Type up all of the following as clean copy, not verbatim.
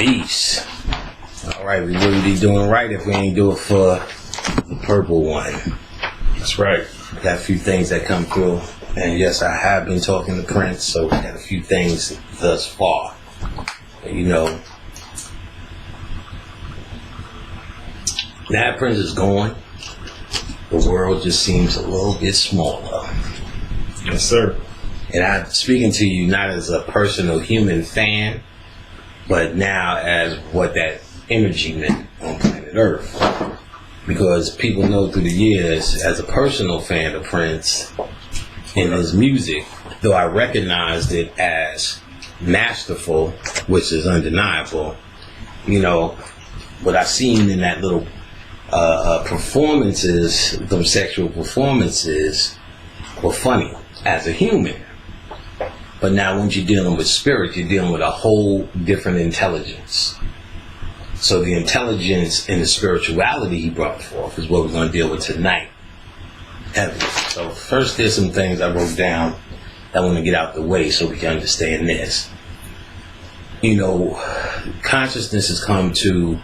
Peace. All right, we wouldn't be doing right if we ain't do it for the purple one. That's right. Got a few things that come through. And yes, I have been talking to Prince, so we got a few things thus far. You know, now Prince is gone, the world just seems a little bit smaller. Yes, sir. And I'm speaking to you not as a personal human fan, but now as what that energy meant on planet Earth. Because people know through the years, as a personal fan of Prince and his music, though I recognized it as masterful, which is undeniable, you know, what I seen in that little performances, them sexual performances, were funny as a human. But now when you're dealing with spirit, you're dealing with a whole different intelligence. So the intelligence and the spirituality he brought forth is what we're going to deal with tonight. So first, there's some things I wrote down that I want to get out the way so we can understand this. You know, consciousness has come to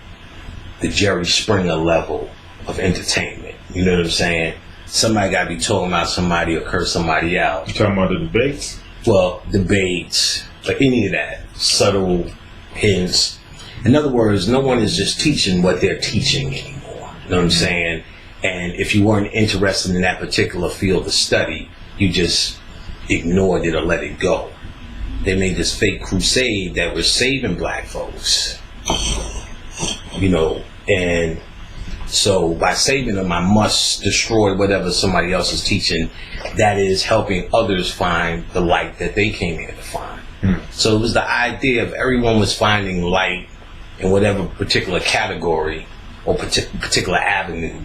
the Jerry Springer level of entertainment. You know what I'm saying? Somebody got to be talking about somebody or curse somebody out. You talking about the debates? Well, debates, like any of that, subtle hints. In other words, no one is just teaching what they're teaching anymore. You know what I'm saying? And if you weren't interested in that particular field of study, you just ignored it or let it go. They made this fake crusade that was saving black folks. You know, and so by saving them, I must destroy whatever somebody else is teaching that is helping others find the light that they came here to find. So it was the idea of everyone was finding light in whatever particular category or particular avenue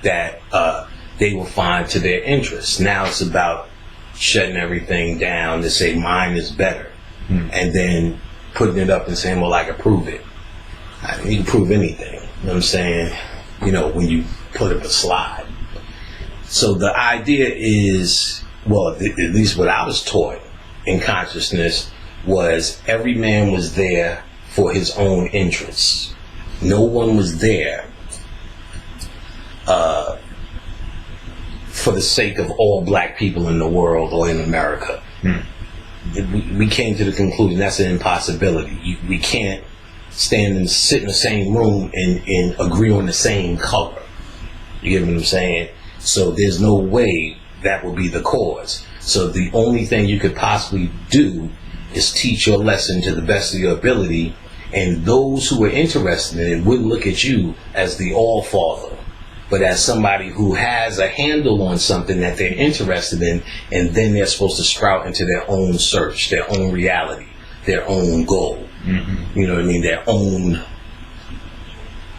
that they will find to their interest. Now it's about shutting everything down to say mine is better, and then putting it up and saying, well, I can prove it. You can prove anything. You know what I'm saying? You know, when you put up a slide. So the idea is, well, at least what I was taught in consciousness was every man was there for his own interests. No one was there for the sake of all black people in the world or in America. We came to the conclusion that's an impossibility. We can't stand and sit in the same room and agree on the same color. You get what I'm saying? So there's no way that will be the cause. So the only thing you could possibly do is teach your lesson to the best of your ability, and those who are interested in it wouldn't look at you as the all-father, but as somebody who has a handle on something that they're interested in, and then they're supposed to sprout into their own search, their own reality, their own goal. You know what I mean? Their own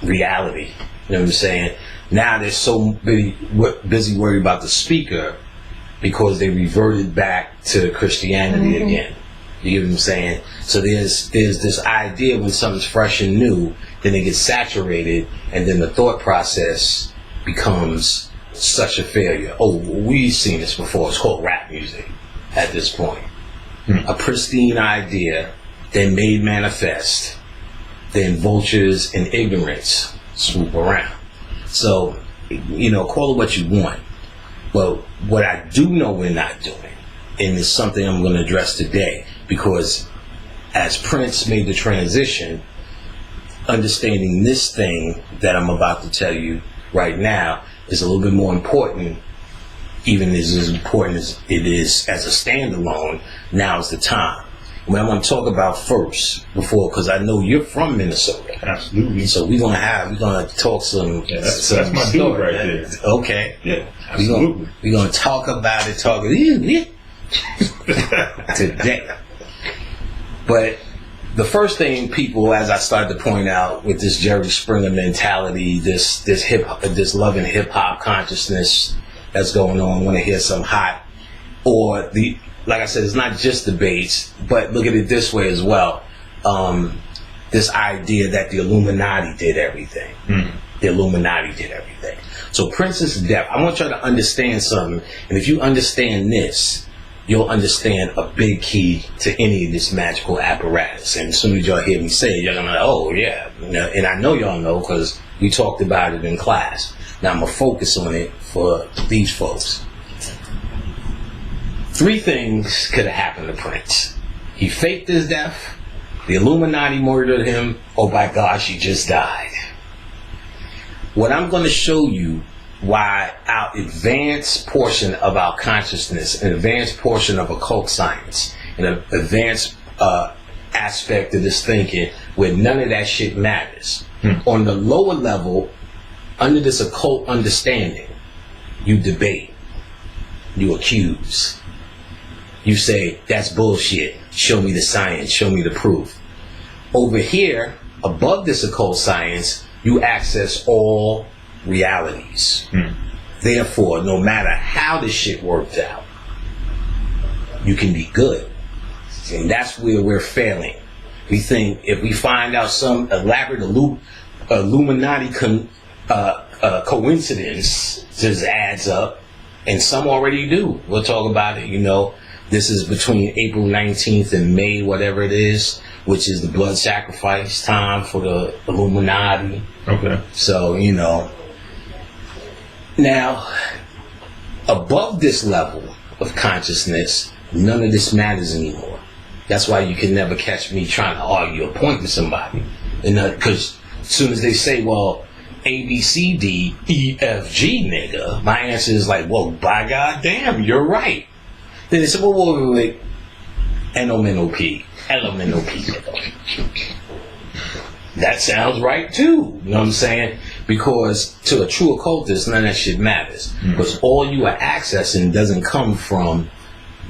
reality. You know what I'm saying? Now they're so busy worried about the speaker because they reverted back to Christianity again. You get what I'm saying? So there's this idea when something's fresh and new, then it gets saturated, and then the thought process becomes such a failure. Oh, we've seen this before. It's called rap music at this point. A pristine idea, then made manifest, then vultures and ignorance swoop around. So, you know, call it what you want. But what I do know we're not doing, and it's something I'm going to address today, because as Prince made the transition, understanding this thing that I'm about to tell you right now is a little bit more important, even as important as it is as a standalone. Now is the time. What I'm going to talk about first, because I know you're from Minnesota. Absolutely. So we're gonna talk some. Yeah, that's my dude right there. Okay. Yeah, absolutely. We're gonna talk about it. Today. But the first thing people, as I started to point out, with this Jerry Springer mentality, this love and hip hop consciousness that's going on, want to hear some hot, or like I said, it's not just debates, but look at it this way as well. This idea that the Illuminati did everything. The Illuminati did everything. So Prince's death, I want y'all to understand something, and if you understand this, you'll understand a big key to any of this magical apparatus. And as soon as y'all hear me say it, you're gonna be like, oh yeah. And I know y'all know because we talked about it in class. Now I'm gonna focus on it for these folks. 3 things could have happened to Prince. He faked his death, the Illuminati murdered him, or by gosh, he just died. What I'm going to show you why our advanced portion of our consciousness, an advanced portion of occult science, an advanced aspect of this thinking where none of that shit matters. On the lower level, under this occult understanding, you debate, you accuse. You say, that's bullshit. Show me the science. Show me the proof. Over here, above this occult science, you access all realities. Therefore, no matter how this shit worked out, you can be good. And that's where we're failing. We think if we find out some elaborate Illuminati coincidence just adds up, and some already do. We'll talk about it, This is between April 19th and May, whatever it is, which is the blood sacrifice time for the Illuminati. Okay. So, Now, above this level of consciousness, none of this matters anymore. That's why you can never catch me trying to argue a point with somebody. Because as soon as they say, well, A, B, C, D, E, F, G, nigga, my answer is like, well, by God damn, you're right. Then they said, well, wait. N-O-N-O-P. L-O-N-O-P. That sounds right, too. You know what I'm saying? Because to a true occultist, none of that shit matters. Because all you are accessing doesn't come from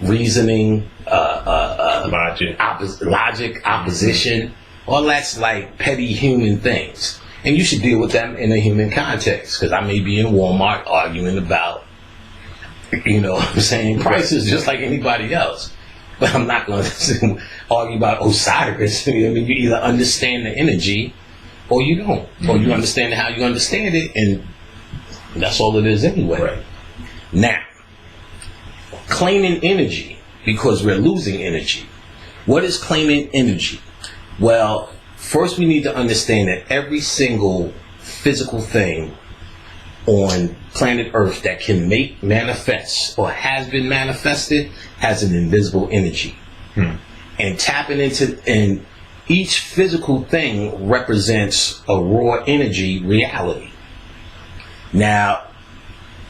reasoning, logic, opposition. All that's like petty human things. And you should deal with them in a human context. Because I may be in Walmart arguing about prices just like anybody else. But I'm not going to argue about Osiris. You either understand the energy or you don't. Or you understand how you understand it, and that's all it is anyway. Right. Now, claiming energy because we're losing energy. What is claiming energy? Well, first we need to understand that every single physical thing on planet Earth that can make manifest or has been manifested has an invisible energy. And tapping into, and each physical thing represents a raw energy reality. Now,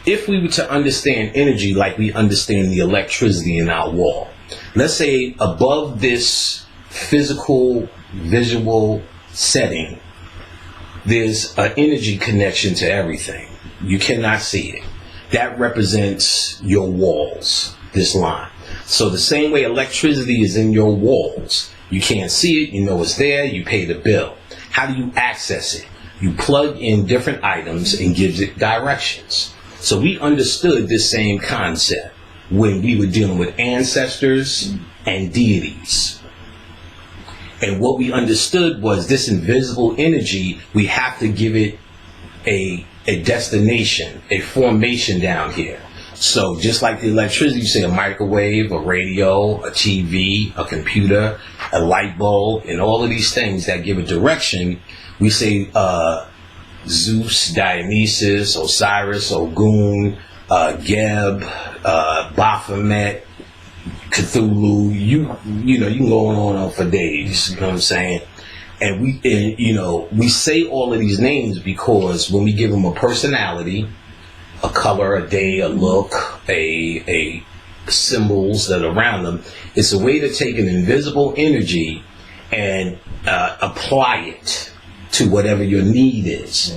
if we were to understand energy like we understand the electricity in our wall, let's say above this physical, visual setting, there's an energy connection to everything. You cannot see it. That represents your walls, this line. So the same way electricity is in your walls, you can't see it, you know it's there, you pay the bill. How do you access it? You plug in different items and gives it directions. So we understood this same concept when we were dealing with ancestors and deities. And what we understood was this invisible energy, we have to give it a destination, a formation down here. So just like the electricity, you say a microwave, a radio, a TV, a computer, a light bulb, and all of these things that give a direction. We say Zeus, Dionysus, Osiris, Ogun, Geb, Baphomet, Cthulhu. You can go on for days. You know what I'm saying? And we say all of these names because when we give them a personality, a color, a day, a look, a symbols that are around them, it's a way to take an invisible energy and apply it to whatever your need is.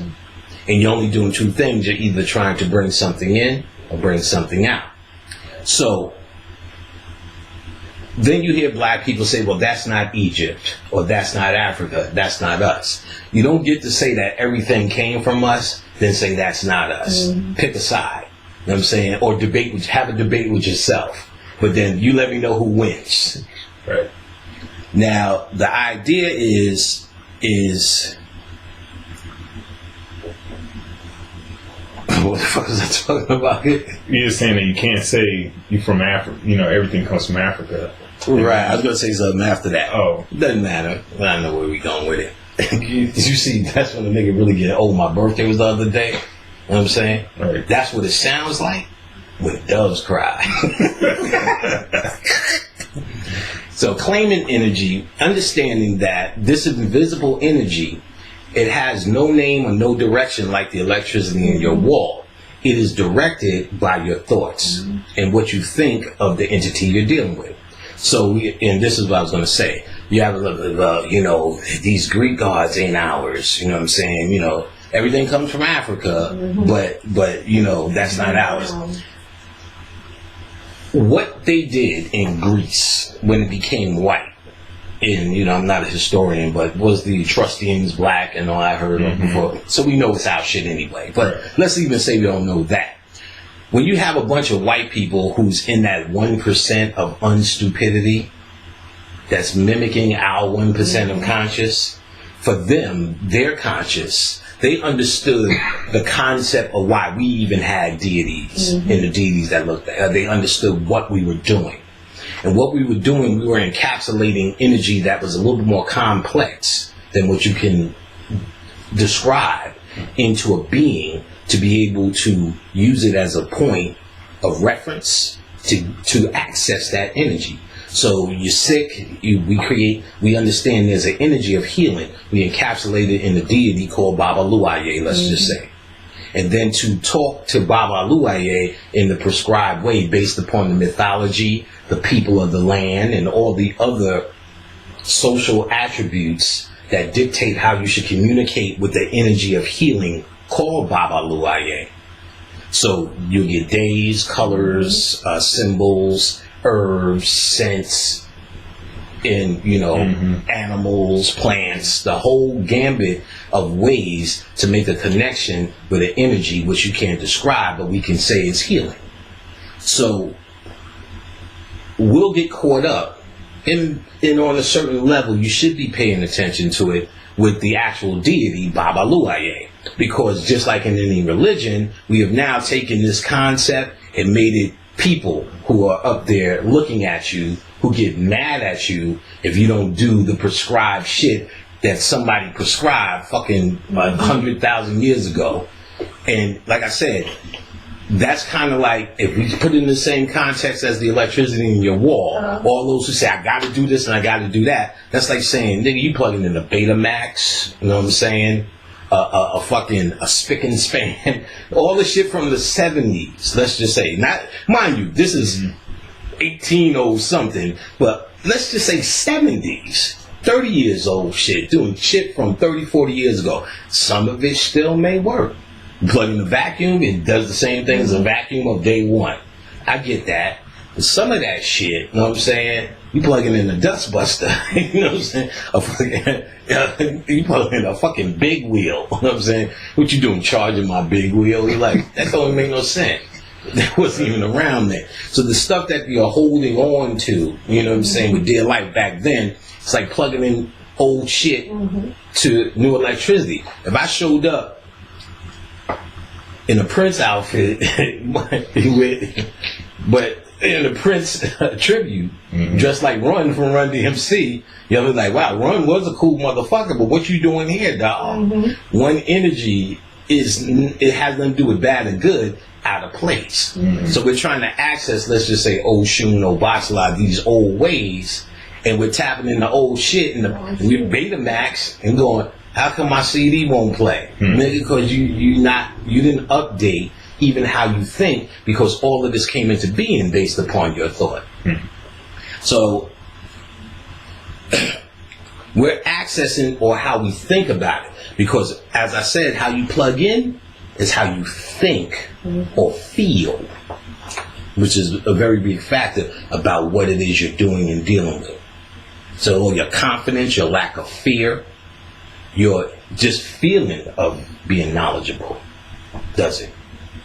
And you're only doing 2 things. You're either trying to bring something in or bring something out. So then you hear black people say, well, that's not Egypt, or that's not Africa, that's not us. You don't get to say that everything came from us, then say that's not us. Pick a side. You know what I'm saying? Or have a debate with yourself. But then you let me know who wins. Right. Now, the idea is What the fuck was I talking about? You're just saying that you can't say you from Africa. You know, everything comes from Africa. Right, I was gonna say something after that. Oh. Doesn't matter. I know where we going with it. you see, that's when the nigga really get, oh, my birthday was the other day. You know what I'm saying? Right. That's what it sounds like when doves cry. So claiming energy, understanding that this invisible energy, it has no name or no direction like the electricity in your wall. It is directed by your thoughts and what you think of the entity you're dealing with. So, and this is what I was going to say. You have, these Greek gods ain't ours. You know what I'm saying? You know, everything comes from Africa, but that's not ours. What they did in Greece when it became white, and I'm not a historian, but was the Etruscans black and all I heard of before? So we know it's our shit anyway. But let's even say we don't know that. When you have a bunch of white people who's in that 1% of unstupidity that's mimicking our 1% of conscious, for them, their conscious, they understood the concept of why we even had deities and the deities that looked at. They understood what we were doing. And what we were doing, we were encapsulating energy that was a little bit more complex than what you can describe into a being to be able to use it as a point of reference to access that energy. So you're sick, we understand there's an energy of healing. We encapsulate it in a deity called Baba Luaye, let's just say. And then to talk to Baba Luaye in the prescribed way based upon the mythology, the people of the land, and all the other social attributes that dictate how you should communicate with the energy of healing called Baba Luaye. So you get days, colors, symbols, herbs, scents, and animals, plants, the whole gambit of ways to make a connection with an energy which you can't describe, but we can say is healing. So we'll get caught up in on a certain level. You should be paying attention to it with the actual deity Baba Luaye, because just like in any religion, we have now taken this concept and made it people who are up there looking at you, who get mad at you if you don't do the prescribed shit that somebody prescribed fucking 100,000 years ago. And like I said, that's kind of like, if we put it in the same context as the electricity in your wall, all those who say, I got to do this and I got to do that, that's like saying, nigga, you plugging in a Betamax, you know what I'm saying? A spick and span, all the shit from the 70s, let's just say. Not, mind you, this is 18 something, but let's just say 70s, 30 years old shit, doing shit from 30, 40 years ago. Some of it still may work. You plug in the vacuum, it does the same thing as a vacuum of day one. I get that. But some of that shit, you know what I'm saying? You plugging in a dustbuster, you know what I'm saying? You plugging in a fucking big wheel, you know what I'm saying? What you doing, charging my big wheel? You're like, that don't make no sense. That wasn't even around then. So the stuff that you're holding on to, you know what I'm saying, with dear life back then, it's like plugging in old shit to new electricity. If I showed up in a Prince outfit, but in a Prince tribute, dressed like Run from Run DMC, you'll be like, wow, Run was a cool motherfucker, but what you doing here, dog? One energy it has nothing to do with bad and good, out of place. So we're trying to access, let's just say, Oshun, Obatala, these old ways, and we're tapping in the old shit, and we're Betamax and going, how come my CD won't play? Nigga, because you didn't update even how you think, because all of this came into being based upon your thought. So we're accessing, or how we think about it, because as I said, how you plug in is how you think or feel, which is a very big factor about what it is you're doing and dealing with. So your confidence, your lack of fear, your just feeling of being knowledgeable does it.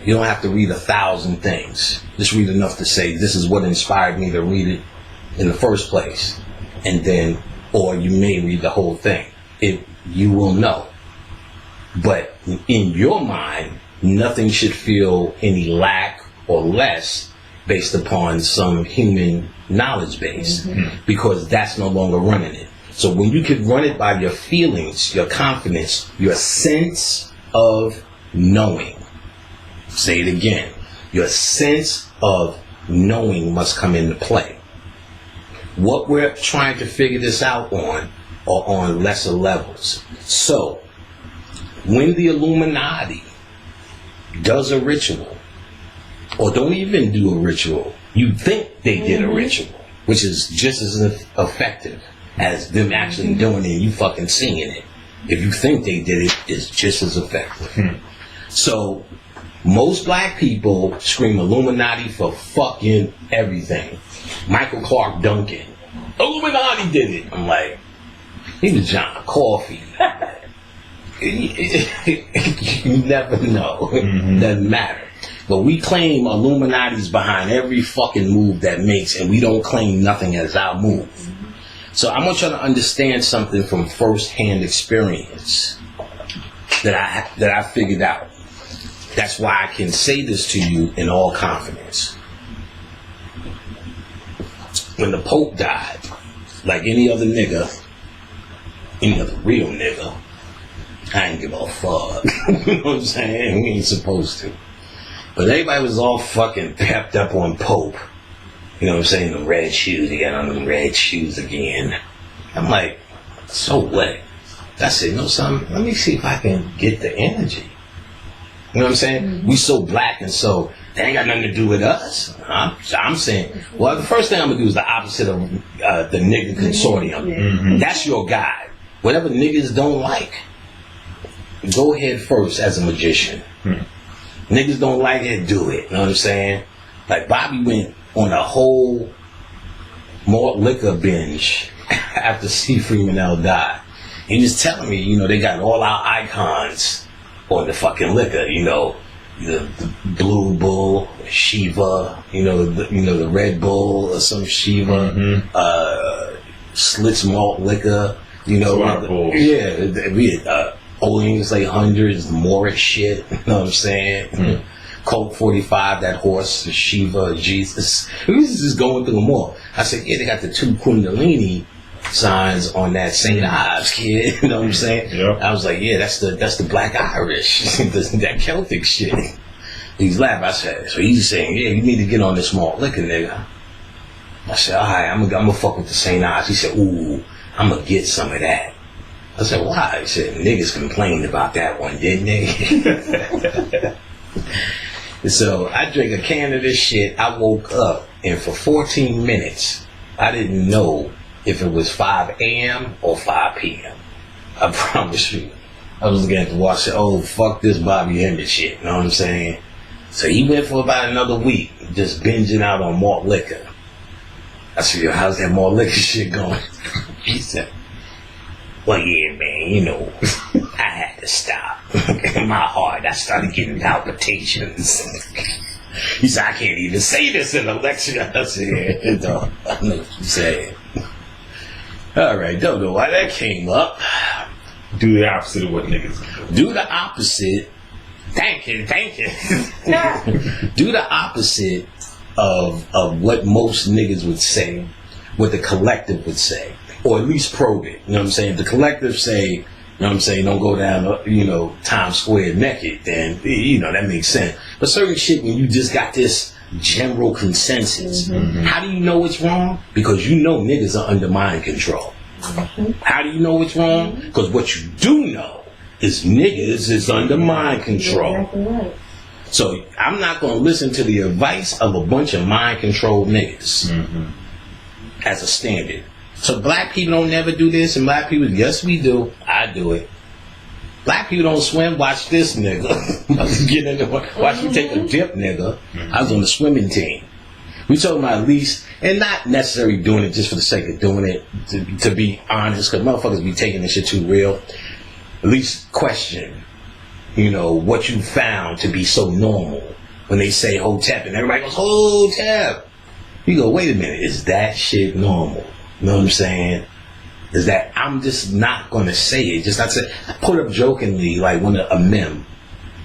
You don't have to read 1,000 things. Just read enough to say, this is what inspired me to read it in the first place. And then, or you may read the whole thing. You will know. But in your mind, nothing should feel any lack or less based upon some human knowledge base, because that's no longer running it. So when you can run it by your feelings, your confidence, your sense of knowing. Say it again. Your sense of knowing must come into play. What we're trying to figure this out on are on lesser levels. So, when the Illuminati does a ritual, or don't even do a ritual, you think they did a ritual, which is just as effective as them actually doing it and you fucking seeing it. If you think they did it, it's just as effective. So, most black people scream Illuminati for fucking everything. Michael Clark Duncan, Illuminati did it. I'm like, he was John Coffey. You never know. Doesn't matter. But we claim Illuminati's behind every fucking move that makes, and we don't claim nothing as our move. So I want you to understand something from first-hand experience that I figured out. That's why I can say this to you in all confidence. When the Pope died, like any other nigga, any other real nigga, I ain't give a fuck. You know what I'm saying? We ain't supposed to. But everybody was all fucking pepped up on Pope. You know what I'm saying? The red shoes. He got on the red shoes again. I'm like, so what? I said, no, son, let me see if I can get the energy. You know what I'm saying? We so black and so, that ain't got nothing to do with us. So I'm saying, well, the first thing I'm going to do is the opposite of the nigga consortium. That's your guide. Whatever niggas don't like, go ahead first as a magician. Niggas don't like it, do it. You know what I'm saying? Like Bobby went on a whole malt liquor binge after C. Freeman L. died. He was telling me, you know, they got all our icons on the fucking liquor, you know, the Blue Bull, Shiva, you know, the Red Bull or some Shiva, Slits malt liquor, you know, we had Old 800s, Morris shit, you know what I'm saying? Colt 45, that horse, Shiva, Jesus. We was just going through them all. I said, yeah, they got the two Kundalini signs on that St. Ives, kid. You know what I'm saying? Yep. I was like, yeah, that's the Black Irish, that Celtic shit. He's laughing. I said, so he's saying, yeah, you need to get on this malt liquor, nigga. I said, all right, I'm gonna fuck with the St. Ives. He said, ooh, I'm gonna get some of that. I said, why? He said, niggas complained about that one, didn't they? So I drank a can of this shit. I woke up, and for 14 minutes, I didn't know if it was 5 a.m. or 5 p.m. I promise you. I was looking at the watch and said, oh, fuck this Bobby Hemmett shit. You know what I'm saying? So he went for about another week, just binging out on malt liquor. I said, yo, how's that malt liquor shit going? He said, well, yeah, man, you know, I had to stop. In my heart, I started getting palpitations. He said, I can't even say this in a lecture. I said, yeah, dog, I know what you're saying. All right, don't know why that came up. Do the opposite of what niggas do. Do the opposite. Thank you. Do the opposite of what most niggas would say, what the collective would say. Or at least probe it. You know what I'm saying? The collective say, you know what I'm saying, don't go down, you know, Times Square naked, then, you know, that makes sense. But certain shit, when you just got this general consensus, how do you know it's wrong? Because you know niggas are under mind control. How do you know it's wrong? Because what you do know is niggas is under mind control. So I'm not going to listen to the advice of a bunch of mind controlled niggas as a standard. So black people don't never do this, and black people, yes we do. I do it. Black people don't swim. Watch this, nigga. Get in there. Watch me take a dip, nigga. I was on the swimming team. We talking about at least, and not necessarily doing it just for the sake of doing it, to be honest, because motherfuckers be taking this shit too real. At least question, you know, what you found to be so normal when they say Hotep, and everybody goes, Hotep. You go, wait a minute, is that shit normal? You know what I'm saying? Is that I'm just not going to say it. Just not say, I put up jokingly like when a meme. You know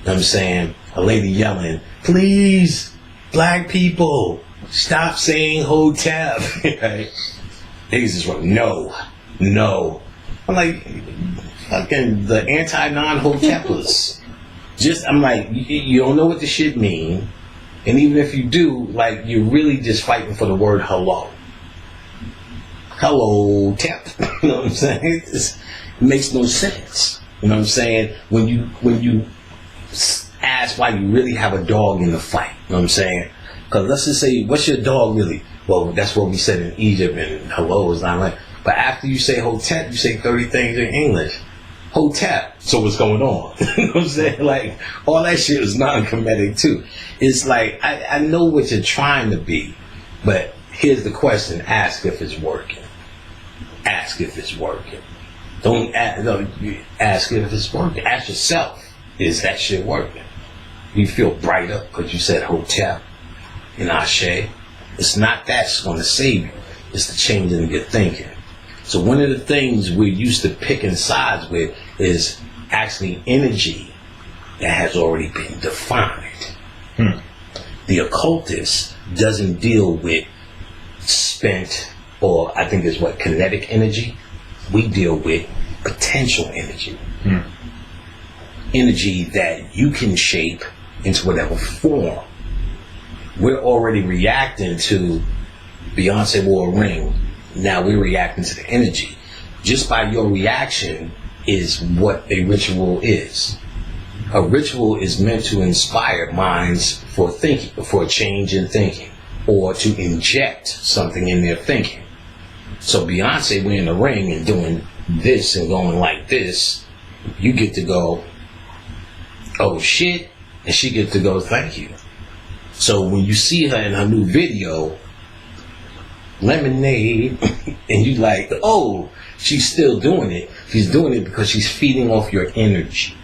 what I'm saying? a lady yelling, please, black people, stop saying hotep. Right? Niggas just went, no. I'm like, fucking the anti-non-hotepers. I'm like, you don't know what the shit mean. And even if you do, like, you're really just fighting for the word hello. Hello, tep. You know what I'm saying? It makes no sense. You know what I'm saying? When you ask why you really have a dog in the fight. You know what I'm saying? Because let's just say, what's your dog really? Well, that's what we said in Egypt, and hello is not like. But after you say hotep, you say 30 things in English. Hotep. So what's going on? You know what I'm saying? Like, all that shit is non-comedic too. It's like, I know what you're trying to be, but here's the question. Ask if it's working. Ask if it's working. Don't ask if it's working. Ask yourself, is that shit working? You feel brighter because you said hotep in Ashe. It's not that's going to save you. It's the changing of your thinking. So one of the things we're used to picking sides with is actually energy that has already been defined. The occultist doesn't deal with spent, or I think it's kinetic energy. We deal with potential energy. Energy that you can shape into whatever form. We're already reacting to Beyonce wore a ring. Now we're reacting to the energy. Just by your reaction is what a ritual is. A ritual is meant to inspire minds for thinking, for a change in thinking, or to inject something in their thinking. So Beyonce wearing a ring and doing this and going like this, you get to go, oh shit, and she gets to go, thank you. So when you see her in her new video, Lemonade, and you like, oh, she's still doing it. She's doing it because she's feeding off your energy.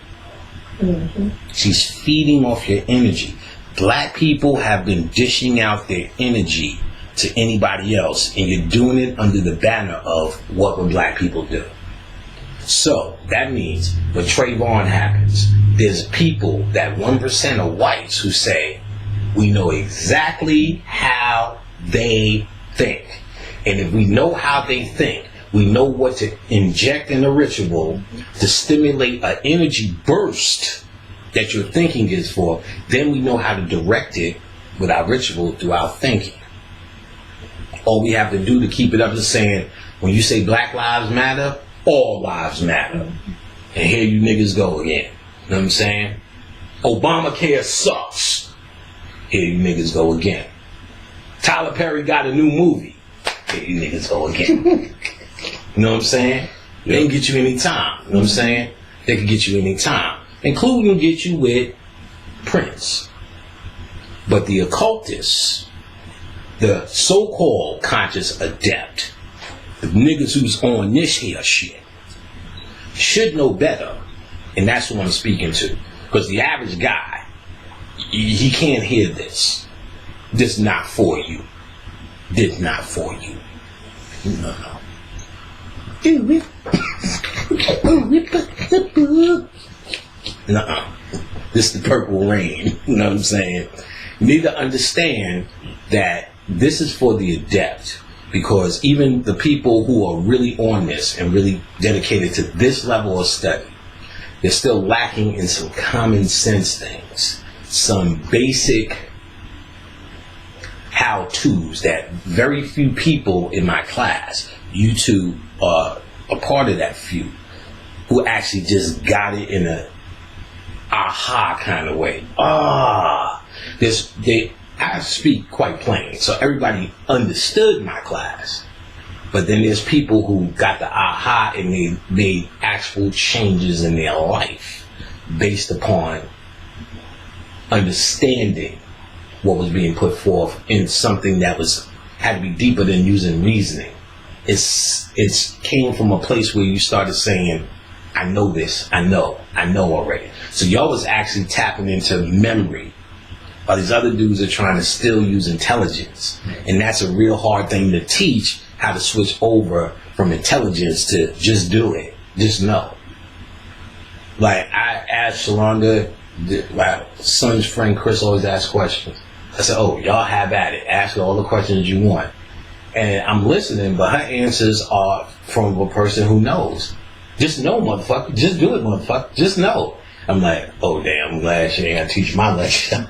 She's feeding off your energy. Black people have been dishing out their energy to anybody else, and you're doing it under the banner of what would black people do. So that means when Trayvon happens, there's people, that 1% of whites who say, we know exactly how they think. And if we know how they think, we know what to inject in a ritual to stimulate an energy burst that your thinking is for, then we know how to direct it with our ritual through our thinking. All we have to do to keep it up is saying, when you say Black Lives Matter, all lives matter. And here you niggas go again. You know what I'm saying? Obamacare sucks. Here you niggas go again. Tyler Perry got a new movie. Here you niggas go again. You know what I'm saying? They can get you any time. You know what I'm saying? They can get you any time. Including get you with Prince. But the occultists, the so-called conscious adept, the niggas who's on this here shit, should know better. And that's what I'm speaking to. Because the average guy, he can't hear this. This not for you. This not for you. No. Nuh-uh. This is the purple rain. You know what I'm saying? You need to understand that this is for the adept. Because even the people who are really on this and really dedicated to this level of study, they're still lacking in some common sense things. Some basic how-tos that very few people in my class, you two are a part of that few, who actually just got it in a aha kind of way. I speak quite plain, so everybody understood my class. But then there's people who got the aha and they made actual changes in their life based upon understanding what was being put forth in something that had to be deeper than using reasoning. It's came from a place where you started saying, I know this, I know already. So y'all was actually tapping into memory. While these other dudes are trying to still use intelligence. And that's a real hard thing to teach, how to switch over from intelligence to just do it. Just know. Like, I asked Shalonda, my son's friend Chris always asks questions. I said, oh, y'all have at it. Ask her all the questions you want. And I'm listening, but her answers are from a person who knows. Just know, motherfucker. Just do it, motherfucker. Just know. I'm like, oh, damn, I'm glad she ain't got to teach my lecture.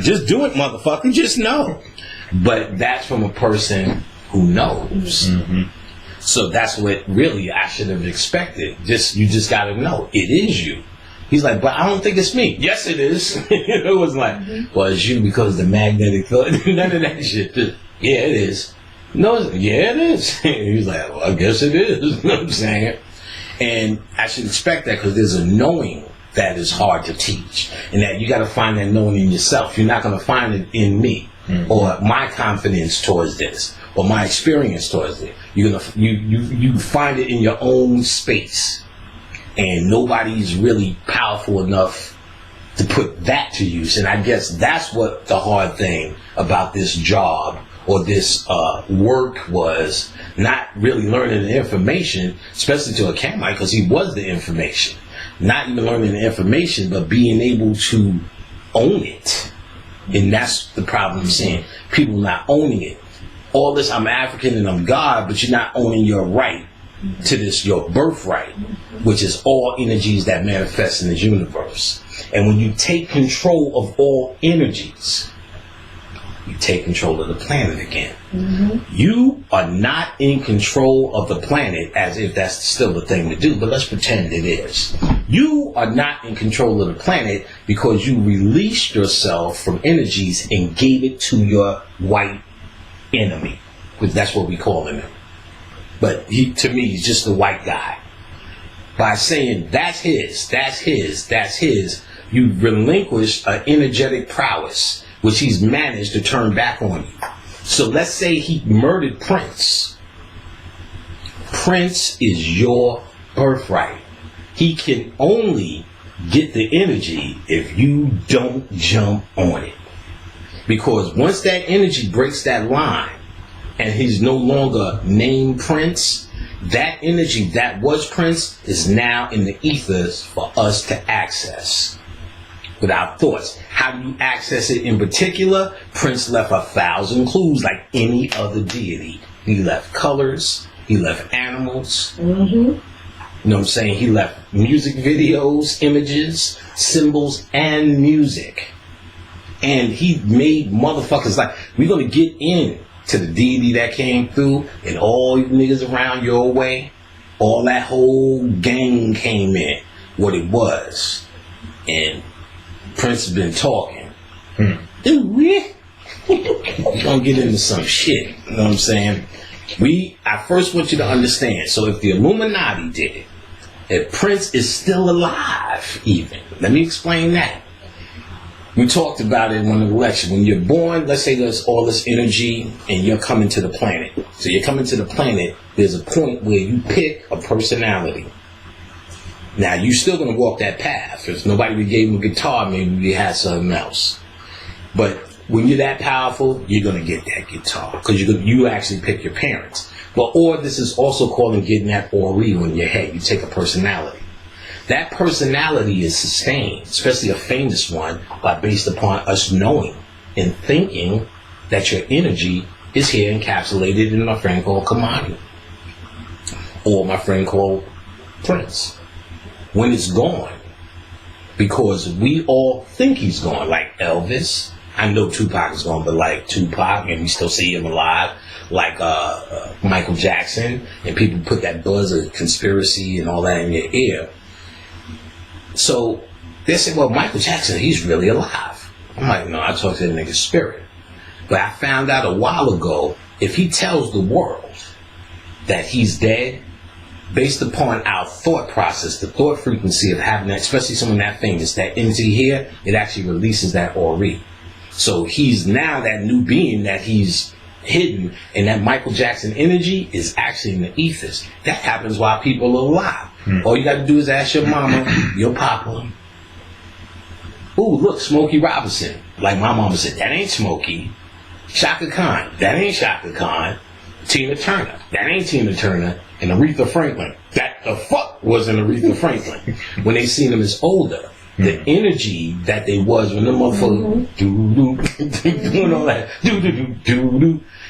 Just do it, motherfucker. Just know. But that's from a person who knows. Mm-hmm. So that's what really I should have expected. You just got to know. It is you. He's like, but I don't think it's me. Yes, it is. It was like, well, it's you because the magnetic field. None of that shit. Just, yeah, it is. No, yeah, it is. He's like, well, I guess it is. You know what I'm saying? And I should expect that because there's a knowing that is hard to teach. And that you got to find that knowing in yourself. You're not going to find it in me or my confidence towards this or my experience towards it. You find it in your own space. And nobody's really powerful enough to put that to use. And I guess that's what the hard thing about this job or this work was, not really learning the information, especially to a Camite, because he was the information. Not even learning the information, but being able to own it. And that's the problem I'm seeing. People not owning it. All this, I'm African and I'm God, but you're not owning your right to this, your birthright, which is all energies that manifest in this universe. And when you take control of all energies, you take control of the planet again. Mm-hmm. You are not in control of the planet as if that's still the thing to do, but let's pretend it is. You are not in control of the planet because you released yourself from energies and gave it to your white enemy, because that's what we call him. But to me, he's just the white guy. By saying that's his, you relinquish an energetic prowess, which he's managed to turn back on you. So let's say he murdered Prince. Prince is your birthright. He can only get the energy if you don't jump on it. Because once that energy breaks that line, and he's no longer named Prince, that energy that was Prince is now in the ethers for us to access with our thoughts. How do you access it in particular? Prince left 1,000 clues like any other deity. He left colors, he left animals, you know what I'm saying? He left music videos, images, symbols, and music. And he made motherfuckers like, we're going to get in to the deity that came through, and all you niggas around your way, all that whole gang came in, what it was. And Prince has been talking. We're gonna get into some shit, you know what I'm saying? I first want you to understand, so if the Illuminati did it, if Prince is still alive even, let me explain that. We talked about it on the lecture. When you're born, let's say there's all this energy and you're coming to the planet. So you're coming to the planet, there's a point where you pick a personality. Now, you're still going to walk that path. If nobody gave him a guitar, maybe we had something else. But when you're that powerful, you're going to get that guitar. Because you actually pick your parents. Or this is also called getting that Ori on your head. You take a personality. That personality is sustained, especially a famous one, based upon us knowing and thinking that your energy is here encapsulated in my friend called Kamani. Or my friend called Prince. When it's gone, because we all think he's gone, like Elvis. I know Tupac is gone, but like Tupac, and we still see him alive, like Michael Jackson, and people put that buzz of conspiracy and all that in your ear. So they say, well, Michael Jackson, he's really alive. I'm like, no, I talked to the nigga's spirit. But I found out a while ago, if he tells the world that he's dead, based upon our thought process, the thought frequency of having that, especially someone that famous, that energy here, it actually releases that Ori. So he's now that new being that he's hidden, and that Michael Jackson energy is actually in the ethers. That happens while people are alive. All you got to do is ask your mama, your papa. Ooh, look, Smokey Robinson. Like my mama said, that ain't Smokey. Shaka Khan, that ain't Shaka Khan. Tina Turner, that ain't Tina Turner. And Aretha Franklin, that the fuck wasn't Aretha Franklin. When they seen him as older. The energy that they was when the motherfuckers doing all that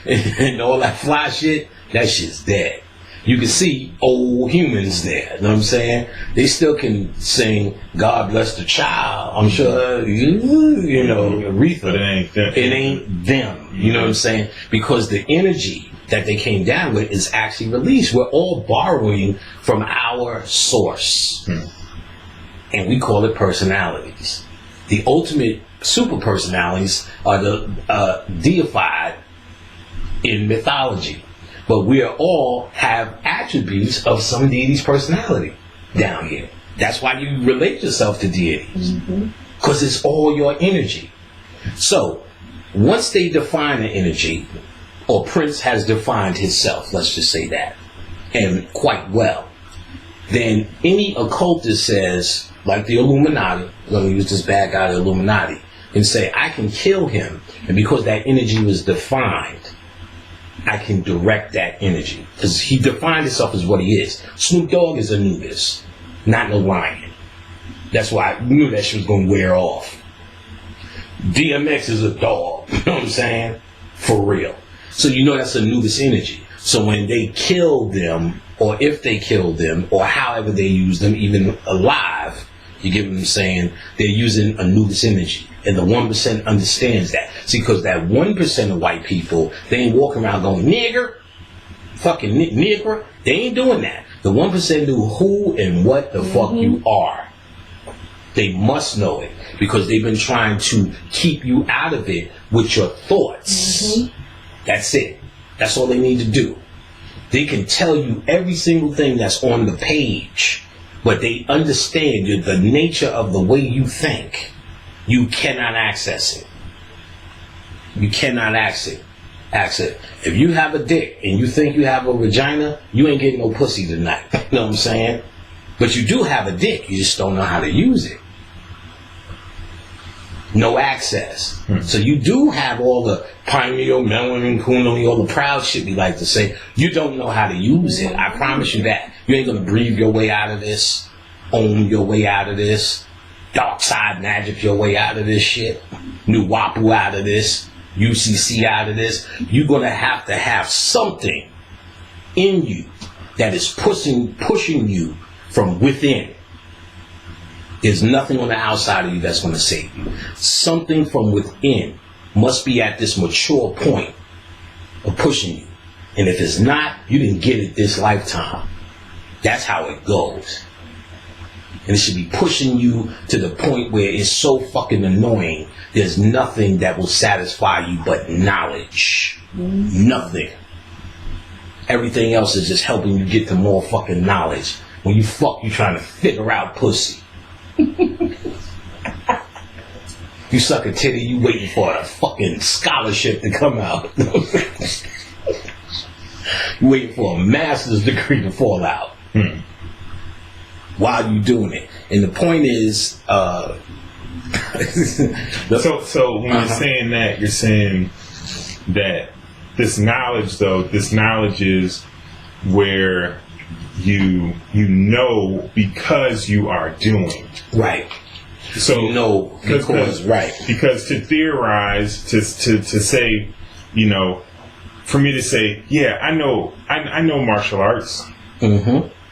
and all that fly shit, that shit's dead. You can see old humans there. You know what I'm saying? They still can sing "God Bless the Child." I'm sure, Aretha. But it ain't them. It ain't them. You know what I'm saying? Because the energy that they came down with is actually released. We're all borrowing from our source. And we call it personalities. The ultimate super personalities are the deified in mythology. But we all have attributes of some deity's personality down here. That's why you relate yourself to deities. Because it's all your energy. So, once they define the energy, or Prince has defined himself, let's just say that, and quite well, then any occultist says, like the Illuminati, I'm going to use this bad guy, the Illuminati, and say, I can kill him, and because that energy was defined, I can direct that energy. Because he defined himself as what he is. Snoop Dogg is Anubis, not no lion. That's why I knew that shit was going to wear off. DMX is a dog, you know what I'm saying? For real. So you know that's Anubis energy. So when they kill them, or if they kill them, or however they use them, even alive, you get what I'm saying? They're using Anubis energy. And the 1% understands that. See, because that 1% of white people, they ain't walking around going, nigger, fucking nigger. They ain't doing that. The 1% knew who and what the fuck you are. They must know it. Because they've been trying to keep you out of it with your thoughts. That's it. That's all they need to do. They can tell you every single thing that's on the page, but they understand the nature of the way you think. You cannot access it. You cannot access it. If you have a dick and you think you have a vagina, you ain't getting no pussy tonight. You know what I'm saying? But you do have a dick. You just don't know how to use it. No access. So you do have all the pineal, melanin, kundalini, all the proud shit we like to say. You don't know how to use it. I promise you that. You ain't gonna breathe your way out of this, own your way out of this, dark side magic your way out of this shit, Nuwapu out of this, UCC out of this. You're gonna have something in you that is pushing you from within. There's nothing on the outside of you that's going to save you. Something from within must be at this mature point of pushing you. And if it's not, you didn't get it this lifetime. That's how it goes. And it should be pushing you to the point where it's so fucking annoying. There's nothing that will satisfy you but knowledge. Nothing. Everything else is just helping you get to more fucking knowledge. When you fuck, you trying to figure out pussy. You suck a titty, you waiting for a fucking scholarship to come out. You waiting for a master's degree to fall out. While you doing it. And the point is, so when you're saying that, you're saying that this knowledge is where you know because you are doing. Right. So you know because right. Because to theorize, to say, for me to say, yeah, I know martial arts.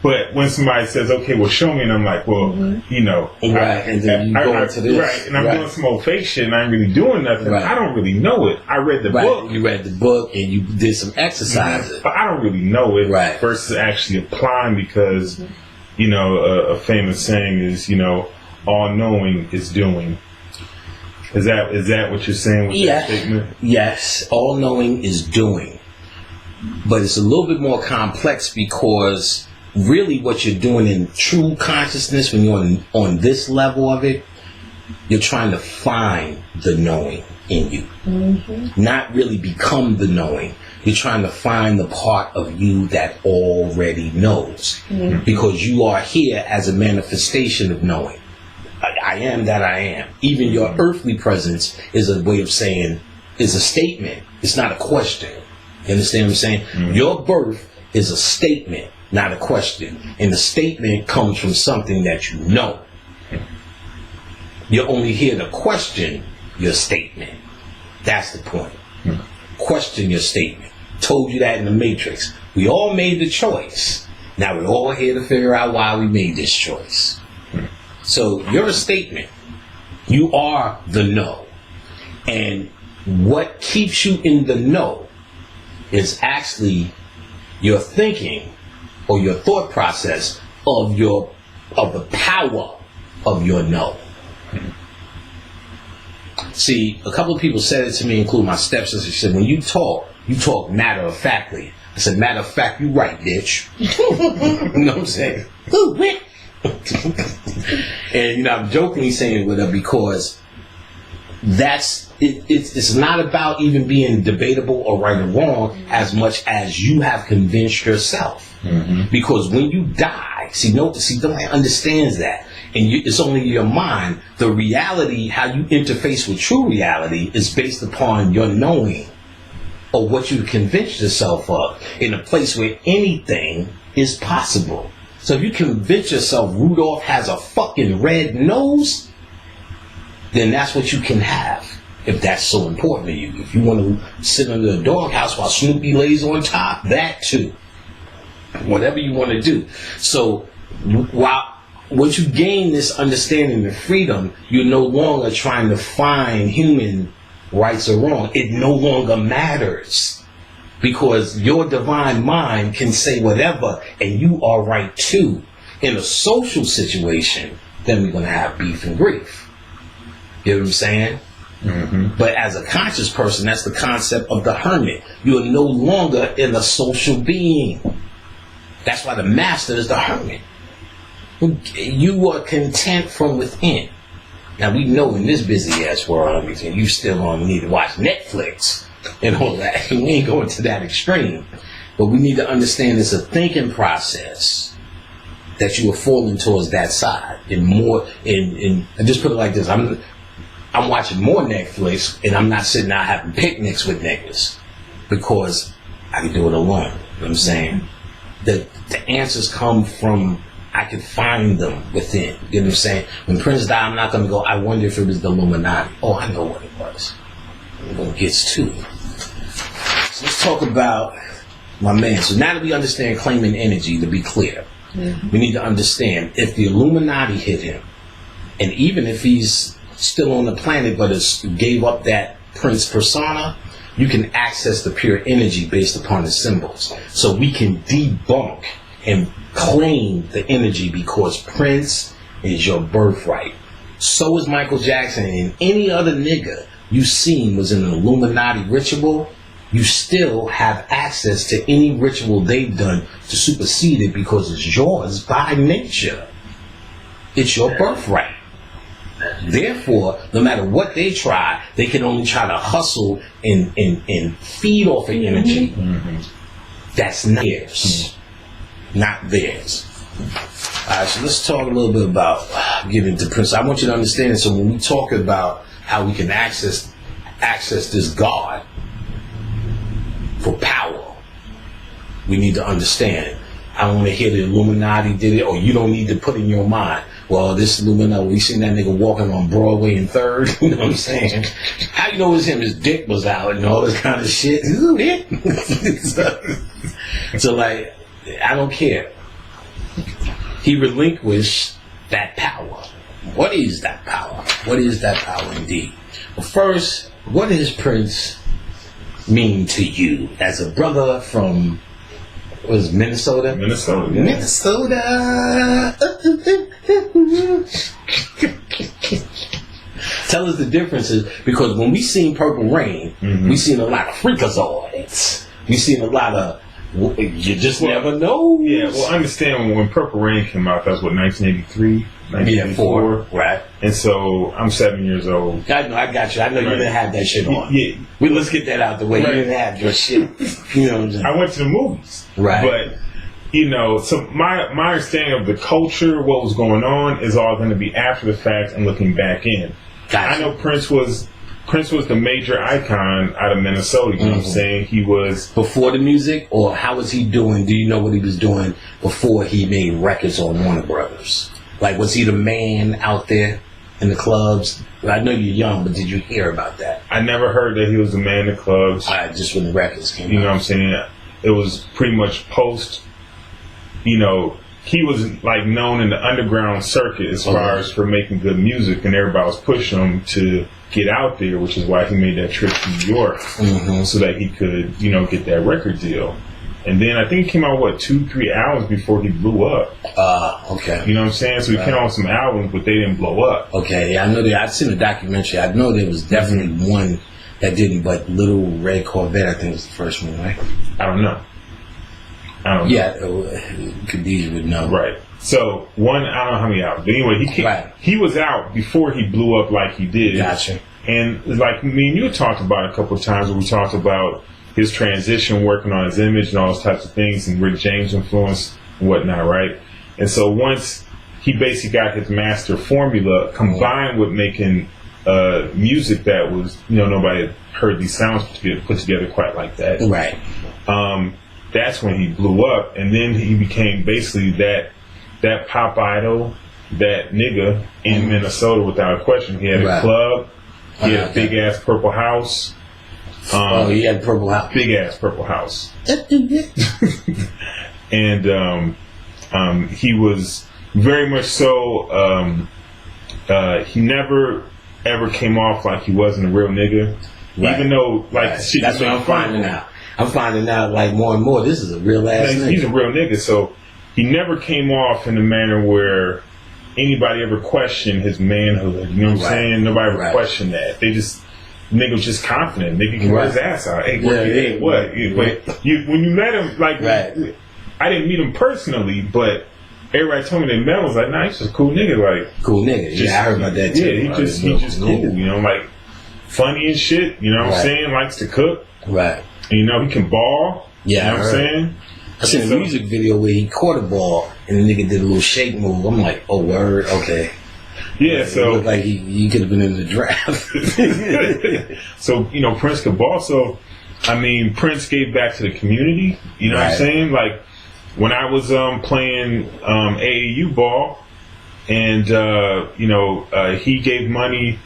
But when somebody says, okay, well, show me, and I'm like, well, right, and then you go into this. Right, and I'm doing some old fake shit, and I ain't really doing nothing. Right. I don't really know it. I read the book. You read the book, and you did some exercises. But I don't really know it versus actually applying because, a famous saying is, all knowing is doing. Is that what you're saying with that statement? Yes, all knowing is doing. But it's a little bit more complex because really what you're doing in true consciousness when you're on this level of it, you're trying to find the knowing in you. Not really become the knowing. You're trying to find the part of you that already knows. Because you are here as a manifestation of knowing. I am that I am. Even your earthly presence is a way of saying, is a statement. It's not a question. You understand what I'm saying? Your birth is a statement, not a question. And the statement comes from something that you know. You're only here to question your statement. That's the point. Question your statement. Told you that in the Matrix. We all made the choice. Now we're all here to figure out why we made this choice. So you're a statement. You are the no. And what keeps you in the no is actually your thinking or your thought process of the power of your no. See, a couple of people said it to me, including my stepsister. She said, when you talk matter-of-factly. I said, matter of fact, you right, bitch. You know what I'm saying? And, I'm jokingly saying it with her because it's not about even being debatable or right or wrong as much as you have convinced yourself. Mm-hmm. Because when you die, nobody understands that. And it's only your mind. The reality, how you interface with true reality, is based upon your knowing or what you convince yourself of in a place where anything is possible. So if you convince yourself Rudolph has a fucking red nose, then that's what you can have. If that's so important to you. If you want to sit under the doghouse while Snoopy lays on top, that too. Whatever you want to do. So once you gain this understanding of freedom, you're no longer trying to find human rights or wrong. It no longer matters. Because your divine mind can say whatever, and you are right too. In a social situation, then we're going to have beef and grief. You know what I'm saying? Mm-hmm. But as a conscious person, that's the concept of the hermit. You are no longer in a social being. That's why the master is the hermit. You are content from within. Now we know in this busy ass world, you still need to watch Netflix and all that. We ain't going to that extreme. But we need to understand it's a thinking process that you are falling towards that side. I just put it like this. I'm watching more Netflix and I'm not sitting out having picnics with niggas because I can do it alone. You know what I'm saying? The answers come from, I can find them within. You know what I'm saying? When Prince died, I'm not going to go, I wonder if it was the Illuminati. Oh, I know what it was. I'm going to get to it. So let's talk about my man. So now that we understand claiming energy, to be clear, we need to understand if the Illuminati hit him, and even if he's still on the planet but gave up that Prince persona, you can access the pure energy based upon the symbols. So we can debunk and claim the energy because Prince is your birthright. So is Michael Jackson, and any other nigga you seen was in an Illuminati ritual, you still have access to any ritual they've done to supersede it because it's yours by nature. It's your birthright. Therefore, no matter what they try, they can only try to hustle and feed off of energy. Mm-hmm. That's not theirs. Not theirs. Alright, so let's talk a little bit about getting to Prince. I want you to understand it. So when we talk about how we can access this God for power, we need to understand. I don't want to hear the Illuminati did it, or you don't need to put in your mind, well, this Illuminati, we seen that nigga walking on Broadway in 3rd, you know what I'm saying? How you know it was him? His dick was out and all this kind of shit. So like, I don't care. He relinquished that power. What is that power? What is that power indeed? Well, first, what does Prince mean to you as a brother from, was Minnesota? Minnesota. Yeah. Minnesota. Tell us the differences, because when we seen Purple Rain, we seen a lot of freakazoids. We seen a lot of, you just never know. Yeah, well, understand when Purple Rain came out, that was what, 1983? 1984, right. And so I'm 7 years old. I know, I got you. I know, right. You didn't have that shit on. Yeah. Let's get that out the way. Right. You didn't have your shit. You know what I'm saying? I went to the movies. Right. But, so my understanding of the culture, what was going on, is all going to be after the fact and looking back in. Gotcha. I know Prince was the major icon out of Minnesota. You know what I'm saying? He was... Before the music, or how was he doing? Do you know what he was doing before he made records on Warner Brothers? Like, was he the man out there? in the clubs? I know you're young, but did you hear about that? I never heard that he was a man in the clubs. Just when the records came out. You know what I'm saying? It was pretty much post, you know, he was like known in the underground circuit as far as for making good music, and everybody was pushing him to get out there, which is why he made that trip to New York so that he could, you know, get that record deal. And then I think it came out 2-3 hours before he blew up. Okay. You know what I'm saying? So he came out with some albums, but they didn't blow up. Okay, yeah, I know that. I've seen the documentary. I know there was definitely one that didn't, but Little Red Corvette, I think, was the first one, right? I don't know. Yeah, Khadijah would know. Right. So I don't know how many albums. But anyway, he was out before he blew up like he did. Gotcha. And like me and you talked about a couple of times where we talked about his transition, working on his image and all those types of things, and Rick James influence and whatnot, right? And so once he basically got his master formula combined with making music that was, you know, nobody had heard these sounds put together quite like that. Right. That's when he blew up, and then he became basically that pop idol, that nigga in Minnesota without a question. He had a club, he had a big ass purple house. He had purple house. Big ass purple house. And he was very much so. He never ever came off like he wasn't a real nigga, even though shit. That's what I'm finding out. I'm finding out like more and more. This is a real ass nigga. He's a real nigga, so he never came off in a manner where anybody ever questioned his manhood. You know what I'm saying? Nobody ever questioned that. They just. Nigga was just confident. Nigga can wear his ass out. Hey, what? When you met him, like, I didn't meet him personally, but everybody told me they met him. I was like, nah, he's just a cool nigga. Like, cool nigga. I heard about that too. Yeah, he just cool. You know, like funny and shit. You know what I'm saying? Likes to cook. Right. And, you know, he can ball. Yeah, you know what I'm saying? I seen a music video where he caught a ball and the nigga did a little shake move. I'm like, oh word, okay. Yeah, so it looked like he could have been in the draft. So, you know, Prince could ball. So, I mean, Prince gave back to the community. You know what I'm saying? Like, when I was playing AAU ball, and you know, he gave money.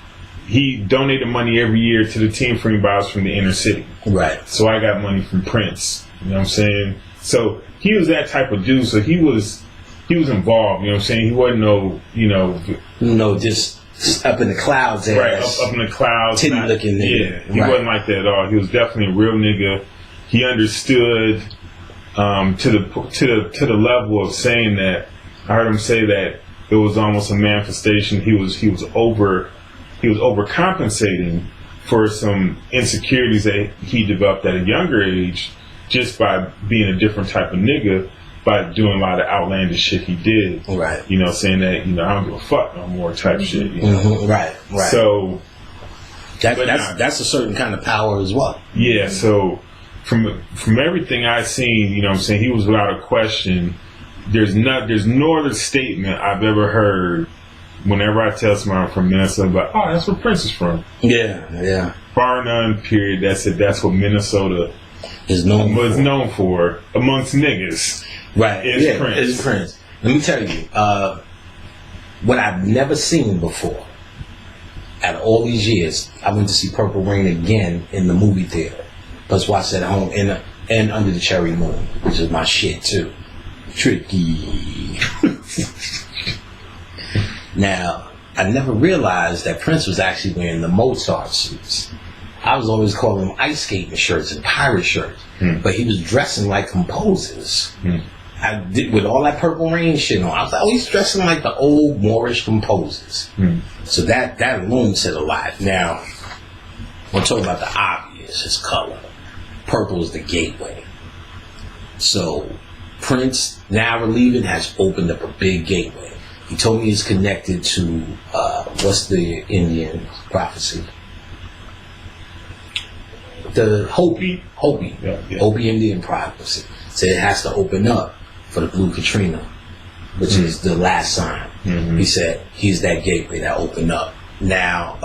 He donated money every year to the team for anybody else from the inner city. Right. So I got money from Prince. You know what I'm saying? So he was that type of dude. So he was involved, you know what I'm saying? He wasn't just up in the clouds. Right, up in the clouds. Titty looking nigga. Yeah, he wasn't like that at all. He was definitely a real nigga. He understood to the level of saying that, I heard him say that it was almost a manifestation. He was overcompensating for some insecurities that he developed at a younger age just by being a different type of nigga. By doing a lot of outlandish shit he did. Right. You know, saying that, you know, I don't give a fuck no more type shit. You know? Right. So that's a certain kind of power as well. Yeah, so from everything I've seen, you know what I'm saying, he was without a question. There's no other statement I've ever heard whenever I tell somebody I'm from Minnesota, but that's where Prince is from. Yeah. Bar none, period. That's what Minnesota was known for amongst niggas. Right. Prince. It's Prince. Let me tell you, what I've never seen before. Out of all these years, I went to see Purple Rain again in the movie theater. Plus watched at home and Under the Cherry Moon, which is my shit too. Tricky. Now, I never realized that Prince was actually wearing the Mozart suits. I was always calling them ice skating shirts and pirate shirts, but he was dressing like composers. I did with all that Purple Rain shit on. I was like, he's dressing like the old Moorish composers. So that alone said a lot. Now, we're talking about the obvious, his color. Purple is the gateway. So Prince, now relieving, has opened up a big gateway. He told me he's connected to what's the Indian prophecy? The Hopi. Hopi Indian prophecy. So it has to open up for the Blue Katrina, which is the last sign. He said he's that gateway that opened up. Now,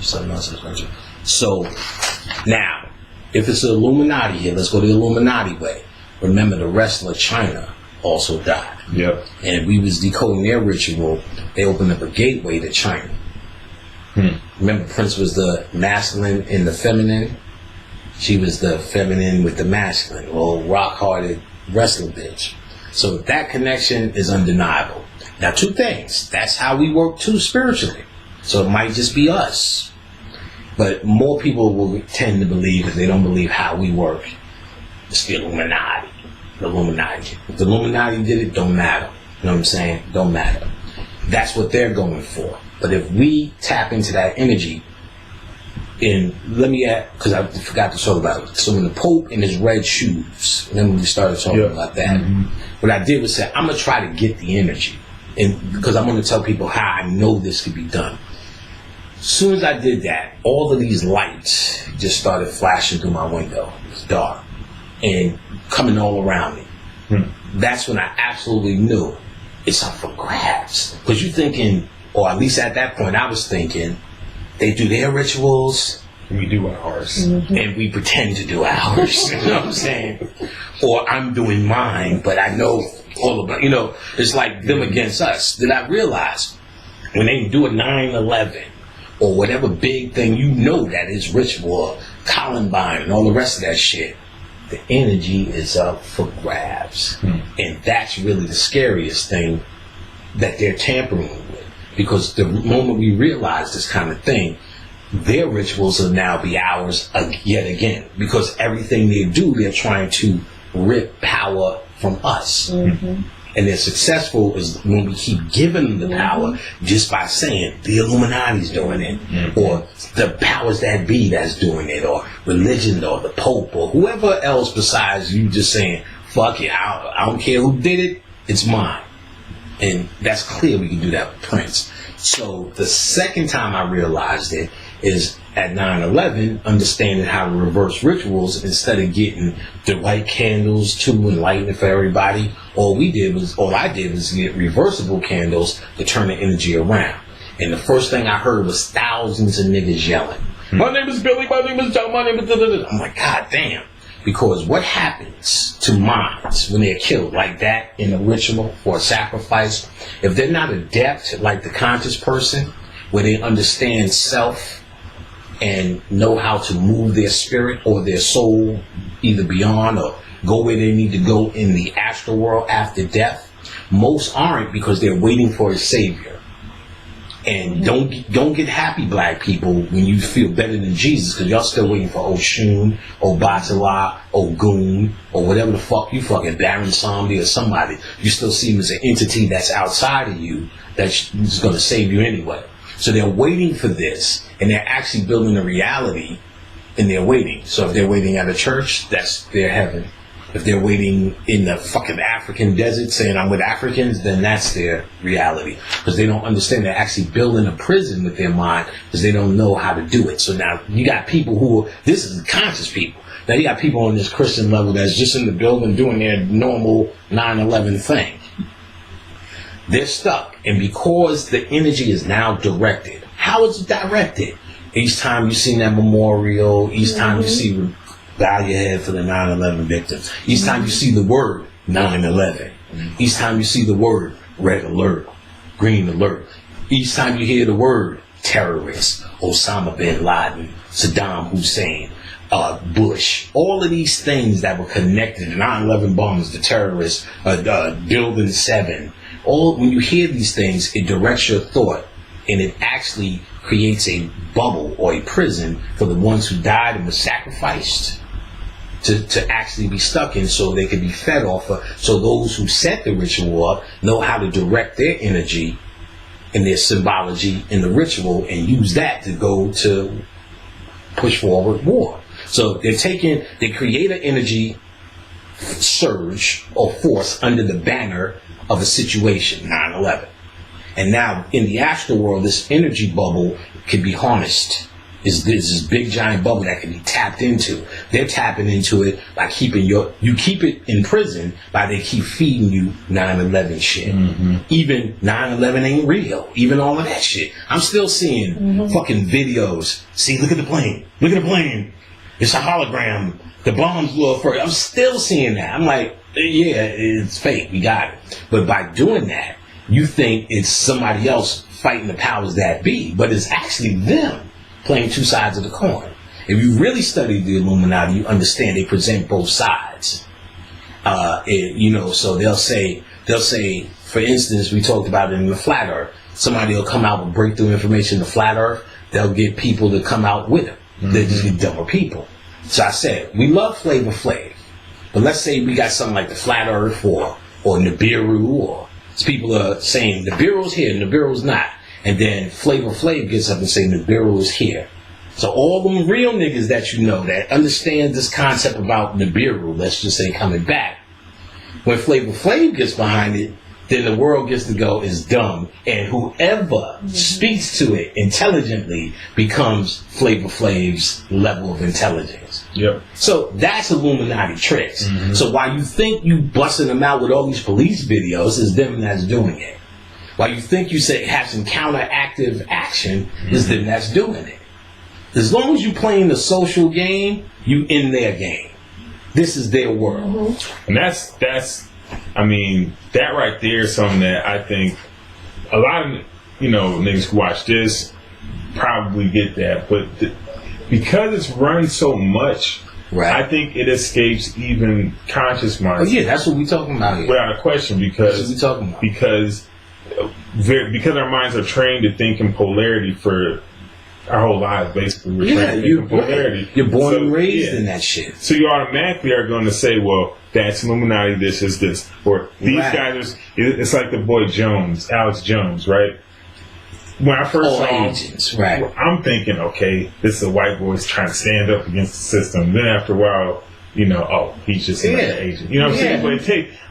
something else I was mentioning. So now, if it's the Illuminati here, let's go the Illuminati way. Remember, the wrestler China also died. Yep. And we was decoding their ritual. They opened up a gateway to China. Remember, Prince was the masculine and the feminine. She was the feminine with the masculine. Well, rock-hearted wrestling bitch. So that connection is undeniable. Now, two things. That's how we work too spiritually. So it might just be us. But more people will tend to believe, if they don't believe how we work, it's the Illuminati. The Illuminati. If the Illuminati did it, don't matter. You know what I'm saying? Don't matter. That's what they're going for. But if we tap into that energy, and let me add, because I forgot to talk about it. So when the Pope in his red shoes, then when we started talking about that, what I did was say, I'm going to try to get the energy. And because I'm going to tell people how I know this could be done. As soon as I did that, all of these lights just started flashing through my window. It's dark. And coming all around me. That's when I absolutely knew it's up for grabs. Because you're thinking, or at least at that point I was thinking, they do their rituals, we do ours. and we pretend to do ours. You know what I'm saying? Or I'm doing mine, but I know all about, it's like them against us. Then I realized when they do a 9/11 or whatever big thing, that is ritual, or Columbine and all the rest of that shit, the energy is up for grabs. And that's really the scariest thing that they're tampering with. Because the moment we realize this kind of thing, their rituals will now be ours yet again. Because everything they do, they're trying to rip power from us. And they're successful is when we keep giving them the power just by saying the Illuminati's doing it, or the powers that be that's doing it, or religion, or the Pope, or whoever else besides you just saying, fuck it, I don't care who did it, it's mine. And that's clear we can do that with Prince. So the second time I realized it is at 9/11, understanding how to reverse rituals instead of getting the white candles to enlighten it for everybody. All I did was get reversible candles to turn the energy around. And the first thing I heard was thousands of niggas yelling, my name is Billy, my name is John, my name is da-da-da. I'm like, God damn. Because what happens to minds when they're killed like that in a ritual or a sacrifice, if they're not adept like the conscious person, where they understand self and know how to move their spirit or their soul either beyond or go where they need to go in the astral world after death, most aren't, because they're waiting for a savior. And don't get happy, black people, when you feel better than Jesus, because y'all still waiting for Oshun, Obatala, Ogun, or whatever the fuck you fucking, Baron Samedi or somebody. You still see him as an entity that's outside of you that's going to save you anyway. So they're waiting for this, and they're actually building a reality, and they're waiting. So if they're waiting at a church, that's their heaven. If they're waiting in the fucking African desert saying I'm with Africans, then that's their reality. Because they don't understand, they're actually building a prison with their mind because they don't know how to do it. So now you got people this is conscious people. Now you got people on this Christian level that's just in the building doing their normal 9/11 thing. They're stuck. And because the energy is now directed, how is it directed? Each time you see that memorial, each time you see bow your head for the 9/11 victims. Each time you see the word 9/11. Each time you see the word red alert, green alert. Each time you hear the word terrorist, Osama bin Laden, Saddam Hussein, Bush, all of these things that were connected, the 9/11 bombs, the terrorists, Building 7. When you hear these things, it directs your thought, and it actually creates a bubble or a prison for the ones who died and were sacrificed to actually be stuck in, so they could be fed off of. So those who set the ritual up know how to direct their energy and their symbology in the ritual and use that to go to push forward war. So they create an energy surge or force under the banner of a situation, 9/11. And now in the astral world, this energy bubble can be harnessed. Is this big giant bubble that can be tapped into. They're tapping into it by you keep it in prison by they keep feeding you 9/11 shit. Even 9/11 ain't real. Even all of that shit. I'm still seeing fucking videos. See, look at the plane. Look at the plane. It's a hologram. The bombs blew up first. I'm still seeing that. I'm like, Yeah, it's fake. We got it. But by doing that, you think it's somebody else fighting the powers that be, but it's actually them playing two sides of the coin. If you really study the Illuminati, you understand they present both sides. So they'll say, for instance, we talked about it in the Flat Earth. Somebody will come out with breakthrough information in the Flat Earth. They'll get people to come out with them. They're just get dumber people. So I said, we love Flavor Flav. But let's say we got something like the Flat Earth or Nibiru, or people are saying Nibiru's here, Nibiru's not. And then Flavor Flav gets up and say Nibiru is here. So all them real niggas that you know that understand this concept about Nibiru, let's just say coming back, when Flavor Flav gets behind it, then the world gets to go is dumb, and whoever speaks to it intelligently becomes Flavor Flav's level of intelligence. Yep. So that's Illuminati tricks. So while you think you busting them out with all these police videos, it's them that's doing it. While you think you say have some counteractive action, it's them that's doing it. As long as you playing the social game, you in their game. This is their world. And that's I mean, that right there is something that I think a lot of, niggas who watch this probably get that. But because it's run so much, right, I think it escapes even conscious minds. Oh, yeah, that's what we're talking about here. Without a question, because that's what we're talking about. Because our minds are trained to think in polarity for our whole lives, basically. We're trained to think in polarity. You're born and raised in that shit. So you automatically are going to say, well, that's Illuminati, this is this. Or these guys, it's like the boy Jones, Alex Jones, right? When I first saw agents, right. I'm thinking, okay, this is a white boy trying to stand up against the system. Then after a while, he's just another agent. You know what I'm saying? But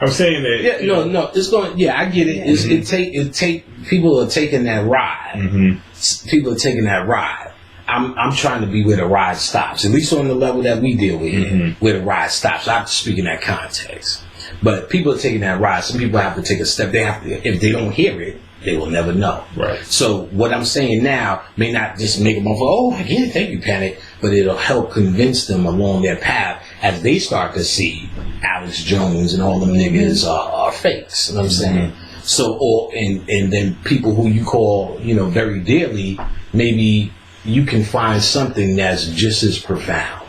I'm saying that. Yeah, no, it's going. Yeah, I get it. It take people are taking that ride. People are taking that ride. I'm trying to be where the ride stops, at least on the level that we deal with, where the ride stops. I have to speak in that context. But people are taking that ride. Some people have to take a step. They have to. If they don't hear it, they will never know. Right. So what I'm saying now may not just make them go, I get it, thank you, Panic, but it'll help convince them along their path as they start to see Alex Jones and all them niggas are fakes. You know what I'm saying? So, and then people who you call, very dearly, maybe you can find something that's just as profound,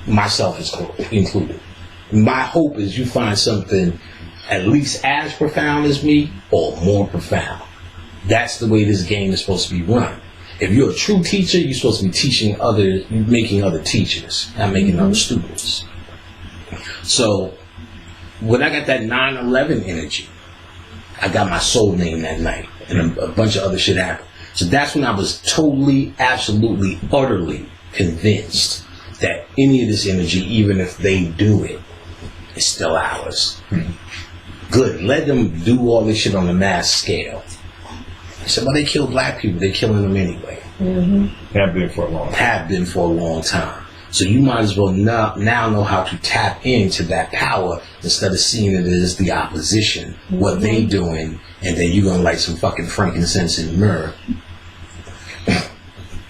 myself is included. My hope is you find something at least as profound as me or more profound. That's the way this game is supposed to be run. If you're a true teacher, you're supposed to be teaching others, making other teachers, not making other students. So when I got that 9/11 energy, I got my soul name that night, and a bunch of other shit happened. So that's when I was totally, absolutely, utterly convinced that any of this energy, even if they do it, is still ours. Good. Let them do all this shit on a mass scale. I said, well, they kill black people. They're killing them anyway. Have been for a long time. So you might as well now know how to tap into that power instead of seeing it as the opposition, what they doing, and then you're going to light some fucking frankincense and myrrh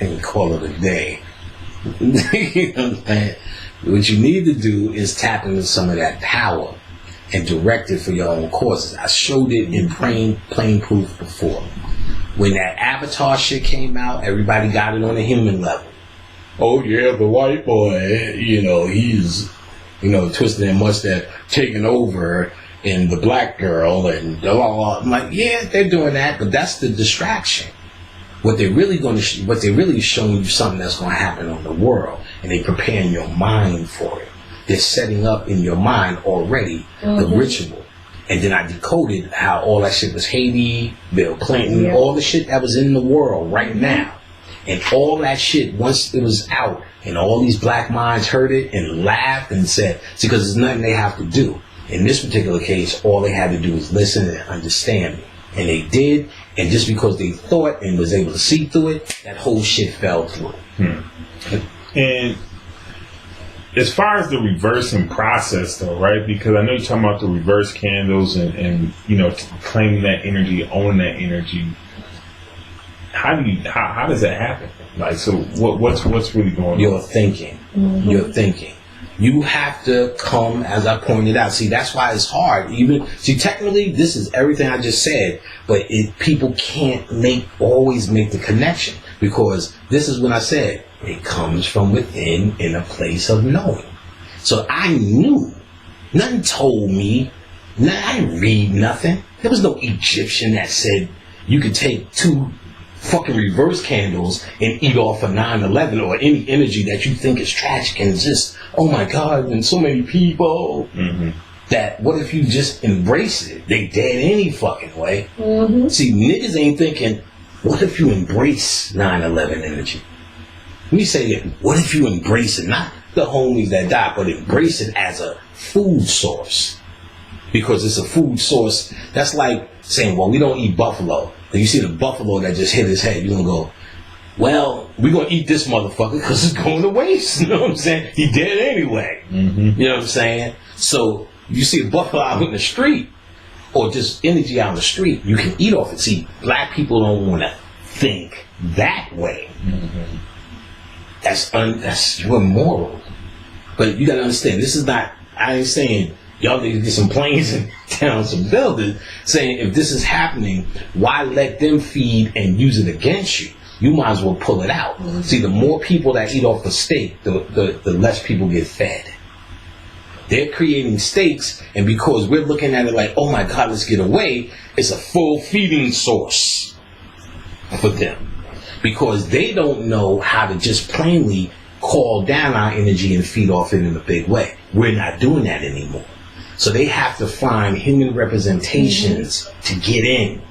and call it a day. You know what I'm saying? What you need to do is tap into some of that power and direct it for your own causes. I showed it in plain proof before. When that Avatar shit came out, everybody got it on a human level. Oh yeah, the white boy, he's, twisting their mustache, taking over, and the black girl, and blah, blah, blah. I'm like, yeah, they're doing that, but that's the distraction. What they're really showing you something that's going to happen on the world, and they're preparing your mind for it. They're setting up in your mind already the ritual. And then I decoded how all that shit was Haiti, Bill Clinton, all the shit that was in the world right now. And all that shit, once it was out, and all these black minds heard it and laughed and said, see, because there's nothing they have to do. In this particular case, all they had to do was listen and understand me. And they did, and just because they thought and was able to see through it, that whole shit fell through. And as far as the reversing process, though, right? Because I know you're talking about the reverse candles and claiming that energy, owning that energy. How does that happen? Like, so what's really going on? You're thinking. You're thinking. You have to come, as I pointed out. See, that's why it's hard. Technically, this is everything I just said, but people can't always make the connection, because this is when I said it comes from within in a place of knowing. So I knew. Nothing told me. I didn't read nothing. There was no Egyptian that said you could take 2 fucking reverse candles and eat off of 9/11 or any energy that you think is tragic and just, oh my God, and so many people. That what if you just embrace it? They dead any fucking way. See, niggas ain't thinking, what if you embrace 9/11 energy? Let me say it. What if you embrace it? Not the homies that died, but embrace it as a food source. Because it's a food source. That's like saying, well, we don't eat buffalo. And you see the buffalo that just hit his head, you're going to go, well, we're going to eat this motherfucker because it's going to waste. You know what I'm saying? He dead anyway. You know what I'm saying? So you see a buffalo out in the street, or just energy out in the street, you can eat off it. See, black people don't want to think that way. That's immoral. But you got to understand, this is not, I ain't saying y'all need to get some planes and down some buildings, saying if this is happening, why let them feed and use it against you? You might as well pull it out. See, the more people that eat off the steak, the less people get fed. They're creating steaks, and because we're looking at it like, oh my God, let's get away, it's a full feeding source for them. Because they don't know how to just plainly call down our energy and feed off it in a big way. We're not doing that anymore. So they have to find human representations to get in.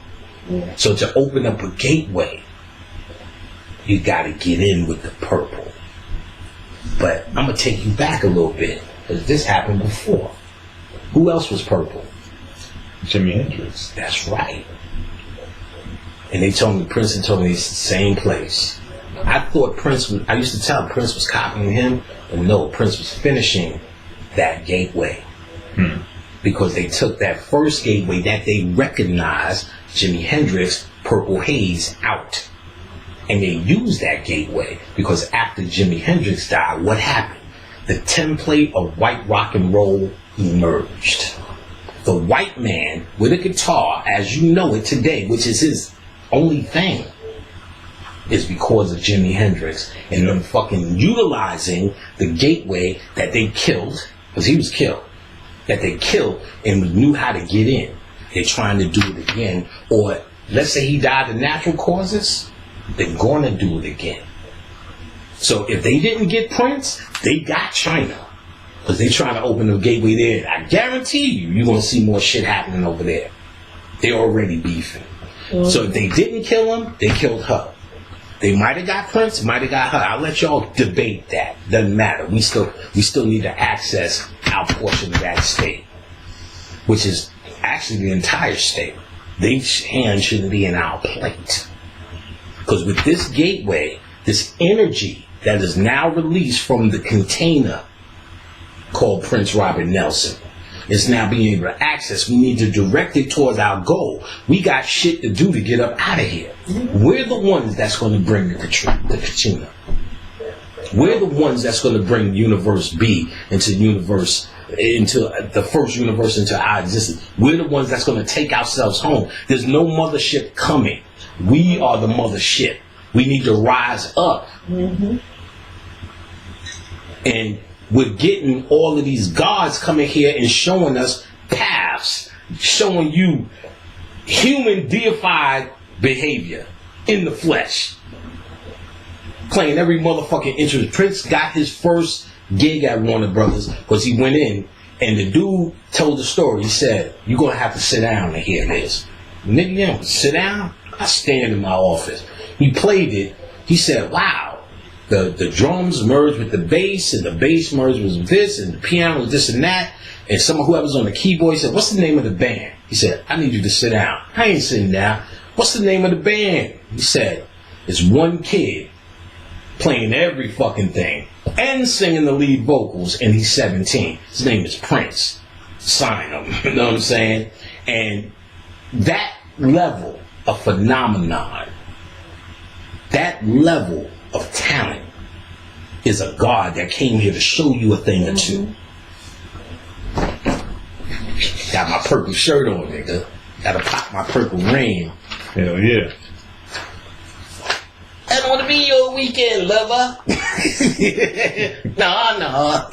So to open up a gateway, you got to get in with the purple. But I'm going to take you back a little bit, because this happened before. Who else was purple? Jimi Hendrix. That's right. And they told me, Prince told me it's the same place. I thought I used to tell Prince was copying him, and no, Prince was finishing that gateway. Because they took that first gateway that they recognized, Jimi Hendrix, Purple Haze, out. And they used that gateway because after Jimi Hendrix died, what happened? The template of white rock and roll emerged. The white man with a guitar, as you know it today, which is his only thing, is because of Jimi Hendrix and them fucking utilizing the gateway that they killed, because he was killed, that they killed and knew how to get in. They're trying to do it again. Or let's say he died of natural causes, they're going to do it again. So if they didn't get Prince, they got China. Because they're trying to open the gateway there. I guarantee you're going to see more shit happening over there. They're already beefing. So if they didn't kill him, they killed her. They might have got Prince, might have got her. I'll let y'all debate that. Doesn't matter. We still need to access our portion of that state, which is actually the entire state. Their hand shouldn't be in our plate. Because with this gateway, this energy that is now released from the container called Prince Robert Nelson is now being able to access. We need to direct it towards our goal. We got shit to do to get up out of here. We're the ones that's going to bring the Katrina. We're the ones that's going to bring Universe B into the first universe into our existence. We're the ones that's going to take ourselves home. There's no mothership coming. We are the mothership. We need to rise up. And we're getting all of these gods coming here and showing us paths, showing you human deified behavior in the flesh. Playing every motherfucking instrument. Prince got his first gig at Warner Brothers because he went in and the dude told the story. He said, "You're going to have to sit down to hear this." Nigga, yeah, sit down? I stand in my office. He played it. He said, wow. The drums merged with the bass, and the bass merged with this, and the piano was this and that. And whoever's on the keyboard, he said, "What's the name of the band?" He said, "I need you to sit down." "I ain't sitting down." "What's the name of the band?" He said, "It's one kid playing every fucking thing and singing the lead vocals, and he's 17. His name is Prince. Sign him." You know what I'm saying? And that level of phenomenon, that level of talent is a God that came here to show you a thing or two. Got my purple shirt on, nigga. Gotta pop my purple ring. Hell yeah. I don't want to be your weekend lover. No.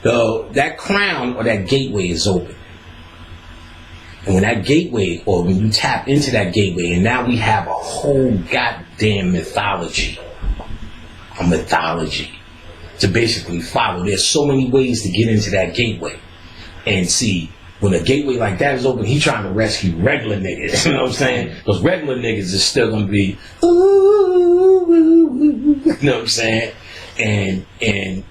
So that crown or that gateway is open. And when that gateway, or when you tap into that gateway, and now we have a whole goddamn mythology. A mythology to basically follow. There's so many ways to get into that gateway. And see, when a gateway like that is open, he's trying to rescue regular niggas. You know what I'm saying? Because regular niggas is still going to be, you know what I'm saying? And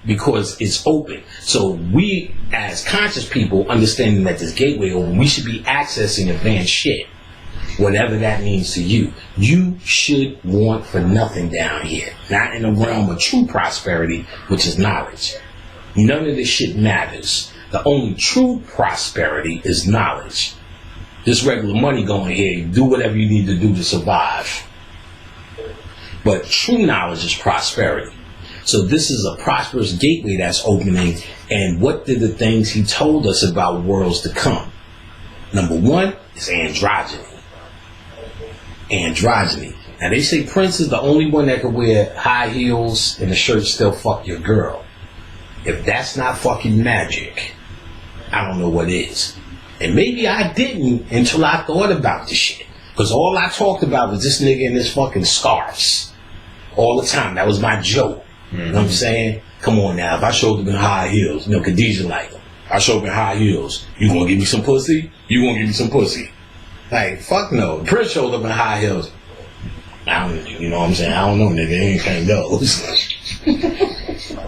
because it's open. So we, as conscious people, understanding that this gateway open, we should be accessing advanced shit. Whatever that means to you. You should want for nothing down here. Not in the realm of true prosperity, which is knowledge. None of this shit matters. The only true prosperity is knowledge. This regular money going here, do whatever you need to do to survive. But true knowledge is prosperity. So this is a prosperous gateway that's opening. And what did the things he told us about worlds to come? Number one is androgyny. Androgyny. Now they say Prince is the only one that can wear high heels and the shirt still fuck your girl. If that's not fucking magic, I don't know what is. And maybe I didn't until I thought about this shit. Because all I talked about was this nigga in his fucking scarves. All the time. That was my joke. You know what I'm saying? Come on now. If I showed up in high heels, you know, Khadijah like him. I showed up in high heels. You gonna give me some pussy? You gonna give me some pussy? Like, fuck no. Prince showed up in high heels. I don't, you know what I'm saying? I don't know, nigga. Anything goes.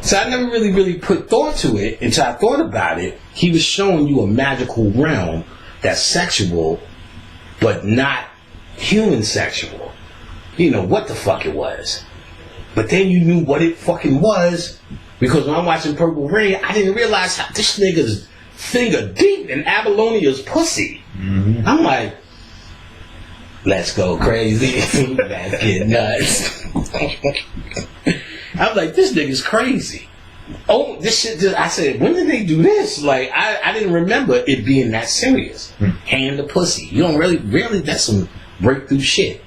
So I never really put thought to it until I thought about it. He was showing you a magical realm that's sexual, but not human sexual. You know what the fuck it was. But then you knew what it fucking was, because when I'm watching Purple Rain, I didn't realize how this nigga's finger deep in Apollonia's pussy. Mm-hmm. I'm like, let's go crazy. Let's get nuts. I'm like, this nigga's crazy. Oh, this shit, I said, when did they do this? Like, I didn't remember it being that serious. Hand the pussy. You don't really, that's some breakthrough shit.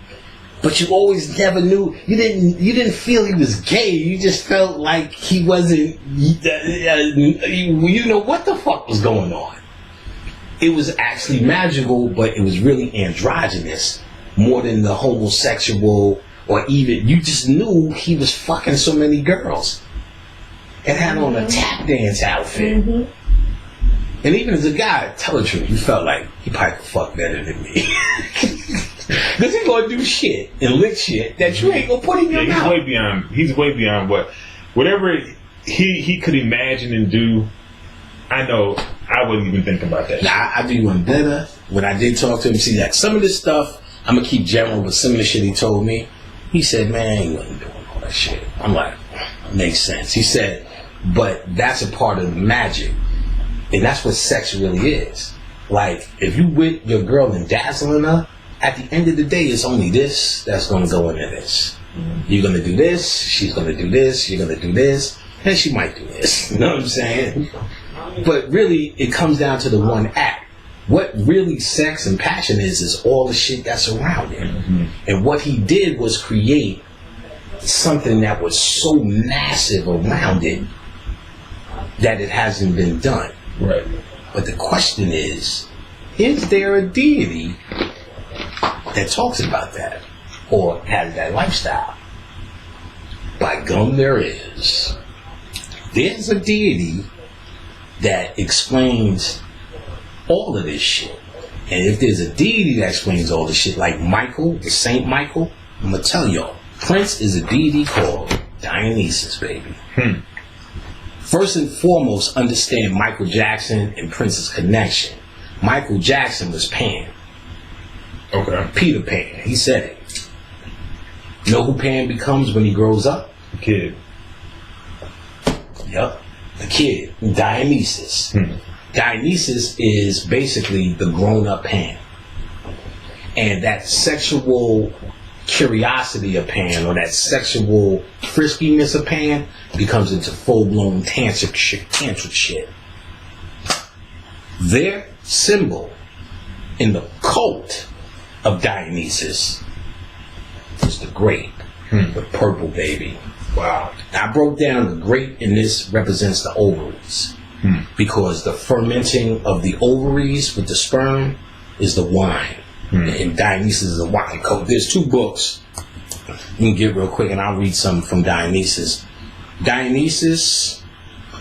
But you always never knew, you didn't feel he was gay. You just felt like he wasn't, you know what the fuck was going on. It was actually magical, but it was really androgynous more than the homosexual, or even, you just knew he was fucking so many girls. And had on a tap dance outfit. Mm-hmm. And even as a guy, tell the truth, you felt like he probably could fuck better than me. Because he's going to do shit and lick shit that you ain't going to put in your mouth. He's way beyond whatever he could imagine and do. I know I wouldn't even think about that. Nah, I do one better. When I did talk to him, see that some of this stuff, I'm going to keep general, but some of the shit he told me, he said, man, he wasn't doing all that shit. I'm like, makes sense. He said, but that's a part of the magic. And that's what sex really is. Like, if you with your girl and dazzling her, at the end of the day, it's only this that's going to go into this. Mm-hmm. You're going to do this, she's going to do this, you're going to do this, and she might do this. You know what I'm saying? But really, it comes down to the one act. What really sex and passion is all the shit that's around it. Mm-hmm. And what he did was create something that was so massive around it that it hasn't been done. Right. But the question is there a deity that talks about that or has that lifestyle? By gum, there is. There's a deity that explains all of this shit. And if there's a deity that explains all this shit, like Michael, the Saint Michael, I'm gonna tell y'all, Prince is a deity called Dionysus, baby. First and foremost, understand Michael Jackson and Prince's connection. Michael Jackson was Pan. Okay. Peter Pan. He said it. You know who Pan becomes when he grows up? A kid. Yup. A kid. Dionysus. Dionysus is basically the grown-up Pan. And that sexual curiosity of Pan or that sexual friskiness of Pan becomes into full-blown tantric shit. Their symbol in the cult of Dionysus is the grape, the purple baby. Wow. I broke down the grape, and this represents the ovaries. Because the fermenting of the ovaries with the sperm is the wine. And Dionysus is a wine cult. There's 2 books. You can get real quick, and I'll read some from Dionysus. Dionysus,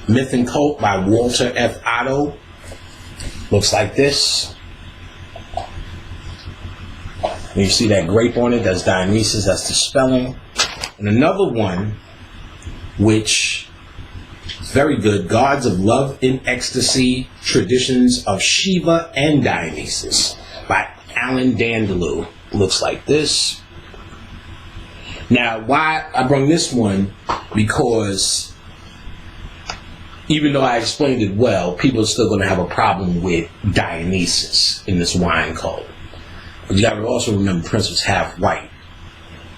Myth and Cult by Walter F. Otto. Looks like this. And you see that grape on it, that's Dionysus, that's the spelling. And another one, which is very good, Gods of Love in Ecstasy, Traditions of Shiva and Dionysus by Alan Dandaloo. Looks like this. Now, why I bring this one, because even though I explained it well, people are still going to have a problem with Dionysus in this wine cult. But you got to also remember Prince was half white.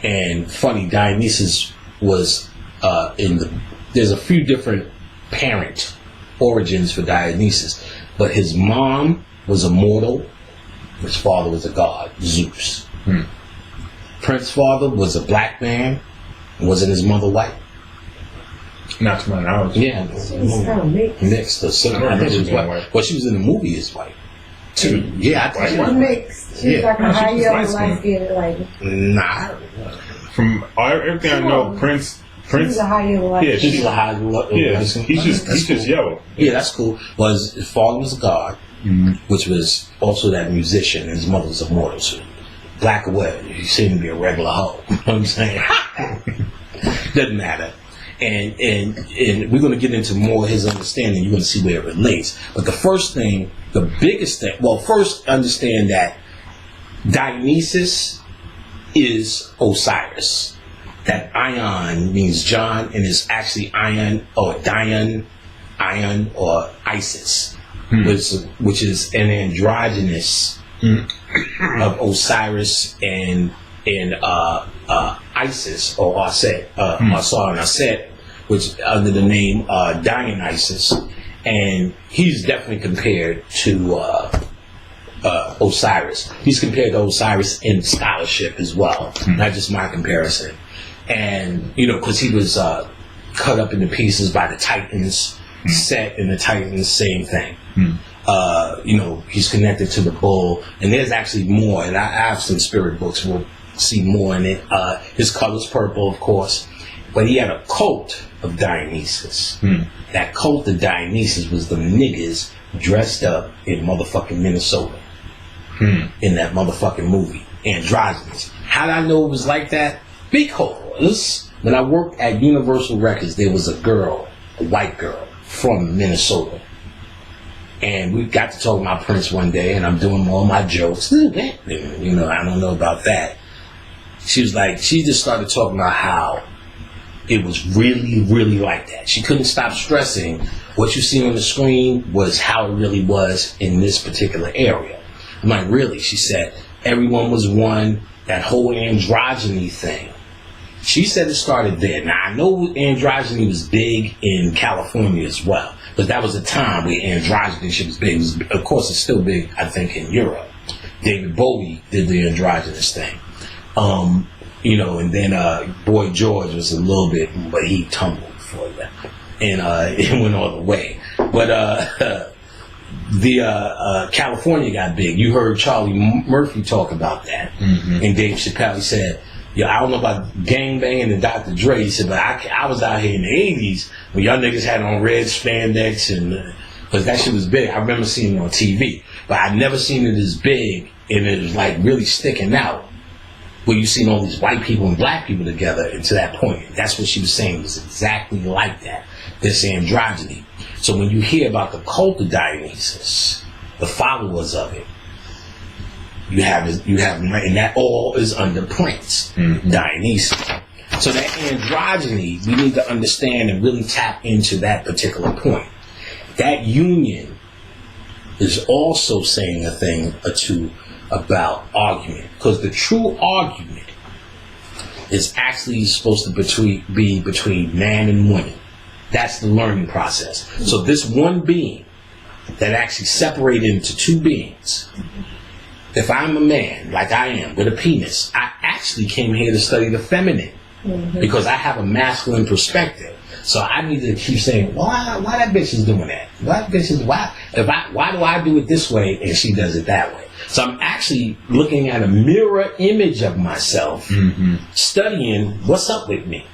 And funny, Dionysus was there's a few different parent origins for Dionysus. But his mom was a mortal. His father was a god, Zeus. Prince's father was a black man. Wasn't his mother white? Not to my knowledge. Yeah. She was kind of mixed. Mixed. I think she was white. Well, she was in the movie as white. Too. Yeah, I think she was mixed. She was like a high yellow, light skinned lady. Nah. From everything I know, Prince. She's a high yellow, light She's a high yellow. Yeah, he's just yellow. Yeah, that's cool. Was his father was a god, which was also that musician, and his mother was a mortal. So black or white, he seemed to be a regular hoe. You know what I'm saying? Doesn't matter. And we're going to get into more of his understanding. You're going to see where it relates. But the first thing, the biggest thing, well, first understand that Dionysus is Osiris. That Ion means John, and it's actually Ion or Dion, Ion or Isis, which is an androgynous of Osiris and Isis or Aset, Asar and Aset, which under the name Dionysus, and he's definitely compared to Osiris. He's compared to Osiris in scholarship as well, not just my comparison. And because he was cut up into pieces by the Titans, Set and the Titans, same thing. He's connected to the bull, and there's actually more. And I have some spirit books. We'll see more in it. His color's purple, of course, but he had a cult of Dionysus. That cult of Dionysus was the niggas dressed up in motherfucking Minnesota in that motherfucking movie, Androgynous. How did I know it was like that? Because when I worked at Universal Records, there was a white girl from Minnesota. And we got to talk about Prince one day, and I'm doing all my jokes. I don't know about that. She just started talking about how it was really, really like that. She couldn't stop stressing what you see on the screen was how it really was in this particular area. I'm like, really? She said, everyone was one, that whole androgyny thing. She said it started there. Now, I know androgyny was big in California as well, but that was a time where androgyny shit was big. Of course, it's still big, I think, in Europe. David Bowie did the androgynous thing. And then Boy George was a little bit, but he tumbled for that. And it went all the way. But California got big. You heard Charlie Murphy talk about that. And Dave Chappelle, he said, I don't know about gangbanging and Dr. Dre. He said, but I was out here in the 80s when y'all niggas had on red spandex, and because that shit was big. I remember seeing it on TV, but I never seen it as big, and it was like really sticking out. Where you seen all these white people and black people together, and to that point, that's what she was saying. It was exactly like that. This androgyny. So when you hear about the cult of Dionysus, the followers of it, you have, and that all is under Prince, Dionysus. So that androgyny, we need to understand and really tap into that particular point. That union is also saying a thing or two about argument, because the true argument is actually supposed to be between man and woman. That's the learning process. So this one being that actually separated into two beings. If I'm a man, like I am, with a penis, I actually came here to study the feminine because I have a masculine perspective. So I need to keep saying, why that bitch is doing that? Why do I do it this way and she does it that way? So I'm actually looking at a mirror image of myself, studying what's up with me.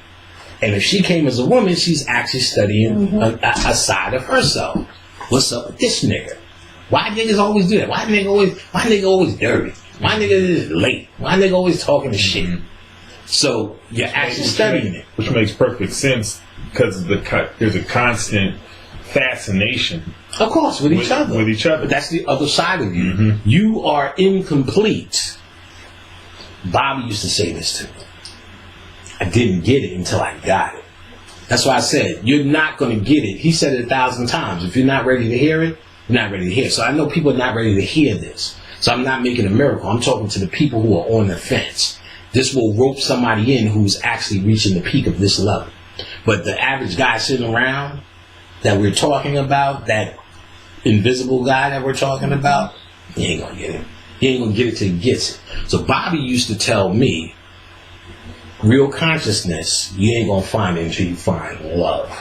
And if she came as a woman, she's actually studying a side of herself. What's up with this nigga? Why niggas always do that? Why nigga always dirty? Why nigga is late? Why nigga always talking to shit? So you're actually studying it. Which makes perfect sense because there's a constant fascination. Of course, with each other. With each other. But that's the other side of you. You are incomplete. Bobby used to say this to me. I didn't get it until I got it. That's why I said, you're not going to get it. He said it 1,000 times. If you're not ready to hear it, you're not ready to hear it. So I know people are not ready to hear this. So I'm not making a miracle. I'm talking to the people who are on the fence. This will rope somebody in who's actually reaching the peak of this level. But the average guy sitting around that we're talking about, that invisible guy that we're talking about, he ain't going to get it. He ain't going to get it till he gets it. So Bobby used to tell me, real consciousness, you ain't gonna find it until you find love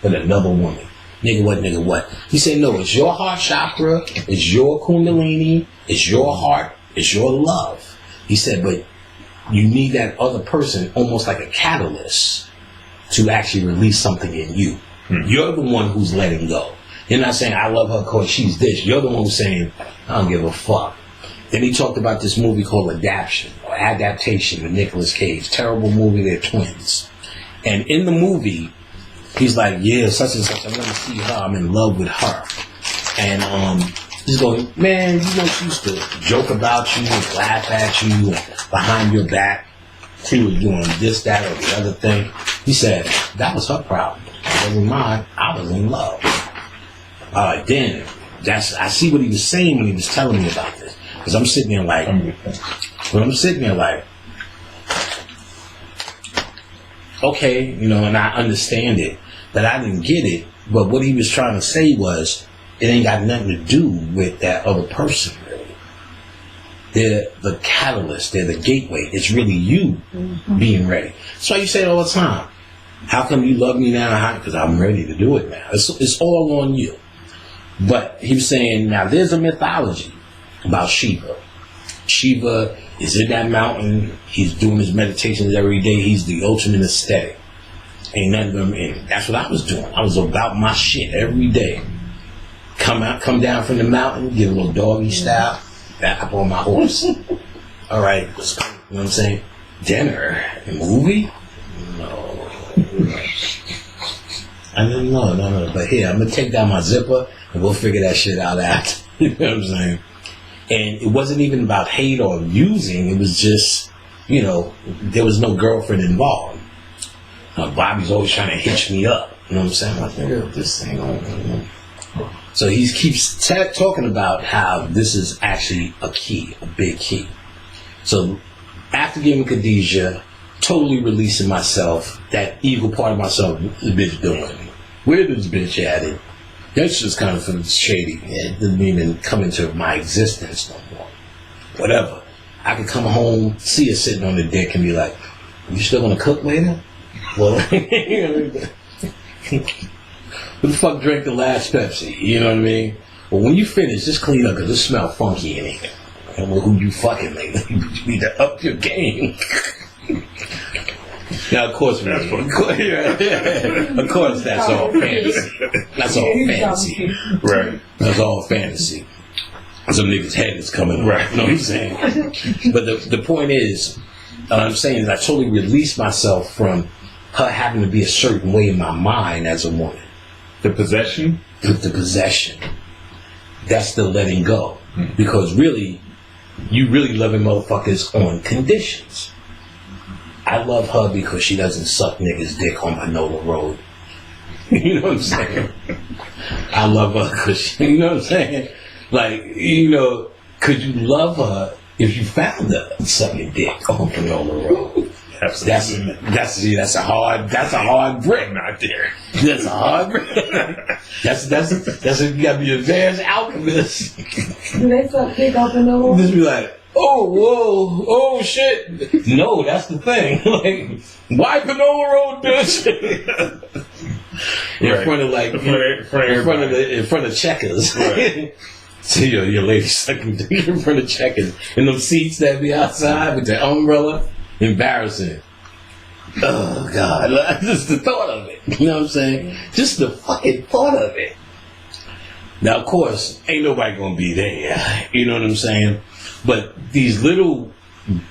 with another woman. Nigga what? He said, no, it's your heart chakra, it's your kundalini, it's your heart, it's your love. He said, but you need that other person almost like a catalyst to actually release something in you. You're the one who's letting go. You're not saying, I love her because she's this. You're the one who's saying, I don't give a fuck. Then he talked about this movie called Adaptation with Nicolas Cage. Terrible movie, they're twins. And in the movie, he's like, yeah, such and such, I'm going to see her, I'm in love with her. And he's going, man, you know, she used to joke about you, laugh at you, behind your back. She was doing this, that, or the other thing. He said, that was her problem. It wasn't mine. I was in love. Then, I see what he was saying when he was telling me about this. Because I'm sitting there like, okay, you know, and I understand it, but I didn't get it. But what he was trying to say was, it ain't got nothing to do with that other person, really. They're the catalyst, they're the gateway. It's really you being ready. That's why you say it all the time. How come you love me now? Because I'm ready to do it now. It's all on you. But he was saying, now there's a mythology about Shiva. Shiva is in that mountain. He's doing his meditations every day. He's the ultimate aesthetic. Ain't nothing of him in it. That's what I was doing. I was about my shit every day. Come down from the mountain, give a little doggy style, back up on my horse. All right, let's go. You know what I'm saying? Dinner, a movie? No. I didn't know. No. But here, I'm gonna take down my zipper and we'll figure that shit out after. You know what I'm saying? And it wasn't even about hate or abusing. It was just, you know, there was no girlfriend involved. Bobby's always trying to hitch me up. You know what I'm saying? Like, nigga, this thing on. So he keeps talking about how this is actually a key, a big key. So after giving Khadijah, totally releasing myself, that evil part of myself, the bitch doing. Where this bitch at it? That's just kind of shady. It didn't even come into my existence no more. Whatever. I could come home, see her sitting on the dick and be like, you still gonna cook later? Well, who the fuck drank the last Pepsi? You know what I mean? Well, when you finish, just clean up because it smells funky in here. And who you fucking later? You need to up your game. Now, of course, of course, that's all fantasy. That's all fantasy. Right. That's all fantasy. Some nigga's head is coming up. Right. You know what I'm saying? But the point is, I'm saying is I totally released myself from her having to be a certain way in my mind as a woman. The possession? The possession. That's the letting go. Because really, you really loving motherfuckers on conditions. I love her because she doesn't suck niggas' dick on Panola Road. You know what I'm saying? I love her because, you know what I'm saying? Like, you know, could you love her if you found her sucking dick on Panola Road? Absolutely. That's a hard brick. I'm not there. That's a hard brick. that's you gotta be an advanced alchemist. Do they suck dick up in the wall? Just be like, oh, whoa, oh shit. No, that's the thing. Like, why Panola Road, bitch? In front of like, in front of Checkers. Right. So your lady sucking dick in front of Checkers, and them seats that be outside with the umbrella. Embarrassing. Oh God, just the thought of it. You know what I'm saying? Just the fucking thought of it. Now, of course, ain't nobody gonna be there. You know what I'm saying? But these little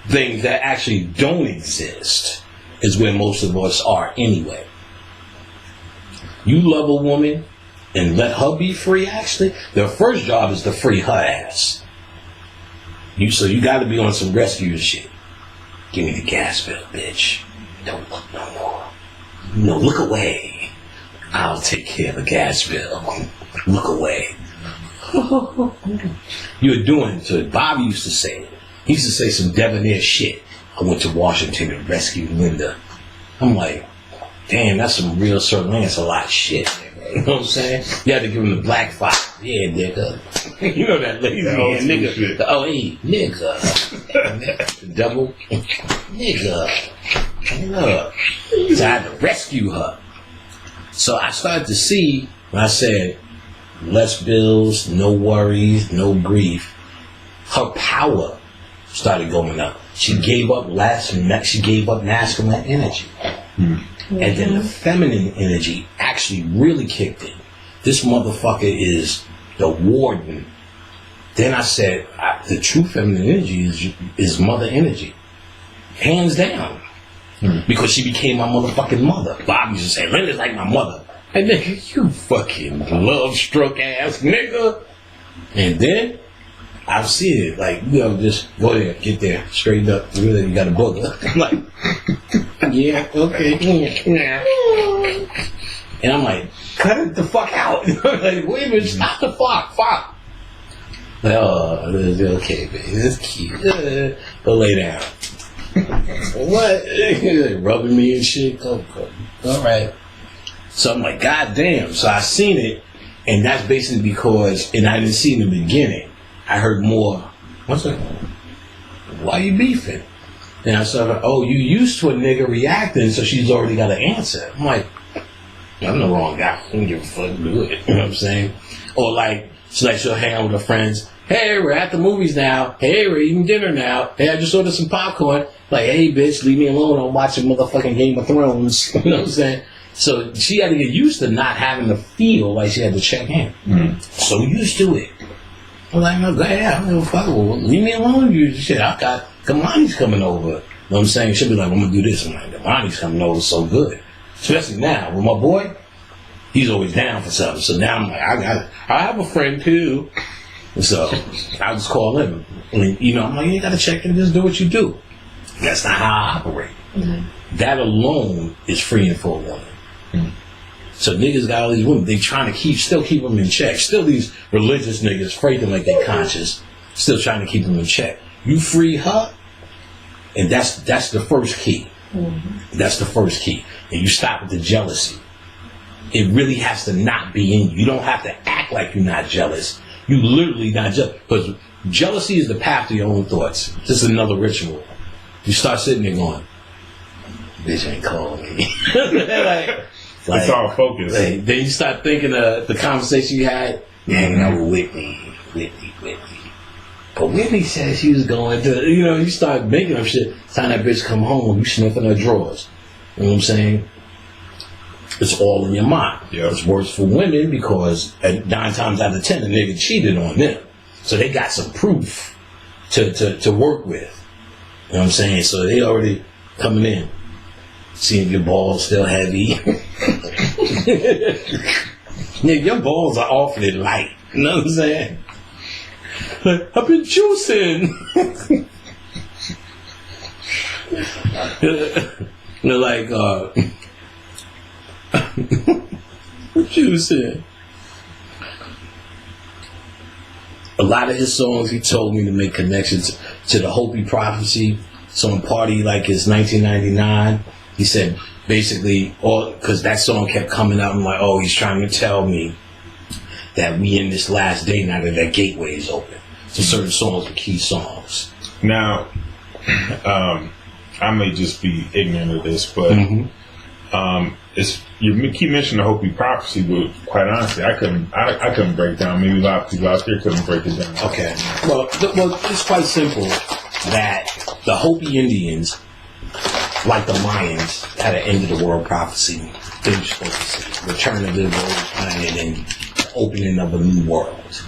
things that actually don't exist is where most of us are anyway. You love a woman and let her be free, actually, their first job is to free her ass. So you gotta be on some rescue shit. Give me the gas bill, bitch. Don't look no more. No, look away. I'll take care of the gas bill. Look away. You're doing so. Bobby used to say it. He used to say some debonair shit. I went to Washington and rescued Linda. I'm like, damn, that's some real Sir Lancelot shit. You know what I'm saying? You had to give him the black five. Yeah, nigga. You know that lazy hand nigga. Shit. The OE, nigga. The devil. Nigga. Look. So I had to rescue her. So I started to see, when I said, less bills, no worries, no grief, her power started going up. She gave up masculine energy. And then the feminine energy actually really kicked in. This motherfucker is the warden. Then I said, the true feminine energy is mother energy. Hands down. Because she became my motherfucking mother. Bob used to say, Linda's like my mother. And nigga, you fucking love stroke ass nigga. And then I see it, like, just go there, get there, straighten up. Really, you got a booger. I'm like, yeah, okay, yeah. And I'm like, cut it the fuck out. Like, wait a minute, stop the fuck. Like, oh, okay, baby, that's cute. Go lay down. What? Rubbing me and shit. Go. All right. So I'm like, God damn. So I seen it, and that's basically because, and I didn't see it in the beginning. I heard more. What's that? Why you beefing? And I started, oh, you used to a nigga reacting, so she's already got an answer. I'm like, I'm the wrong guy. I don't give a fuck. Do it. You know what I'm saying? Or like, she'll hang out with her friends. Hey, we're at the movies now. Hey, we're eating dinner now. Hey, I just ordered some popcorn. Like, hey, bitch, leave me alone. I'm watching motherfucking Game of Thrones. You know what I'm saying? So she had to get used to not having to feel like she had to check in. Mm-hmm. So used to it. I'm like, no, go ahead. I don't give a fuck. Well, leave me alone. You shit. I got Kamani's coming over. You know what I'm saying? She'll be like, I'm going to do this. I'm like, Kamani's coming over so good. Especially now. With my boy, he's always down for something. So now I'm like, I have a friend too. So I just call him. And, I'm like, you got to check in and just do what you do. That's not how I operate. Mm-hmm. That alone is freeing for a woman. Mm-hmm. So niggas got all these women. They trying to still keep them in check. Still these religious niggas faking like they conscious. Still trying to keep them in check. You free her, and that's the first key. Mm-hmm. That's the first key. And you stop with the jealousy. It really has to not be in you. You don't have to act like you're not jealous. You literally not jealous. Because jealousy is the path to your own thoughts. Just another ritual. You start sitting there going, bitch ain't calling me. like, it's all focused. Like, then you start thinking of the conversation you had. Hanging out with Whitney. But Whitney said she was going to, you start making up shit. Time that bitch come home, you sniffing her drawers. You know what I'm saying? It's all in your mind. Yep. It's worse for women because 9 times out of 10, the nigga cheated on them. So they got some proof to work with. You know what I'm saying? So they already coming in. Seeing your balls still heavy. Nigga, your balls are awfully light. You know what I'm saying? Like, I've been juicing. Like, juicing. A lot of his songs, he told me to make connections to the Hopi prophecy, So in Party like his 1999, he said basically, because that song kept coming up, I'm like, oh, he's trying to tell me that we in this last day now that gateway is open. So certain songs are key songs. Now, I may just be ignorant of this, but it's you keep mentioning the Hopi prophecy, but quite honestly, I couldn't break down. Maybe a lot of people out there couldn't break it down. Okay. Well, it's quite simple that the Hopi Indians, like the Mayans, had an end of the world prophecy. They were supposed to see return of the world planet and the opening of a new world.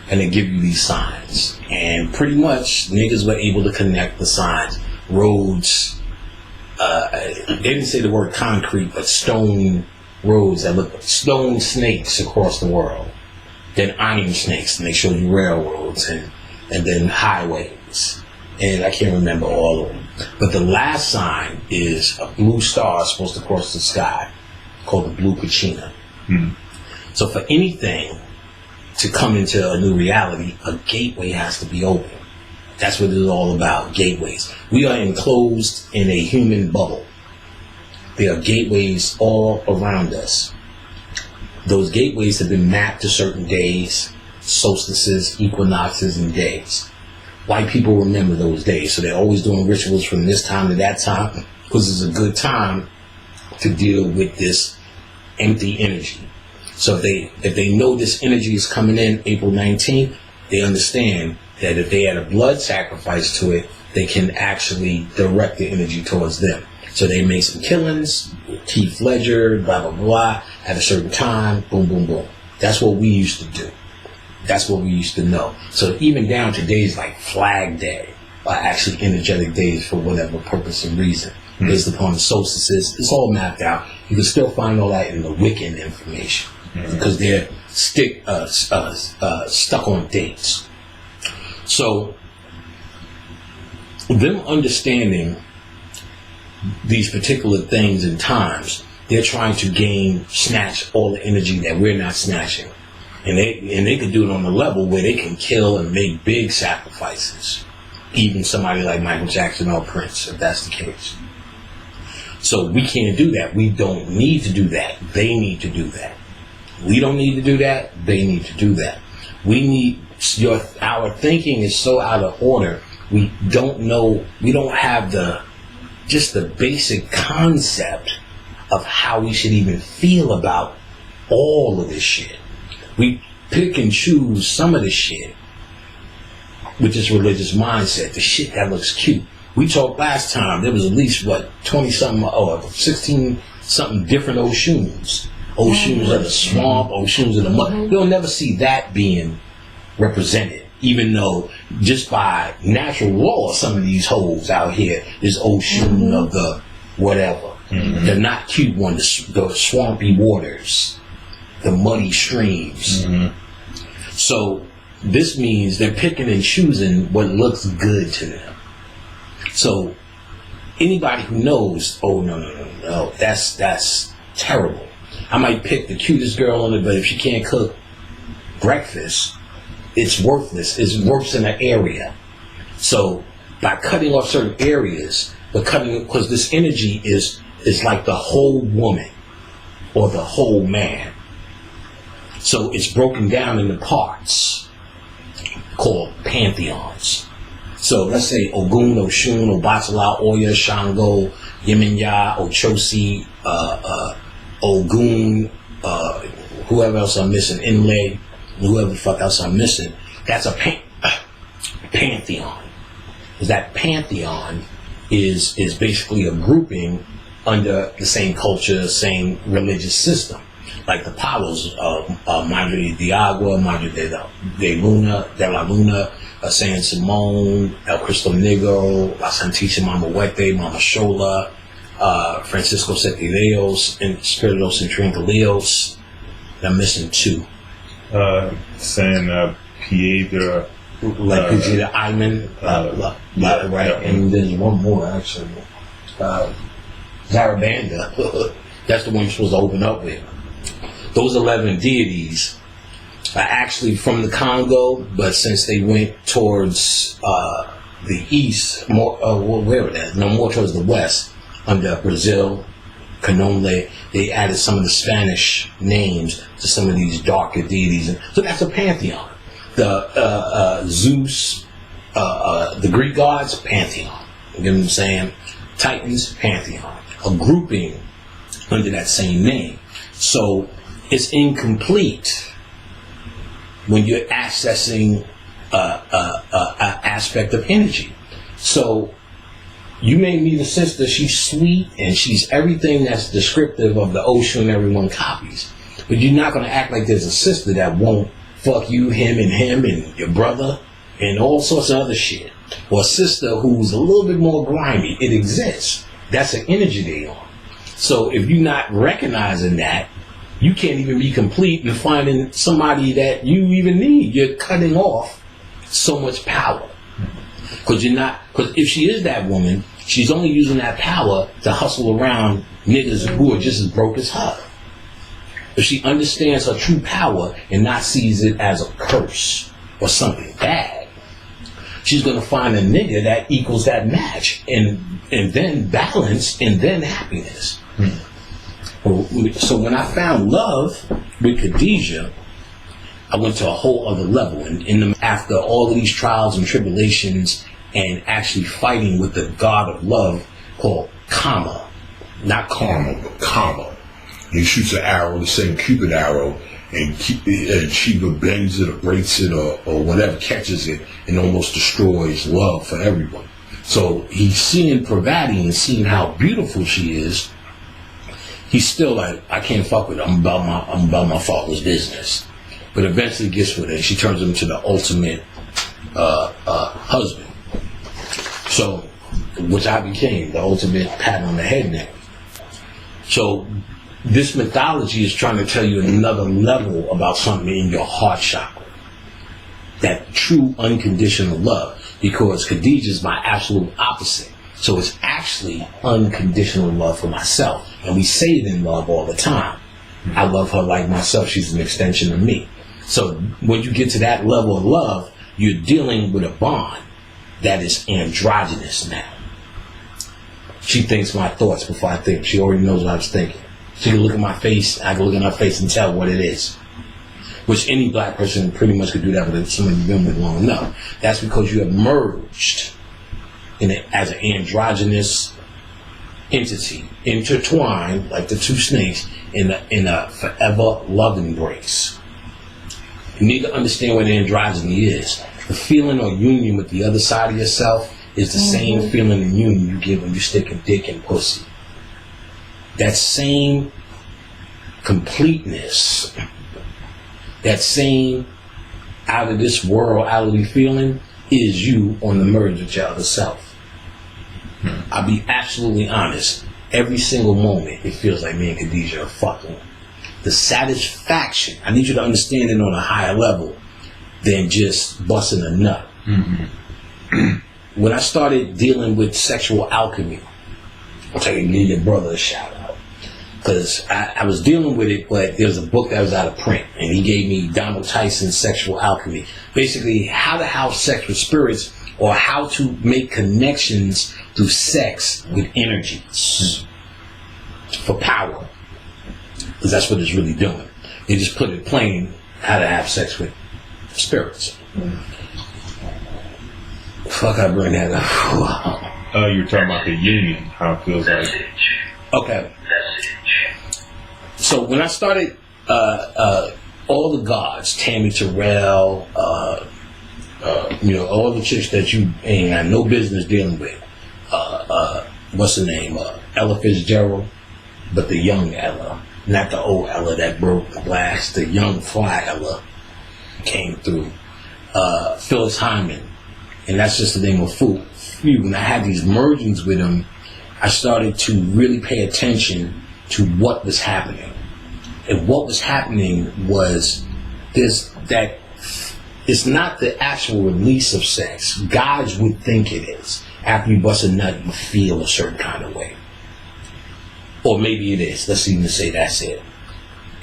And they give you these signs. And pretty much niggas were able to connect the signs. Roads, they didn't say the word concrete, but stone roads that look like stone snakes across the world. Then iron snakes, and they showed you railroads and then highways. And I can't remember all of them. But the last sign is a blue star supposed to cross the sky called the Blue Kachina. So for anything to come into a new reality, a gateway has to be open. That's what it's all about, gateways. We are enclosed in a human bubble. There are gateways all around us. Those gateways have been mapped to certain days, solstices, equinoxes, and days. White people remember those days, so they're always doing rituals from this time to that time, because it's a good time to deal with this empty energy. So if they know this energy is coming in April 19th, they understand that if they add a blood sacrifice to it, they can actually direct the energy towards them. So they make some killings, Keith Ledger, blah, blah, blah, at a certain time, boom, boom, boom. That's what we used to do. That's what we used to know. So even down to days like Flag Day are actually energetic days for whatever purpose and reason. Based upon the solstices, it's all mapped out. You can still find all that in the Wiccan information because they're stuck on dates. So them understanding these particular things and times, they're trying to snatch all the energy that we're not snatching. And they can do it on a level where they can kill and make big sacrifices. Even somebody like Michael Jackson or Prince, if that's the case. So we can't do that. We don't need to do that. They need to do that. We don't need to do that. They need to do that. Our thinking is so out of order. We don't know. We don't have the basic concept of how we should even feel about all of this shit. We pick and choose some of the shit with this religious mindset, the shit that looks cute. We talked last time, there was at least, 20-something or 16-something different Oshuns. Oshuns of the swamp, Oshuns of the mud. You'll never see that being represented, even though just by natural law, some of these hoes out here is Oshun of the whatever. The not cute one, the swampy waters, the muddy streams. So this means they're picking and choosing what looks good to them. So anybody who knows, oh no, that's terrible. I might pick the cutest girl on it, but if she can't cook breakfast, it's worthless. It works in an area. So by cutting off certain areas, because this energy is like the whole woman or the whole man. So it's broken down into parts called pantheons. So let's say Ogun, Oshun, Obatala, Oya, Shango, Yeminya, Ochosi, Ogun, whoever else I'm missing, Inlay, whoever the fuck else I'm missing. That's a pantheon. That pantheon is basically a grouping under the same culture, same religious system. Like the Palos, Madre de Agua, Madre de la Luna, San Simón, El Cristo Negro, La Santísima Muerte, Mama Shola, Francisco Setideos, and Spiritos and Trincalios. I'm missing two. San Piedra. Like Pujita Iman, right? And there's one more actually. Zarabanda. That's the one you're supposed to open up with. Those 11 deities are actually from the Congo, but since they went towards the east, more where it is, no more towards the west, under Brazil, Canole, they added some of the Spanish names to some of these darker deities, and so that's a pantheon. The Zeus, the Greek gods, pantheon. You know what I'm saying? Titans, pantheon. A grouping under that same name. So it's incomplete when you're accessing an aspect of energy. So you may meet a sister, she's sweet and she's everything that's descriptive of the ocean everyone copies. But you're not going to act like there's a sister that won't fuck you, him and your brother and all sorts of other shit. Or a sister who's a little bit more grimy. It exists. That's an energy they on. So if you're not recognizing that, you can't even be complete in finding somebody that you even need. You're cutting off so much power. Because if she is that woman, she's only using that power to hustle around niggas who are just as broke as her. If she understands her true power and not sees it as a curse or something bad, she's going to find a nigga that equals that match and then balance and then happiness. So when I found love with Khadijah, I went to a whole other level. And after all of these trials and tribulations and actually fighting with the God of love called Kama, not Karma, but Kama. He shoots an arrow, the same Cupid arrow, and Shiva bends it or breaks it or whatever, catches it and almost destroys love for everyone. So he's seeing Parvati and seeing how beautiful she is. He's still like, I can't fuck with her. I'm about my father's business. But eventually gets with her and she turns him to the ultimate husband. So, which I became, the ultimate pat on the head nigga. So this mythology is trying to tell you another level about something in your heart chakra. That true unconditional love. Because Khadijah is my absolute opposite. So it's actually unconditional love for myself. And we say it in love all the time. I love her like myself. She's an extension of me. So when you get to that level of love, you're dealing with a bond that is androgynous now. She thinks my thoughts before I think. She already knows what I was thinking. She can look at my face. I can look at her face and tell what it is. Which any black person pretty much could do that with someone you've been with long enough. That's because you have merged as an androgynous entity, intertwined like the two snakes in a forever love embrace. You need to understand what androgyny is. The feeling or union with the other side of yourself is the same feeling and union you get when you stick a dick in pussy. That same completeness, that same out of this world, out of the feeling is you on the merge with your other self. I'll be absolutely honest. Every single moment, it feels like me and Khadijah are fucking. The satisfaction, I need you to understand it on a higher level than just busting a nut. Mm-hmm. When I started dealing with sexual alchemy, I'll tell you, give your brother a shout out. Because I was dealing with it, but there was a book that was out of print, and he gave me Donald Tyson's Sexual Alchemy. Basically, how to have sex with spirits, or how to make connections through sex with energies for power. Because that's what it's really doing. They just put it plain, how to have sex with spirits. Fuck, I bring that up. You're talking about the union, how it feels like. Okay. So when I started, all the gods, Tammy Terrell, all the chicks that you ain't got no business dealing with. What's her name? Ella Fitzgerald, but the young Ella, not the old Ella that broke the glass. The young fly Ella came through. Phyllis Hyman, and that's just the name of food. When I had these mergings with them, I started to really pay attention to what was happening. And what was happening was that it's not the actual release of sex. Guys would think it is. After you bust a nut, you feel a certain kind of way. Or maybe it is. Let's even say that's it.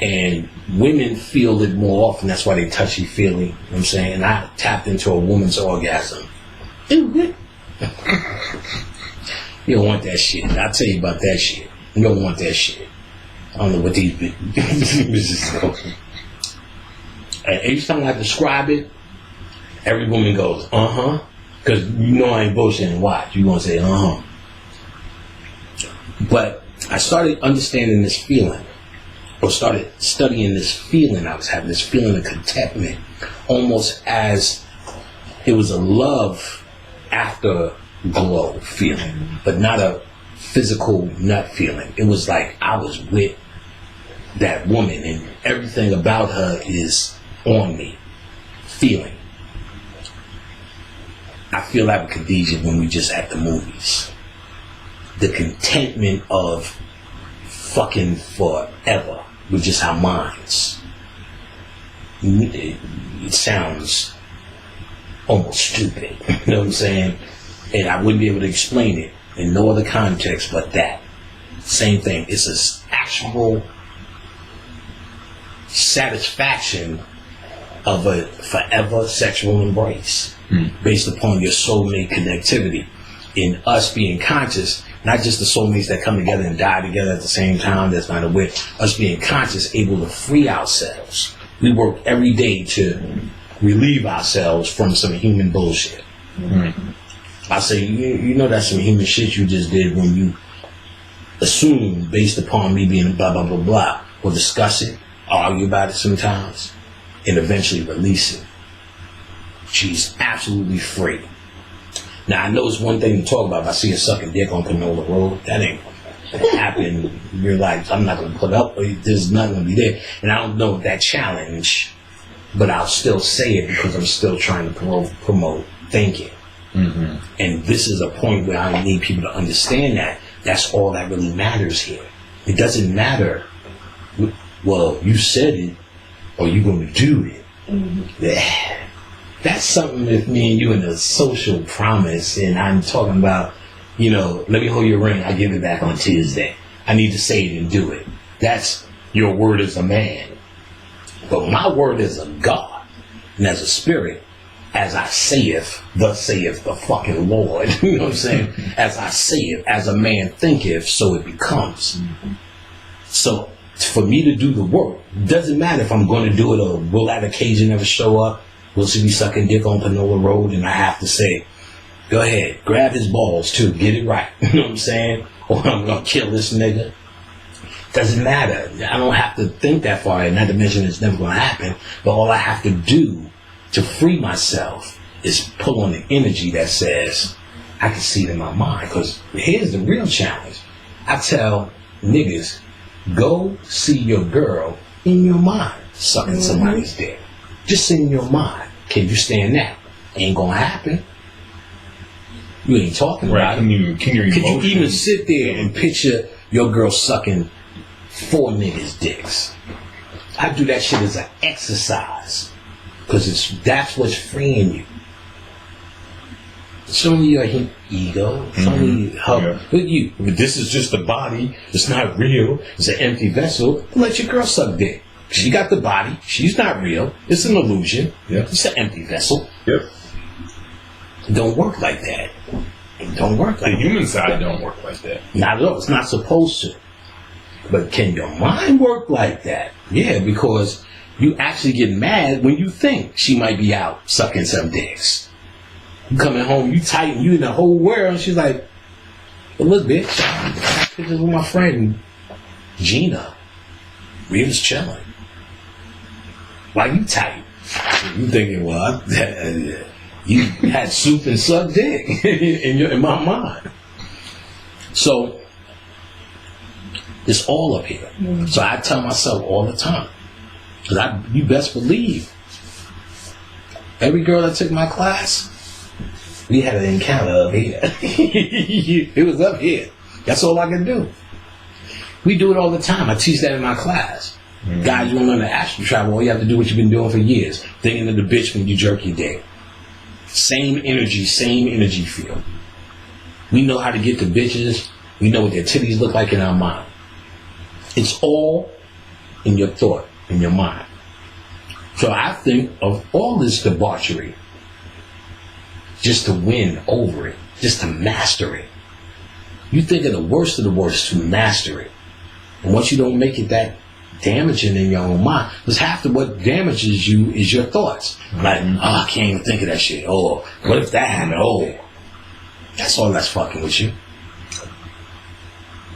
And women feel it more often. That's why they touchy-feely. You know what I'm saying? And I tapped into a woman's orgasm. You don't want that shit. I'll tell you about that shit. You don't want that shit. I don't know what these bitches go. And each time I describe it, every woman goes, uh-huh. Because you know I ain't bullshitting. Watch. You're going to say, uh-huh. But I started understanding this feeling, or started studying this feeling I was having, this feeling of contentment, almost as it was a love afterglow feeling, but not a physical nut feeling. It was like I was with that woman and everything about her is on me, feeling. I feel like with Khadijah when we just at the movies. The contentment of fucking forever with just our minds. It sounds almost stupid, you know what I'm saying? And I wouldn't be able to explain it in no other context but that. Same thing. It's an actual satisfaction of a forever sexual embrace based upon your soulmate connectivity. In us being conscious, not just the soulmates that come together and die together at the same time, that's not a way. Us being conscious, able to free ourselves. We work every day to relieve ourselves from some human bullshit. I say, you know that's some human shit you just did when you assume based upon me being blah, blah, blah, blah. We'll discuss it, argue about it sometimes, and eventually release it. She's absolutely free. Now, I know it's one thing to talk about. If I see her sucking dick on Panola Road, that ain't going to happen in real life. I'm not going to put up, there's nothing going to be there. And I don't know that challenge, but I'll still say it because I'm still trying to promote thinking. And this is a point where I need people to understand that that's all that really matters here. It doesn't matter, well, you said it or you're going to do it. That's something with me and you in a social promise, and I'm talking about, you know, let me hold your ring, I give it back on Tuesday. I need to say it and do it. That's your word as a man. But my word as a God and as a spirit, as I saith, thus saith the fucking Lord, you know what I'm saying? As I saith, as a man thinketh, so it becomes. So for me to do the work, doesn't matter if I'm going to do it or will that occasion ever show up. Will she be sucking dick on Panola Road and I have to say, go ahead, grab his balls too, get it right. You know what I'm saying? Or I'm going to kill this nigga. Doesn't matter. I don't have to think that far, and not to mention it's never going to happen. But all I have to do to free myself is pull on the energy that says, I can see it in my mind. Because here's the real challenge. I tell niggas, go see your girl in your mind sucking somebody's dick. Just in your mind. Can you stand that? Ain't gonna happen. You ain't talking about it. Can you even sit there and picture your girl sucking 4 niggas' dicks? I do that shit as an exercise. Because that's what's freeing you. It's only your ego. It's only her. Yeah. But this is just a body. It's not real. It's an empty vessel. Let your girl suck dick. She got the body. She's not real. It's an illusion. Yeah. It's an empty vessel. Yep. It don't work like that. It don't work like that. The human side don't work like that. Not at all. It's not supposed to. But can your mind work like that? Yeah, because you actually get mad when you think she might be out sucking some dicks. You coming home, you tight, and you in the whole world, and she's like, well, look, bitch, I got pictures with my friend Gina. We was chilling. Why you tight? You thinking, well, you had soup and sucked dick in my mind. So it's all up here. So I tell myself all the time, because you best believe, every girl that took my class, we had an encounter up here. It was up here. That's all I can do. We do it all the time. I teach that in my class. Guys, you want to learn to astral travel, all you have to do what you've been doing for years. Thinking of the bitch when you jerk your dick. Same energy field. We know how to get to bitches. We know what their titties look like in our mind. It's all in your thought, in your mind. So I think of all this debauchery just to win over it, just to master it. You think of the worst to master it. And once you don't make it that damaging in your own mind, because half of what damages you is your thoughts. Like, oh, I can't even think of that shit. Oh, what if that happened? Oh, that's all that's fucking with you.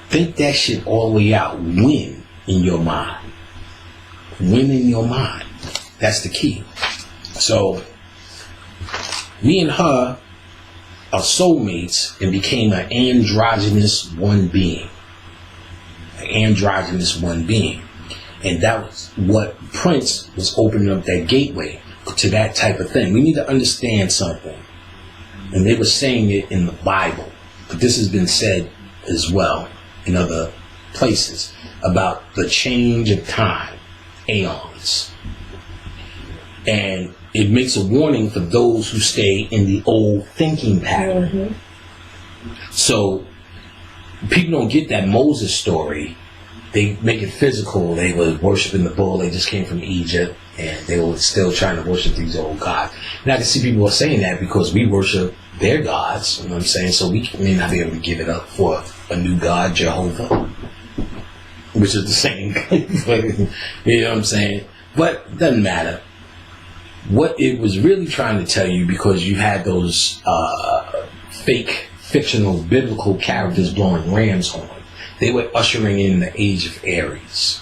Think that shit all the way out. Win in your mind. Win in your mind. That's the key. So, me and her are soulmates and became an androgynous one being. An androgynous one being. And that was what Prince was opening up that gateway to that type of thing. We need to understand something. And they were saying it in the Bible. But this has been said as well in other places about the change of time, aeons. And it makes a warning for those who stay in the old thinking pattern. Mm-hmm. So people don't get that Moses story. They make it physical. They were worshiping the bull. They just came from Egypt, and they were still trying to worship these old gods. And I can see people are saying that because we worship their gods. You know what I'm saying? So we may not be able to give it up for a new god, Jehovah, which is the same. You know what I'm saying? But it doesn't matter. What it was really trying to tell you, because you had those fake, fictional, biblical characters blowing ram's horn. They were ushering in the age of Aries,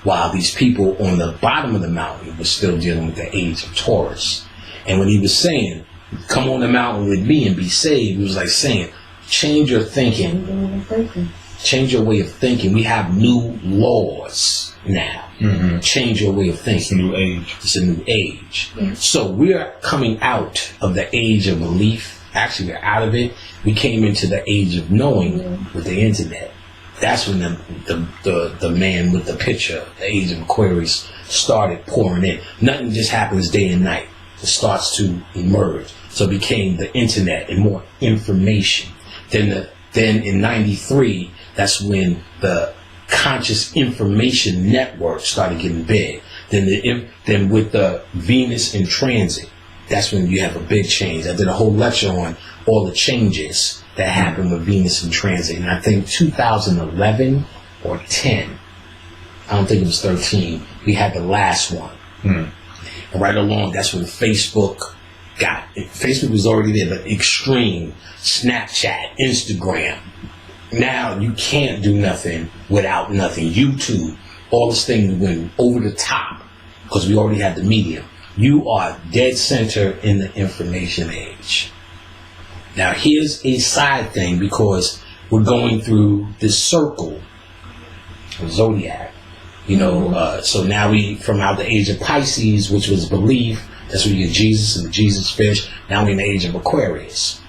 while these people on the bottom of the mountain were still dealing with the age of Taurus. And when he was saying, come on the mountain with me and be saved, he was like saying, change your thinking. Change your way of thinking. We have new laws now. Mm-hmm. Change your way of thinking. It's a new age. It's a new age. Yeah. So we're coming out of the age of belief. Actually, we're out of it. We came into the age of knowing with the internet. That's when the man with the picture, the age of Aquarius, started pouring in. Nothing just happens day and night. It starts to emerge. So it became the internet and more information. Then in 93, that's when the conscious information network started getting big. Then with the Venus in transit, that's when you have a big change. I did a whole lecture on all the changes that happened with Venus in transit. And I think 2011 or 10, I don't think it was 13, we had the last one. And right along, that's when Facebook was already there, but extreme, Snapchat, Instagram. Now you can't do nothing without nothing. YouTube, all this thing went over the top because we already had the medium. You are dead center in the information age. Now here's a side thing, because we're going through this circle of zodiac. So now we, from out the age of Pisces, which was belief, that's where you get Jesus and the Jesus fish. Now we're in the age of Aquarius.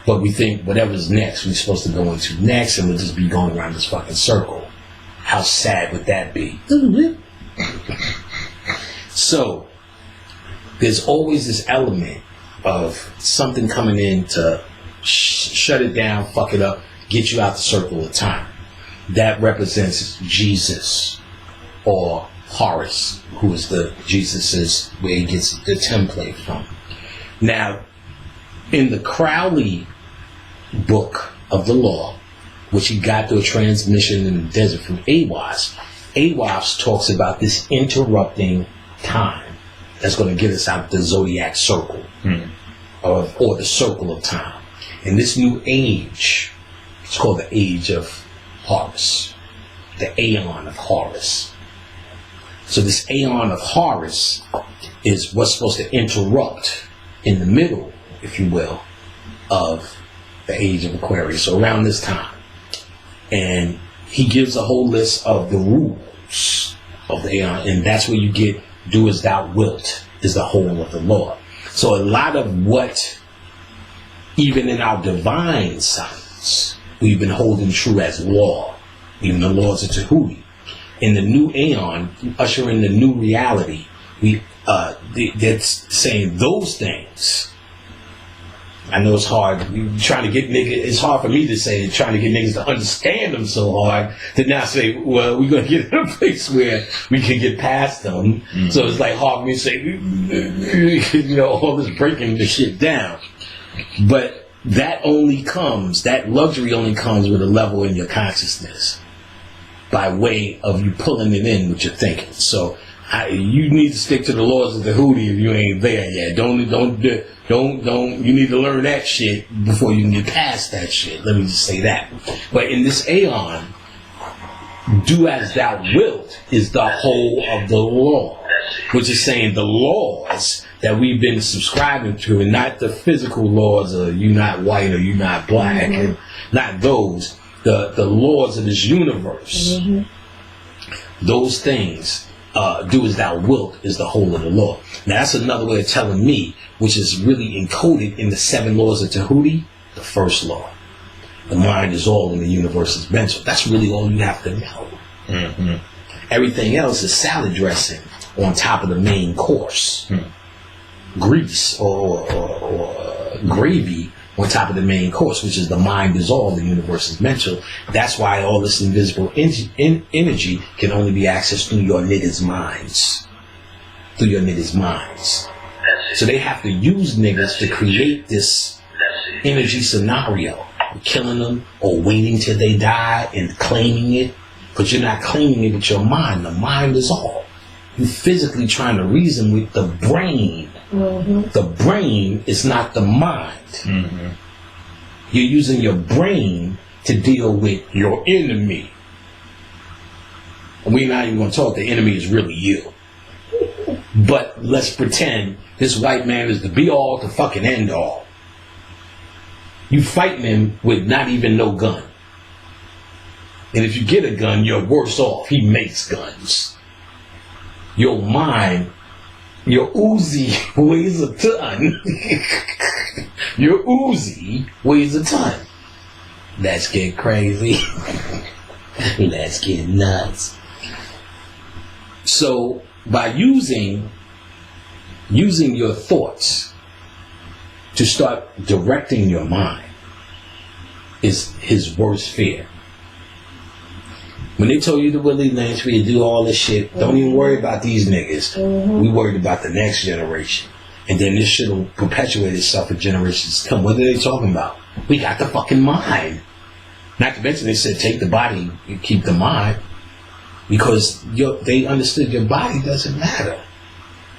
But we think whatever's next, we're supposed to go into next, and we'll just be going around this fucking circle. How sad would that be? So, there's always this element of something coming in to shut it down, fuck it up, get you out the circle of time. That represents Jesus, or Horus, who is Jesus's, where he gets the template from. Now, in the Crowley book of the law, which he got through a transmission in the desert from Awas talks about this interrupting time that's going to get us out the zodiac circle, or the circle of time. In this new age, it's called the age of Horus, the Aeon of Horus. So this Aeon of Horus is what's supposed to interrupt in the middle, if you will, of the age of Aquarius, so around this time. And he gives a whole list of the rules of the Aeon, and that's where you get do as thou wilt, is the whole of the law. So a lot of what, even in our divine science, we've been holding true as law, even the laws of Tahuti. In the new Aeon, ushering the new reality, they're saying those things. I know it's hard. Trying to get niggas. It's hard for me to say. Trying to get niggas to understand them so hard to now say, well, we're gonna get in a place where we can get past them. Mm-hmm. So it's like hard for me to say, all this breaking the shit down. But that luxury only comes with a level in your consciousness by way of you pulling it in with your thinking. So you need to stick to the laws of the Hootie if you ain't there yet. Don't. You need to learn that shit before you can get past that shit. Let me just say that. But in this aeon, do as thou wilt is the whole of the law, which is saying the laws that we've been subscribing to, and not the physical laws of you not white or you not black, and not those. The laws of this universe. Those things. Do as thou wilt is the whole of the law. Now that's another way of telling me, which is really encoded in the 7 laws of Tahuti. The first law, the mind is all and the universe is mental. That's really all you have to know. Everything else is salad dressing on top of the main course, grease or gravy on top of the main course, which is the mind is all, the universe is mental. That's why all this invisible energy can only be accessed through your niggas' minds. So they have to use niggas to create this energy scenario, killing them or waiting till they die and claiming it. But you're not claiming it with your mind. The mind is all. You're physically trying to reason with the brain. The brain is not the mind. You're using your brain to deal with your enemy. We're not even going to talk. The enemy is really you. But let's pretend this white man is the be all, the fucking end all. You fighting him with not even no gun. And if you get a gun, you're worse off. He makes guns. Your mind, your Uzi weighs a ton. Your Uzi weighs a ton. Let's get crazy. Let's get nuts. So by using your thoughts to start directing your mind is his worst fear. When they told you to Willie Lynch, for you to do all this shit, don't even worry about these niggas. We worried about the next generation. And then this shit will perpetuate itself for generations to come. What are they talking about? We got the fucking mind. Not to mention they said take the body, you keep the mind. Because they understood your body doesn't matter.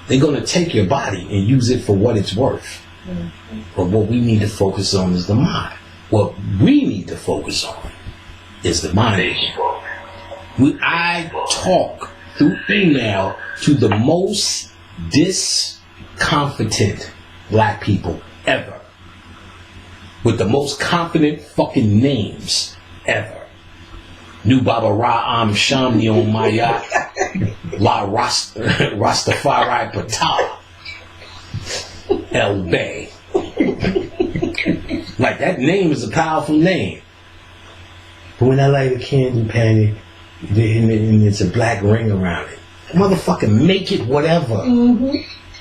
They're going to take your body and use it for what it's worth. But what we need to focus on is the mind. What we need to focus on is the mind. I talk through email to the most discomfited black people ever. With the most confident fucking names ever. New Baba Ra'am Shamni on Mayat La Rastafari Patah El Bay. Like that name is a powerful name. But when I light a candle, panic, and it's a black ring around it. Motherfucker, make it whatever.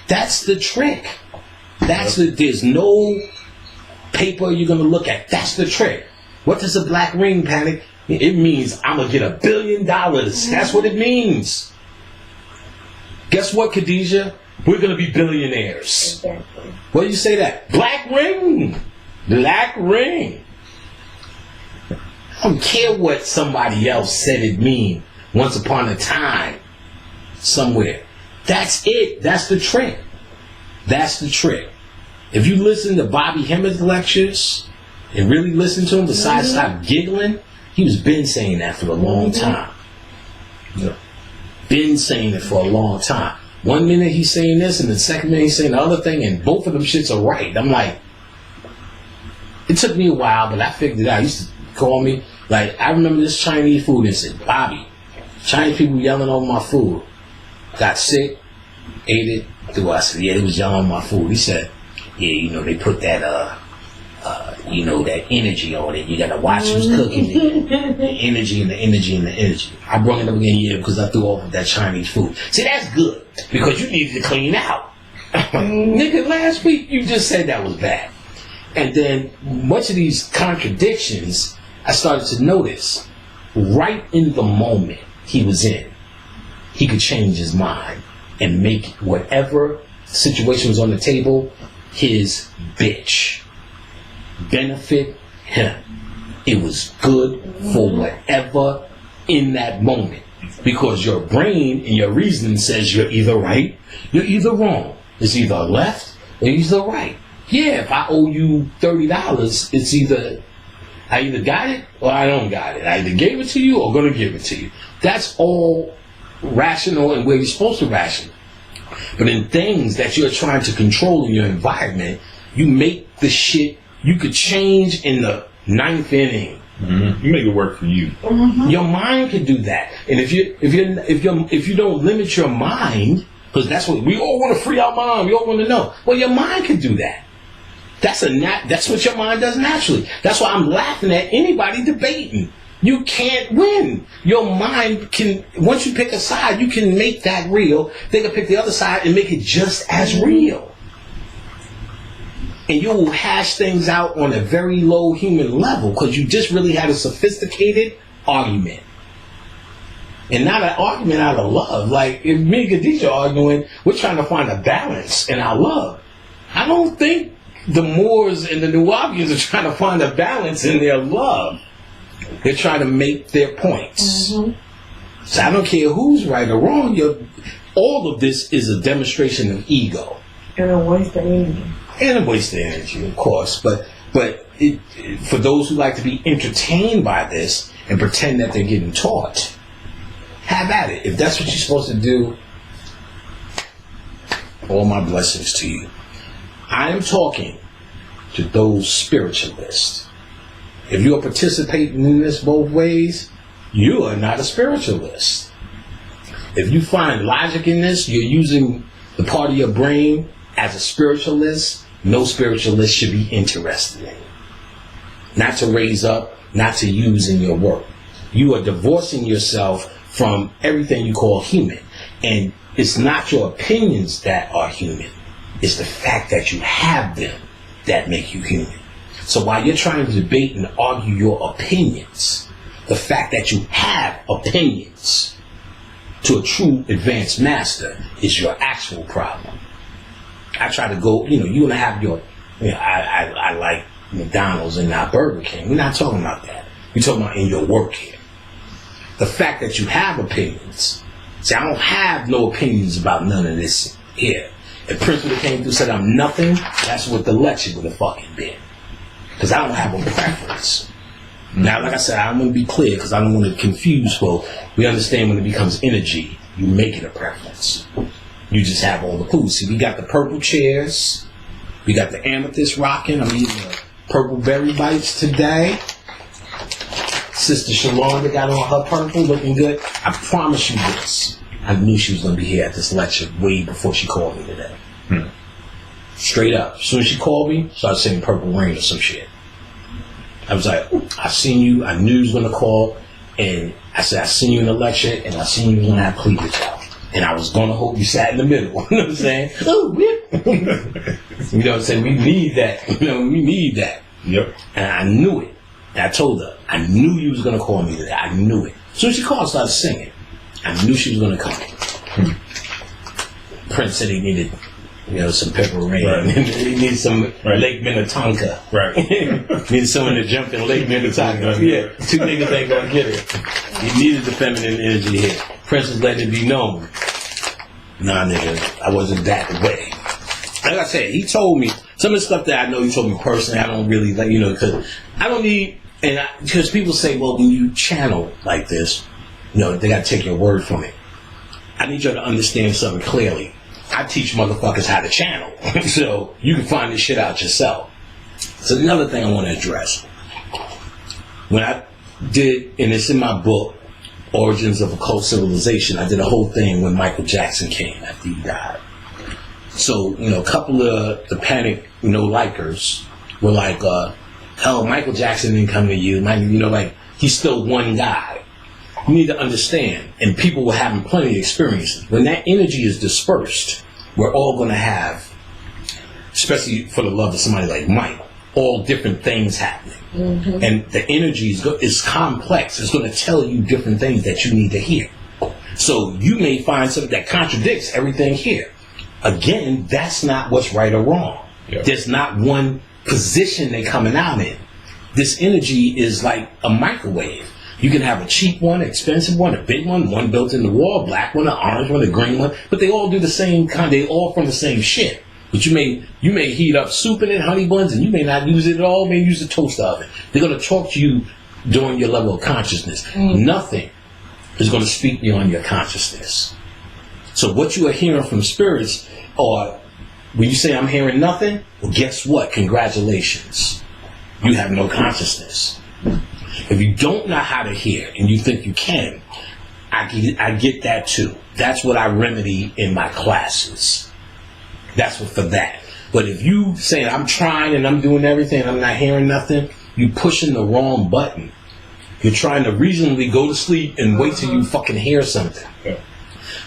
That's the trick. There's no paper you're gonna look at. That's the trick. What does a black ring, Panic? It means I'm gonna get $1 billion. That's what it means. Guess what, Khadijah? We're gonna be billionaires. Exactly. What do you say that? Black ring. Black ring. I don't care what somebody else said it mean once upon a time somewhere. That's it. That's the trick. That's the trick. If you listen to Bobby Hemmer's lectures and really listen to him, besides stop giggling, he was been saying that for a long time. Been saying it for a long time. One minute he's saying this, and the second minute he's saying the other thing, and both of them shits are right. I'm like, it took me a while, but I figured it out. He used to call me, like, I remember this Chinese food incident. Bobby, Chinese people yelling over my food. Got sick, ate it, threw I said, yeah, they was yelling over my food. He said, yeah, they put that, that energy on it. You gotta watch who's cooking it. The energy and the energy and the energy. I brought it up again, because I threw off that Chinese food. See, that's good, because you needed to clean out. Nigga, last week you just said that was bad. And then much of these contradictions, I started to notice right in the moment he was in, he could change his mind and make whatever situation was on the table his bitch. benefit him. It was good for whatever in that moment. Because your brain and your reasoning says you're either right, you're either wrong. It's either left or either right. Yeah, if I owe you $30, it's either I either got it or I don't got it. I either gave it to you or gonna give it to you. That's all rational and where you're supposed to ration. But in things that you're trying to control in your environment, you make the shit you could change in the 9th inning. Mm-hmm. You make it work for you. Mm-hmm. Your mind can do that, and if you don't limit your mind, because that's what we all want to free our mind. We all want to know. Well, your mind can do that. That's what your mind does naturally. That's why I'm laughing at anybody debating. You can't win. Your mind can, once you pick a side, you can make that real. They can pick the other side and make it just as real. And you will hash things out on a very low human level because you just really had a sophisticated argument. And not an argument out of love. Like, if me and Khadijah are arguing, we're trying to find a balance in our love. I don't think the Moors and the Nuwabians are trying to find a balance in their love. They're trying to make their points. Mm-hmm. So I don't care who's right or wrong. All of this is a demonstration of ego. And a waste of energy. And a waste of energy, of course. But for those who like to be entertained by this and pretend that they're getting taught, have at it. If that's what you're supposed to do, all my blessings to you. I am talking to those spiritualists. If you are participating in this both ways, you are not a spiritualist. If you find logic in this, you're using the part of your brain as a spiritualist. No spiritualist should be interested in it. Not to raise up, not to use in your work. You are divorcing yourself from everything you call human. And it's not your opinions that are human. It's the fact that you have them that make you human. So while you're trying to debate and argue your opinions, the fact that you have opinions to a true advanced master is your actual problem. I try to go, you want to have your, I like McDonald's and not Burger King. We're not talking about that. We're talking about in your work here. The fact that you have opinions. See, I don't have no opinions about none of this here. If Prince would have came through and said I'm nothing, that's what the lecture would have fucking been. Because I don't have a preference. Now, like I said, I'm going to be clear because I don't want to confuse folks. We understand when it becomes energy, you make it a preference. You just have all the clues. See, we got the purple chairs. We got the amethyst rocking. I'm eating the purple berry bites today. Sister Shalonda got on her purple, looking good. I promise you this. I knew she was going to be here at this lecture way before she called me today. Straight up. As soon as she called me, started saying Purple Rain or some shit. I was like, I seen you. I knew you was going to call. And I said, I seen you in the lecture, and I seen you was going to have cleavage out. And I was going to hope you sat in the middle. You know what I'm saying? Oh, whip. You know what I'm saying? We need that. We need that. Yep. And I knew it. And I told her, I knew you was going to call me today. I knew it. As soon as she called, I started singing. I knew she was going to come. Prince said he needed, some pepper rain. Right. He needed some Lake Minnetonka. Right. Needed someone to jump in Lake Minnetonka. Yeah. Two niggas ain't going to get it. He needed the feminine energy here. Prince was letting it be known. Nah, nigga, I wasn't that way. Like I said, he told me some of the stuff that I know he told me personally. I don't really, because I don't need, because people say, well, when you channel like this, they got to take your word from it. I need you to understand something clearly. I teach motherfuckers how to channel. So you can find this shit out yourself. So another thing I want to address. When I did, and it's in my book, Origins of Occult Civilization, I did a whole thing when Michael Jackson came after he died. So, a couple of the panic, likers were like, hell, Michael Jackson didn't come to you. He's still one guy. You need to understand, and people were having plenty of experiences. When that energy is dispersed, we're all going to have, especially for the love of somebody like Mike, all different things happening. Mm-hmm. And the energy is complex. It's going to tell you different things that you need to hear. So you may find something that contradicts everything here. Again, that's not what's right or wrong. Yeah. There's not one position they're coming out in. This energy is like a microwave. You can have a cheap one, expensive one, a big one built in the wall, a black one, an orange one, a green one, but they all do the same kind. They all from the same shit. But you may heat up soup in it, honey buns, and you may not use it at all. May use the toaster oven. They're gonna talk to you during your level of consciousness. Nothing is gonna speak beyond your consciousness. So what you are hearing from spirits, or when you say I'm hearing nothing, well, guess what? Congratulations. You have no consciousness. If you don't know how to hear and you think you can, I get that too. That's what I remedy in my classes. That's what for that. But if you say I'm trying and I'm doing everything and I'm not hearing nothing, you're pushing the wrong button. You're trying to reasonably go to sleep and wait till you fucking hear something. Yeah.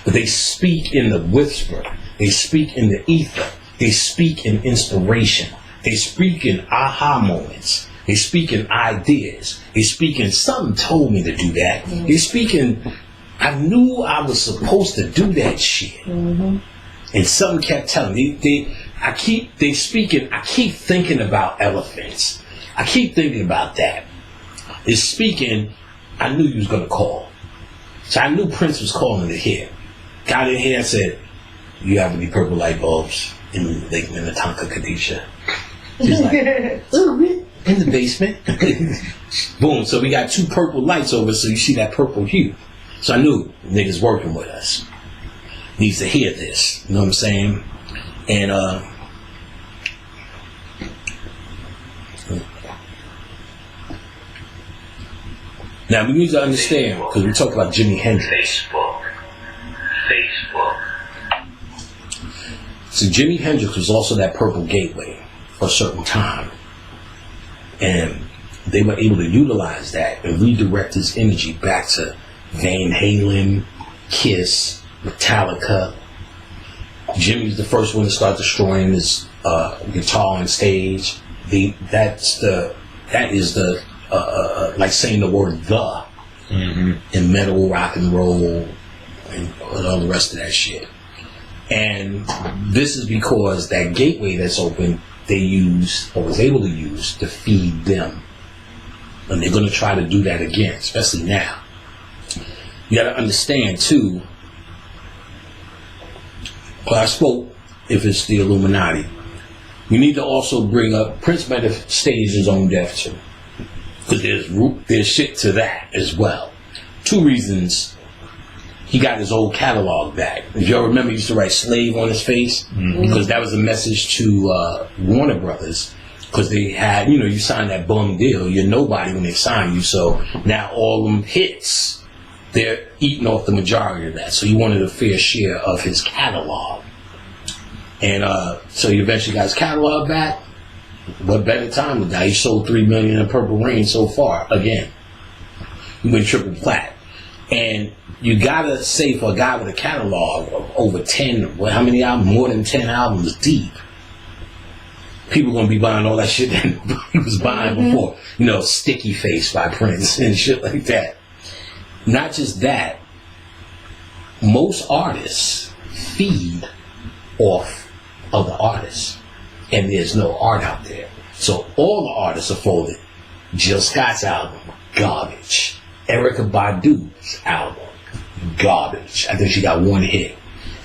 But they speak in the whisper. They speak in the ether. They speak in inspiration. They speak in aha moments. They speak in ideas. They speak in something told me to do that. They speak in I knew I was supposed to do that shit. And something kept telling me. I keep thinking about elephants. I keep thinking about that. It's speaking, I knew you was going to call. So I knew Prince was calling it here. Got in here and said, you have any purple light bulbs in Lake Minnetonka, Kadisha? She's like, in the basement. Boom. So we got 2 purple lights over, so you see that purple hue. So I knew niggas working with us. Needs to hear this. You know what I'm saying? And now we need to understand, because we talked about Jimi Hendrix. Facebook. So Jimi Hendrix was also that purple gateway for a certain time. And they were able to utilize that and redirect his energy back to Van Halen, Kiss, Metallica. Jimmy's the first one to start destroying his guitar on stage. That is the like saying the word "the" in metal, rock and roll, and all the rest of that shit. And this is because that gateway that's open, they used or was able to use to feed them, and they're going to try to do that again, especially now. You got to understand too. Well, I spoke if it's the Illuminati. We need to also bring up Prince might have staged his own death too, because there's shit to that as well. 2 reasons. He got his old catalog back. If y'all remember, he used to write "slave" on his face because that was a message to Warner Brothers, because they had, you signed that bum deal. You're nobody when they sign you. So now all them hits, they're eating off the majority of that. So he wanted a fair share of his catalog. And so he eventually got his catalog back. What better time to die? He sold 3 million in Purple Rain so far. Again, he went triple plat. And you gotta say, for a guy with a catalog of over 10, how many albums? More than 10 albums deep. People gonna be buying all that shit that he was buying before. Sticky Face by Prince and shit like that. Not just that, most artists feed off of the artists, and there's no art out there. So all the artists are folded. Jill Scott's album, garbage. Erykah Badu's album, garbage. I think she got 1 hit.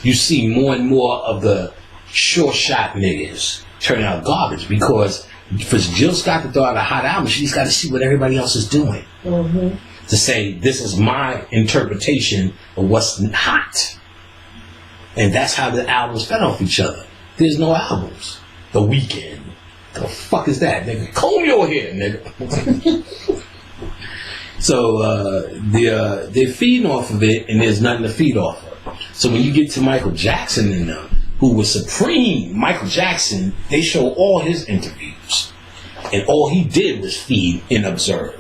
You see more and more of the short shot niggas turn out garbage, because for Jill Scott to throw out a hot album, she's got to see what everybody else is doing. To say, this is my interpretation of what's hot. And that's how the albums fed off each other. There's no albums. The Weeknd. The fuck is that, nigga? Comb your hair, nigga. So they're feeding off of it, and there's nothing to feed off of. So when you get to Michael Jackson and them, who was supreme, Michael Jackson, they show all his interviews, and all he did was feed and observe.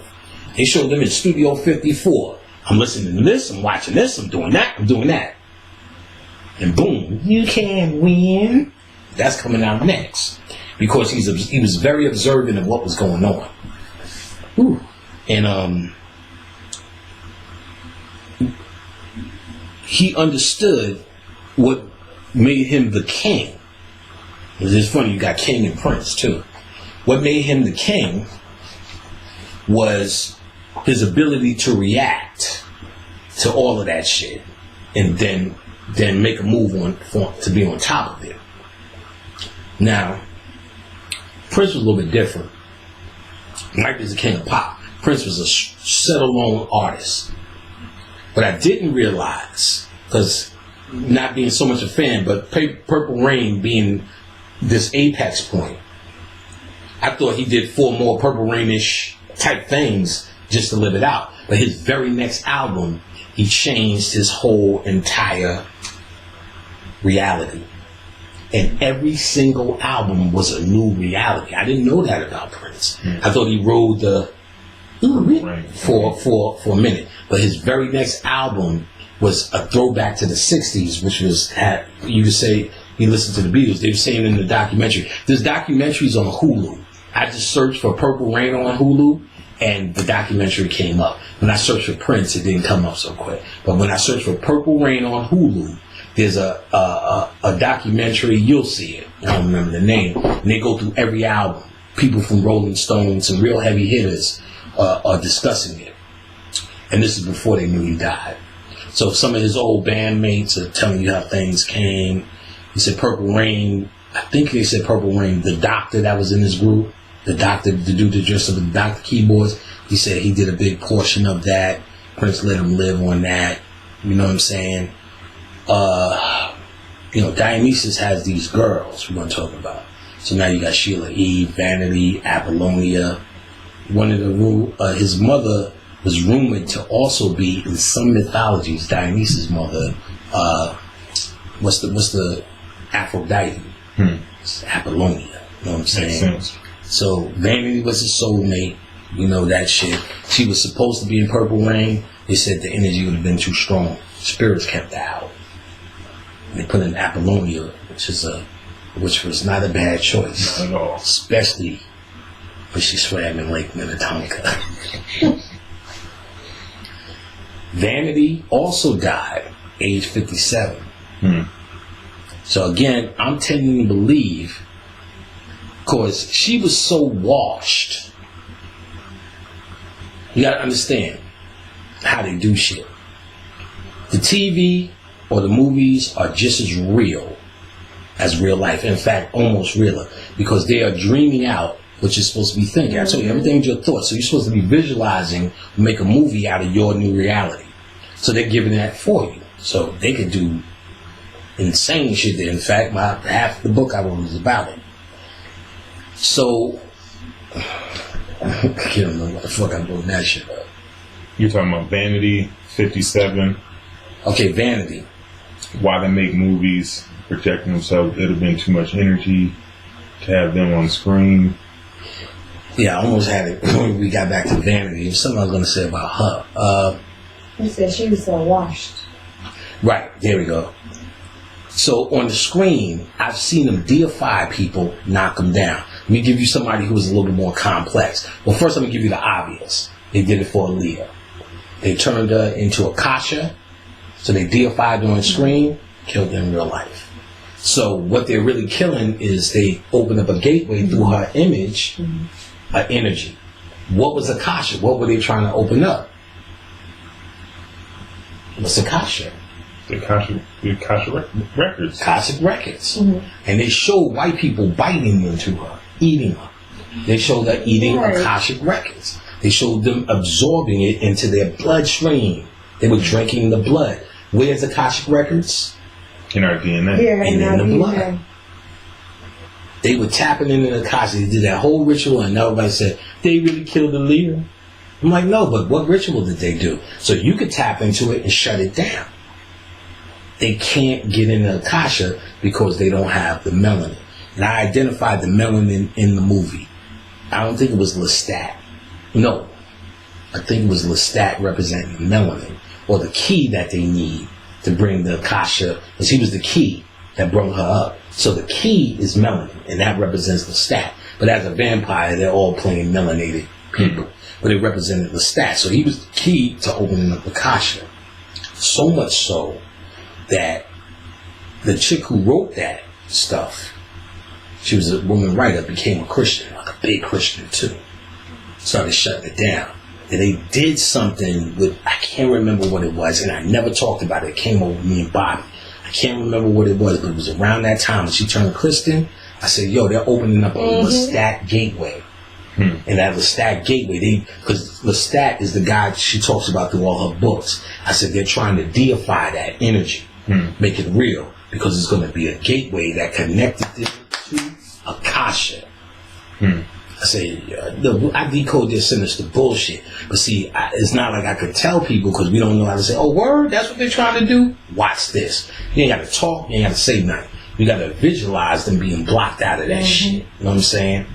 They showed them in Studio 54. I'm listening to this, I'm watching this, I'm doing that, I'm doing that. And boom, you can win. That's coming out next. Because he was very observant of what was going on. Ooh. And he understood what made him the king. It's just funny, you got King and Prince too. what made him the king was his ability to react to all of that shit, and then make a move to be on top of it. Now, Prince was a little bit different. Mike was the king of pop. Prince was a set-alone artist. But I didn't realize, because not being so much a fan, but Purple Rain being this apex point, I thought he did 4 more Purple Rain-ish type things just to live it out. But his very next album, he changed his whole entire reality. And every single album was a new reality. I didn't know that about Prince. I thought he rode the for a minute. But his very next album was a throwback to the 60s, which was, you could say, he listened to the Beatles. They were saying in the documentary. There's documentaries on Hulu. I just searched for Purple Rain on Hulu, and the documentary came up. When I searched for Prince, it didn't come up so quick. But when I searched for Purple Rain on Hulu, there's a documentary, you'll see it. I don't remember the name. And they go through every album. People from Rolling Stones, some real heavy hitters are discussing it. And this is before they knew he died. So some of his old bandmates are telling you how things came. He said Purple Rain, I think they said Purple Rain, the doctor that was in his group, the doctor, the dude that dressed up with the doctor keyboards, he said he did a big portion of that. Prince let him live on that. You know what I'm saying? Dionysus has these girls we're going to talk about. So now you got Sheila E., Vanity, Apollonia. One of the his mother was rumored to also be in some mythologies. Dionysus' mother, what's the Aphrodite? It's Apollonia. You know what I'm saying? Makes sense. So Vanity was his soulmate. You know that shit. She was supposed to be in Purple Rain. They said the energy would have been too strong. Spirits kept her out. They put in Apollonia, which was not a bad choice. Not at all. Especially when she swam in Lake Minnetonka. Vanity also died, age 57. So again, I'm tending to believe, because she was so washed. You gotta understand how they do shit. The TV or the movies are just as real as real life. In fact, almost realer, because they are dreaming out what you're supposed to be thinking. I told you, everything's your thoughts. So you're supposed to be visualizing, make a movie out of your new reality. So they're giving that for you. So they could do insane shit. In fact, half the book I wrote was about it. So I can't remember what the fuck I wrote that shit up. You're talking about Vanity, 57. Okay, Vanity. Why they make movies projecting themselves? It'd have been too much energy to have them on screen. Yeah, I almost had it when we got back to Vanity. There's something I was going to say about her. You said she was so washed. Right, there we go. So on the screen, I've seen them deify people, knock them down. Let me give you somebody who is a little bit more complex. Well, first I'm going to give you the obvious. They did it for Aaliyah. They turned her into Akasha, so they deified her on screen, killed her in real life. So what they're really killing is they open up a gateway through her image, her energy. What was Akasha? What were they trying to open up? What's Akasha? The Akasha Records. Akashic Records. And they showed white people biting into her, eating her. They showed her eating Akashic Records. They showed them absorbing it into their bloodstream. They were drinking the blood. Where's Akashic Records? In our DNA. Yeah, And in the DNA. blood. They were tapping into the Akasha. They did that whole ritual, and everybody said, they really killed Aaliyah. I'm like, no, but what ritual did they do? So you could tap into it and shut it down. They can't get into Akasha because they don't have the melanin. And I identified the melanin in the movie. I don't think it was Lestat. No. I think it was Lestat representing melanin, or the key that they need to bring the Akasha, because he was the key that brought her up. So the key is melanin, and that represents Lestat. But as a vampire, they're all plain melanated people. But it represented Lestat. So he was the key to opening up Akasha. So much so that the chick who wrote that stuff, she was a woman writer, became a Christian like a big Christian too. Started shutting it down. And they did something with, I can't remember what it was, and I never talked about it. It came over me and Bobby. I can't remember what it was, but it was around that time when she turned Christian. I said, yo, they're opening up a Lestat gateway. And that Lestat gateway, because Lestat is the guy she talks about through all her books. I said, they're trying to deify that energy, make it real, because it's going to be a gateway that connected them to Akasha. I say, I decode their sinister bullshit. But see, it's not like I could tell people because we don't know how to say, oh, word, that's what they're trying to do? Watch this. You ain't got to talk, you ain't got to say nothing. You got to visualize them being blocked out of that shit. You know what I'm saying?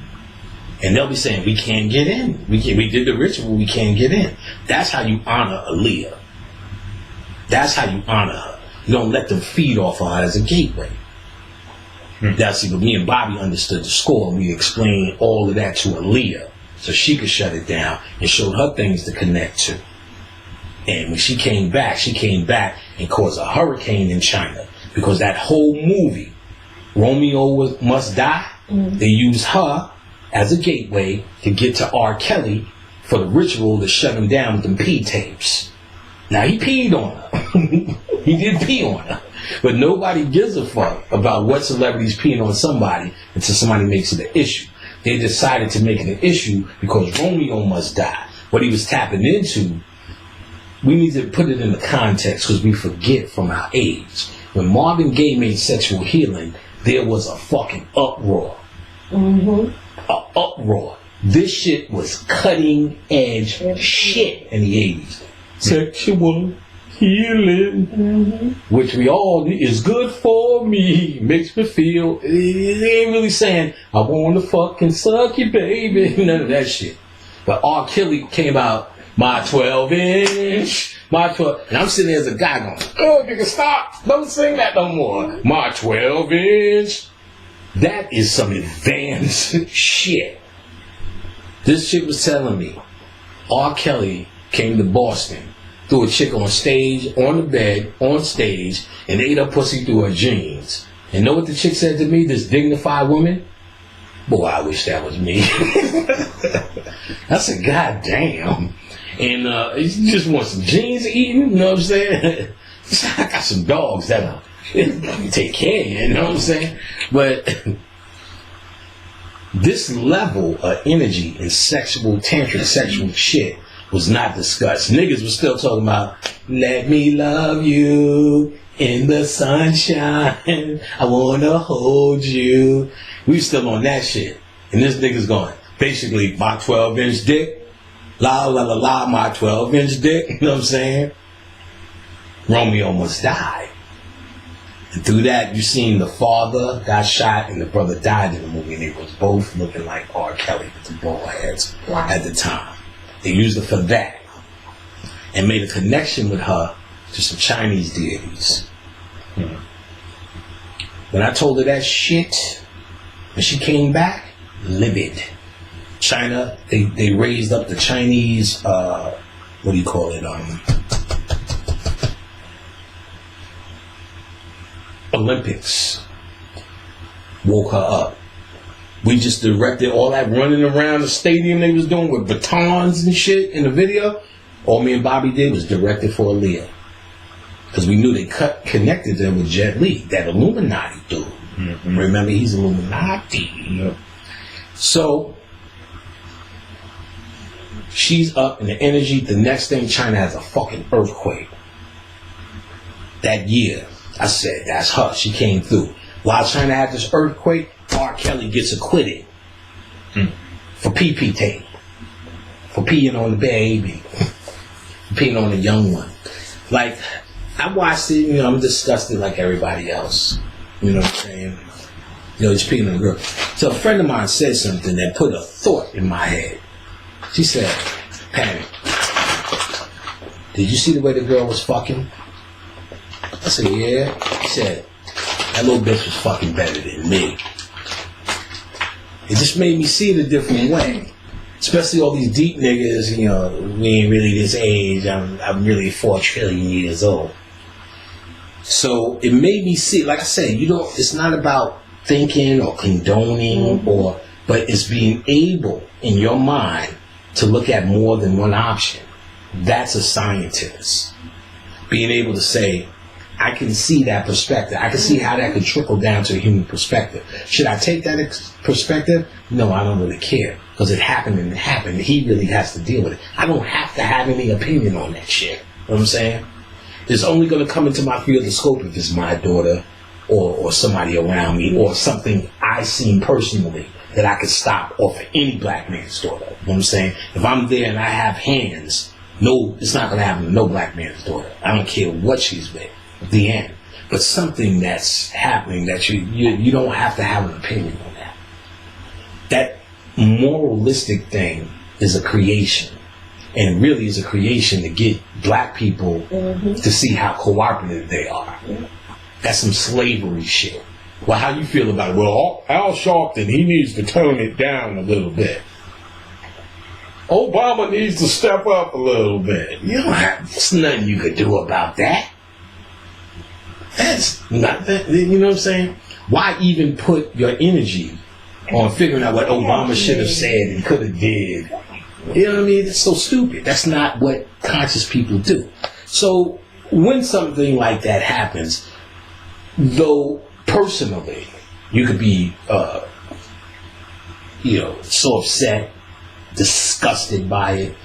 And they'll be saying, we can't get in. We did the ritual, we can't get in. That's how you honor Aaliyah. That's how you honor her. You don't let them feed off of her as a gateway. That's see, but me and Bobby understood the score, and we explained all of that to Aaliyah so she could shut it down and showed her things to connect to. And when she came back and caused a hurricane in China because that whole movie, Romeo Must Die, they used her as a gateway to get to R. Kelly for the ritual to shut him down with them pee tapes. Now he peed on her. He did pee on her. But nobody gives a fuck about what celebrities peeing on somebody until somebody makes it an issue. They decided to make it an issue because Romeo Must Die. What he was tapping into, we need to put it in the context because we forget from our age. When Marvin Gaye made Sexual Healing, there was a fucking uproar. An uproar. This shit was cutting edge shit in the 80s. Sexual healing, which we all need, is good for me, makes me feel, they ain't really saying, I want to fucking suck you, baby, none of that shit. But R. Kelly came out, my 12-inch, my 12, and I'm sitting there as a guy going, oh, nigga, stop, don't sing that no more, my 12-inch. That is some advanced shit. This shit was telling me, R. Kelly came to Boston, threw a chick on stage, on the bed, on stage, and ate her pussy through her jeans. And know what the chick said to me, this dignified woman? Boy, I wish that was me. I said, God damn. And you just want some jeans eating, you know what I'm saying? I got some dogs that'll take care of you, you know what I'm saying? But this level of energy and sexual, tantric sexual shit was not discussed. Niggas was still talking about, let me love you in the sunshine. I wanna hold you. We still on that shit. And this nigga's going, basically, my 12-inch dick. La la la la, my 12-inch dick. You know what I'm saying? Romeo Must Die. And through that, you seen the father got shot and the brother died in the movie. And they was both looking like R. Kelly with the bald heads at the time. They used it for that and made a connection with her to some Chinese deities. When I told her that shit, when she came back, livid. China, they raised up the Chinese, what do you call it? Olympics. Woke her up. We just directed all that running around the stadium they was doing with batons and shit in the video. All me and Bobby did was directed for Aaliyah. Because we knew they connected them with Jet Li, that Illuminati dude. Remember, he's Illuminati. So, she's up in the energy. The next thing, China has a fucking earthquake. That year, I said, that's her. She came through. While China had this earthquake, R. Kelly gets acquitted for pee-pee tape, for peeing on the baby, peeing on the young one. Like, I watched it, you know, I'm disgusted like everybody else. You know what I'm saying? You know, he's peeing on the girl. So a friend of mine said something that put a thought in my head. She said, Patty, did you see the way the girl was fucking? I said, yeah. She said, that little bitch was fucking better than me. It just made me see it a different way. Especially all these deep niggas, you know, we ain't really this age. I'm really 4 trillion years old. So it made me see, like I said, it's not about thinking or condoning or But it's being able in your mind to look at more than one option. That's a scientist. Being able to say, I can see that perspective. I can see how that could trickle down to a human perspective. Should I take that perspective? No, I don't really care. Because it happened and it happened. He really has to deal with it. I don't have to have any opinion on that shit. You know what I'm saying? It's only going to come into my field of scope if it's my daughter or somebody around me or something I seen personally that I could stop, or for any black man's daughter. You know what I'm saying? If I'm there and I have hands, no, it's not going to happen to no black man's daughter. I don't care what she's with. The end. But something that's happening that you don't have to have an opinion on that. That moralistic thing is a creation. And really is a creation to get black people to see how cooperative they are. That's some slavery shit. Well, how you feel about it? Well, Al Sharpton, he needs to tone it down a little bit. Obama needs to step up a little bit. You don't have, there's nothing you could do about that. That's not that, you know what I'm saying? Why even put your energy on figuring out what Obama should have said and could have did? You know what I mean? It's so stupid. That's not what conscious people do. So when something like that happens, though personally, you could be, so upset, disgusted by it,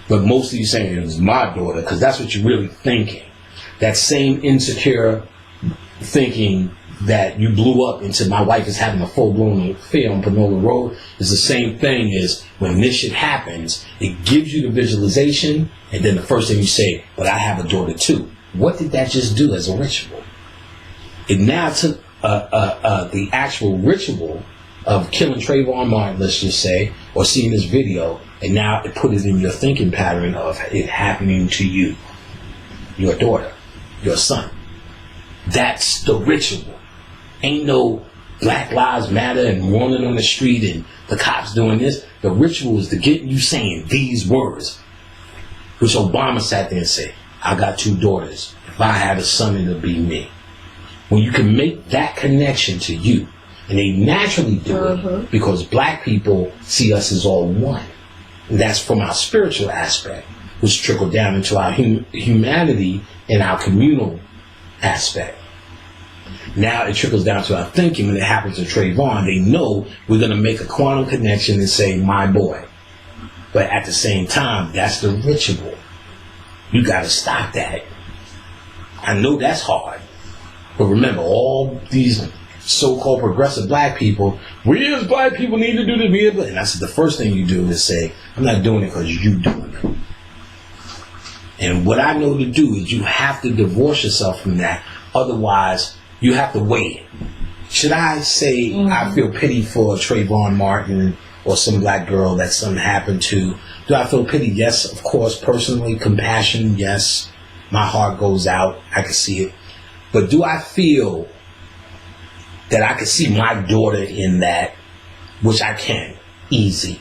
but mostly you're saying it was my daughter because that's what you're really thinking. That same insecure thinking that you blew up into my wife is having a full-blown affair on Panola Road is the same thing as when this shit happens, it gives you the visualization, and then the first thing you say, but I have a daughter too. What did that just do as a ritual? It now took the actual ritual of killing Trayvon Martin, let's just say, or seeing this video, and now it put it in your thinking pattern of it happening to you, your daughter, your son. That's the ritual. Ain't no Black Lives Matter and running on the street and the cops doing this. The ritual is to get you saying these words, which Obama sat there and said, I got 2 daughters. If I had a son, it'll be me. When you can make that connection to you, and they naturally do it because black people see us as all one. And that's from our spiritual aspect, which trickled down into our humanity and our communal aspect. Now it trickles down to our thinking. When it happens to Trayvon, they know we're going to make a quantum connection and say, my boy. But at the same time, that's the ritual. You got to stop that. I know that's hard. But remember, all these so-called progressive black people, we as black people need to do this. And that's the first thing you do is say, I'm not doing it because you're doing it. And what I know to do is you have to divorce yourself from that. Otherwise, you have to weigh it. Should I say I feel pity for Trayvon Martin or some black girl that something happened to? Do I feel pity? Yes, of course. Personally, compassion, yes. My heart goes out. I can see it. But do I feel that I can see my daughter in that, which I can? Easy.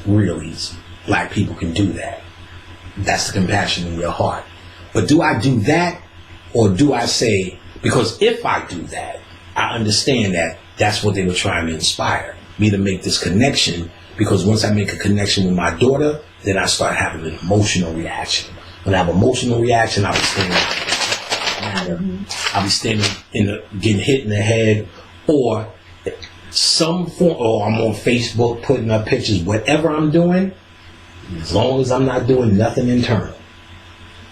Real easy. Black people can do that. That's the compassion in your heart. But do I do that? Or do I say, because if I do that, I understand that that's what they were trying to inspire me to make this connection. Because once I make a connection with my daughter, then I start having an emotional reaction. When I have an emotional reaction, I'll be standing getting hit in the head, or some form, or I'm on Facebook putting up pictures, whatever I'm doing, as long as I'm not doing nothing internal.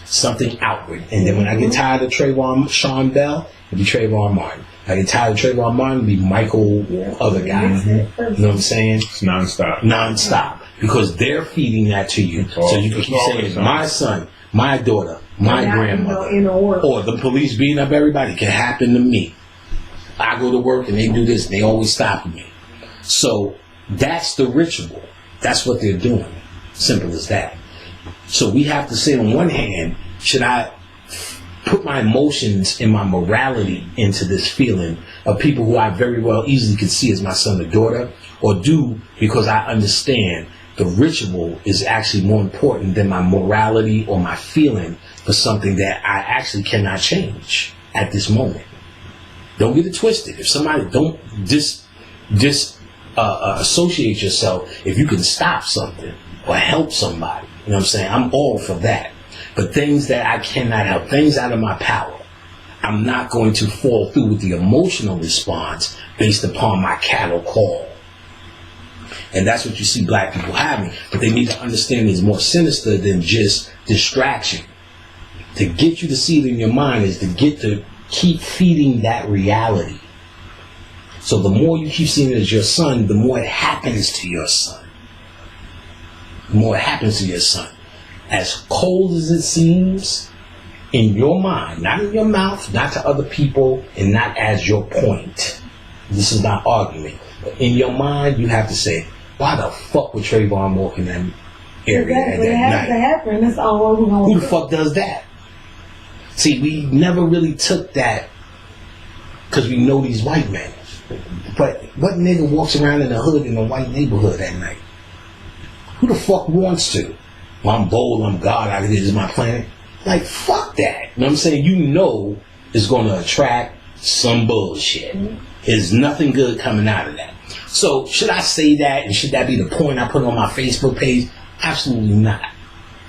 Something outward. And then when I get tired of Sean Bell, it'll be Trayvon Martin. I get tired of Trayvon Martin, it'll be Michael, other guy. You know what I'm saying? It's nonstop. Nonstop. Because they're feeding that to you. So you can keep saying, my son, my daughter, my grandmother, or the police beating up everybody can happen to me. I go to work and they do this and they always stop me. So that's the ritual. That's what they're doing. Simple as that. So we have to say, on one hand, should I put my emotions and my morality into this feeling of people who I very well easily could see as my son or daughter, or do because I understand the ritual is actually more important than my morality or my feeling for something that I actually cannot change at this moment. Don't get it twisted. If somebody don't associate yourself if you can stop something or help somebody. You know what I'm saying? I'm all for that. But things that I cannot help, things out of my power, I'm not going to fall through with the emotional response based upon my cattle call. And that's what you see black people having. But they need to understand it's more sinister than just distraction. To get you to see it in your mind is to get to keep feeding that reality. So the more you keep seeing it as your son, the more it happens to your son. The more it happens to your son. As cold as it seems, in your mind, not in your mouth, not to other people, and not as your point. This is not argument. But in your mind, you have to say, why the fuck would Trayvon walk in that area at Exactly. It that has to night? happen. That's all we're going Who to the fuck does that? See, we never really took that because we know these white men. But what nigga walks around in the hood in a white neighborhood at night? Who the fuck wants to? Well, I'm bold, I'm God, I this is my planet. Like, fuck that. You know what I'm saying? You know it's going to attract some bullshit. There's nothing good coming out of that. So, should I say that, and should that be the point I put on my Facebook page? Absolutely not.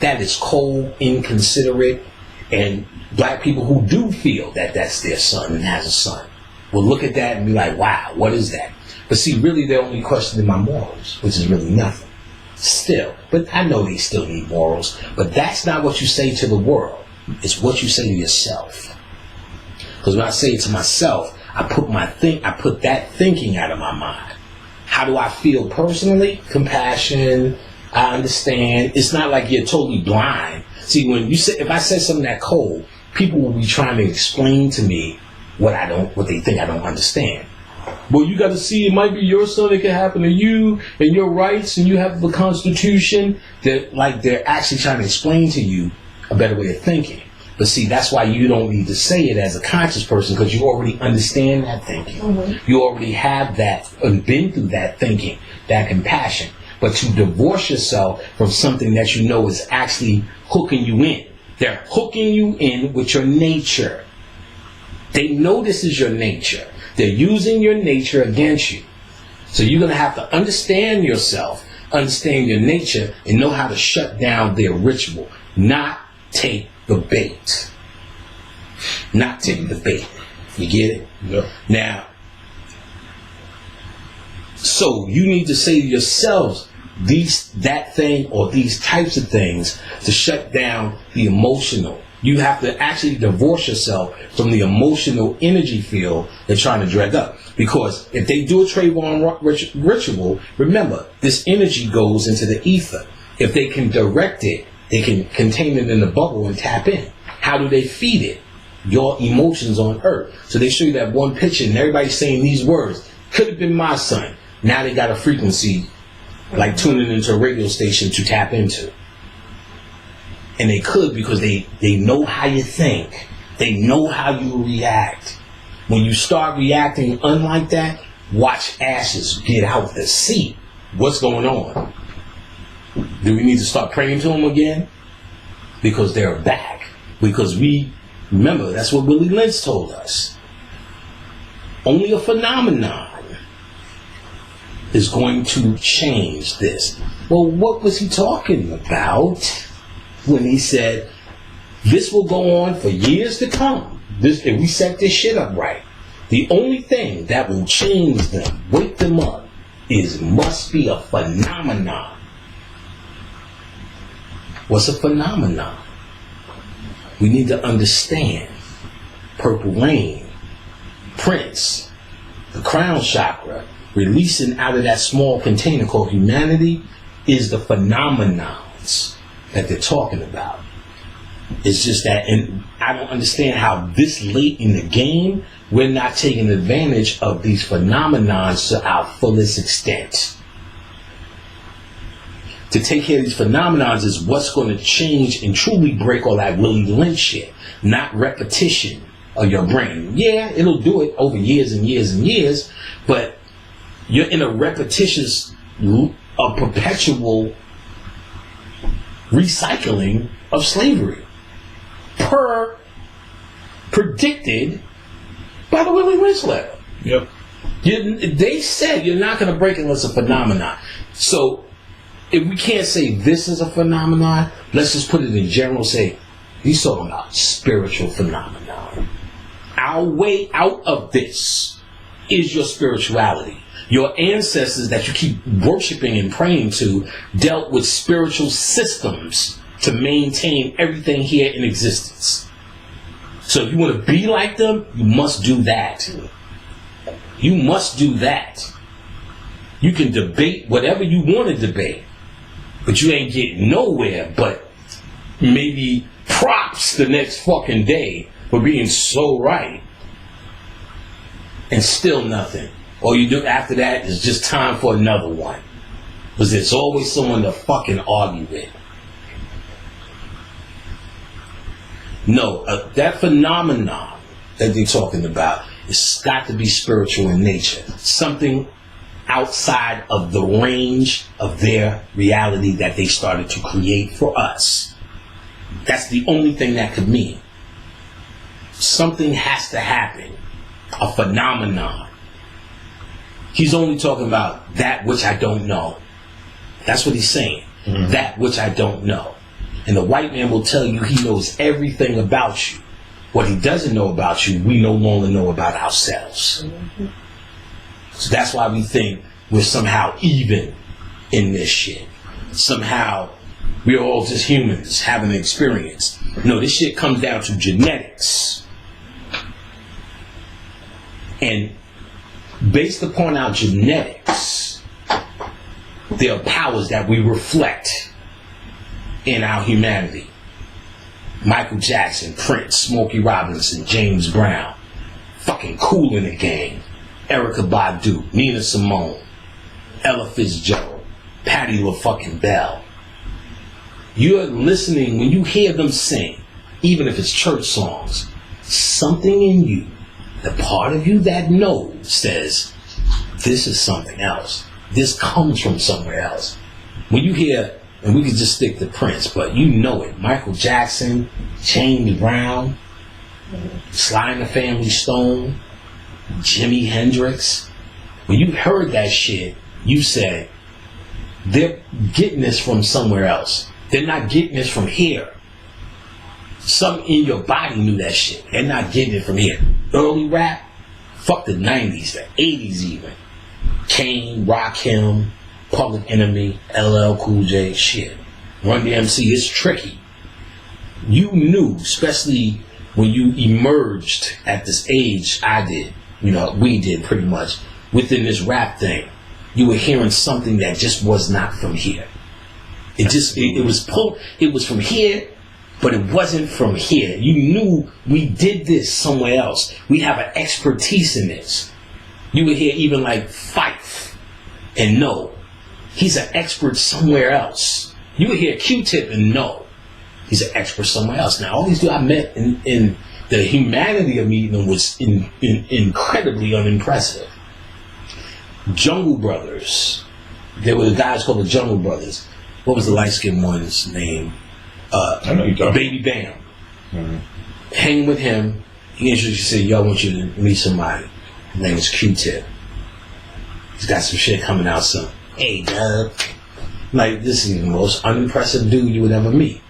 That is cold, inconsiderate, and black people who do feel that that's their son and has a son will look at that and be like, wow, what is that? But see, really, they're only questioning my morals, which is really nothing. Still, but I know they still need morals, but that's not what you say to the world. It's what you say to yourself. Because when I say it to myself, I put that thinking out of my mind. How do I feel personally? Compassion. I understand. It's not like you're totally blind. See, when you say, if I said something that cold, people will be trying to explain to me what they think I don't understand. Well, you got to see, it might be your son, it can happen to you, and your rights, and you have the Constitution. They're actually trying to explain to you a better way of thinking. But see, that's why you don't need to say it as a conscious person, because you already understand that thinking. Mm-hmm. You already have that and been through that thinking, that compassion. But to divorce yourself from something that you know is actually hooking you in. They're hooking you in with your nature. They know this is your nature. They're using your nature against you. So you're going to have to understand yourself, understand your nature, and know how to shut down their ritual. Not take the bait. Not take the bait. You get it? Yeah. Now, so you need to say to yourselves that thing or these types of things to shut down the emotional. You have to actually divorce yourself from the emotional energy field they're trying to drag up. Because if they do a Trayvon ritual, remember, this energy goes into the ether. If they can direct it, they can contain it in the bubble and tap in. How do they feed it? Your emotions on earth. So they show you that one picture and everybody's saying these words. Could have been my son. Now they got a frequency like tuning into a radio station to tap into. And they could because they know how you think. They know how you react. When you start reacting unlike that, watch ashes get out the seat. What's going on? Do we need to start praying to them again? Because they're back. Because remember, that's what Willie Lynch told us. Only a phenomenon is going to change this. Well, what was he talking about when he said, this will go on for years to come? If we set this shit up right, the only thing that will change them, wake them up, must be a phenomenon. What's a phenomenon? We need to understand Purple Rain, Prince, the crown chakra, releasing out of that small container called humanity is the phenomenons that they're talking about. It's just that, and I don't understand how this late in the game, we're not taking advantage of these phenomenons to our fullest extent. To take care of these phenomenons is what's going to change and truly break all that Willie Lynch shit, not repetition of your brain. Yeah, it'll do it over years and years and years, but you're in a repetitious, a perpetual recycling of slavery. Predicted by the Willie Lynch letter. Yep. They said you're not going to break it unless it's a phenomenon. So if we can't say this is a phenomenon, let's just put it in general. Say he's talking about spiritual phenomenon. Our way out of this is your spirituality. Your ancestors that you keep worshiping and praying to dealt with spiritual systems to maintain everything here in existence. So if you want to be like them, you must do that. You must do that. You can debate whatever you want to debate, but you ain't getting nowhere but maybe props the next fucking day for being so right. And still nothing. All you do after that is just time for another one. Because there's always someone to fucking argue with. No, that phenomenon that they're talking about, it's got to be spiritual in nature. Something outside of the range of their reality that they started to create for us. That's the only thing that could mean. Something has to happen. A phenomenon. He's only talking about that which I don't know. That's what he's saying. Mm-hmm. That which I don't know. And the white man will tell you he knows everything about you. What he doesn't know about you, we no longer know about ourselves. Mm-hmm. So that's why we think we're somehow even in this shit. Somehow we're all just humans having an experience. No, this shit comes down to genetics. And based upon our genetics, there are powers that we reflect in our humanity. Michael Jackson, Prince, Smokey Robinson, James Brown, fucking Kool in the Gang, Erykah Badu, Nina Simone, Ella Fitzgerald, Patti LaFucking-Bell. You're listening, when you hear them sing, even if it's church songs, something in you, the part of you that knows, says, this is something else. This comes from somewhere else. When you hear, and we can just stick to Prince, but you know it, Michael Jackson, James Brown, Sly and the Family Stone, Jimi Hendrix, when you heard that shit, you said, they're getting this from somewhere else. They're not getting this from here. Something in your body knew that shit. They're not getting it from here. Early rap, fuck the 90s, the 80s even. Kane, Rakim, Public Enemy, LL Cool J, shit. Run DMC, it's tricky. You knew, especially when you emerged at this age, I did, we did pretty much, within this rap thing, you were hearing something that just was not from here. It was from here, but it wasn't from here. You knew we did this somewhere else. We have an expertise in this. You would hear even like Fife and know he's an expert somewhere else. You would hear Q-Tip and know he's an expert somewhere else. Now, all these dudes I met in the humanity of meeting them was incredibly unimpressive. Jungle Brothers. There were the guys called the Jungle Brothers. What was the light-skinned one's name? I know you're talking. Baby Bam. Mm-hmm. Hang with him. He introduced you, said, yo, I want you to meet somebody. His name is Q-Tip. He's got some shit coming out soon. Hey, dog. Like, this is the most unimpressive dude you would ever meet.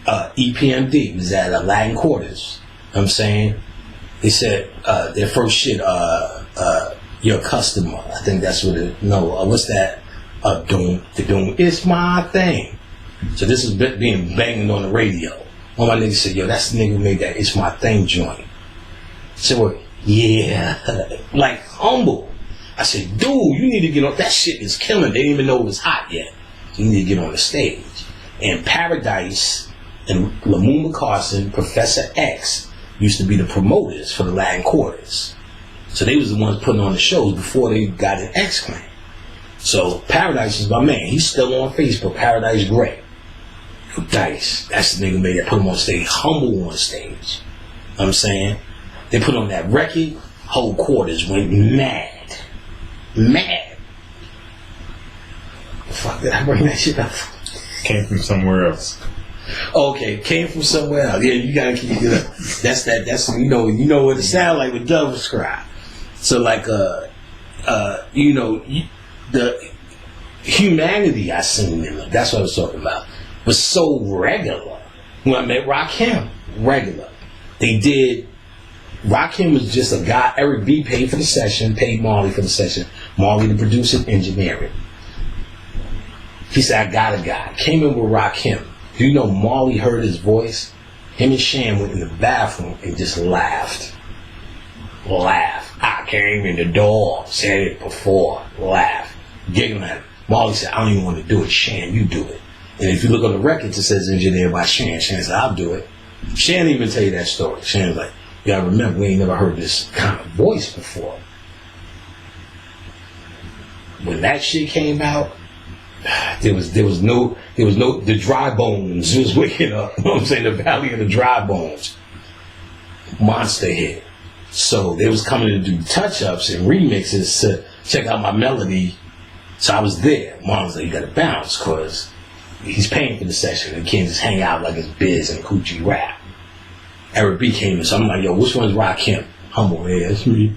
EPMD was at Latin Quarters. You know what I'm saying? They said their first shit, your customer. I think that's what it, what's that? Doom. It's my thing. So this is being banged on the radio. One of my niggas said, yo, that's the nigga who made that It's My Thing joint. I said, well, yeah. Like, humble. I said, dude, you need to get on. That shit is killing. They didn't even know it was hot yet. You need to get on the stage. And Paradise and Lamumba Carson, Professor X, used to be the promoters for the Latin Quarters. So they was the ones putting on the shows before they got an X Clan. So Paradise is my man. He's still on Facebook, Paradise Gray. Dice, that's the nigga made that put him on stage, humble on stage. You know what I'm saying? They put on that record, whole Quarters went mad. Mad. Fuck, did I bring that shit up? Came from somewhere else. Okay, came from somewhere else. Yeah, you gotta keep it up. That's you know what it sound like with Dove Scribe. So like the humanity I seen in them, that's what I was talking about, was so regular. When I met Rakim, regular. Rakim was just a guy. Eric B paid for the session, paid Marley for the session. Marley the producer, engineering. He said, I got a guy. Came in with Rakim. Do you know Marley heard his voice? Him and Shan went in the bathroom and just laughed. I came in the door, said it before, laugh, giggling at him. Marley said, I don't even want to do it. Shan, you do it. And if you look on the records, it says engineered by Shan. Shan said, I'll do it. Shan didn't even tell you that story. Shan's like, you gotta remember, we ain't never heard this kind of voice before. When that shit came out, there was no, the dry bones was waking up. You know what I'm saying? The Valley of the Dry Bones. Monster hit. So they was coming to do touch-ups and remixes to check out my melody. So I was there. Mom's like, you gotta bounce, cause he's paying for the session and can't just hang out like it's Biz and Coochie Rap. Eric B came in, so I'm like, yo, which one's Rakim? Humble, yeah, that's me.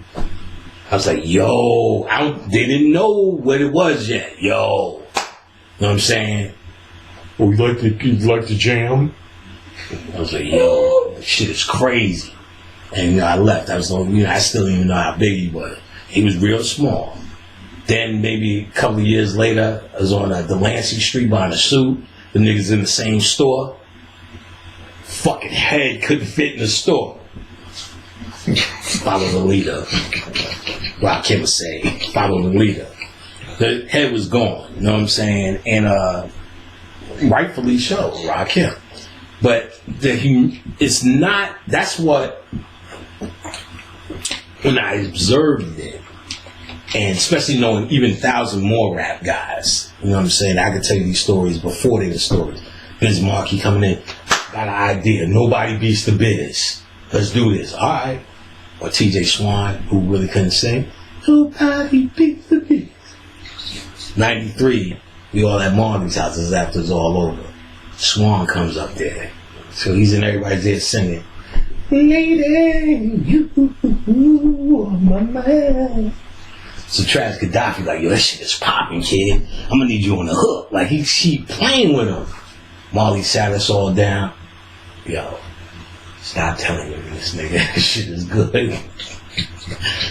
I was like, yo, they didn't know what it was yet. Yo, you know what I'm saying? Oh, you like the jam? I was like, yo, this shit is crazy. And I left. I still didn't even know how big he was. He was real small. Then maybe a couple of years later, I was on Delancey Street buying a suit. The niggas in the same store. Fucking head couldn't fit in the store. Follow the leader. Rakim was saying, follow the leader. The head was gone, you know what I'm saying? And rightfully so, Rakim. But it's not, that's what, when I observed it, and especially knowing even 1,000 more rap guys, you know what I'm saying? I could tell you these stories before they were stories. Biz Markie coming in, got an idea, nobody beats the Biz. Let's do this, all right. Or TJ Swan, who really couldn't sing, nobody beats the Biz. 93, we all at Marley's houses after it's all over. Swan comes up there. So he's in everybody's there singing, lady, you on my mind. So Travis Gaddafi like, yo, that shit is popping, kid. I'm gonna need you on the hook. Like, he playing with him. Marley sat us all down. Yo, stop telling me this nigga shit is good.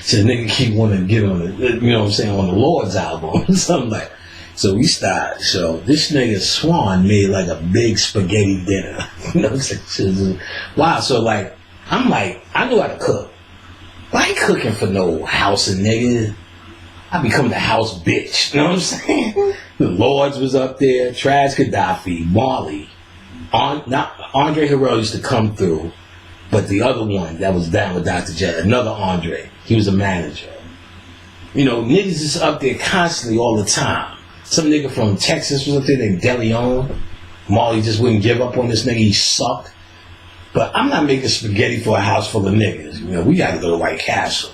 So the nigga keep wanting to get on the, you know what I'm saying, on the Lord's album. Something like. So we started. So this nigga Swan made like a big spaghetti dinner. You know what I'm saying? Wow. So like, I'm like, I knew how to cook. But I ain't cooking for no house and nigga. I become the house bitch. You know what I'm saying? The Lords was up there. Travis Gaddafi, Marley. Andre Harrell used to come through. But the other one that was down with Dr. J, another Andre, he was a manager. You know, niggas is up there constantly all the time. Some nigga from Texas was up there named DeLeon. Marley just wouldn't give up on this nigga. He sucked. But I'm not making spaghetti for a house full of niggas. You know, we got to go to White Castle.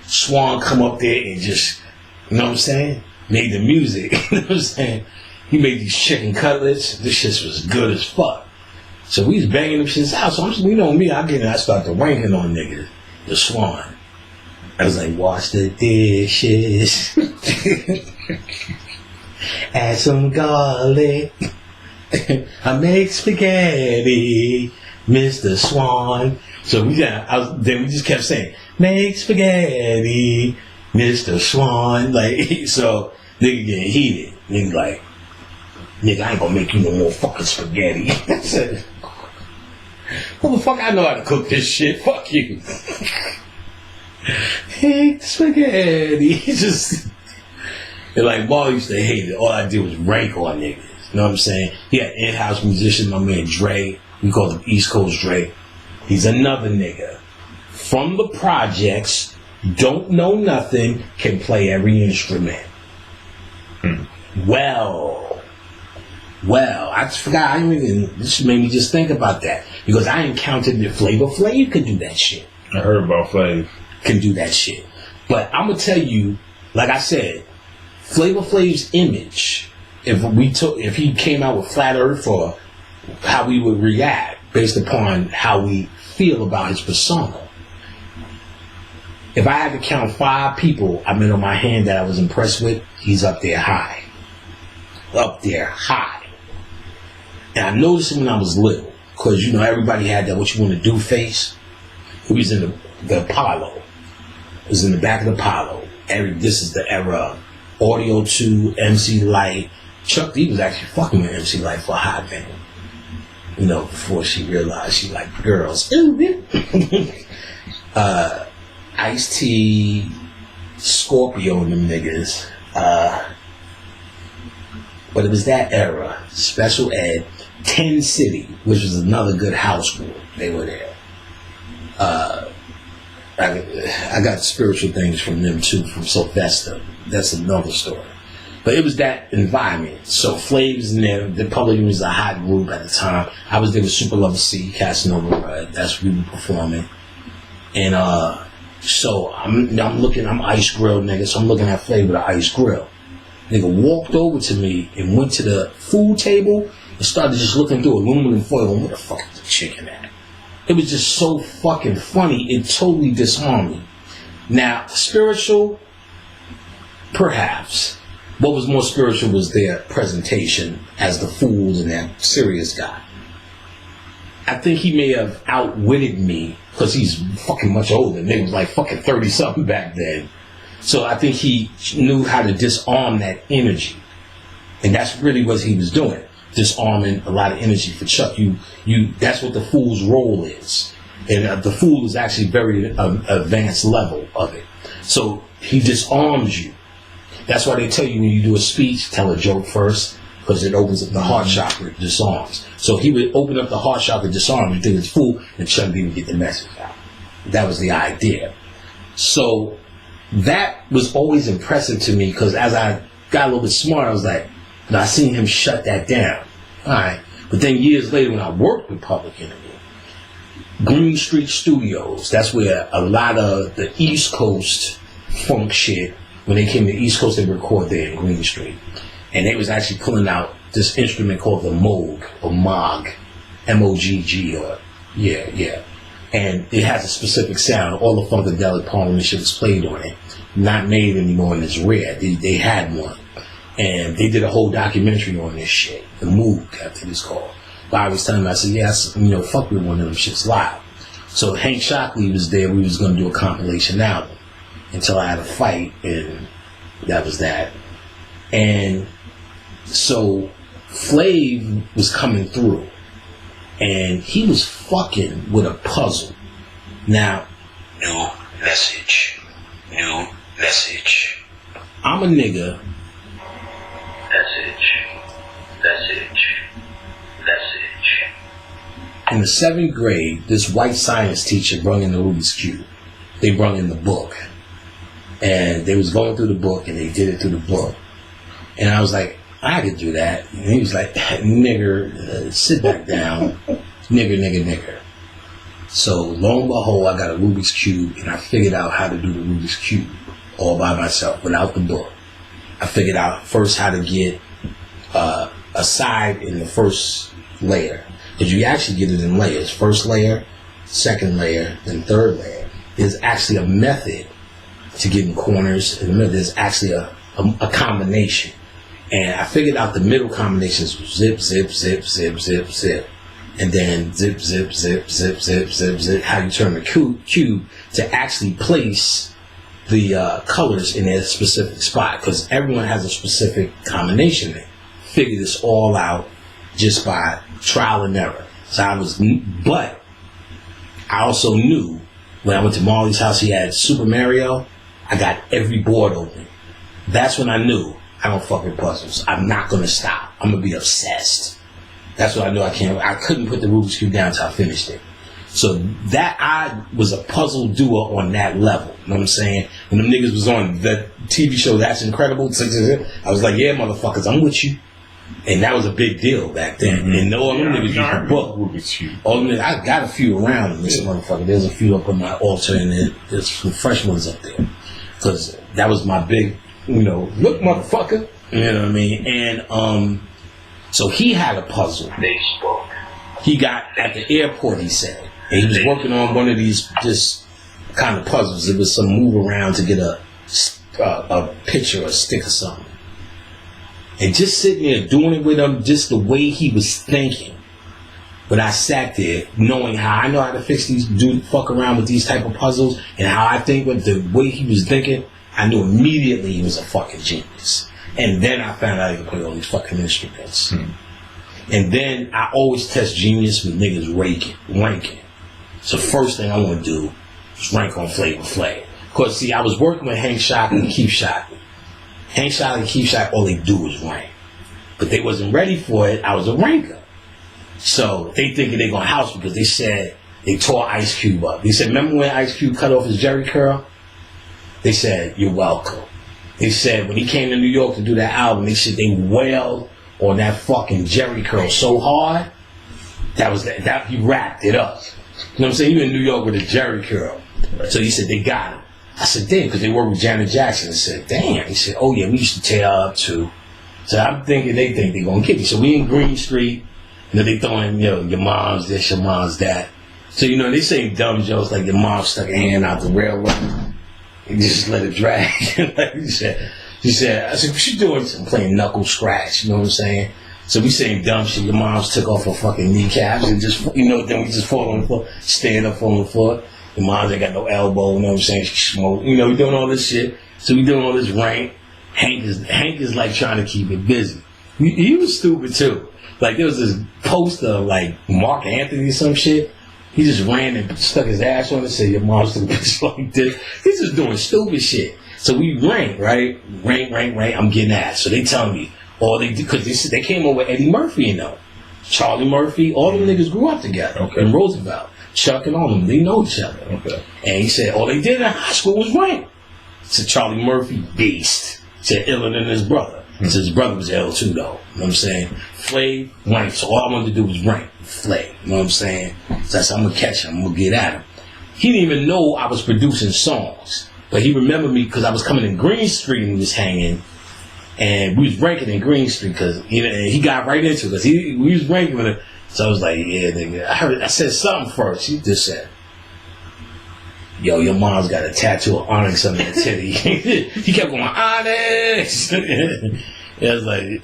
Swan come up there and just, you know what I'm saying? Made the music. You know what I'm saying? He made these chicken cutlets. This shit was good as fuck. So we was banging them shits out. So you know me, I start to ranking on niggas. The Swan. I was like, wash the dishes. Add some garlic. I make spaghetti, Mr. Swan. So then we just kept saying, make spaghetti, Mr. Swan. Like, so nigga getting heated. Nigga like, nigga, I ain't gonna make you no more fucking spaghetti. I said, motherfucker, I know how to cook this shit. Fuck you. Hate spaghetti. Just, and like, Marley used to hate it. All I did was rank on niggas. You know what I'm saying? He had in-house musicians, my man Dre. We call him East Coast Dre. He's another nigga. From the projects, don't know nothing, can play every instrument. Well, I just forgot. This made me just think about that. Because I encountered that Flavor Flav could do that shit. I heard about Flav. Can do that shit. But I'm going to tell you, like I said, Flavor Flav's image, if he came out with Flat Earth, or how we would react based upon how we feel about his persona, if I had to count 5 people I met on my hand that I was impressed with, he's up there high. Up there high. And I noticed it when I was little, because you know everybody had that what you want to do face. He was in the Apollo. It was in the back of the Apollo. This is the era. Audio 2, MC Light. Chuck D was actually fucking with MC Light for a hot minute. You know, before she realized she liked girls. Ice-T, Scorpio and them niggas. But it was that era. Special Ed, 10 City, which was another good house group. They were there. I got spiritual things from them too, from Sylvester. That's another story. But it was that environment. So Flav was in there. The Public Enemy was a hot group at the time. I was there with Super Lover C, Casanova. That's what we were performing. And so I'm looking. I'm Ice Grill nigga. So I'm looking at Flav with an Ice Grill. Nigga walked over to me and went to the food table and started just looking through aluminum foil. Where the fuck is the chicken at? It was just so fucking funny. It totally disarmed me. Now, spiritual, perhaps. What was more spiritual was their presentation as the fools and that serious guy. I think he may have outwitted me because he's fucking much older. Nigga was like fucking 30-something back then. So I think he knew how to disarm that energy. And that's really what he was doing. Disarming a lot of energy for Chuck. That's what the fool's role is. And the fool is actually very advanced level of it. So he disarms you. That's why they tell you when you do a speech, tell a joke first, because it opens up the heart chakra, disarms. So he would open up the heart chakra, disarm, you think it's fool, and Chuck D would get the message out. That was the idea. So that was always impressive to me, because as I got a little bit smarter, I was like, I seen him shut that down. All right. But then years later, when I worked with Public Enemy, Green Street Studios, that's where a lot of the East Coast funk shit, when they came to the East Coast, they record there in Green Street. And they was actually pulling out this instrument called the Moog, or Moog, M-O-G-G, or, yeah. And it has a specific sound. All the Funkadelic Parliament shit was played on it. Not made anymore, and it's rare. They had one. And they did a whole documentary on this shit. The Moog, I think it's called. But I was telling him, I said, yes, fuck with one of them shits live. So Hank Shockley was there. We was going to do a compilation album. Until I had a fight, and that was that. And so Flav was coming through, and he was fucking with a puzzle. Now, new message. I'm a nigga. Message. In the 7th grade, this white science teacher brought in the Rubik's Cube. They brought in the book. And they was going through the book, and they did it through the book. And I was like, I could do that. And he was like, nigger, sit back down. Nigger. So, lo and behold, I got a Rubik's Cube, and I figured out how to do the Rubik's Cube all by myself, without the book. I figured out first how to get a side in the first layer. Because you actually get it in layers. First layer, second layer, then third layer. There's actually a method to getting corners, and there's actually a combination. And I figured out the middle combinations was zip, and then zip, how you turn the cube to actually place the colors in their specific spot, because everyone has a specific combination there. Figure this all out just by trial and error. But I also knew when I went to Marley's house, he had Super Mario. I got every board open. That's when I knew I don't fuck with puzzles. I'm not gonna stop. I'm gonna be obsessed. That's what I knew I couldn't put the Rubik's Cube down until I finished it. So that I was a puzzle doer on that level. You know what I'm saying? When them niggas was on the TV show That's Incredible, I was like, yeah, motherfuckers, I'm with you. And that was a big deal back then. Mm-hmm. And all them niggas used the book. All them, I got a few around in this motherfucker. There's a few up on my altar, and there's some fresh ones up there. Because that was my big, look, motherfucker. You know what I mean? And so he had a puzzle. He got at the airport, he said. And he was working on one of these, just kind of puzzles. It was some move around to get a picture or a stick or something. And just sitting there doing it with him, just the way he was thinking. But I sat there knowing how I know how to fix these, fuck around with these type of puzzles, and how I think with the way he was thinking, I knew immediately he was a fucking genius. And then I found out he could play all these fucking instruments. And then I always test genius with niggas ranking. So first thing I want to do is rank on Flavor Flav. Because see, I was working with Hank Shock and Keith Shock. Hank Shock and Keith Shock, all they do is rank. But they wasn't ready for it. I was a ranker. So they thinking they gonna house because they said they tore Ice Cube up. They said, remember when Ice Cube cut off his Jerry curl? They said, you're welcome. They said when he came to New York to do that album, they said they wailed on that fucking Jerry curl so hard that he wrapped it up. You know what I'm saying? He in New York with a Jerry curl. So he said they got him. I said, damn, because they worked with Janet Jackson. I said, damn. He said, oh yeah, we used to tear her up too. So I'm thinking they think they're gonna get me. So we in Green Street. You know, they throwing, your mom's this, your mom's that. So, they say dumb jokes like your mom stuck her hand out the railroad and just let it drag. Like she said, I said, what you doing? I'm playing knuckle scratch, you know what I'm saying? So we saying dumb shit. Your mom's took off her fucking kneecaps and just, then we just fall on the floor, stand up on the floor. Your mom's ain't got no elbow, you know what I'm saying? She smoke, we doing all this shit. So we doing all this rank. Hank is like trying to keep it busy. He was stupid too. Like, there was this poster of, like, Mark Anthony or some shit. He just ran and stuck his ass on it and said, your mom's took a picture like this. He's just doing stupid shit. So we rank, right? Rank. I'm getting ass. So they tell me, all they do, because they came over with Eddie Murphy, Charlie Murphy, all them niggas grew up together in Roosevelt. Chuck and all of them, they know each other. Okay. And he said, all they did in high school was rank. So Charlie Murphy, beast. He said, iller than his brother. So his brother was L too, though. You know what I'm saying? Flav, rank. So all I wanted to do was rank Flav. You know what I'm saying? So I said, I'm going to catch him. I'm going to get at him. He didn't even know I was producing songs. But he remembered me because I was coming in Green Street and he was hanging. And we was ranking in Green Street because he got right into it. Because we was ranking with it. So I was like, yeah, nigga. I said something first. He just said, yo, your mom's got a tattoo of Onyx on her titty. He kept going, Onyx! I was like,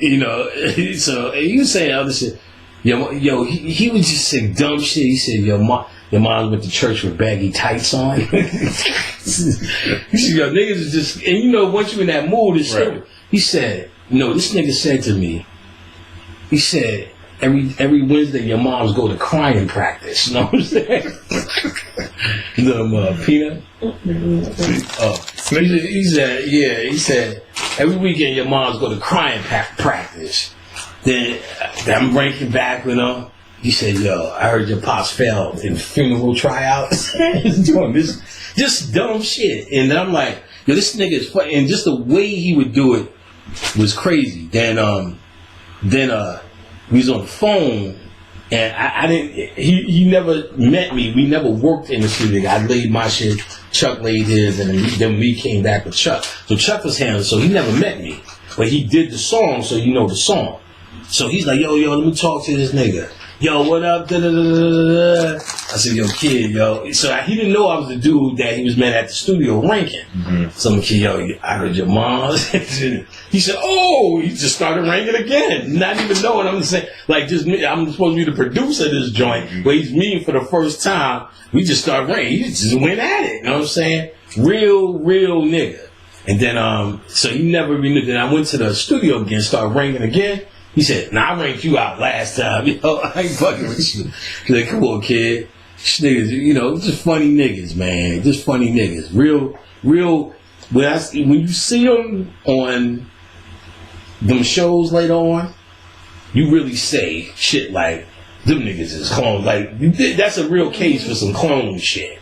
so he was saying other shit. Yo, he would just say dumb shit. He said, your mom went to church with baggy tights on. He said, yo, niggas is just, and once you in that mood, it's right. He said, this nigga said to me, he said, every Wednesday your moms go to crying practice. You know what I'm saying? Peanut? He said, every weekend your moms go to crying practice. Then I'm ranking back with him. He said, yo, I heard your pops failed in funeral tryouts. Doing this just dumb shit. And I'm like, yo, this nigga is funny. And just the way he would do it was crazy. Then we was on the phone, and I didn't. He never met me. We never worked in the studio. I laid my shit. Chuck laid his, and then we came back with Chuck. So Chuck was handling. So he never met me, but he did the song. So the song. So he's like, yo, let me talk to this nigga. Yo, what up? Da, da, da, da, da. I said, yo, kid, yo. So he didn't know I was the dude that he was met at the studio ranking. Mm-hmm. Some kid, yo, I heard your mom. He said, oh, he just started ranking again. Not even knowing. I'm saying, like, just me. I'm supposed to be the producer of this joint, but he's me for the first time. We just started ranking. He just went at it. You know what I'm saying? Real nigga. And then, so he never renewed. Then I went to the studio again, started ranking again. He said, I ranked you out last time. I ain't fucking with you. He's like, come on, kid. Niggas, just funny niggas, man. Just funny niggas. Real. When you see them on them shows later on, you really say shit like, them niggas is clones. Like, that's a real case for some clone shit.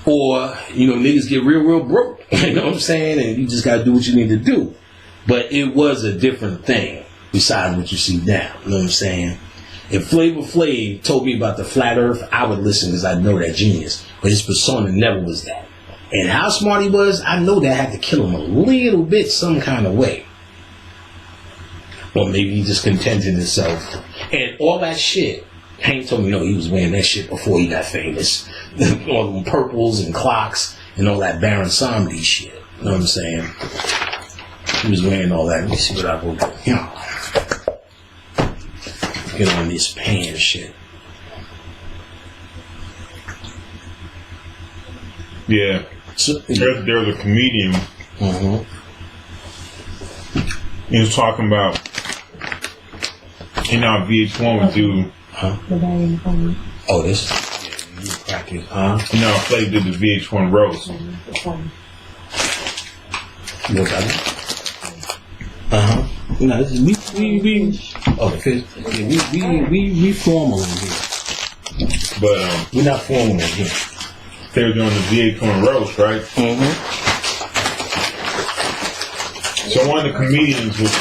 Or, niggas get real broke. You know what I'm saying? And you just gotta do what you need to do. But it was a different thing. Besides what you see now, you know what I'm saying? If Flavor Flav told me about the flat earth, I would listen because I know that genius. But his persona never was that. And how smart he was, I know that had to kill him a little bit some kind of way. Or maybe he just contented himself. And all that shit, Hank told me no, he was wearing that shit before he got famous. All them purples and clocks and all that Baron Samedi shit. You know what I'm saying? He was wearing all that. Let me see what I wrote. Get on this pan shit. Yeah. So, There's a comedian. mm-hmm. He was talking about, VH1 would do. The very funny. Oh, this. Yeah, you cracking. Flav did the VH1 roast. It's funny. What about it? No, this is, we. Oh, the fish. Yeah, we formal in here. But We're not formal in here. they were doing the VH1 roast, right? Mm-hmm. So one of the comedians was,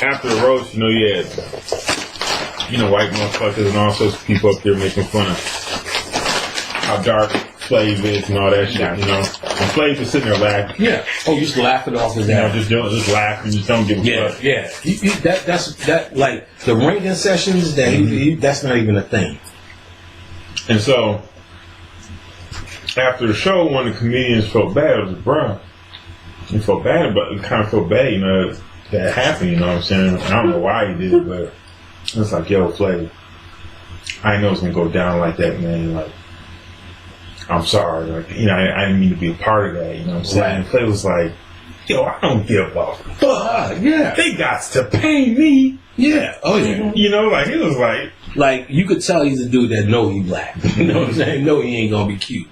after the roast, you had, white motherfuckers and all sorts of people up there making fun of how dark Flav is and all that shit, And Flav was sitting there laughing. Yeah. Oh, just laugh it off as that. Just laughing, just don't give a fuck. Yeah. That's like the ranking sessions. That's not even a thing. And so, after the show, one of the comedians felt bad. I was like, bro, he felt bad, but he kind of felt bad, that happened, you know what I'm saying? I don't know why he did it, but it's like, yo, Flav, I know it's going to go down like that, man. Like, I'm sorry. Like, I didn't mean to be a part of that, you know what I'm saying? Right. And Flav was like, yo, I don't give a fuck. Yeah. They got to pay me. Yeah. Oh, yeah. It was like. Like, you could tell he's a dude that know he black. You know what I'm saying? Know he ain't going to be cute.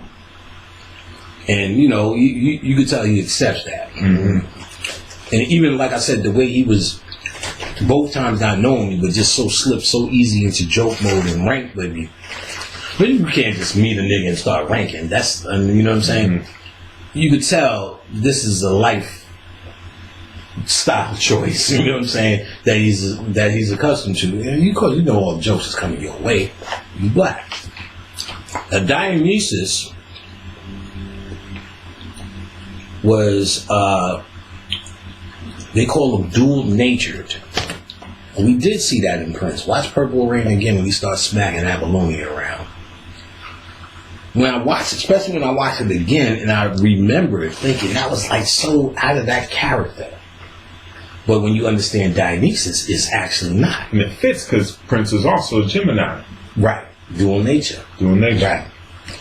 And, you could tell he accepts that. Mm-hmm. And even, like I said, the way he was, both times I know him, he was just so slipped so easy into joke mode and rank with me. But you can't just meet a nigga and start ranking. That's, you know what I'm saying? Mm-hmm. You could tell this is a life style choice. You know what I'm saying? That he's accustomed to. And of course, all the jokes is coming your way. You black. Dionysus was, they call him dual-natured. And we did see that in Prince. Watch Purple Rain again when he starts smacking Apollonia around. When I watched it, especially when I watched it again, and I remember it thinking that was like so out of that character. But when you understand Dionysus, it's actually not. And it fits because Prince is also a Gemini. Right. Dual nature. Right.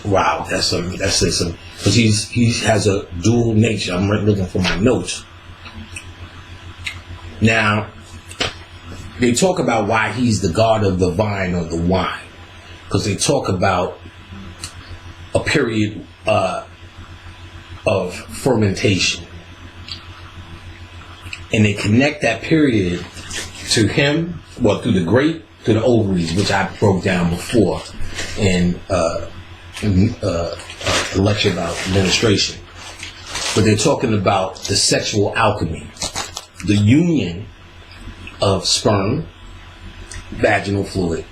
Wow. That's it. Because he has a dual nature. I'm looking for my notes. Now, they talk about why he's the god of the vine or the wine. Because they talk about a period of fermentation. And they connect that period to him, through the grape, to the ovaries, which I broke down before in a lecture about menstruation. But they're talking about the sexual alchemy, the union of sperm, vaginal fluid,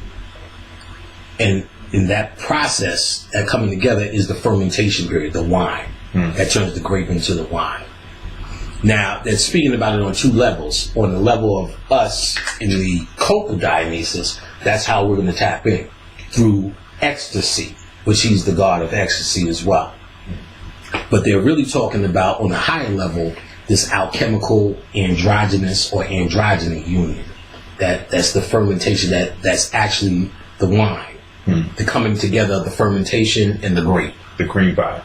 and in that process, that coming together is the fermentation period, the wine, that turns the grape into the wine. Now, they're speaking about it on two levels. On the level of us in the cult of Dionysus, that's how we're going to tap in, through ecstasy, which he's the god of ecstasy as well. But they're really talking about, on a higher level, this alchemical androgynous or androgyny union. That's the fermentation, that's actually the wine. The coming together of the fermentation and the grape. The cream pie.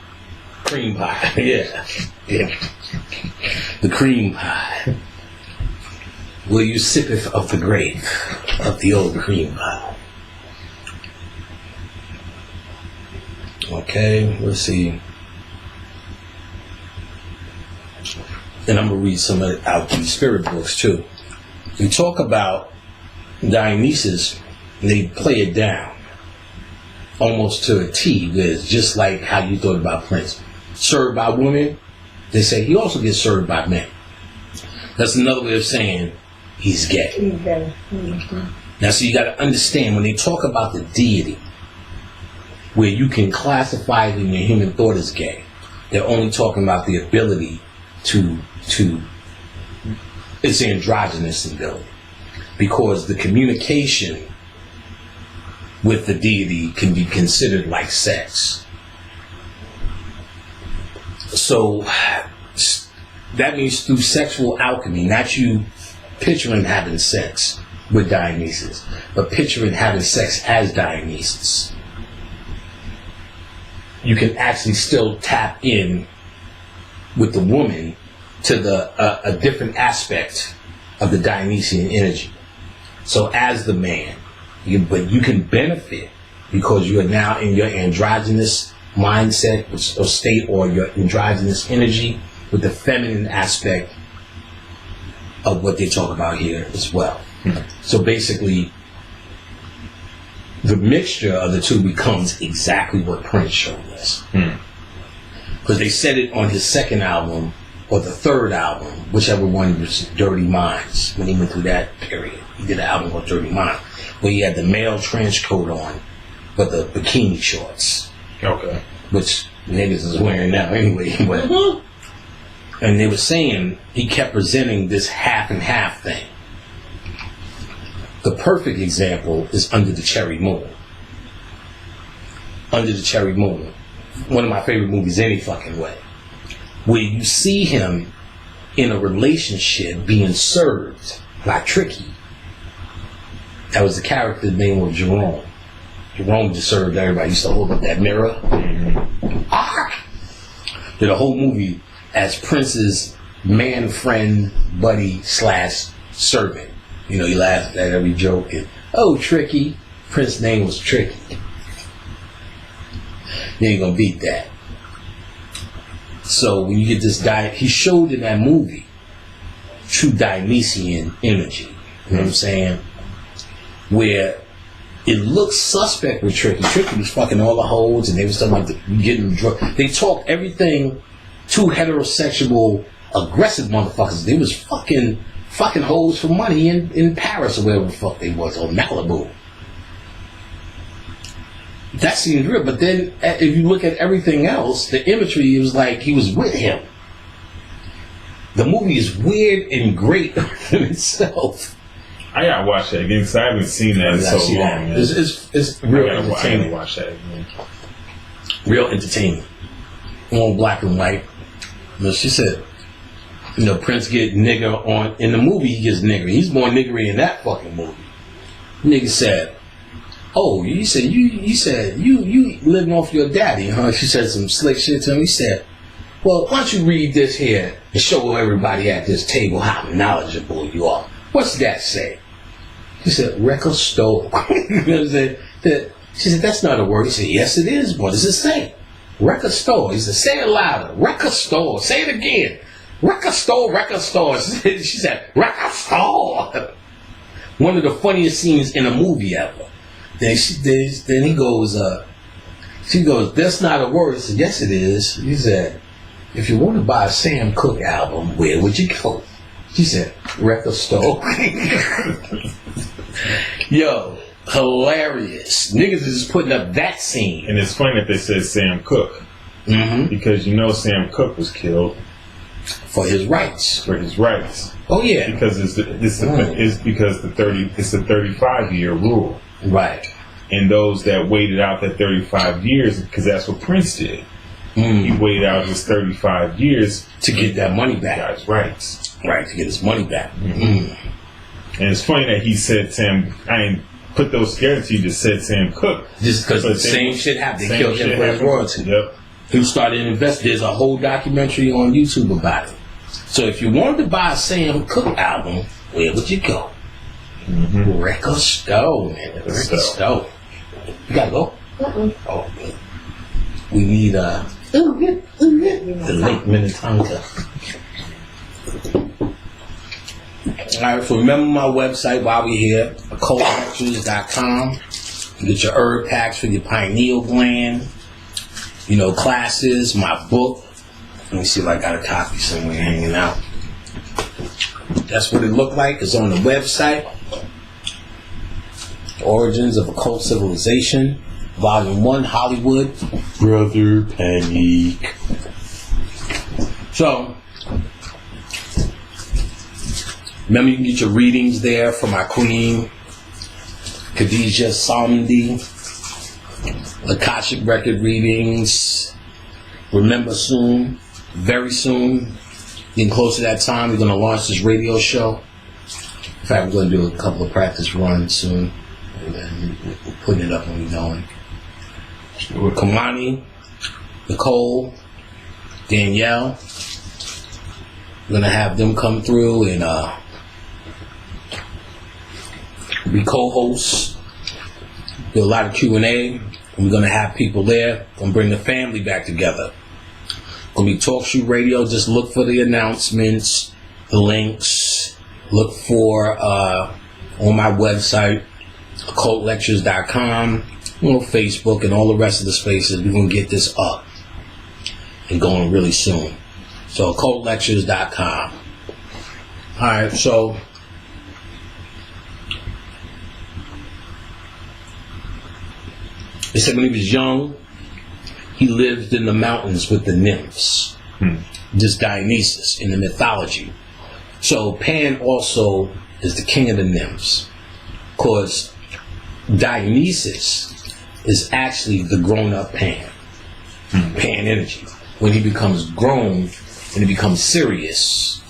Cream pie, yeah. The cream pie. Will you sippeth of the grape of the old cream pie? Okay, let's see. And I'm going to read some of out these spirit books too. We talk about Dionysus, and they play it down almost to a T, where it's just like how you thought about Prince. Served by women, they say he also gets served by men. That's another way of saying he's gay. He's gay. Mm-hmm. Now, so you got to understand, when they talk about the deity, where you can classify it in your human thought as gay, they're only talking about the ability to it's androgynous ability, because the communication with the deity can be considered like sex. So that means through sexual alchemy, not you picturing having sex with Dionysus, but picturing having sex as Dionysus. You can actually still tap in with the woman to a different aspect of the Dionysian energy. So as the man, but you can benefit because you are now in your androgynous mindset or state, or your androgynous energy with the feminine aspect of what they talk about here as well. So basically, the mixture of the two becomes exactly what Prince showed us. Because they said it on his second album, or the third album, whichever one was Dirty Minds, when he went through that period. He did an album called Dirty Mind, where he had the male trench coat on, but the bikini shorts. Okay. Which niggas is wearing now anyway. But, and they were saying he kept presenting this half and half thing. The perfect example is Under the Cherry Moon. Under the Cherry Moon. One of my favorite movies any fucking way. Where you see him in a relationship being served by Tricky. That was the character's name was Jerome. Jerome just served everybody. He used to hold up that mirror. Did a whole movie as Prince's man, friend, buddy / servant. You know, he laughed at every joke. And, oh, Tricky. Prince's name was Tricky. You ain't gonna beat that. So when you get this guy, he showed in that movie true Dionysian energy. You know what I'm saying? Where it looks suspect with Tricky. Tricky was fucking all the hoes, and they was talking about getting drunk. They talked everything to heterosexual, aggressive motherfuckers. They was fucking hoes for money in Paris or wherever the fuck they was, or Malibu. That seemed real, but then if you look at everything else, the imagery, it was like he was with him. The movie is weird and great in itself. I gotta watch that again because I haven't seen that in so long. Man. It's real entertaining. I gotta watch that again. Real entertaining. On black and white. You know, she said, you know, Prince get nigger on in the movie. He gets nigger. He's more niggery in that fucking movie. Nigga said, "Oh, you said you living off your daddy, huh?" She said some slick shit to him. He said, "Well, why don't you read this here and show everybody at this table how knowledgeable you are? What's that say?" He said, "Record store." You know what I'm saying? She said, "That's not a word." He said, "Yes, it is. What does it say?" Record store. He said, "Say it louder. Record store. Say it again. Record store, record store." She said, "Record store." One of the funniest scenes in a movie ever. Then he goes, she goes, "That's not a word." He said, "Yes, it is." He said, "If you want to buy a Sam Cooke album, where would you go?" She said, "Record store." Yo, hilarious. Niggas is just putting up that scene. And it's funny that they said Sam Cooke. Mm-hmm. Because you know Sam Cooke was killed. For his rights. For his rights. Oh, yeah. Because it's the 35-year rule. Right. And those that waited out that 35 years, because that's what Prince did. He waited out his 35 years to get that money back. Got his rights. Right, to get his money back. And it's funny that he said Sam, I ain't put those together, he just said Sam Cooke. Just because the same shit happened. They killed him for his royalty. Yep. He started investing. There's a whole documentary on YouTube about it. So if you wanted to buy a Sam Cooke album, where would you go? Record store, man. Record store. You gotta go? Oh, good. We need the late Minnetonka. Alright, so remember my website while we're here, occultlectures.com. You get your herb packs for your pineal gland, you know, classes, my book. Let me see if I got a copy somewhere hanging out. That's what it looked like. It's on the website. Origins of Occult Civilization, Volume 1, Hollywood, Brother Panic. So, remember you can get your readings there for my queen. Khadijah Samdi, Akashic Record readings. Remember soon, very soon, getting close to that time, we're going to launch this radio show. In fact, we're going to do a couple of practice runs soon. And then we're putting it up when we're going. Kamani, Nicole, Danielle. We're going to have them come through and be co-hosts. Do a lot of Q&A. We're going to have people there. Going to bring the family back together. Going to be Talk Shoe Radio. Just look for the announcements, the links. Look for on my website, occultlectures.com, Facebook, and all the rest of the spaces. We're going to get this up and going really soon. So occultlectures.com. All right, so they said when he was young, he lived in the mountains with the nymphs. This Dionysus in the mythology. So Pan also is the king of the nymphs. Because Dionysus is actually the grown-up Pan. Pan energy. When he becomes grown and it becomes serious,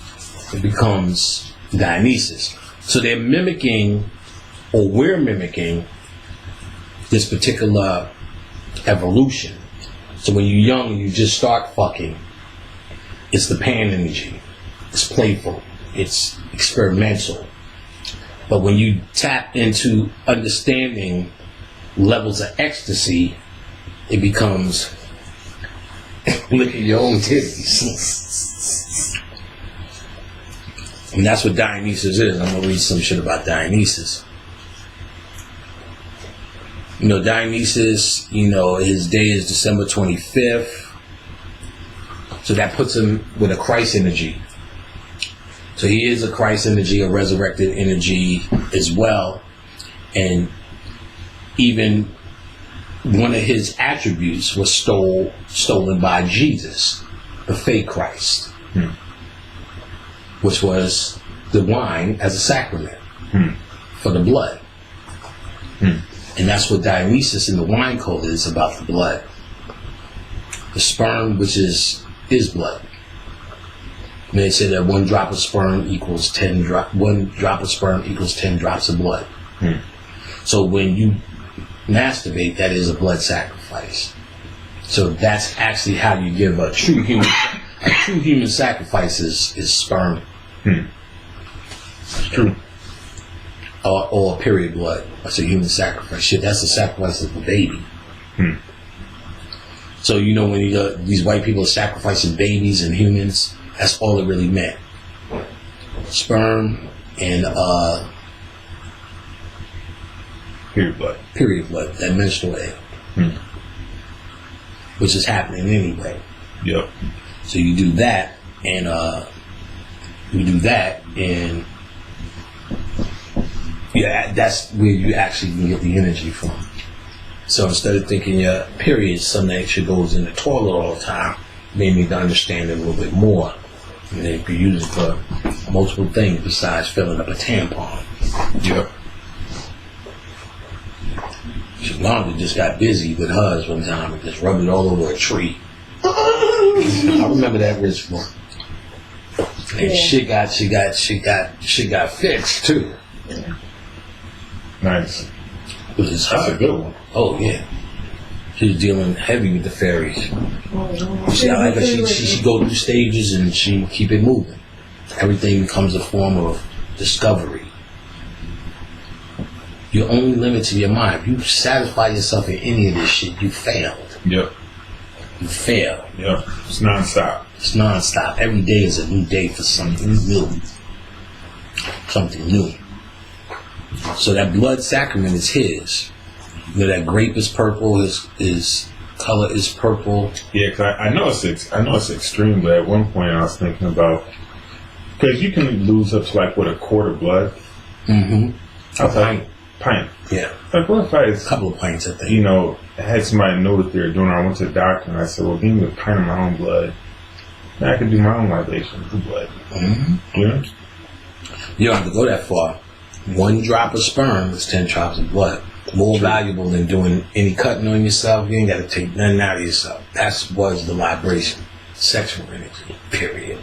it becomes Dionysus. So they're mimicking, or we're mimicking, this particular evolution. So when you're young and you just start fucking, it's the Pan energy. It's playful. It's experimental. But when you tap into understanding levels of ecstasy, it becomes licking your own titties. And that's what Dionysus is. I'm going to read some shit about Dionysus. You know, Dionysus, his day is December 25th. So that puts him with a Christ energy. So he is a Christ energy, a resurrected energy as well. And even one of his attributes was stolen by Jesus, the fake Christ, which was the wine as a sacrament for the blood. And that's what Dionysus in the wine code is about, the blood. The sperm, which is his blood. And they say that one drop of sperm equals 10 drops of blood. So when you masturbate, that is a blood sacrifice. So that's actually how you give a true human sacrifice is sperm. It's true. Or period blood. That's a human sacrifice. Shit, that's the sacrifice of the baby. So when these white people are sacrificing babies and humans, that's all it really meant. Sperm and period blood, that menstrual egg, which is happening anyway. Yep. So you do that, and that's where you actually can get the energy from. So instead of thinking your period something that actually goes in the toilet all the time, you need to understand it a little bit more. And then you can use it for multiple things besides filling up a tampon. Yep. Shalonda just got busy with hers one time and just rubbed it all over a tree. I remember that ritual. And she got fixed too. Nice. That's a good one. Oh yeah. She was dealing heavy with the fairies. See, I like her. She go through stages and she keep it moving. Everything becomes a form of discovery. You're only limited to your mind. If you satisfy yourself in any of this shit, you failed. Yep. You fail. Yep. It's nonstop. It's nonstop. Every day is a new day for something new. Something new. So that blood sacrament is his. That grape is purple. His color is purple. Yeah, cause I know it's extreme, but at one point I was thinking about, because you can lose up to a quart of blood. Mm-hmm. A pint. Yeah. Like, what if a couple of pints, I think. I had somebody know that they were doing it. I went to the doctor and I said, well, give me a pint of my own blood. Now I can do my own libation with the blood. Mm-hmm. Yeah. You don't have to go that far. 1 drop of sperm is 10 drops of blood. More valuable than doing any cutting on yourself. You ain't got to take nothing out of yourself. That was the vibration. Sexual energy, period.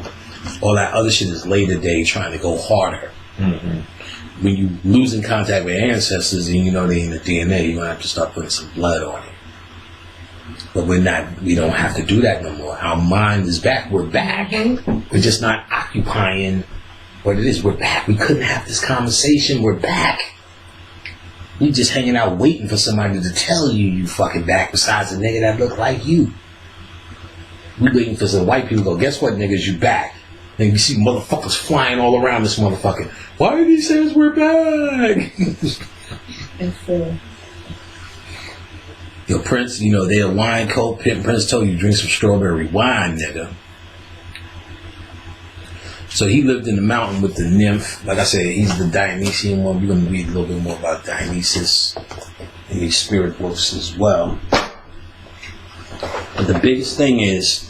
All that other shit is later day trying to go harder. Mm-hmm. When you losing contact with ancestors and you know they in the DNA, you're going to have to start putting some blood on it. But we don't have to do that no more. Our mind is back. We're back. We're just not occupying what it is. We're back. We couldn't have this conversation. We're back. We just hanging out waiting for somebody to tell you fucking back besides a nigga that look like you. We waiting for some white people to go, guess what, niggas, you back. And you see motherfuckers flying all around this motherfucker. Why did he say we're back? Yo, Prince, you know, they a wine coat. Prince told you drink some strawberry wine, nigga. So he lived in the mountain with the nymph. Like I said, he's the Dionysian one. We're going to read a little bit more about Dionysus in these spirit books as well. But the biggest thing is,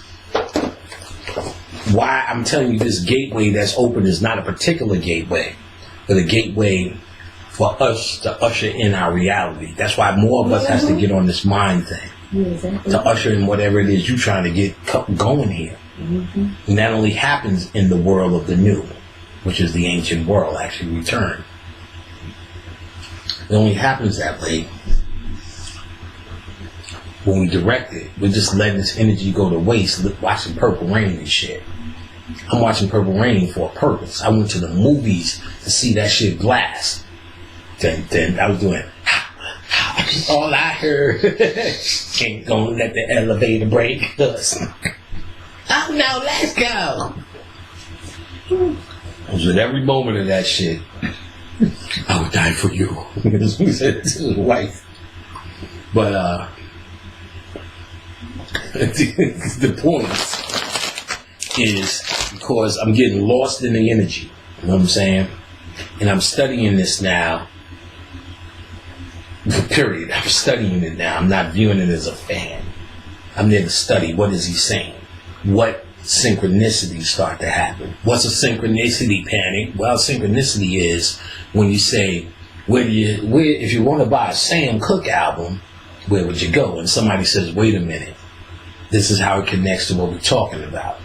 why I'm telling you this gateway that's open is not a particular gateway, but a gateway for us to usher in our reality. That's why more of us has to get on this mind thing. To usher in whatever it is you're trying to get going here. Mm-hmm. And that only happens in the world of the new, which is the ancient world actually returned. It only happens that way when we direct it. We're just letting this energy go to waste, watching Purple Rain and shit. I'm watching Purple Rain for a purpose. I went to the movies to see that shit blast. Then I was doing all I heard. Ain't gonna let the elevator break us. Oh no, let's go. I was at every moment of that shit. I would die for you. He said to his wife. But the point is because I'm getting lost in the energy. You know what I'm saying? And I'm studying this now. Period. I'm studying it now. I'm not viewing it as a fan. I'm there to study. What is he saying? What synchronicities start to happen? What's a synchronicity, Panic? Well, synchronicity is when you say, if you want to buy a Sam Cooke album, where would you go? And somebody says, wait a minute. This is how it connects to what we're talking about.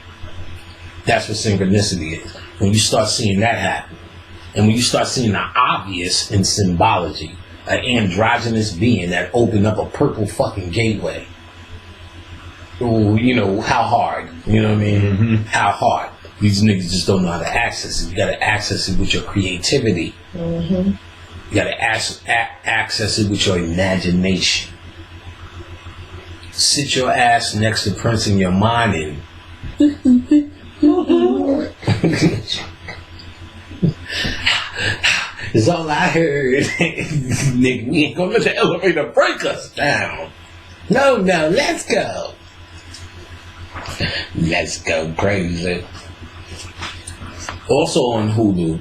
That's what synchronicity is. When you start seeing that happen, and when you start seeing the obvious in symbology, an androgynous being that opened up a purple fucking gateway. Ooh, you know, how hard? You know what I mean? Mm-hmm. How hard? These niggas just don't know how to access it. You gotta access it with your creativity. Mm-hmm. You gotta access it with your imagination. Sit your ass next to Prince in your mind and it's all I heard. Nigga, we ain't gonna let the elevator break us down. No, let's go. Let's go crazy. Also on Hulu,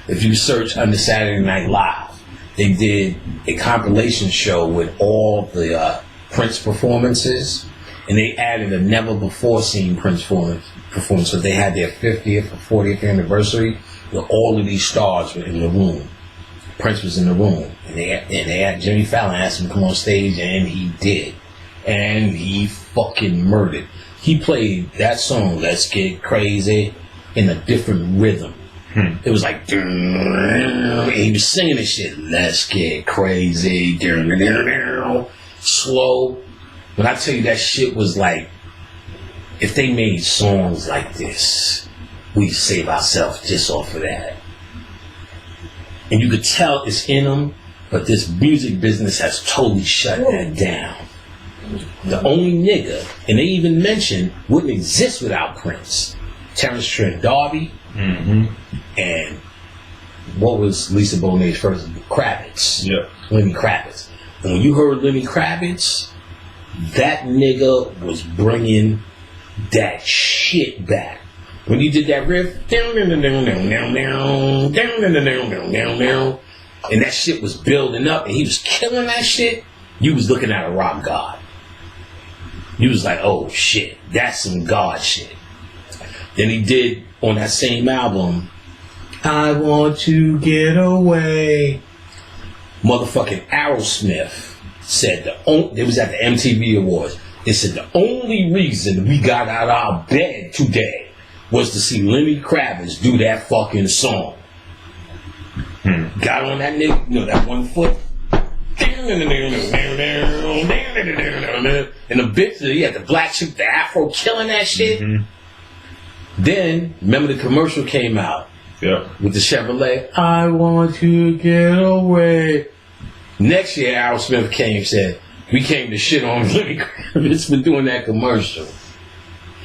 if you search under Saturday Night Live, they did a compilation show with all the Prince performances, and they added a never before seen Prince performance. So they had their 50th or 40th anniversary where all of these stars were in the room. Prince was in the room, and they had Jimmy Fallon asked him to come on stage, and he did, and he fucking murdered. He played that song, Let's Get Crazy, in a different rhythm. It was like, and he was singing this shit, Let's Get Crazy, slow. When I tell you that shit was like, if they made songs like this, we'd save ourselves just off of that. And you could tell it's in them, but this music business has totally shut that down. The only nigga, and they even mentioned, wouldn't exist without Prince. Terrence Trent D'Arby, and what was Lisa Bonet's first? Kravitz. Yeah. Lenny Kravitz. And when you heard Lenny Kravitz, that nigga was bringing that shit back. When he did that riff, and that shit was building up, and he was killing that shit, you was looking at a rock god. You was like, oh shit, that's some god shit. Then he did, on that same album, I want to get away. Motherfucking Aerosmith said they was at the MTV Awards. They said the only reason we got out of our bed today was to see Lenny Kravitz do that fucking song. Got on that nigga, you know, that 1 foot. And the bitch, he had the black chick, the afro killing that shit. Then, remember the commercial came out with the Chevrolet. I want to get away. Next year, Aerosmith came and said, we came to shit on Lenny Kravitz for doing that commercial.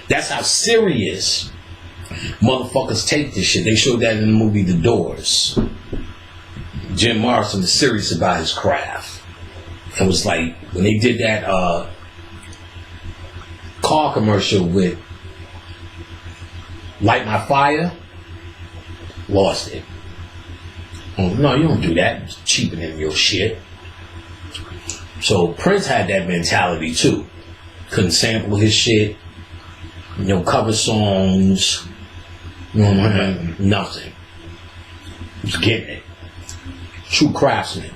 That's how serious motherfuckers take this shit. They showed that in the movie The Doors. Jim Morrison is serious about his craft. It was like when they did that car commercial with Light My Fire, lost it. Oh, no, you don't do that. It's cheapening your shit. So Prince had that mentality too. Couldn't sample his shit, you know, cover songs, you know, nothing. He was getting it. True craftsman.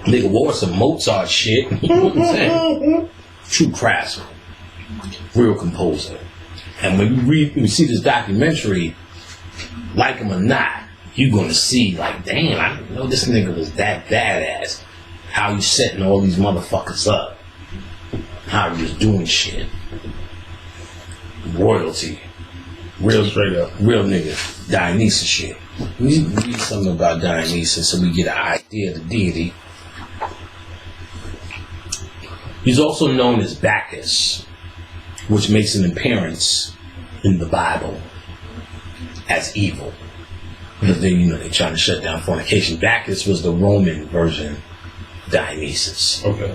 Nigga wore some Mozart shit. You know what I'm saying? True craftsman. Real composer. And when you see this documentary, like him or not, you're gonna see like, damn, I didn't know this nigga was that badass. How he's setting all these motherfuckers up. How he was doing shit. Royalty. Real straight up. Real nigga. Dionysus shit. We need to read something about Dionysus so we get an idea of the deity. He's also known as Bacchus, which makes an appearance in the Bible as evil. Because they're trying to shut down fornication. Bacchus was the Roman version of Dionysus. Okay.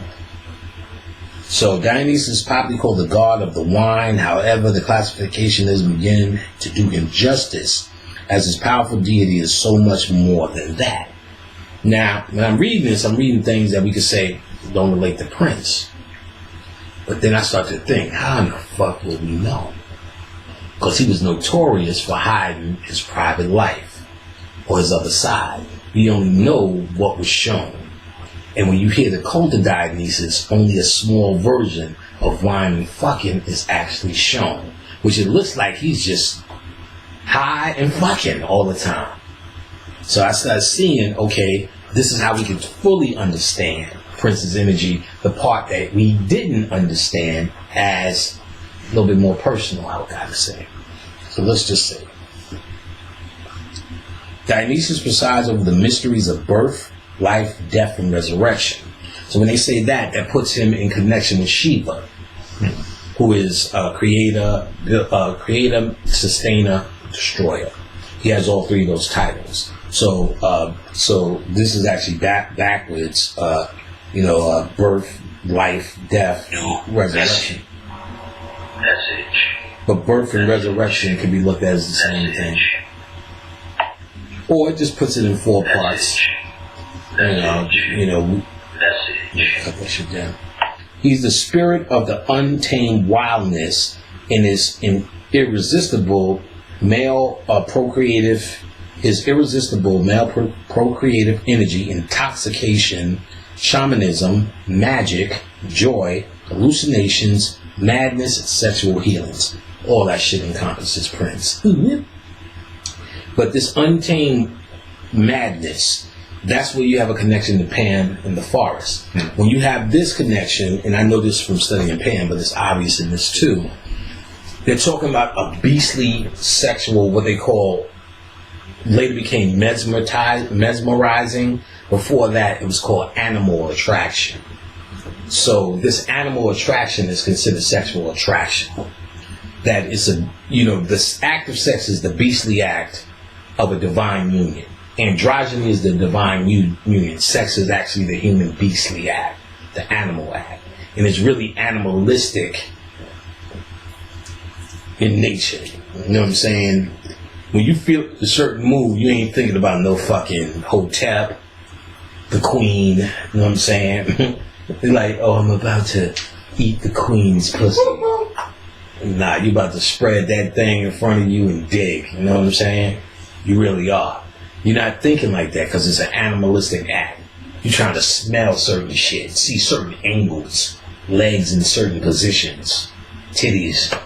So Dionysus is popularly called the god of the wine. However, the classification is begin to do injustice, as his powerful deity is so much more than that. Now, when I'm reading this, I'm reading things that we could say don't relate to Prince. But then I start to think, how in the fuck will we know? Because he was notorious for hiding his private life or his other side. We only know what was shown. And when you hear the cult of Dionysus, only a small version of wine and fucking is actually shown. Which it looks like he's just high and fucking all the time. So I started seeing, okay, this is how we can fully understand Prince's energy, the part that we didn't understand as a little bit more personal, I would gotta say. So let's just say. Dionysus presides over the mysteries of birth, life, death, and resurrection. So when they say that, that puts him in connection with Shiva, who is creator, sustainer, destroyer. He has all three of those titles. So this is actually backwards. Birth, life, death, resurrection. Message. But birth and resurrection can be looked at as the same thing. Or it just puts it in four parts. Message. Cut that shit down. He's the spirit of the untamed wildness and is irresistible male procreative energy, intoxication, shamanism, magic, joy, hallucinations, madness, and sexual healings. All that shit encompasses Prince. But this untamed madness, that's where you have a connection to Pan in the forest. When you have this connection, and I know this from studying Pan, but it's obvious in this too, they're talking about a beastly sexual, what they call, later became mesmerizing. Before that, it was called animal attraction. So this animal attraction is considered sexual attraction. That is this act of sex is the beastly act of a divine union. Androgyny is the divine union. Sex is actually the human beastly act, the animal act. And it's really animalistic in nature. You know what I'm saying? When you feel a certain mood, you ain't thinking about no fucking Hotep, the queen. You know what I'm saying? It's like, oh, I'm about to eat the queen's pussy. Nah, you about to spread that thing in front of you and dig. You know what I'm saying? You really are. You're not thinking like that because it's an animalistic act. You're trying to smell certain shit, see certain angles, legs in certain positions, titties,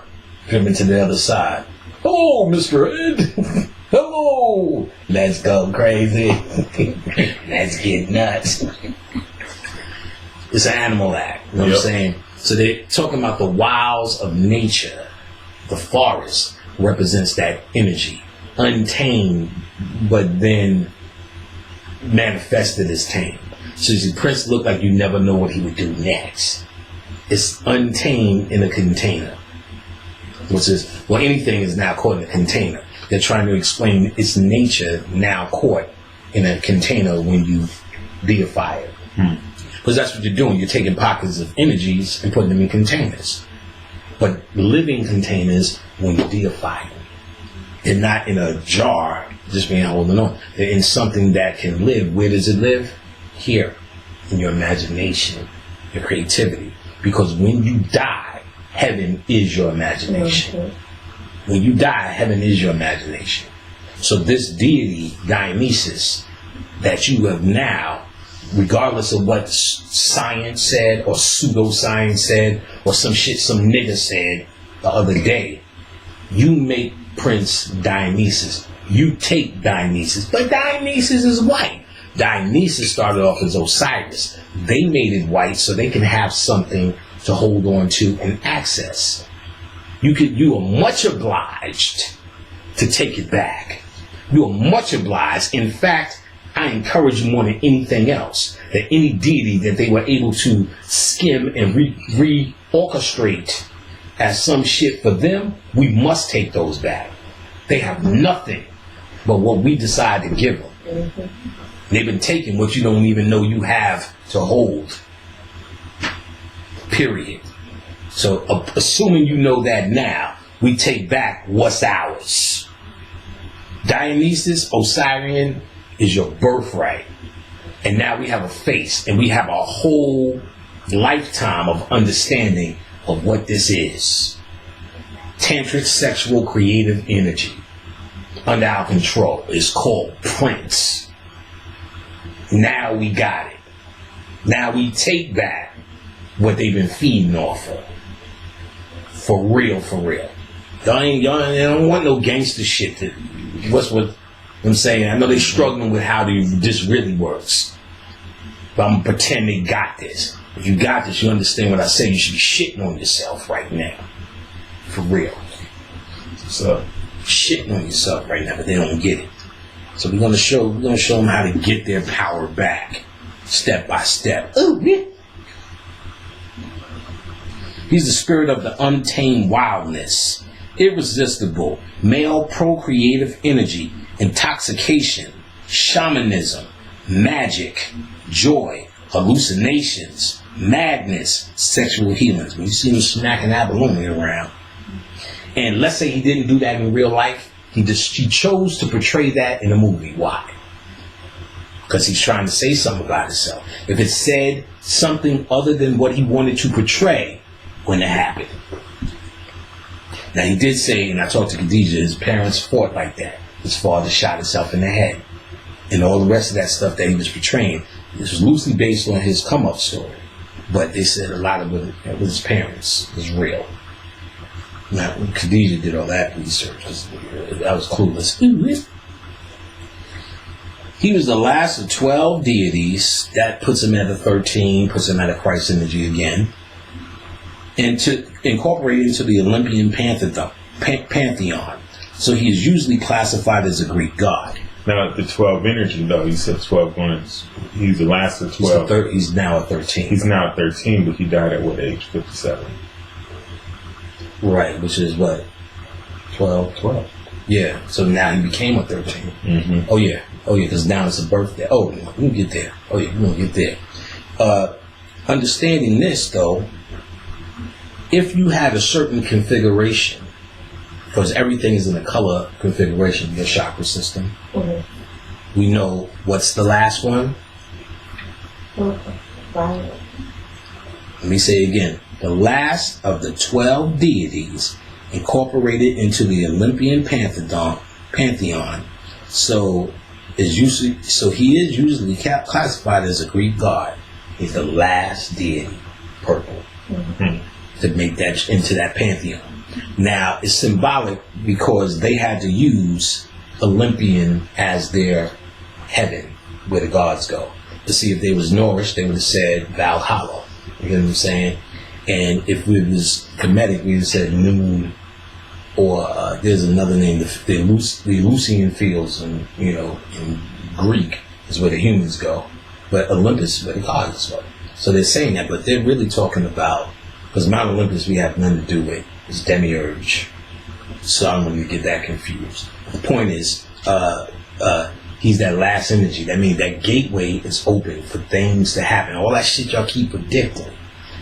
coming to the other side. Oh, Mr. Ed. Hello. Let's go crazy. Let's get nuts. It's an animal act. You know what I'm saying? So they're talking about the wilds of nature. The forest represents that energy. Untamed, but then manifested as tame. So you see, Prince looked like you never know what he would do next. It's untamed in a container. Which is, well, anything is now caught in a container. They're trying to explain its nature now caught in a container when you deify it. Because that's what you're doing. You're taking pockets of energies and putting them in containers. But living containers, when you deify them, they're not in a jar just being holding on. They're in something that can live. Where does it live? Here, in your imagination, your creativity. Because when you die, heaven is your imagination. When you die, heaven is your imagination. So this deity, Dionysus, that you have now, regardless of what science said or pseudoscience said or some shit some nigga said the other day, you make Prince Dionysus. You take Dionysus. But Dionysus is white. Dionysus started off as Osiris. They made it white so they can have something to hold on to and access. You are much obliged to take it back. You are much obliged. In fact, I encourage more than anything else that any deity that they were able to skim and re-orchestrate as some shit for them, we must take those back. They have nothing but what we decide to give them. They've been taking what you don't even know you have to hold. Period. So assuming you know that now, we take back what's ours. Dionysus, Osirian, is your birthright. And now we have a face and we have a whole lifetime of understanding of what this is. Tantric sexual creative energy under our control is called Prince. Now we got it. Now we take back what they've been feeding off of. For real, for real. Y'all don't want no gangster shit. What's what I'm saying? I know they're struggling with how this really works. But I'm going to pretend they got this. If you got this, you understand what I say. You should be shitting on yourself right now. For real. So, shitting on yourself right now, but they don't get it. So we're going to show them how to get their power back. Step by step. Ooh, yeah. He's the spirit of the untamed wildness, irresistible, male procreative energy, intoxication, shamanism, magic, joy, hallucinations, madness, sexual healings. When you see him smacking abalone around. And let's say he didn't do that in real life, he chose to portray that in a movie. Why? Because he's trying to say something about himself. If it said something other than what he wanted to portray, when it happened. Now he did say, and I talked to Khadijah, his parents fought like that. His father shot himself in the head. And all the rest of that stuff that he was portraying, this was loosely based on his come-up story. But they said a lot of it with his parents was real. Now, Khadijah did all that research, because I was clueless. He was the last of 12 deities. That puts him at a 13, puts him at a Christ energy again. And to incorporate into the Olympian pantheon. So he is usually classified as a Greek god. Now, the 12 energy, though, he said 12 ones. He's the last of 12. He's now at 13. He's now at 13, but he died at what age? 57. Right, which is what? 12? Yeah, so now he became a 13. Mm-hmm. Oh, yeah, because now it's a birthday. Oh, we can get there. We're going to get there. Understanding this, though, if you had a certain configuration, because everything is in a color configuration, your chakra system, we know what's the last one? Violet. Let me say it again. The last of the 12 deities incorporated into the Olympian pantheon. So is usually, so he is usually classified as a Greek god. He's the last deity, purple, to make that into that pantheon. Now, it's symbolic because they had to use Olympian as their heaven, where the gods go. To see if they was Norse, they would have said Valhalla. You know what I'm saying? And if it was Kemetic, we would have said Noon, or there's another name, the Eleusinian fields, in Greek is where the humans go, but Olympus is where the gods go. So they're saying that, but they're really talking about, because Mount Olympus we have nothing to do with, it's Demiurge. So I don't want to get that confused. The point is, he's that last energy. That means that gateway is open for things to happen. All that shit y'all keep predicting,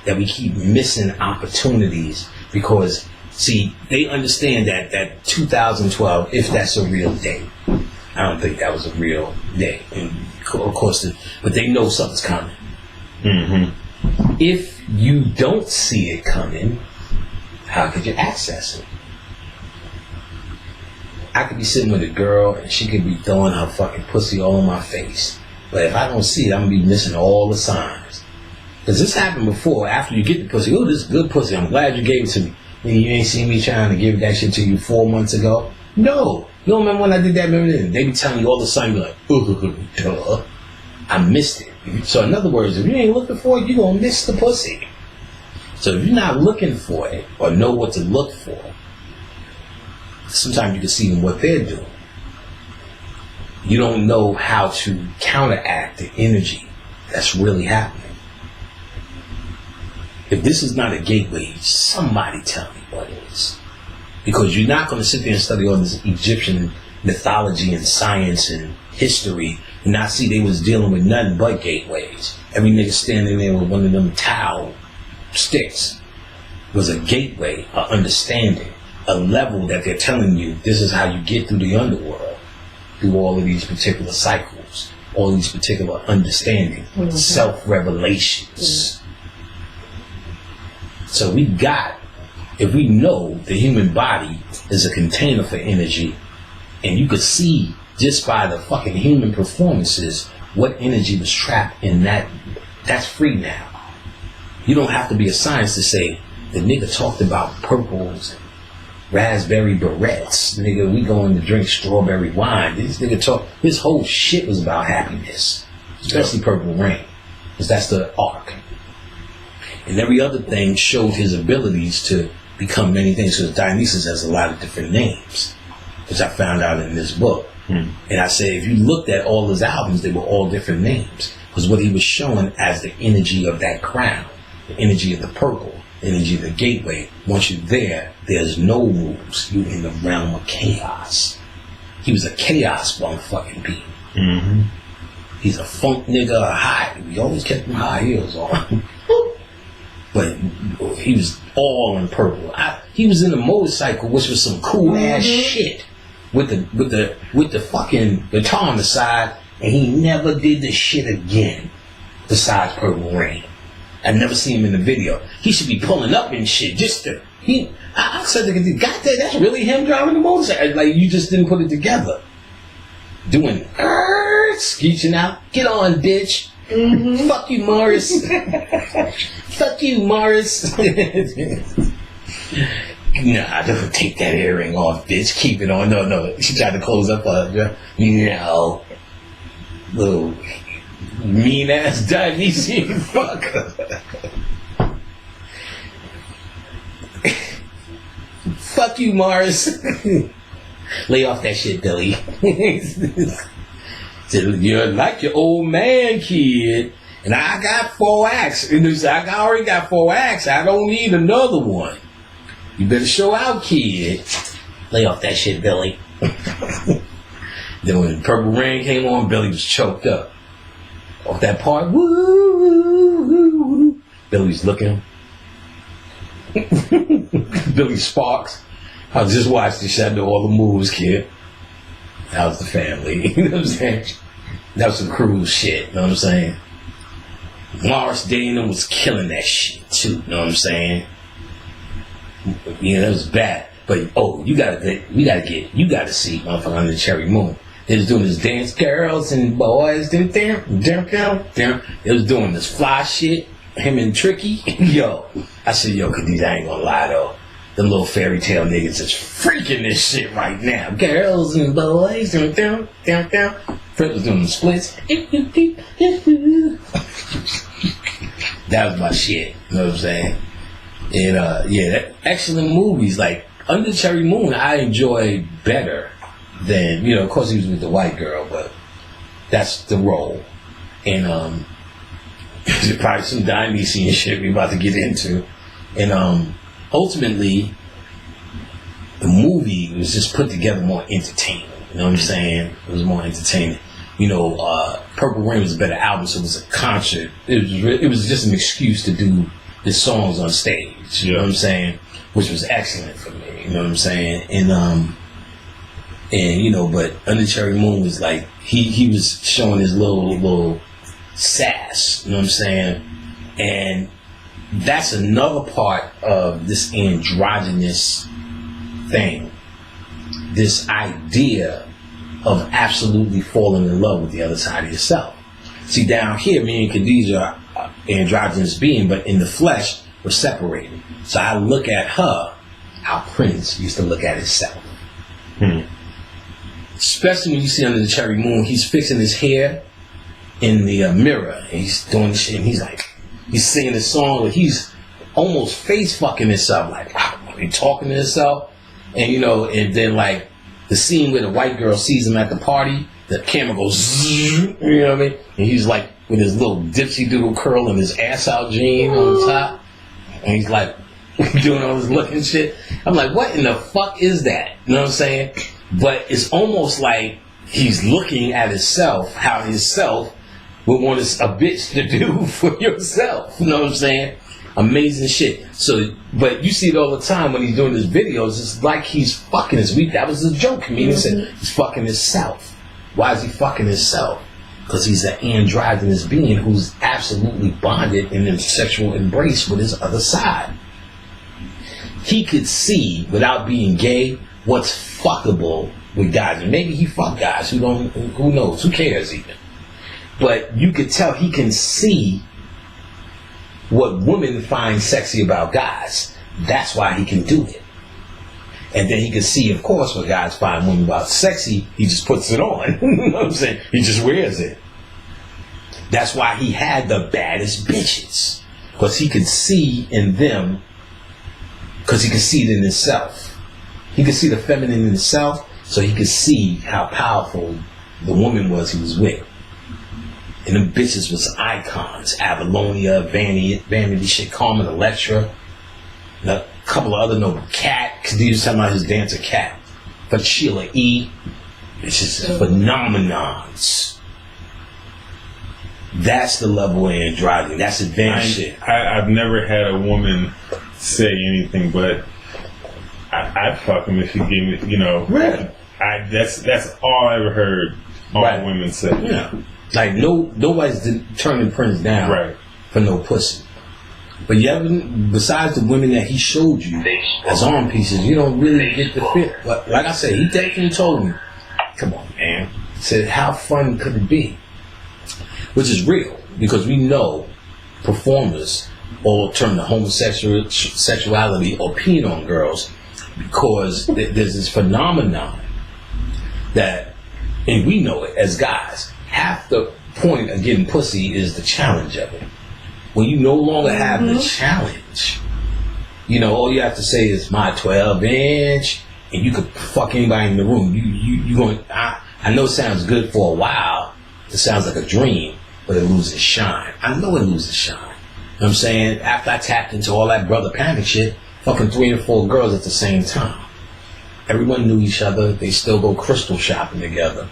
that we keep missing opportunities because, see, they understand that 2012, if that's a real day. I don't think that was a real day. And of course, but they know something's coming. Mm-hmm. If you don't see it coming, how could you access it? I could be sitting with a girl and she could be throwing her fucking pussy all in my face. But if I don't see it, I'm going to be missing all the signs. Because this happened before. After you get the pussy, oh, this is good pussy. I'm glad you gave it to me. And you ain't seen me trying to give that shit to you 4 months ago? No. You don't remember when I did that? Remember then? They be telling you all the time, you're like, duh. I missed it. So in other words, if you ain't looking for it, you're going to miss the pussy. So if you're not looking for it or know what to look for, sometimes you can see what they're doing. You don't know how to counteract the energy that's really happening. If this is not a gateway, somebody tell me what it is. Because you're not going to sit there and study all this Egyptian mythology and science and history and not see they was dealing with nothing but gateways. Every nigga standing there with one of them towel sticks was a gateway, a understanding, a level that they're telling you this is how you get through the underworld, through all of these particular cycles, all these particular understanding, self-revelations. So if we know the human body is a container for energy, and you could see just by the fucking human performances what energy was trapped in that's free now. You don't have to be a scientist to say the nigga talked about purples and raspberry barrettes. Nigga, we going to drink strawberry wine. This nigga his whole shit was about happiness, especially Purple Rain, because that's the arc. And every other thing showed his abilities to become many things. So Dionysus has a lot of different names, which I found out in this book. And I say, if you looked at all his albums, they were all different names. Because what he was showing as the energy of that crown, the energy of the purple, the energy of the gateway. Once you're there, there's no rules. You're in the realm of chaos. He was a chaos fucking being. Mm-hmm. He's a funk nigga, high. We always kept him high heels on. But he was all in purple. He was in a motorcycle, which was some cool ass shit, with the fucking guitar on the side, and he never did the shit again. Besides Purple Rain, I never seen him in the video. He should be pulling up and shit. I said, "God, that's really him driving the motorcycle." Like you just didn't put it together. Doing screeching out, "Get on, bitch." Mm-hmm. Fuck you, Morris. Fuck you, Morris. Nah, don't take that earring off, bitch. Keep it on. No. She tried to close up on her. No. Little mean ass Dionysian fucker. Fuck you, Morris. Lay off that shit, Billy. You're like your old man, kid. And I got 4 acts. And I already got 4 acts. I don't need another one. You better show out, kid. Lay off that shit, Billy. Then when Purple Rain came on, Billy was choked up. Off that part, woo. Billy was looking. Billy Sparks. I just watched the shit. I know all the moves, kid. That was the family. You know what I'm saying? That was some cruise shit. You know what I'm saying? Morris Day was killing that shit too. You know what I'm saying? Yeah, that was bad. But you gotta see motherfucker Under the Cherry Moon. They was doing this dance, girls and boys, them. They was doing this fly shit. Him and Tricky, yo. I said, yo, Khadijah, I ain't gonna lie though. Them little fairy tale niggas is freaking this shit right now. Girls and boys, Fred was doing the splits. That was my shit. You know what I'm saying? And yeah, excellent movies. Like Under the Cherry Moon, I enjoy better than, you know, of course he was with the white girl, but that's the role. And probably some Dionysian shit we about to get into. And ultimately, the movie was just put together more entertaining. You know what I'm saying? It was more entertaining. You know, Purple Rain was a better album, so it was a concert. It was just an excuse to do the songs on stage. You know what I'm saying? Which was excellent for me. You know what I'm saying? And you know, but Under the Cherry Moon was like he was showing his little sass. You know what I'm saying? And that's another part of this androgynous thing. This idea of absolutely falling in love with the other side of yourself. See, down here, me and Khadijah are androgynous being, but in the flesh, we're separated. So I look at her how Prince used to look at himself. Especially when you see Under the Cherry Moon, he's fixing his hair in the mirror. And he's doing this shit, and he's like, he's singing this song, but he's almost face fucking himself, like, he's talking to himself. And you know, and then like the scene where the white girl sees him at the party, the camera goes zzz, you know what I mean? And he's like with his little dipsy doodle curl and his ass out jean on top, and he's like doing all this looking shit. I'm like, what in the fuck is that? You know what I'm saying? But it's almost like he's looking at himself, how himself would want a bitch to do for yourself. You know what I'm saying? Amazing shit. So, but you see it all the time when he's doing his videos. It's like he's fucking his. That was the joke. Comedian said he's fucking himself. Why is he fucking himself? Because he's an androgynous being who's absolutely bonded in a sexual embrace with his other side. He could see, without being gay, what's fuckable with guys. And maybe he fuck guys who knows? Who cares even? But you could tell he can see what women find sexy about guys. That's why he can do it. And then he can see, of course, what guys find women about sexy. He just puts it on. You know what I'm saying? He just wears it. That's why he had the baddest bitches. Because he could see in them, because he could see it in himself. He could see the feminine in himself, so he could see how powerful the woman was he was with. And them bitches was icons. Avalonia, Vanity shit, Carmen Electra, and a couple of other noble. Cat, because he was talking about his dancer Cat. But Sheila E. It's just phenomenons. That's the level of androgyny. That's advanced shit. I've never had a woman say anything but I'd fuck him if he gave me, you know. Right. That's all I ever heard all women say. Yeah. Like nobody's turning Prince down for no pussy. But besides the women that he showed you as arm pieces, you don't really get the fit. But like I said, he definitely told me, come on, man. He said, how fun could it be? Which is real, because we know performers all turn to homosexuality or peeing on girls because there's this phenomenon that, and we know it as guys, half the point of getting pussy is the challenge of it. When you no longer have the challenge, you know, all you have to say is my 12-inch, and you could fuck anybody in the room. You going? I know it sounds good for a while. It sounds like a dream, but it loses shine. I know it loses shine. You know what I'm saying? After I tapped into all that brother panic shit, fucking 3 or 4 girls at the same time. Everyone knew each other. They still go crystal shopping together.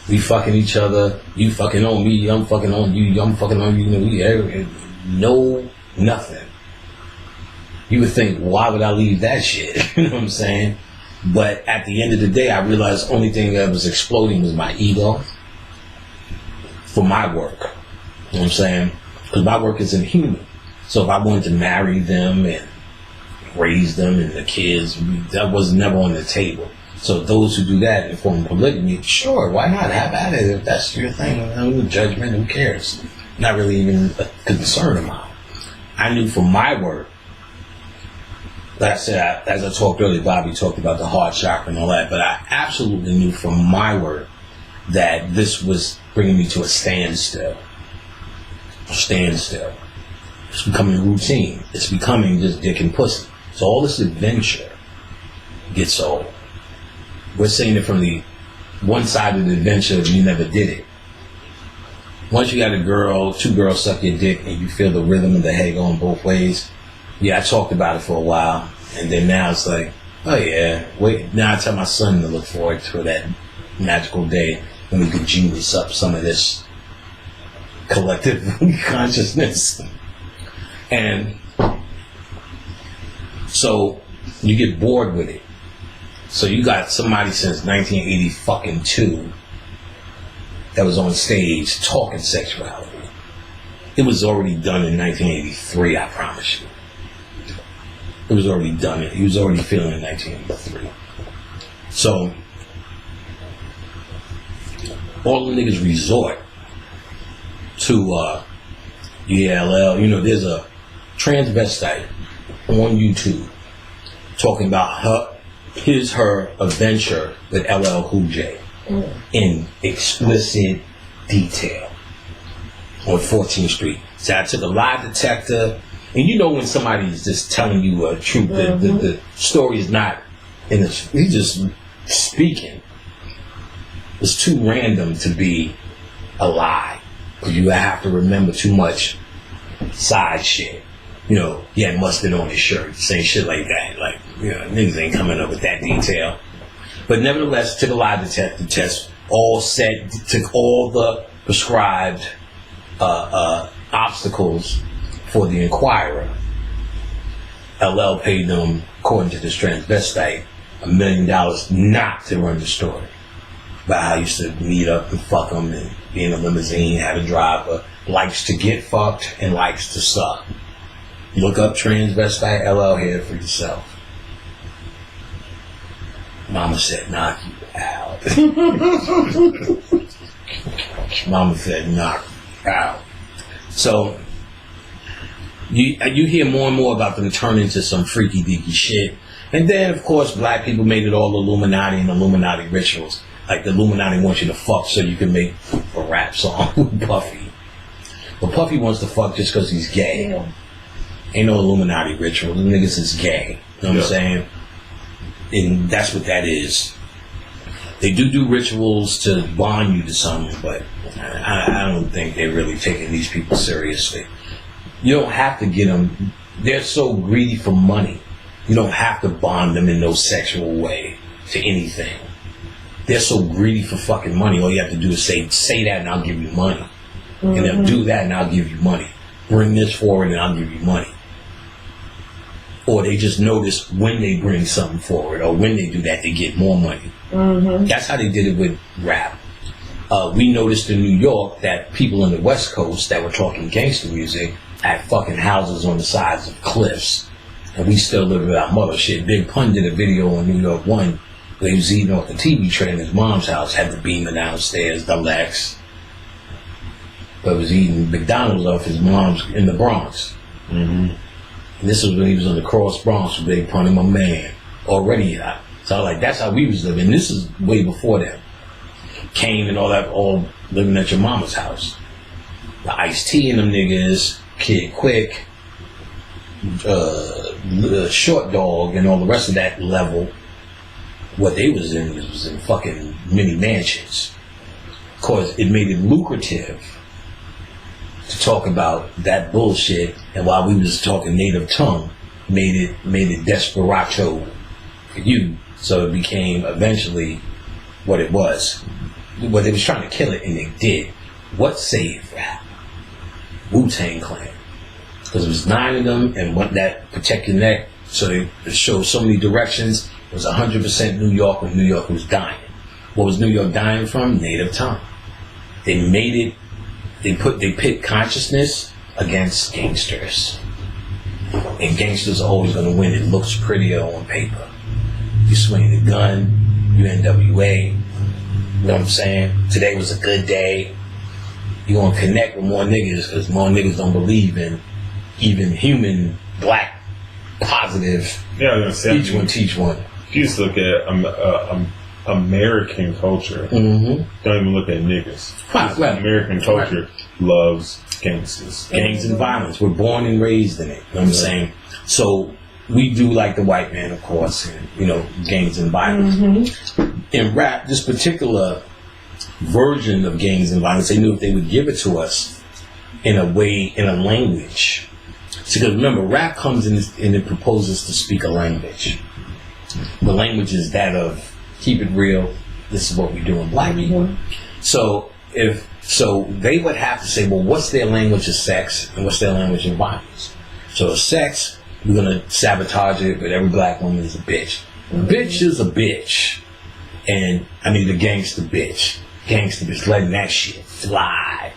We fucking each other. You fucking on me. I'm fucking on you. I'm fucking on you. We no nothing. You would think, why would I leave that shit? You know what I'm saying? But at the end of the day, I realized the only thing that was exploding was my ego for my work. You know what I'm saying? Because my work is inhuman. So if I wanted to marry them and raise them and the kids, that was never on the table. So those who do that in form of polygamy, sure, why not? Have at it if that's your thing. No judgment, who cares? Not really even a concern of mine. I knew from my work, like I said, as I talked earlier, Bobby talked about the heart chakra and all that, but I absolutely knew from my work that this was bringing me to a standstill. It's becoming routine. It's becoming just dick and pussy. So all this adventure gets old. We're saying it from the one side of the adventure, you never did it. Once you got a girl, two girls suck your dick and you feel the rhythm of the head going both ways. Yeah, I talked about it for a while. And then now it's like, oh yeah, wait. Now I tell my son to look forward to that magical day when we could genius up some of this collective consciousness. And so you get bored with it. So you got somebody since 1982 that was on stage talking sexuality. It was already done in 1983, I promise you. It was already done. He was already feeling in 1983. So all the niggas resort to ELL. You know, there's a transvestite on YouTube talking about her adventure with LL Cool J in explicit detail on 14th Street. So I took a lie detector, and you know when somebody is just telling you a truth, the story is not in the, he's just speaking. It's too random to be a lie. You have to remember too much side shit. You know, he had mustard on his shirt, saying shit like that. Like, you know, niggas ain't coming up with that detail. But nevertheless, took a lie detector test, all set, took all the prescribed obstacles for the Inquirer. LL paid them, according to this transvestite, $1 million not to run the story. About how he used to meet up and fuck them and be in a limousine, have a driver, likes to get fucked and likes to suck. Look up transvestite LL here for yourself. Mama said, knock you out. Mama said, knock you out. So, you hear more and more about them turning into some freaky deaky shit. And then, of course, black people made it all Illuminati and Illuminati rituals. Like the Illuminati wants you to fuck so you can make a rap song with Puffy. But Puffy wants to fuck just because he's gay. Yeah. Ain't no Illuminati ritual. The niggas is gay. You know what I'm saying? And that's what that is. They do rituals to bond you to something, but I don't think they're really taking these people seriously. You don't have to get them. They're so greedy for money. You don't have to bond them in no sexual way to anything. They're so greedy for fucking money. All you have to do is say that and I'll give you money. Mm-hmm. And they'll do that and I'll give you money. Bring this forward and I'll give you money. Or they just notice when they bring something forward or when they do that, they get more money. Mm-hmm. That's how they did it with rap. We noticed in New York that people in the West Coast that were talking gangster music had fucking houses on the sides of cliffs. And we still live with our mother shit. Big Pun did a video on New York One where he was eating off the TV tray in his mom's house, had the beamer downstairs, double X. But was eating McDonald's off his mom's in the Bronx. Mm-hmm. And this was when he was on the Cross Bronx with Big Pun and my man. Already hot. So I was like, that's how we was living. This is way before that. Kane and all that, all living at your mama's house. The Ice-T and them niggas, Kid Quick, Short Dog, and all the rest of that level. What they was in fucking mini mansions. Of course, it made it lucrative to talk about that bullshit, and while we was talking native tongue, made it desperado for you. So it became eventually what it was. Well, they was trying to kill it, and they did. What saved rap? Wu-Tang Clan. Because it was 9 of them, and what that protect your neck, so they showed so many directions. It was 100% New York when New York was dying. What was New York dying from? Native tongue. They made it. They pit consciousness against gangsters. And gangsters are always going to win. It looks prettier on paper. You swing the gun, UNWA. You know what I'm saying? Today was a good day. You're going to connect with more niggas because more niggas don't believe in even human, black, positive, Yeah, I was gonna say, each one teach one. if you just look at American culture, Mm-hmm. don't even look at niggas. Right. American culture loves gangsters. Gangs and violence. We're born and raised in it. You know what I'm saying? So we do like the white man, of course, and, you know, gangs and violence. In rap, this particular version of gangs and violence, they knew if they would give it to us in a way, in a language. See, because remember, rap comes in and it proposes to speak a language. The language is that of keep it real. This is what we do in black people. So they would have to say, well, what's their language of sex and what's their language of violence? So sex, we're gonna sabotage it, but every black woman is a bitch. Bitch is a bitch, and I mean the gangster bitch, letting that shit fly,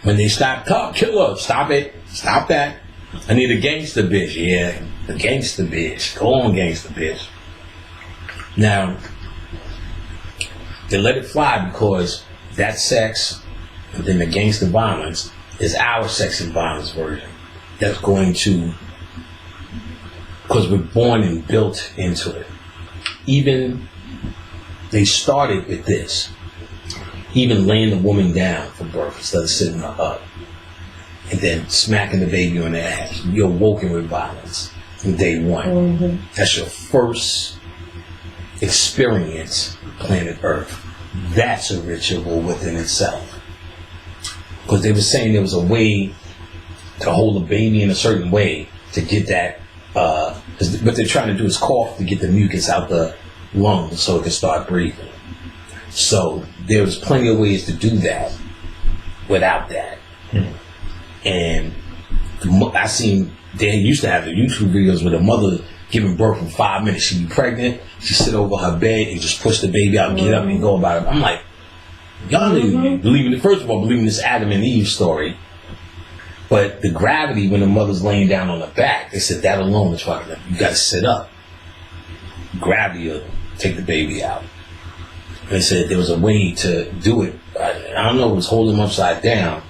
When they stop, kill her, stop it, stop that. I need a gangster bitch. Yeah, the gangster bitch. Go on, gangster bitch. Now, they let it fly because that sex, and then the gangster violence, is our sex and violence version. That's going to, because we're born and built into it. Even, they started with this. Even laying the woman down for birth instead of sitting her up. And then smacking the baby on the ass. You're woken with violence from day one. That's your first experience on planet Earth. That's a ritual within itself. Because they were saying there was a way to hold a baby in a certain way to get that, what they're trying to do is cough to get the mucus out the lungs so it can start breathing. So there was plenty of ways to do that without that. And I seen, they used to have the YouTube videos where the mother giving birth in 5 minutes. She'd be pregnant, she'd sit over her bed and just push the baby out and get up and go about it. I'm like, y'all niggas believe in it. First of all, believe in this Adam and Eve story. But the gravity when the mother's laying down on the back, they said that alone is fucking, you gotta sit up. Gravity will take the baby out. They said there was a way to do it. I don't know if it was holding him upside down,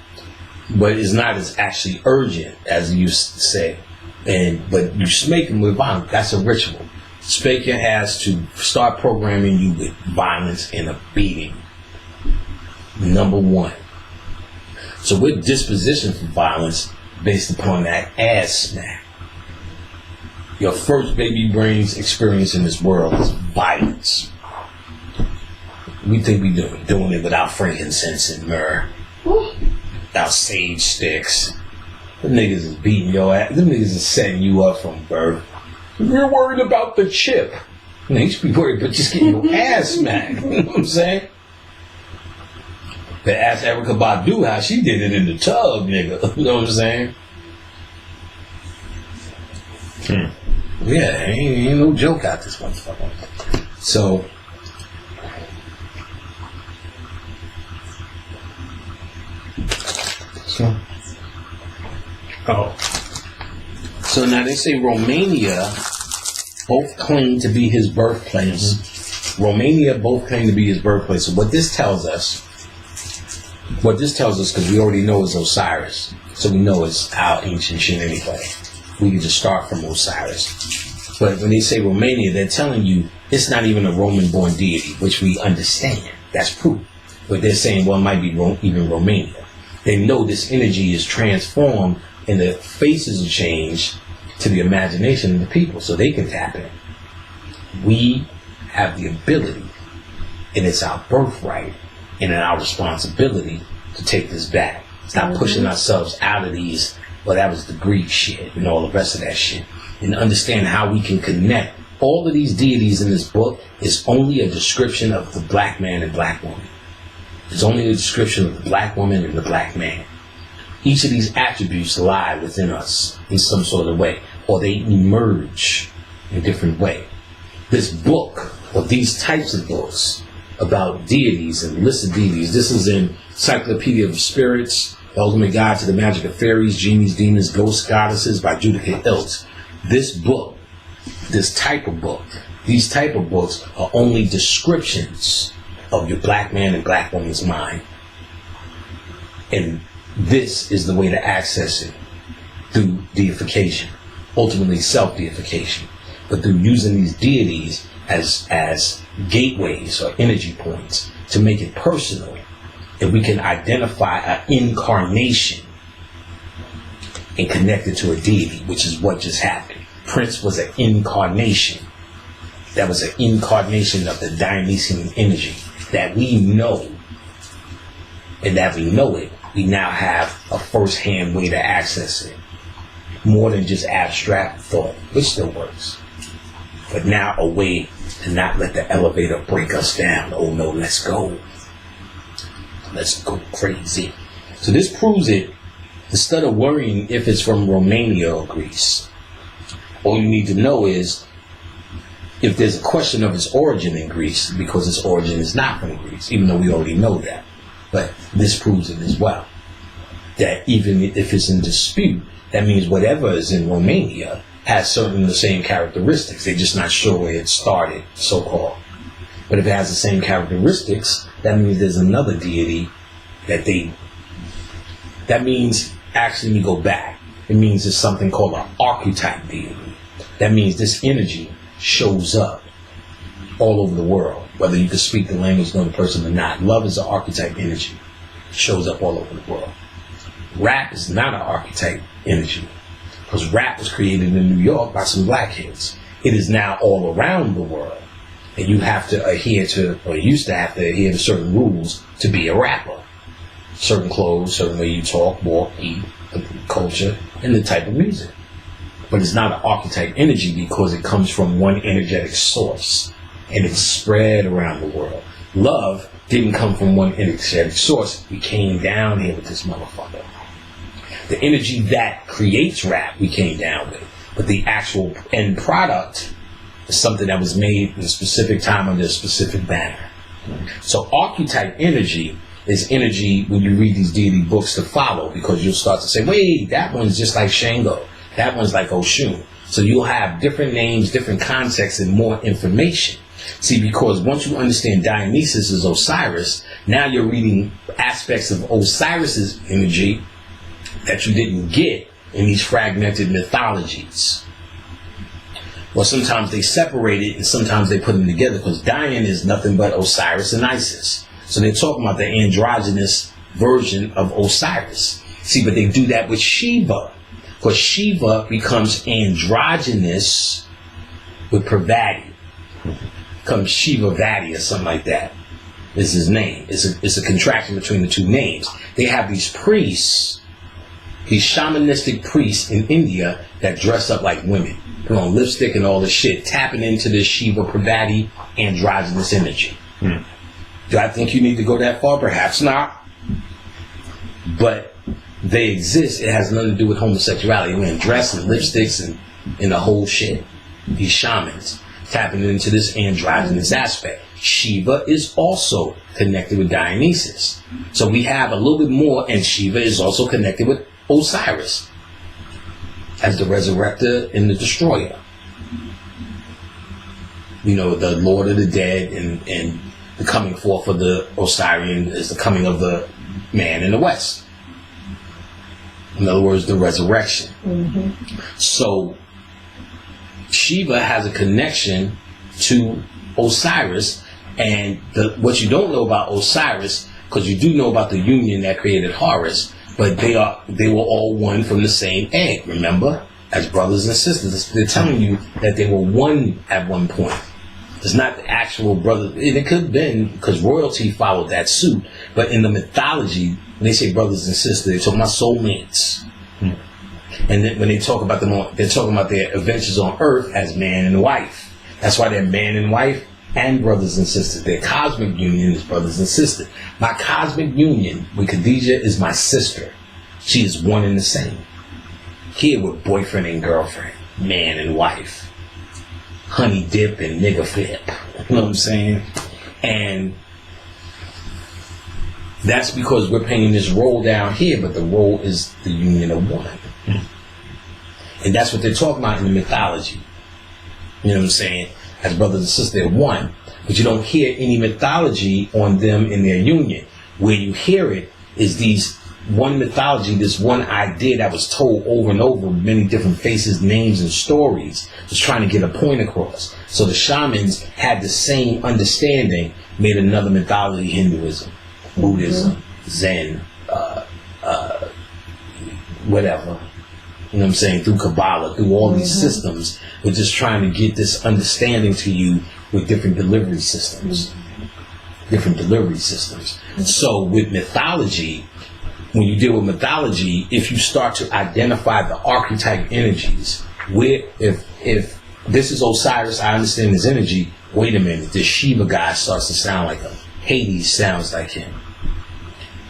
but it's not as actually urgent as you used to say. But you smake him with violence. That's a ritual. Spanking has to start programming you with violence and a beating. Number one. So we're dispositioned for violence based upon that ass smack. Your first baby brain's experience in this world is violence. We think we doing it without frankincense and myrrh, without sage sticks. Them niggas is beating your ass. Them niggas is setting you up from birth. We're worried about the chip. No, you should be worried about just getting your ass smacked. You know what I'm saying? But ask Erykah Badu how she did it in the tub, nigga. You know what I'm saying? Yeah, ain't no joke out this motherfucker. So now they say Romania both claim to be his birthplace. Romania both claim to be his birthplace. So what this tells us, because we already know is Osiris, so we know it's our ancient shit anyway. We can just start from Osiris. But when they say Romania, they're telling you it's not even a Roman-born deity, which we understand. That's proof. But they're saying, well, it might be even Romania. They know this energy is transformed and the faces are changed to the imagination of the people so they can tap in. We have the ability, and it's our birthright and our responsibility to take this back. Stop pushing ourselves out of these, well, that was the Greek shit and all the rest of that shit. And understand how we can connect. All of these deities in this book is only a description of the black man and black woman. It's only a description of the black woman and the black man. Each of these attributes lie within us in some sort of way, or they emerge in a different way. This book, or these types of books about deities and lists of deities, this is in Encyclopedia of Spirits, The Ultimate Guide to the Magic of Fairies, Genies, Demons, Ghosts, Goddesses by Judith Iltz. This book this type of book. These type of books are only descriptions of your black man and black woman's mind. And this is the way to access it, through deification, ultimately self-deification, but through using these deities as gateways or energy points to make it personal. If we can identify an incarnation and connect it to a deity, which is what just happened. Prince was an incarnation. That was an incarnation of the Dionysian energy that we know. And that we know it, we now have a first-hand way to access it. More than just abstract thought, which still works. But now a way to not let the elevator break us down. Oh no, let's go. Let's go crazy. So this proves it. Instead of worrying if it's from Romania or Greece, all you need to know is if there's a question of its origin in Greece, because its origin is not from Greece, even though we already know that. But this proves it as well. That even if it's in dispute, that means whatever is in Romania has certain of the same characteristics. They're just not sure where it started, so-called. But if it has the same characteristics, that means there's another deity that means, actually, we go back. It means there's something called an archetype deity. That means this energy shows up all over the world, whether you can speak the language of the person or not. Love is an archetype energy. It shows up all over the world. Rap is not an archetype energy, because rap was created in New York by some black kids. It is now all around the world, and you have to adhere to, or used to have to adhere to certain rules to be a rapper. Certain clothes, certain way you talk, walk, eat, the culture, and the type of music. But it's not an archetype energy because it comes from one energetic source, and it's spread around the world. Love didn't come from one energetic source. We came down here with this motherfucker. The energy that creates rap, we came down with. But the actual end product is something that was made in a specific time under a specific banner. So archetype energy is energy when you read these deity books to follow, because you'll start to say, wait, that one's just like Shango. That one's like Oshun. So you'll have different names, different contexts, and more information. See, because once you understand Dionysus is Osiris, now you're reading aspects of Osiris's energy that you didn't get in these fragmented mythologies. Well, sometimes they separate it and sometimes they put them together, because Dian is nothing but Osiris and Isis. So they're talking about the androgynous version of Osiris. See, but they do that with Shiva, because Shiva becomes androgynous with Parvati. Becomes Shiva Vati or something like that is his name. It's a contraction between the two names. They have these priests, these shamanistic priests in India that dress up like women, put on lipstick and all this shit, tapping into this Shiva Parvati androgynous energy. Do I think you need to go that far? Perhaps not. But they exist. It has nothing to do with homosexuality. Wearing dress and lipsticks and the whole shit. These shamans tapping into this androgynous aspect. Shiva is also connected with Dionysus. So we have a little bit more, and Shiva is also connected with Osiris as the resurrector and the destroyer. You know, the Lord of the Dead, and the coming forth of the Osirian is the coming of the man in the West. In other words, the resurrection. So Shiva has a connection to Osiris, and what you don't know about Osiris, because you do know about the union that created Horus, but they were all one from the same egg, remember? As brothers and sisters. They're telling you that they were one at one point. It's not the actual brother. It could have been, because royalty followed that suit. But in the mythology, when they say brothers and sisters, they're talking about soulmates. And then when they talk about them, they're talking about their adventures on Earth as man and wife. That's why they're man and wife and brothers and sisters. Their cosmic union is brothers and sisters. My cosmic union with Khadijah is my sister. She is one and the same. Here with boyfriend and girlfriend, man and wife. Honey dip and nigga flip. You know what I'm saying? And that's because we're playing this role down here, but the role is the union of one. And that's what they're talking about in the mythology. You know what I'm saying? As brothers and sisters, they're one. But you don't hear any mythology on them in their union. Where you hear it is these one mythology, this one idea that was told over and over, many different faces, names, and stories, was trying to get a point across. So the shamans had the same understanding, made another mythology: Hinduism, Buddhism, Zen, whatever. You know what I'm saying? Through Kabbalah, through all these systems, we're just trying to get this understanding to you with different delivery systems. Different delivery systems. So with mythology, when you deal with mythology, if you start to identify the archetype energies, where if this is Osiris, I understand his energy. Wait a minute, this Shiva guy starts to sound like him. Hades sounds like him.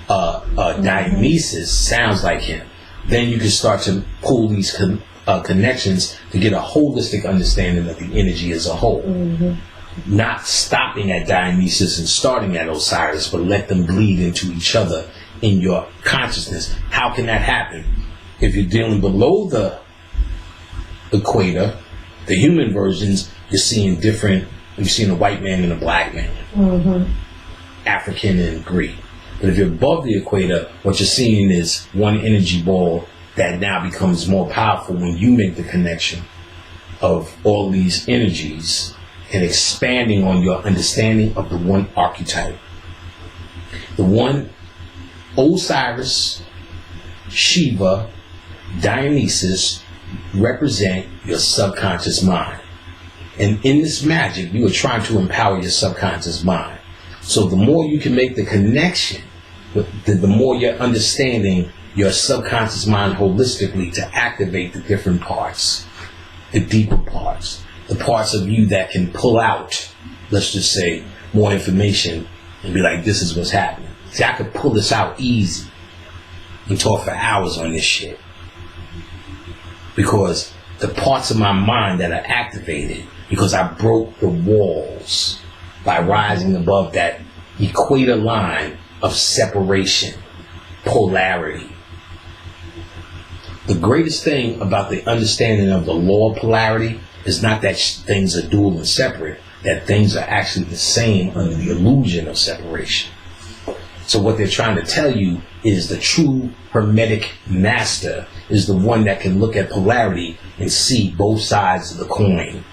Dionysus sounds like him. Then you can start to pull these connections to get a holistic understanding of the energy as a whole. Not stopping at Dionysus and starting at Osiris, but let them bleed into each other in your consciousness. How can that happen? If you're dealing below the equator, the human versions, you're seeing different. You're seeing a white man and a black man, African and Greek. But if you're above the equator, what you're seeing is one energy ball that now becomes more powerful when you make the connection of all these energies and expanding on your understanding of the one archetype. The one Osiris, Shiva, Dionysus represent your subconscious mind. And in this magic, you are trying to empower your subconscious mind. So the more you can make the connection, the more you're understanding your subconscious mind holistically to activate the different parts, the deeper parts, the parts of you that can pull out, let's just say, more information and be like, this is what's happening. See, I could pull this out easy and talk for hours on this shit. Because the parts of my mind that are activated, because I broke the walls by rising above that equator line of separation, polarity. The greatest thing about the understanding of the law of polarity is not that things are dual and separate, that things are actually the same under the illusion of separation. So what they're trying to tell you is the true hermetic master is the one that can look at polarity and see both sides of the coin.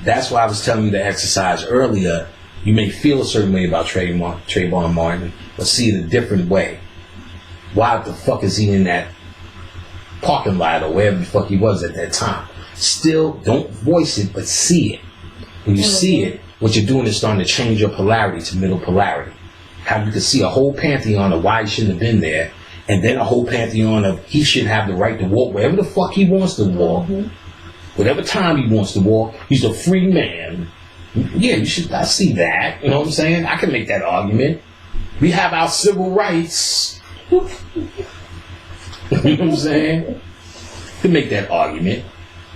That's why I was telling you the exercise earlier. You may feel a certain way about Trayvon Martin, but see it a different way. Why the fuck is he in that parking lot or wherever the fuck he was at that time? Still, don't voice it, but see it. When you see it, what you're doing is starting to change your polarity to middle polarity. How you can see a whole pantheon of why he shouldn't have been there, and then a whole pantheon of he should have the right to walk wherever the fuck he wants to walk. Whatever time he wants to walk, he's a free man. Yeah, you should. I see that. You know what I'm saying? I can make that argument. We have our civil rights. You know what I'm saying? You can make that argument.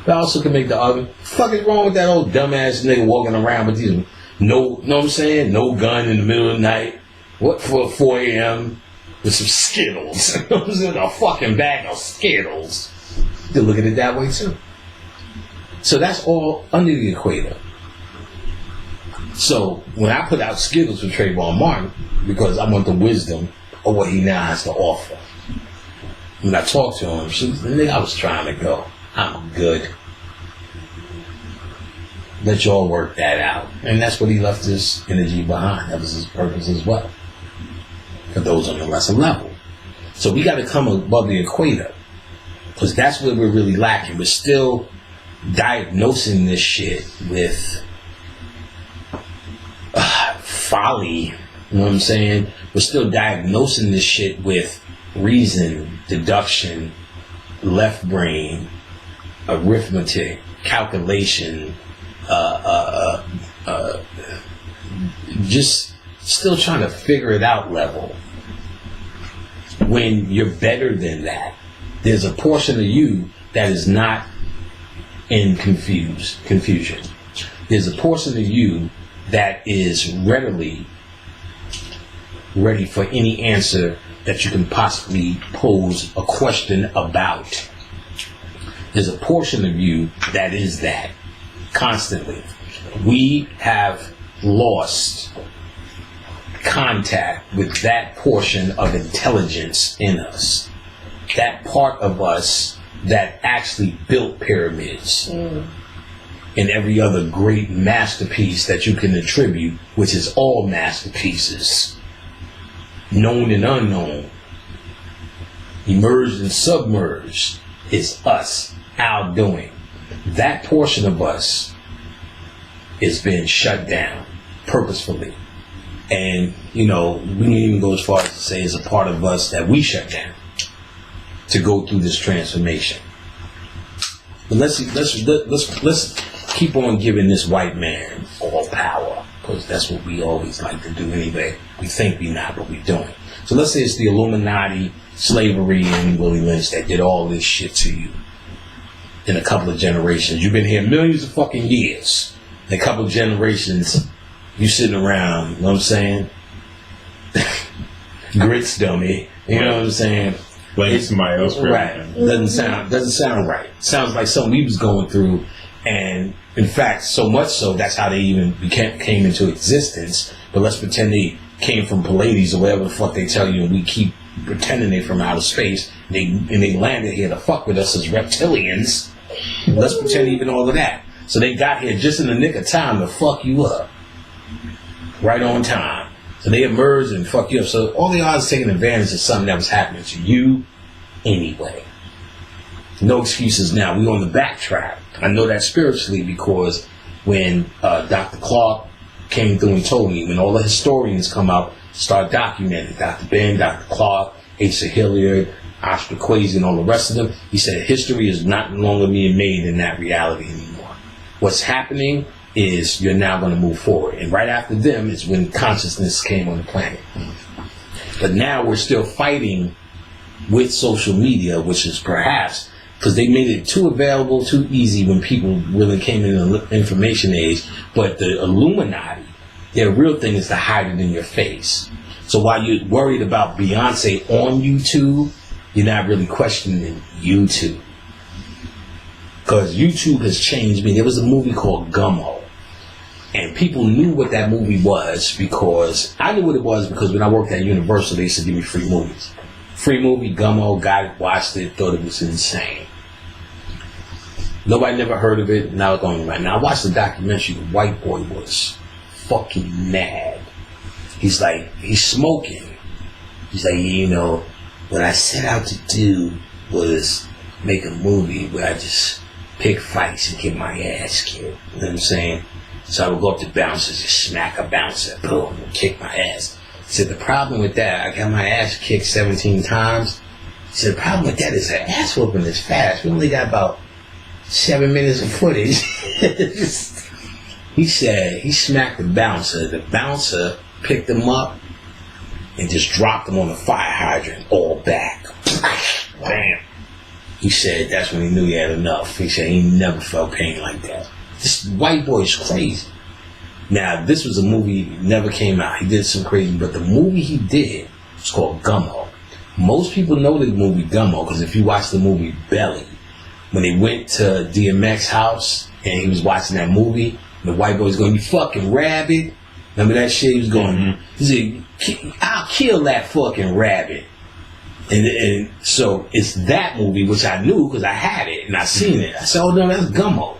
But I also can make the argument. What the fuck is wrong with that old dumbass nigga walking around with these know what I'm saying? No gun in the middle of the night. What for 4 a.m. with some Skittles? You know what I'm saying? A fucking bag of Skittles. You look at it that way too. So that's all under the equator. So when I put out Skittles for Trayvon Martin, because I want the wisdom of what he now has to offer. When I talked to him, she was the nigga I was trying to go. I'm good. Let y'all work that out. And that's what he left his energy behind. That was his purpose as well. For those on the lesser level. So we got to come above the equator. Because that's where we're really lacking. We're still diagnosing this shit with folly. You know what I'm saying? We're still diagnosing this shit with reason, deduction, left brain, arithmetic, calculation, just still trying to figure it out level. When you're better than that, there's a portion of you that is not in confusion. There's a portion of you that is ready for any answer that you can possibly pose a question about. There's a portion of you that is that. constantly. We have lost contact with that portion of intelligence in us. That part of us that actually built pyramids and every other great masterpiece that you can attribute, which is all masterpieces, known and unknown, emerged and submerged, is us, our doing. That portion of us is being shut down purposefully. And, we didn't even go as far as to say it's a part of us that we shut down to go through this transformation. But let's keep on giving this white man all power, because that's what we always like to do anyway. We think we not, but we don't. So let's say it's the Illuminati, slavery, and Willie Lynch that did all this shit to you in a couple of generations. You've been here millions of fucking years. In a couple of generations, you sitting around, you know what I'm saying? Grits dummy, you know what I'm saying? Blame somebody else for right. everything. Doesn't sound right. Sounds like something we was going through, and in fact, so much so that's how they even came into existence. But let's pretend they came from Pleiades or whatever the fuck they tell you, and we keep pretending they're from outer space. They landed here to fuck with us as reptilians. Let's pretend even all of that. So they got here just in the nick of time to fuck you up, right on time. So they emerged and fuck you up. So all the odds taking advantage of something that was happening to you anyway. No excuses now. We on the backtrack. I know that spiritually because when Dr. Clark came through and told me, when all the historians come out, start documenting, Dr. Ben, Dr. Clark, Asa Hilliard, Oscar Kwesi, and all the rest of them, he said history is not longer being made in that reality anymore. What's happening is you're now going to move forward. And right after them is when consciousness came on the planet. But now we're still fighting with social media, which is perhaps because they made it too available, too easy when people really came in the information age. But the Illuminati, their real thing is to hide it in your face. So while you're worried about Beyonce on YouTube, you're not really questioning YouTube. Because YouTube has changed me. There was a movie called Gummo. And people knew what that movie was because I knew what it was because when I worked at Universal, they used to give me free movies. Free movie, Gummo, got it, watched it, thought it was insane. Nobody never heard of it. Now it's going right now. I watched the documentary. The white boy was fucking mad. He's like, he's smoking. He's like, what I set out to do was make a movie where I just pick fights and get my ass kicked. You know what I'm saying? So I would go up to bouncers, just smack a bouncer, boom, and kick my ass. He said, the problem with that, I got my ass kicked 17 times. He said, the problem with that is the ass whooping is fast. We only got about 7 minutes of footage. He said he smacked the bouncer. The bouncer picked him up and just dropped him on the fire hydrant, all back. Bam. He said that's when he knew he had enough. He said he never felt pain like that. This white boy is crazy. Now, this was a movie that never came out. He did some crazy, but the movie he did was called Gummo. Most people know the movie Gummo because if you watch the movie Belly, when they went to DMX house and he was watching that movie, the white boy was going, "You fucking rabbit." Remember that shit? He was going, he said, "I'll kill that fucking rabbit." And so it's that movie, which I knew because I had it and I seen it. I said, "Oh no, that's Gummo."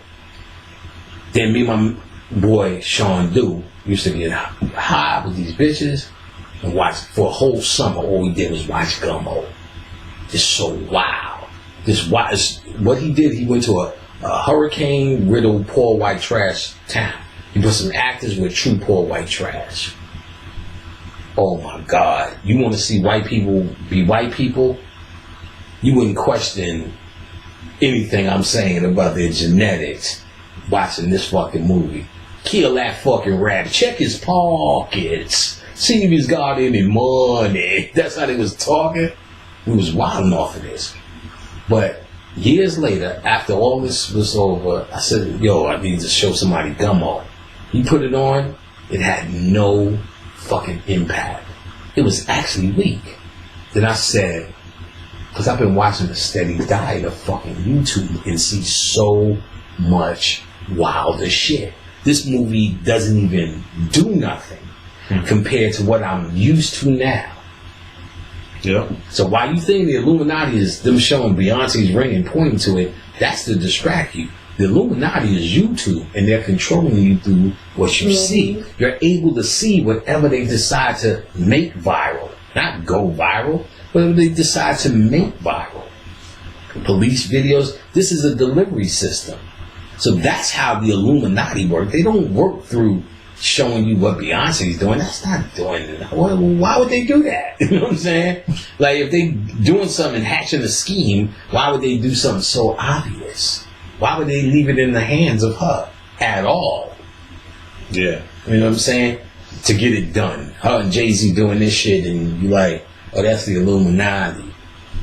Then me and my boy Sean Dew used to get high with these bitches and watch for a whole summer. All we did was watch Gummo. It's so wild. What he did, he went to a hurricane-riddled poor white trash town. He put some actors with true poor white trash. Oh my God. You want to see white people be white people? You wouldn't question anything I'm saying about their genetics watching this fucking movie. Kill that fucking rabbit. Check his pockets. See if he's got any money. That's how they was talking. We was wilding off of this. But years later, after all this was over, I said, yo, I need to show somebody Gummo. He put it on. It had no fucking impact. It was actually weak. Then I said, because I've been watching a steady diet of fucking YouTube and see so much wild as shit. This movie doesn't even do nothing compared to what I'm used to now. Yeah. So why you think the Illuminati is them showing Beyonce's ring and pointing to it, that's to distract you. The Illuminati is YouTube, and they're controlling you through what you see. You're able to see whatever they decide to make viral. Not go viral, but they decide to make viral. Police videos, this is a delivery system. So that's how the Illuminati work. They don't work through showing you what Beyonce's doing. That's not doing it. Why would they do that? You know what I'm saying? Like, if they doing something, hatching a scheme, why would they do something so obvious? Why would they leave it in the hands of her at all? Yeah. You know what I'm saying? To get it done. Her and Jay-Z doing this shit, and you like, oh, that's the Illuminati.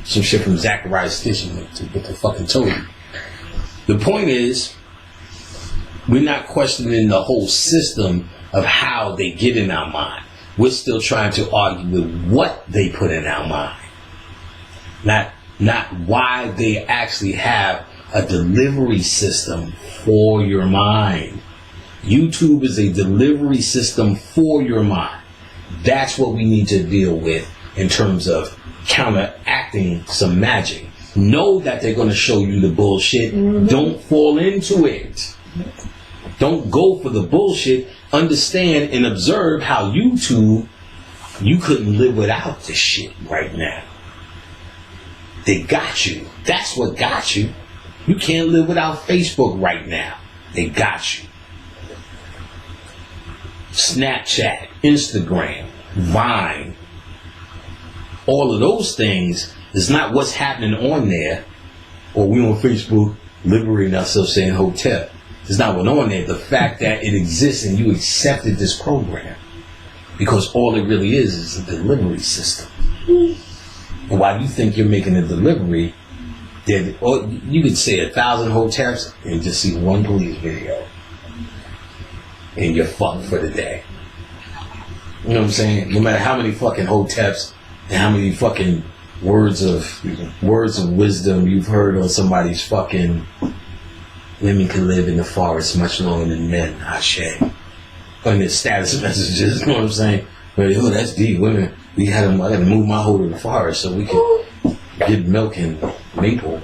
Some shit from Zachariah Stitching with the fucking Toby. The point is, we're not questioning the whole system of how they get in our mind. We're still trying to argue with what they put in our mind. Not why they actually have a delivery system for your mind. YouTube is a delivery system for your mind. That's what we need to deal with in terms of counteracting some magic. Know that they're going to show you the bullshit. Don't fall into it. Don't go for the bullshit. Understand and observe how YouTube, you couldn't live without this shit right now. They got you. That's what got you. You can't live without Facebook right now. They got you. Snapchat, Instagram, Vine, all of those things is not what's happening on there. Or we on Facebook liberating ourselves saying hotel. It's not what's on there. The fact that it exists and you accepted this program. Because all it really is a delivery system. And while you think you're making a delivery, or you could say 1,000 hoteps and just see one police video. And you're fucked for the day. You know what I'm saying? No matter how many fucking hoteps and how many fucking words of wisdom you've heard on somebody's fucking women can live in the forest much longer than men, Ashe. On their status messages, you know what I'm saying? But oh, that's deep. Women, I gotta move my hoe to the forest so we can get milk and maple.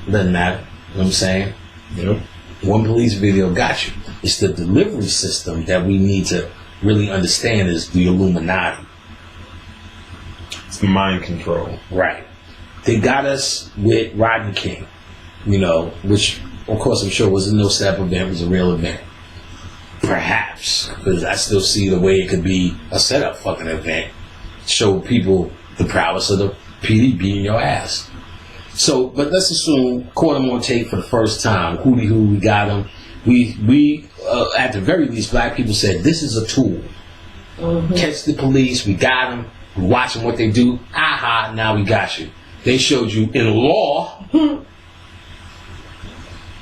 Doesn't matter. You know what I'm saying? Yep. One police video got you. It's the delivery system that we need to really understand is the Illuminati. It's mind control. Right. They got us with Rodney King, you know, which, of course, I'm sure wasn't no step event, it was a real event. Perhaps, because I still see the way it could be a setup fucking event. Show people the prowess of the PD beating your ass. So, but let's assume caught him on tape for the first time. Hootie hoo, we got him. We at the very least, black people said this is a tool. Catch the police. We got them. We watching what they do. Aha! Now we got you. They showed you in law. Let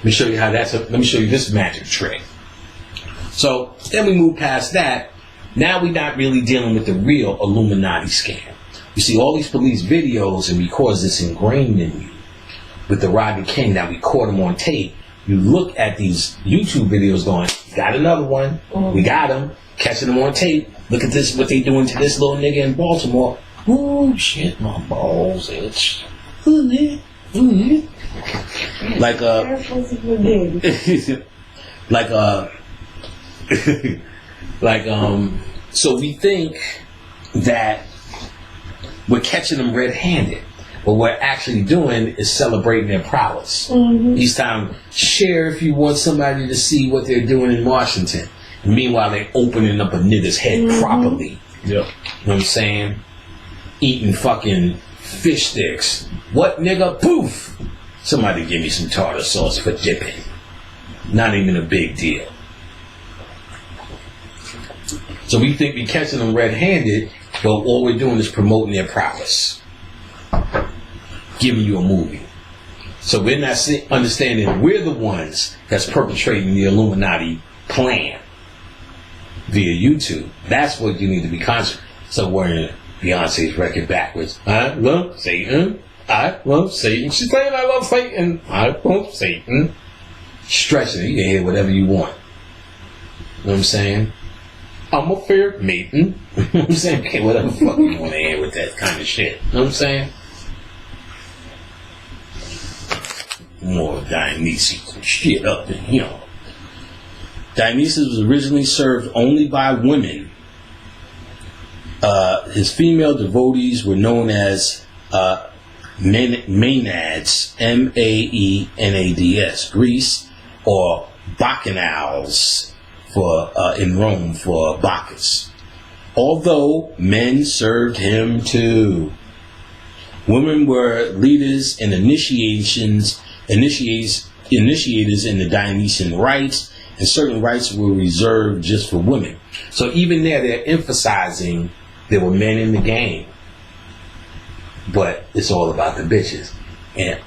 me show you how let me show you this magic trick. So then we move past that. Now we're not really dealing with the real Illuminati scam. You see all these police videos, and because it's ingrained in you, with the Rodney King, that we caught him on tape, you look at these YouTube videos going, got another one, we got him, catching him on tape, look at this, what they doing to this little nigga in Baltimore. Ooh, shit, my balls itch. Like so we think that we're catching them red-handed. What we're actually doing is celebrating their prowess. Each time, share if you want somebody to see what they're doing in Washington. And meanwhile, they're opening up a nigga's head properly. Yep. You know what I'm saying? Eating fucking fish sticks. What, nigga? Poof! Somebody give me some tartar sauce for dipping. Not even a big deal. So we think we're catching them red-handed, but all we're doing is promoting their prowess. Giving you a movie. So we're not understanding we're the ones that's perpetrating the Illuminati plan via YouTube. That's what you need to be conscious. So wearing Beyonce's record backwards. I love Satan. I love Satan. She's saying I love Satan. I love Satan. stretching it. You can hear whatever you want. You know what I'm saying? I'm a fair maiden. You know what I'm saying? Okay, whatever the fuck you want to hear with that kind of shit. You know what I'm saying? More Dionysus and shit up in, you know. Dionysus was originally served only by women. His female devotees were known as Maenads, Maenads, Greece, or Bacchanals for in Rome for Bacchus. Although men served him too. Women were leaders and initiators in the Dionysian rites, and certain rites were reserved just for women. So even there, they're emphasizing there were men in the game, but it's all about the bitches. And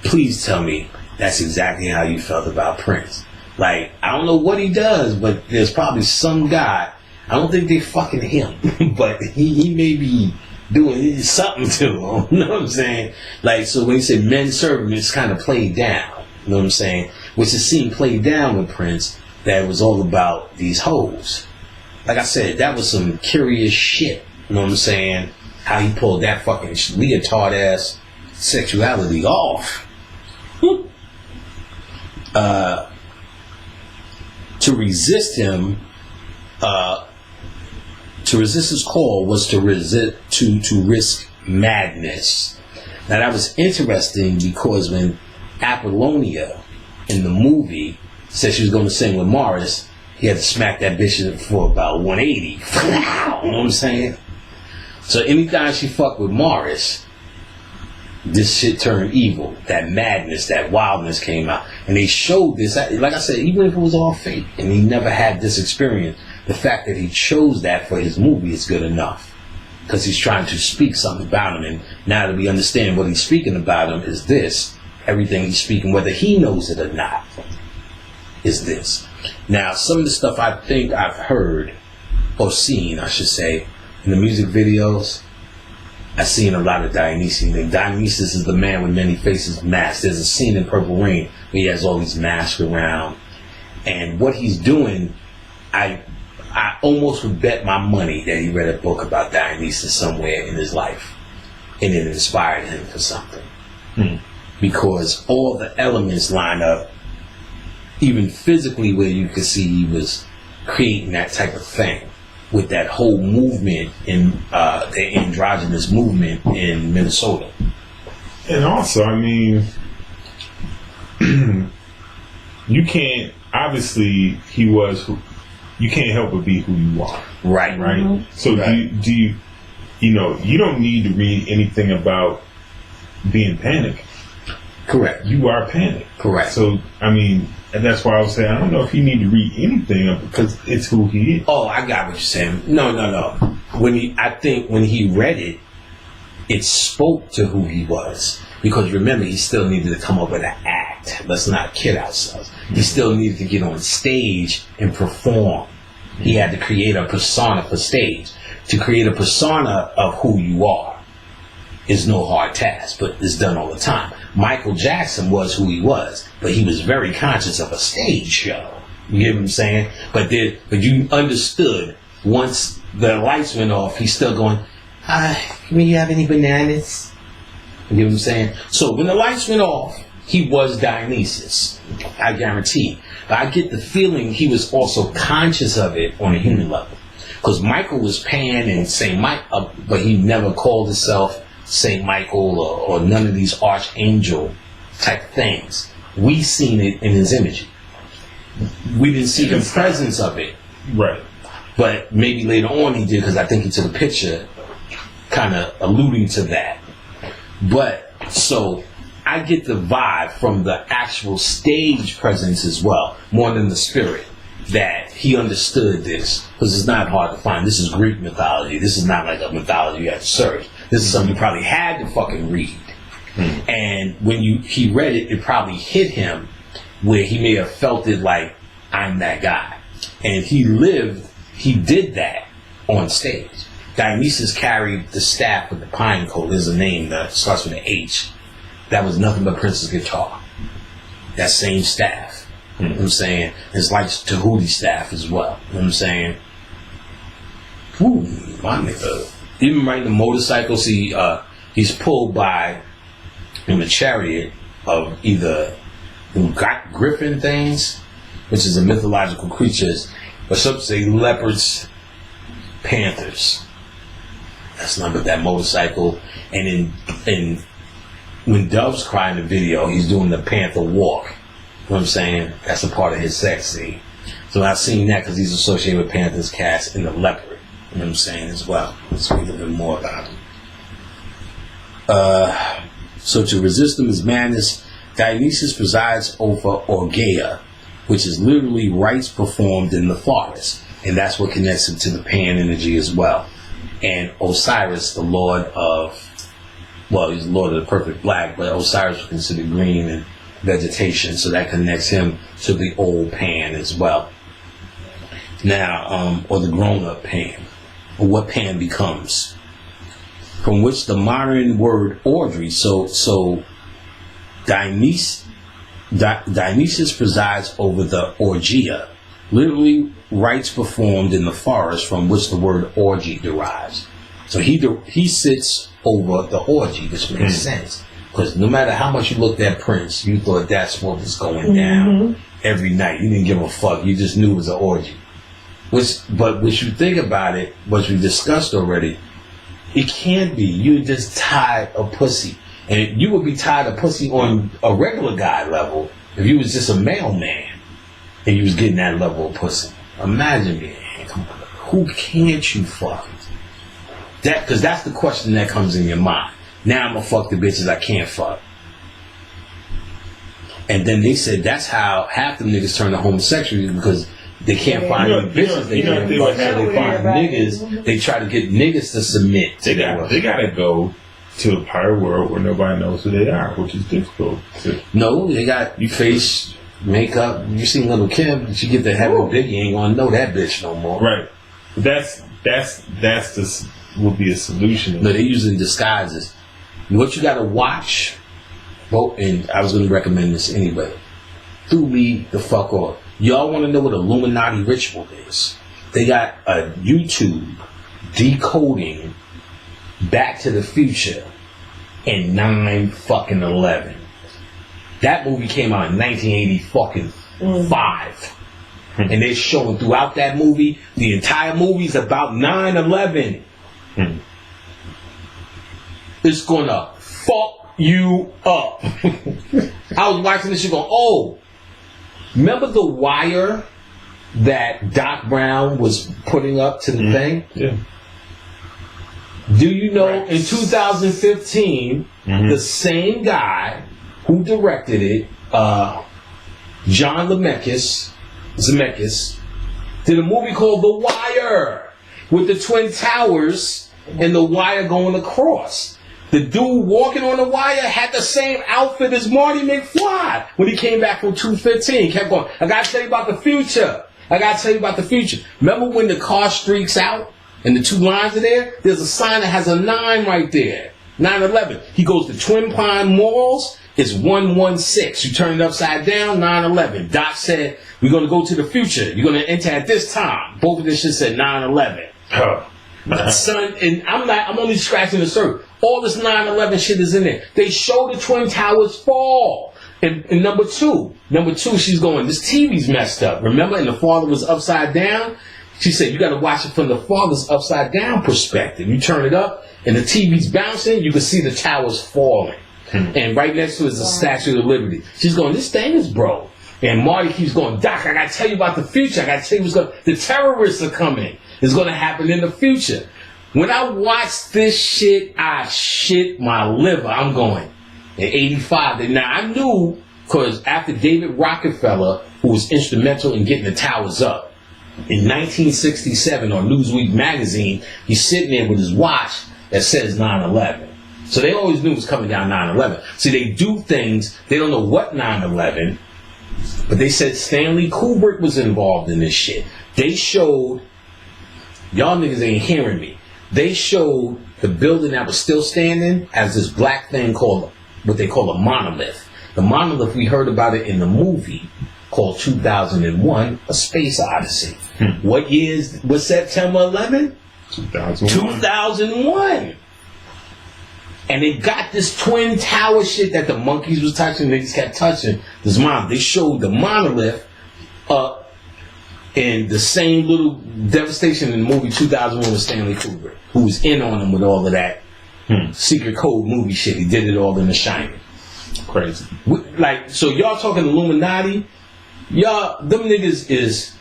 please tell me that's exactly how you felt about Prince. Like, I don't know what he does, but there's probably some guy, I don't think they fucking him, but he may be doing something to him. You know what I'm saying? Like, so when you say men serve him, it's kind of played down. You know what I'm saying? Which is seen played down with Prince, that it was all about these hoes. Like I said, that was some curious shit. You know what I'm saying? How he pulled that fucking leotard ass sexuality off. To resist him, to resist his call was to risk madness. Now that was interesting because when Apollonia in the movie said she was going to sing with Morris, he had to smack that bitch for about 180. You know what I'm saying? So anytime she fucked with Morris, this shit turned evil. That madness, that wildness came out. And they showed this, like I said, even if it was all fake and he never had this experience, the fact that he chose that for his movie is good enough. Because he's trying to speak something about him. And now that we understand what he's speaking about him is this. Everything he's speaking, whether he knows it or not, is this. Now, some of the stuff I think I've heard, or seen, I should say, in the music videos, I've seen a lot of Dionysus. And Dionysus is the man with many faces masked. There's a scene in Purple Rain where he has all these masks around. And what he's doing, I almost would bet my money that he read a book about Dionysus somewhere in his life. And it inspired him for something. Because all the elements line up, even physically, where you could see he was creating that type of thing with that whole movement in the androgynous movement in Minnesota. And also, I mean, you can't, obviously, you can't help but be who you are. Right. Right? Mm-hmm. So do you you don't need to read anything about being panicked. Correct. You are panicked. Correct. So, I mean, and that's why I was saying, I don't know if you need to read anything because it's who he is. Oh, I got what you're saying. No. I think when he read it, it spoke to who he was. Because remember, he still needed to come up with an act. Let's not kid ourselves. He still needed to get on stage and perform. He had to create a persona for stage. To create a persona of who you are is no hard task, but it's done all the time. Michael Jackson was who he was, but he was very conscious of a stage show. You get what I'm saying? But you understood once the lights went off, he's still going, "Hi, can you have any bananas?" You get what I'm saying? So when the lights went off, he was Dionysus. I guarantee. But I get the feeling he was also conscious of it on a human level. Because Michael was Pan and St. Michael, but he never called himself St. Michael or none of these archangel type things. We seen it in his image. We didn't see the presence of it. Right. But maybe later on he did, because I think he took a picture kind of alluding to that. But, so, I get the vibe from the actual stage presence as well, more than the spirit, that he understood this. Because it's not hard to find. This is Greek mythology. This is not like a mythology you have to search. This is something you probably had to fucking read. And when he read it, it probably hit him where he may have felt it like, I'm that guy. And he did that on stage. Dionysus carried the staff with the pine cone. There's a name that starts with an H. That was nothing but Prince's guitar. That same staff. You know what I'm saying? It's like Tahuti staff as well. You know what I'm saying? Ooh, my nigga. Even riding the motorcycles, he's pulled by in a chariot of either griffin things, which is a mythological creatures, but some say leopards, panthers. That's not but that motorcycle. And in when Doves cry in the video, he's doing the panther walk. You know what I'm saying? That's a part of his sex scene. So I've seen that because he's associated with panthers, cats, and the leopard. You know what I'm saying as well. Let's speak a little bit more about him. So to resist him is madness. Dionysus presides over Orgeia, which is literally rites performed in the forest. And that's what connects him to the Pan energy as well. And Osiris, the lord of, well, he's the lord of the perfect black, but Osiris was considered green and vegetation, so that connects him to the old Pan as well. Now, or the grown-up Pan, or what Pan becomes, from which the modern word orgy. So Dionysus presides over the orgia, literally rites performed in the forest, from which the word orgy derives. So he sits over the orgy, which makes sense. Because no matter how much you looked at Prince, you thought that's what was going down every night. You didn't give a fuck. You just knew it was an orgy. But when you think about it, what we discussed already, it can't be. You're just tired of pussy. And you would be tired of pussy on a regular guy level if you was just a mailman and you was getting that level of pussy. Imagine me. Come on. Who can't you fuck? Because that's the question that comes in your mind. Now I'm going to fuck the bitches I can't fuck. And then they said that's how half the niggas turn to homosexual, because they can't find any bitches. They can't find niggas. They try to get niggas to submit. They got to go to a pirate world where nobody knows who they are, which is difficult. No, they got face, makeup. You seen Little Kim? She get the heavy big. You ain't gonna know that bitch no more. Right. That's would be a solution. No, they're using disguises. What you gotta watch, and I was gonna recommend this anyway. Threw me the fuck off. Y'all want to know what Illuminati ritual is? They got a YouTube decoding Back to the Future in 9/11. That movie came out in 1985. And they're showing throughout that movie, the entire movie's about 9/11. It's gonna fuck you up. I was watching this shit going, oh, remember the wire that Doc Brown was putting up to the thing? Yeah. Do you know in 2015, the same guy who directed it, John Zemeckis, did a movie called The Wire with the Twin Towers and the wire going across. The dude walking on the wire had the same outfit as Marty McFly when he came back from 215. He kept going, I gotta tell you about the future. Remember when the car streaks out and the two lines are there? There's a sign that has a 9 right there. 9/11. He goes to Twin Pine Malls. It's 116. You turn it upside down, 9/11. Doc said, we're going to go to the future. You're going to enter at this time. Both of this shit said 9/11. Son, and I'm only scratching the surface. All this 9/11 shit is in there. They show the Twin Towers fall. And number two, she's going, this TV's messed up. Remember? And the father was upside down. She said, you got to watch it from the father's upside down perspective. You turn it up and the TV's bouncing, you can see the towers falling. And right next to it is the Statue of Liberty. She's going, this thing is broke. And Marty keeps going, Doc, I got to tell you about the future. I got to tell you what's going. The terrorists are coming. It's going to happen in the future. When I watch this shit, I shit my liver. I'm going, in 85. Now, I knew, because after David Rockefeller, who was instrumental in getting the towers up, in 1967 on Newsweek magazine, he's sitting there with his watch that says 9/11. So they always knew it was coming down 9/11. See, they do things, they don't know what 9/11, but they said Stanley Kubrick was involved in this shit. They showed, y'all niggas ain't hearing me, they showed the building that was still standing as this black thing called, what they call a monolith. The monolith, we heard about it in the movie called 2001: A Space Odyssey. What year was September 11? 2001. And they got this twin tower shit that the monkeys was touching. They just kept touching this monolith. They showed the monolith up in the same little devastation in the movie 2001 with Stanley Kubrick, who was in on them with all of that secret code movie shit. He did it all in The Shining. Crazy. Like, so y'all talking Illuminati? Y'all, them niggas is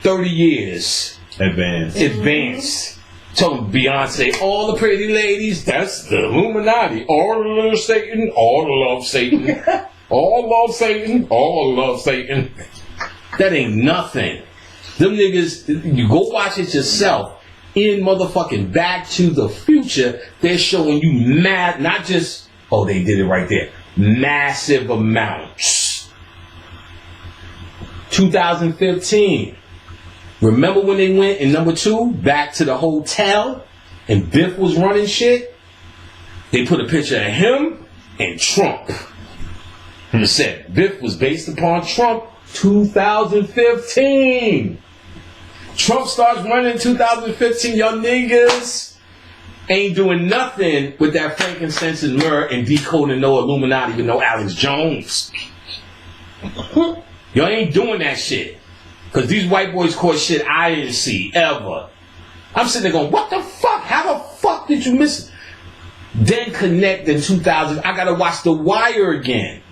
30 years advanced. Talking Beyonce, all the pretty ladies, that's the Illuminati. All love Satan, all love Satan. All love Satan, all love Satan. That ain't nothing. Them niggas, you go watch it yourself. In motherfucking Back to the Future, they're showing you not just, oh, they did it right there. Massive amounts. 2015. Remember when they went in number 2 back to the hotel and Biff was running shit? They put a picture of him and Trump. It said Biff was based upon Trump 2015. Trump starts running in 2015. Y'all niggas ain't doing nothing with that frankincense and myrrh and decoding no Illuminati with no Alex Jones. Y'all ain't doing that shit. Because these white boys caught shit I didn't see ever. I'm sitting there going, what the fuck? How the fuck did you miss it? Then connect in 2000. I got to watch The Wire again.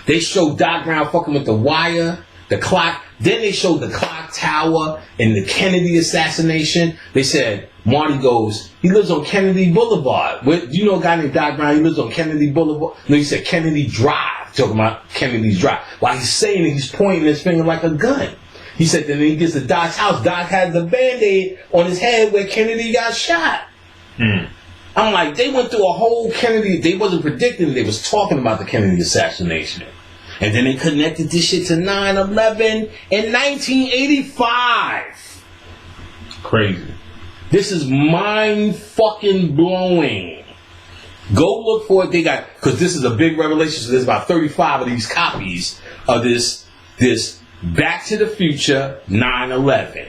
They showed Doc Brown fucking with The Wire, the clock. Then they showed the clock tower and the Kennedy assassination. They said, Marty goes, he lives on Kennedy Boulevard. Do you know a guy named Doc Brown? He lives on Kennedy Boulevard. No, he said Kennedy Drive. Talking about Kennedy's Drive. While he's saying it, he's pointing his finger like a gun. He said that when he gets to Doc's house, Doc had the Band-Aid on his head where Kennedy got shot. I'm like, they went through a whole Kennedy. They wasn't predicting it. They was talking about the Kennedy assassination. And then they connected this shit to 9/11 in 1985. Crazy. This is mind fucking blowing. Go look for it. They got, because this is a big revelation. So there's about 35 of these copies of this Back to the Future 9/11.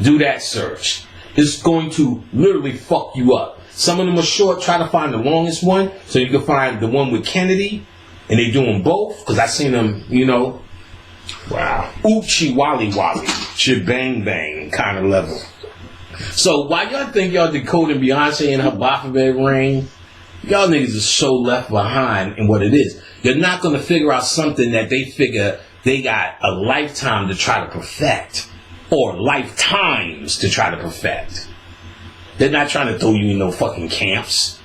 Do that search. It's going to literally fuck you up. Some of them are short. Try to find the longest one so you can find the one with Kennedy. And they doing both because I seen them, you know. Wow. Oochie wally wally. Shibang bang kind of level. So while y'all think y'all decoding Beyonce and her Baphomet ring, y'all niggas are so left behind in what it is. You're not going to figure out something that they figure they got a lifetime to try to perfect, or lifetimes to try to perfect. They're not trying to throw you in no fucking camps.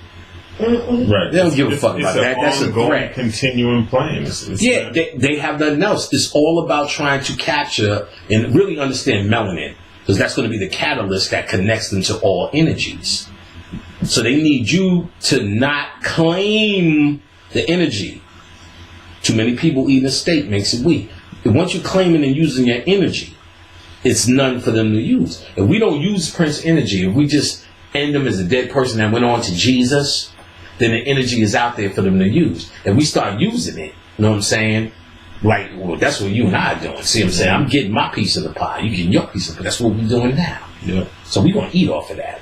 Right. They don't give a fuck about that. That's a threat. Continuing playing. Yeah, they have nothing else. It's all about trying to capture and really understand melanin, because that's going to be the catalyst that connects them to all energies. So they need you to not claim the energy. Too many people eating a steak makes it weak. And once you're claiming and using your energy, it's none for them to use. If we don't use Prince energy, if we just end them as a dead person that went on to Jesus, then the energy is out there for them to use. If we start using it, you know what I'm saying? Like, well, that's what you and I are doing. See what I'm saying? I'm getting my piece of the pie. You getting your piece of the pie. That's what we're doing now. Yeah. So we're going to eat off of that.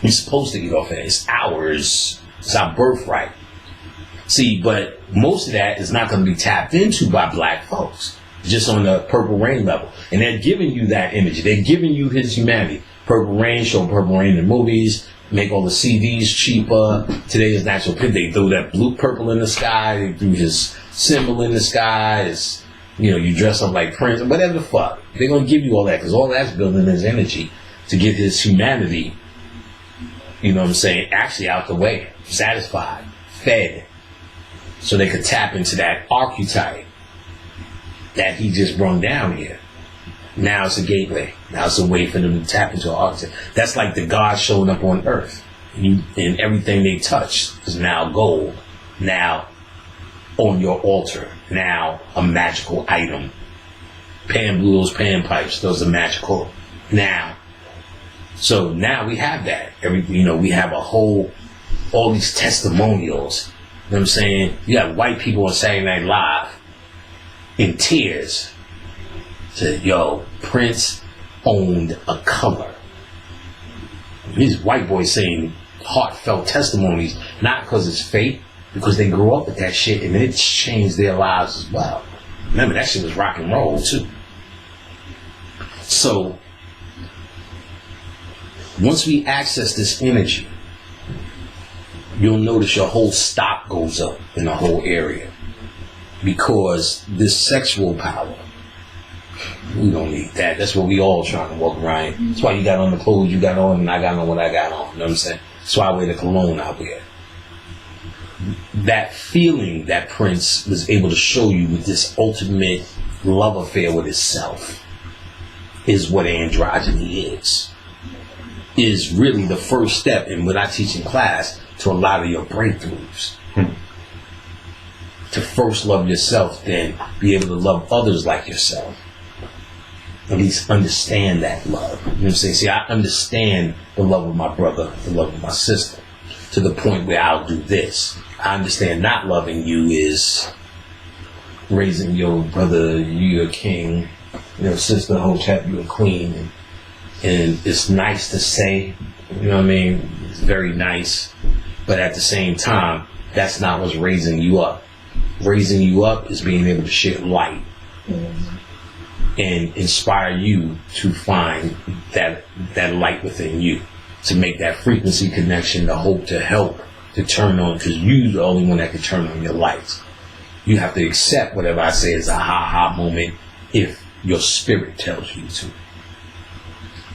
We're supposed to eat off of that. It's ours. It's our birthright. See, but most of that is not going to be tapped into by black folks. Just on the Purple Rain level. And they're giving you that energy. They're giving you his humanity. Purple Rain, show Purple Rain in movies, make all the CDs cheaper. Today is Natural Pit. They threw that blue purple in the sky. They threw his symbol in the sky. It's, you know, you dress up like Prince, whatever the fuck. They're going to give you all that because all that's building his energy to get his humanity, you know what I'm saying, actually out the way, satisfied, fed, so they could tap into that archetype that he just brung down here. Now it's a gateway. Now it's a way for them to tap into an archetype. That's like the God showing up on earth. And everything they touch is now gold. Now on your altar. Now a magical item. Pan blues, pan pipes, those are magical. Now. So now we have that. We have all these testimonials. You know what I'm saying? You have white people on Saturday Night Live in tears Said, yo, Prince owned a color. These white boys saying heartfelt testimonies, not because it's fake, because they grew up with that shit and it's changed their lives as well. Remember, that shit was rock and roll too. So, once we access this energy, you'll notice your whole stock goes up in the whole area. Because this sexual power, we don't need that. That's what we all trying to walk around. That's why you got on the clothes you got on and I got on what I got on. You know what I'm saying? That's why I wear the cologne out there. That feeling that Prince was able to show you with this ultimate love affair with himself is what androgyny is really the first step in what I teach in class to a lot of your breakthroughs. To first love yourself, then be able to love others like yourself. At least understand that love. You know what I'm saying? See, I understand the love of my brother, the love of my sister, to the point where I'll do this. I understand not loving you is raising your brother, you a king, your sister, hotep, you a queen. And it's nice to say, you know what I mean? It's very nice. But at the same time, that's not what's raising you up. Raising you up is being able to shed light and inspire you to find that light within you, to make that frequency connection, to hope, to help, to turn on, because you're the only one that can turn on your lights. You have to accept whatever I say is a ha-ha moment if your spirit tells you to.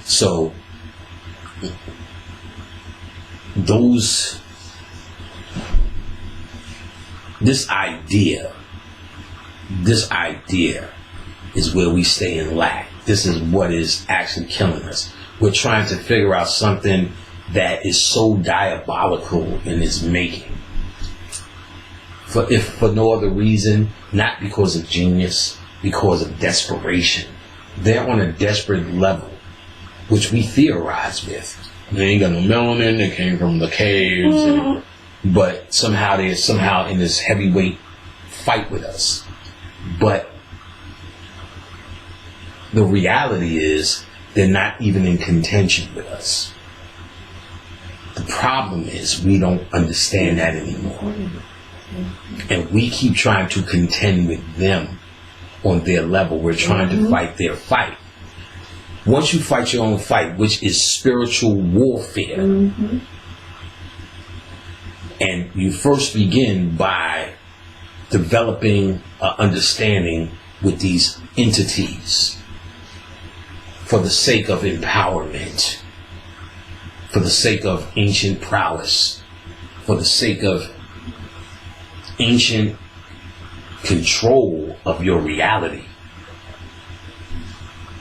So, this idea is where we stay in lack. This is what is actually killing us. We're trying to figure out something that is so diabolical in its making. If for no other reason, not because of genius, because of desperation. They're on a desperate level, which we theorize with. They ain't got no melanin, they came from the caves, but somehow they're in this heavyweight fight with us. But the reality is they're not even in contention with us. The problem is we don't understand that anymore. And we keep trying to contend with them on their level. We're trying to fight their fight. Once you fight your own fight, which is spiritual warfare, and you first begin by developing an understanding with these entities for the sake of empowerment, for the sake of ancient prowess, for the sake of ancient control of your reality,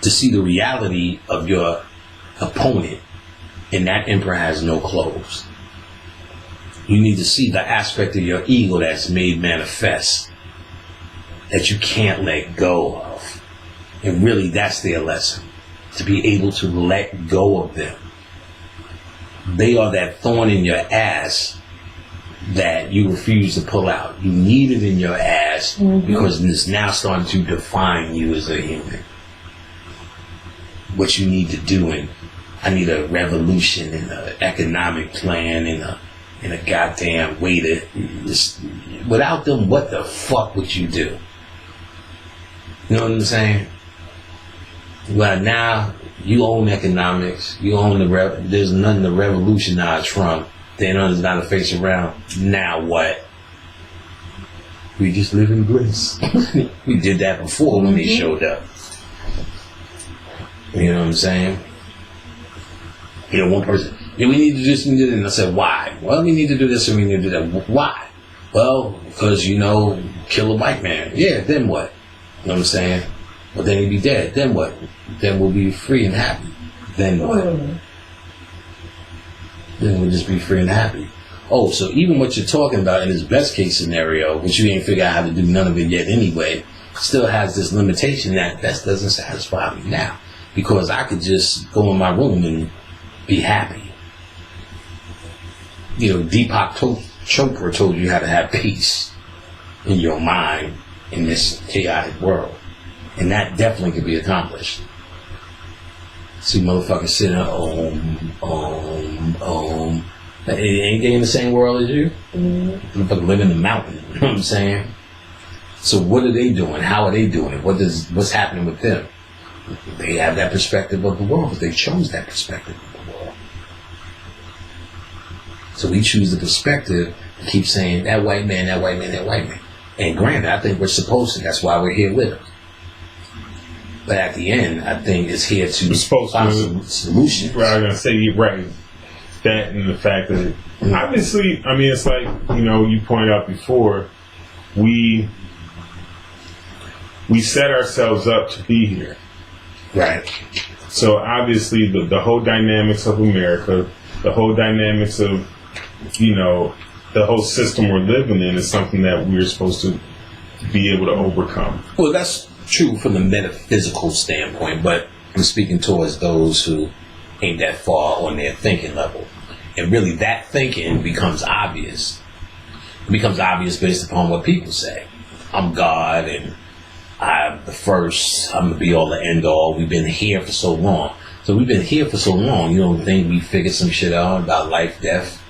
to see the reality of your opponent, and that emperor has no clothes. You need to see the aspect of your ego that's made manifest, that you can't let go of. And really, that's their lesson, to be able to let go of them. They are that thorn in your ass that you refuse to pull out. You need it in your ass because it's now starting to define you as a human. What you need to do, and I need a revolution and an economic plan and a goddamn way to. Without them, what the fuck would you do? You know what I'm saying? Well, now you own economics. You own there's nothing to revolutionize from. Then there's not a face around. Now what? We just live in bliss. We did that before when they showed up. You know what I'm saying? You know, one person, yeah, we need to do this and do that. And I said, why? Well, we need to do this and we need to do that. Why? Well, because, kill a white man. Yeah, then what? You know what I'm saying? Well, then he'd be dead. Then what? Then we'll be free and happy. Then what? Then we'll just be free and happy. Oh, so even what you're talking about in this best case scenario, which you ain't figured out how to do none of it yet anyway, still has this limitation that doesn't satisfy me now. Because I could just go in my room and be happy. Deepak Chopra told you how to have peace in your mind in this chaotic world. And that definitely could be accomplished. See motherfuckers sitting there, Ain't they in the same world as you? Motherfuckers live in the mountain, you know what I'm saying? So what are they doing? How are they doing it? What's happening with them? They have that perspective of the world, but they chose that perspective of the world. So we choose the perspective and keep saying, that white man, that white man, that white man. And granted, I think we're supposed to. That's why we're here with them. But at the end, I think it's here to find some solutions. Right, I was going to say, right. That and the fact that, obviously, I mean, it's like, you pointed out before, we set ourselves up to be here. Right. So obviously the whole dynamics of America, the whole dynamics of, the whole system we're living in is something that we're supposed to be able to overcome. Well, that's true from the metaphysical standpoint, but I'm speaking towards those who ain't that far on their thinking level. And really that thinking becomes obvious. It becomes obvious based upon what people say. I'm God and I'm the first, I'm the be all the end all. We've been here for so long. So we've been here for so long, you don't think we figured some shit out about life, death,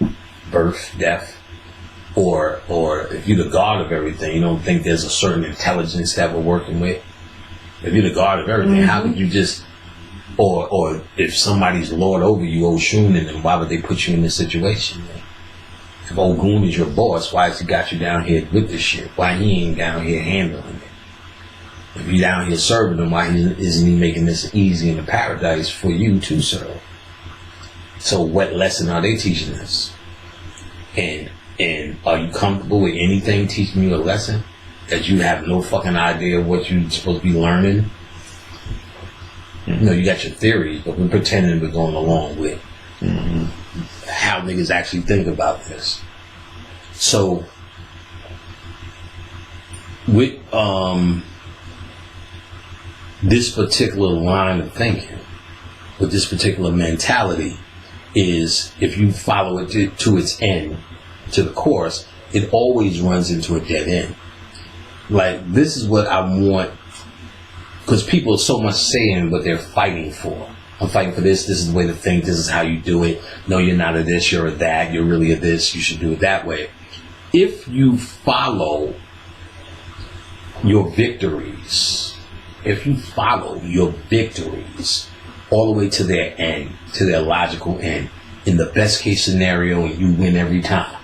birth, death? Or if you're the God of everything, you don't think there's a certain intelligence that we're working with? If you're the God of everything, how could you just, or if somebody's Lord over you, Oshun, then why would they put you in this situation? If Ogun is your boss, why has he got you down here with this shit? Why he ain't down here handling it? If you're down here serving him, why isn't he making this easy in the paradise for you to serve? So what lesson are they teaching us? And are you comfortable with anything teaching you a lesson that you have no fucking idea of what you're supposed to be learning? You got your theories, but we're pretending we're going along with how niggas actually think about this. So with this particular line of thinking, with this particular mentality, is if you follow it to its end, to the course, it always runs into a dead end. Like, this is what I want, because people are so much saying what they're fighting for. I'm fighting for this is the way to think, this is how you do it. No, you're not a this, you're a that, you're really a this, you should do it that way. If you follow your victories, all the way to their end, to their logical end, in the best case scenario, you win every time.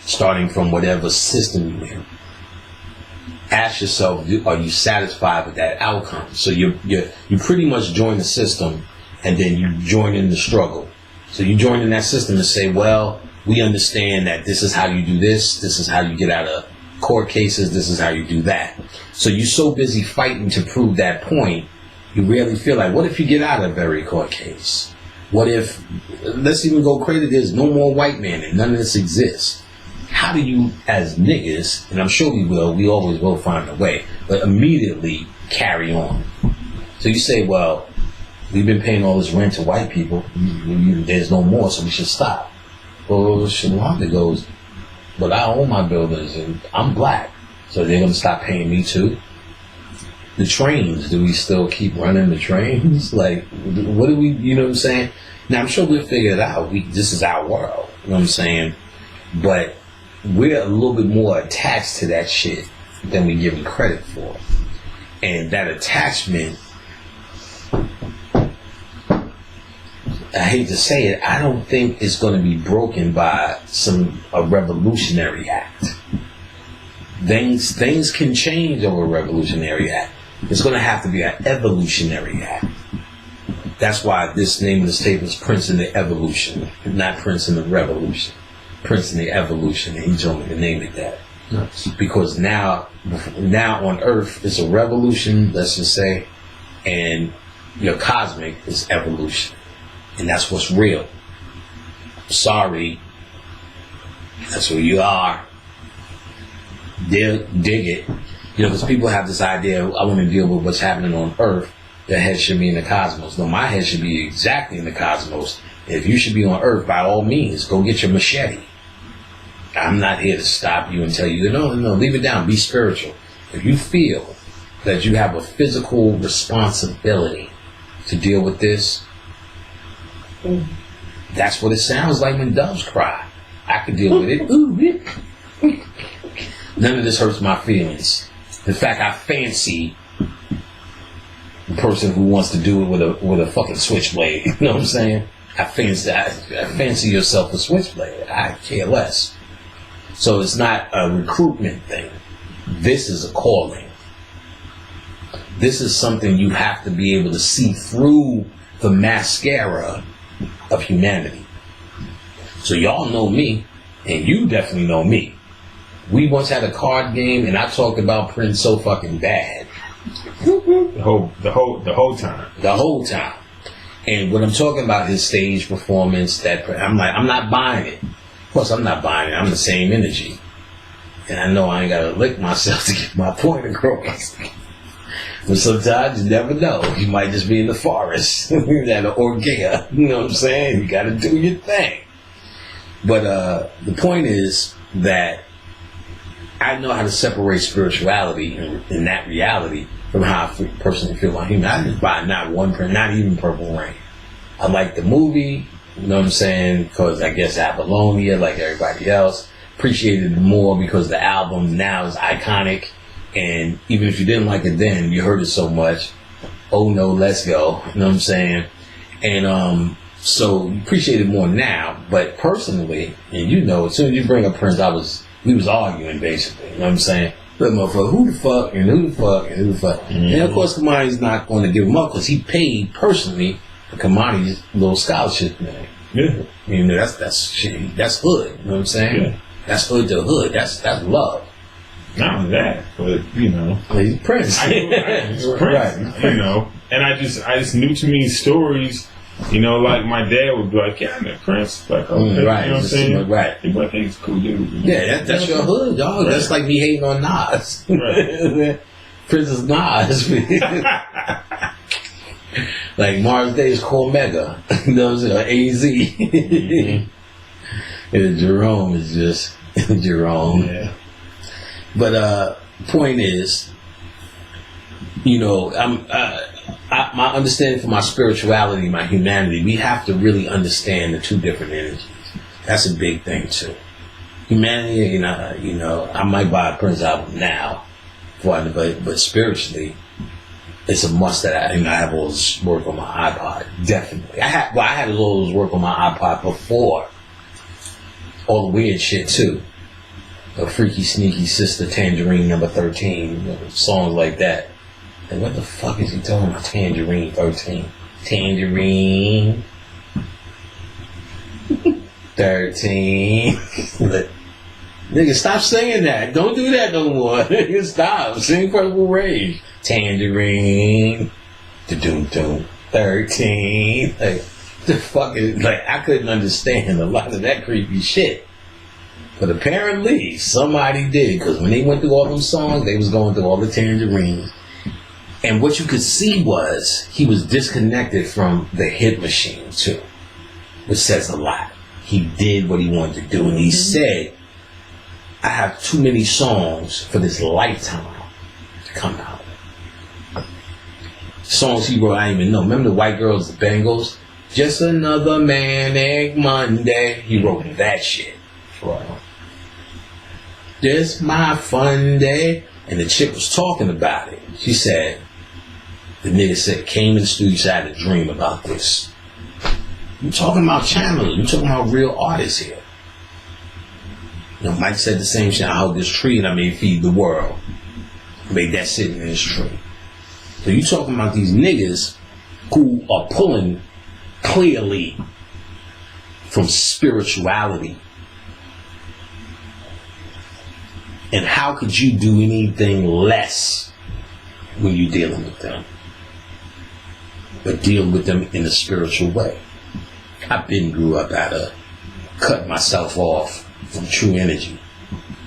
Starting from whatever system you're in. Ask yourself, are you satisfied with that outcome? So you pretty much join the system and then you join in the struggle. So you join in that system and say, well, we understand that this is how you do this is how you get out of court cases, this is how you do that. So you're so busy fighting to prove that point, you rarely feel like, what if you get out of every court case? What if, let's even go crazy, there's no more white man and none of this exists. How do you, as niggas, and I'm sure we always will find a way, but immediately carry on? So you say, well, we've been paying all this rent to white people, there's no more, so we should stop. Well, Shalonda goes, but I own my buildings and I'm black, so they're going to stop paying me too? The trains, do we still keep running the trains? Like, what do we, you know what I'm saying? Now, I'm sure we'll figure it out. This is our world, you know what I'm saying? But we're a little bit more attached to that shit than we give them credit for. And that attachment, I hate to say it, I don't think it's going to be broken by a revolutionary act. Things can change over a revolutionary act. It's going to have to be an evolutionary act. That's why this name of this tape is Prince in the Evolution, not Prince in the Revolution. Prince in the Evolution, and he told me to name it that. Nice. Because now on Earth it's a revolution, let's just say, and your cosmic is evolution, and that's what's real. Sorry, that's who you are. Dig it, because people have this idea, I want to deal with what's happening on Earth. Their head should be in the cosmos. No, my head should be exactly in the cosmos. If you should be on Earth, by all means, go get your machete. I'm not here to stop you and tell you, no, leave it down, be spiritual. If you feel that you have a physical responsibility to deal with this, that's what it sounds like when doves cry. I can deal with it. Ooh, none of this hurts my feelings. In fact, I fancy the person who wants to do it with a fucking switchblade. You know what I'm saying? I fancy yourself a switchblade. I care less. So it's not a recruitment thing. This is a calling. This is something you have to be able to see through the mascara of humanity. So y'all know me, and you definitely know me. We once had a card game, and I talked about Prince so fucking bad. The whole time. The whole time. And when I'm talking about his stage performance, that I'm like, I'm not buying it. Of course, I'm not buying it. I'm the same energy. And I know I ain't got to lick myself to get my point across. But sometimes you never know. You might just be in the forest at an orgia. You know what I'm saying? You got to do your thing. But the point is that I know how to separate spirituality and that reality from how I personally feel about human. I just buy not one print, not even Purple Rain. I like the movie, you know what I'm saying, because I guess Apollonia, like everybody else, appreciated it more because the album now is iconic. And even if you didn't like it then, you heard it so much. Oh no, let's go. You know what I'm saying? And so you appreciate it more now. But personally, and you know, as soon as you bring up Prince, we was arguing basically. You know what I'm saying? But motherfucker, who the fuck and who the fuck and who the fuck? Mm-hmm. And of course, Kamani's not going to give him up because he paid personally for Kamani's little scholarship thing. Yeah, you know that's shit. That's hood. You know what I'm saying? Yeah. That's hood to hood. That's love. Not only that, but you know, he's Prince. Prince, right. You know, and I just knew too many stories. You know, like my dad would be like, "Yeah, I met Prince." Like, okay, right. You know what I'm saying? Right. He'd be like, "Hey, he's a cool dude." Yeah, that's your hood, dog. Right. That's like me hating on Nas. Right. Prince is Nas. Like Mars Day is Cormega. You know what I'm saying? AZ. Mm-hmm. And Jerome is just Jerome. Yeah. But point is, you know, my understanding for my spirituality, my humanity, we have to really understand the two different energies. That's a big thing too. Humanity, you know, I might buy a Prince album now, but spiritually, it's a must that I have all this work on my iPod. Definitely, I had all this work on my iPod before all the weird shit too. A Freaky Sneaky Sister, Tangerine number 13, you know, songs like that. And what the fuck is he talking about? Tangerine 13. Tangerine 13. Nigga, stop singing that. Don't do that no more. Nigga, stop. Sing Purple Rage. Tangerine. Da-doom-doom. 13. Like, the fuck is, like, I couldn't understand a lot of that creepy shit. But apparently, somebody did, because when they went through all them songs, they was going through all the Tangerines. And what you could see was, he was disconnected from the hit machine, too. Which says a lot. He did what he wanted to do, and he said, I have too many songs for this lifetime to come out. Songs he wrote, I didn't even know. Remember the White Girls, the Bengals? Just another manic Monday. He wrote that shit. Right. This my fun day. And the chick was talking about it. She said, the nigga said, came in the studio, said, I had a dream about this. You talking about channelers. You talking about real artists here. You know, Mike said the same shit. I hug this tree and I may feed the world. I made that sitting in this tree. So you talking about these niggas who are pulling clearly from spirituality. And how could you do anything less when you're dealing with them? But deal with them in a spiritual way. I've been grew up out of cut myself off from true energy.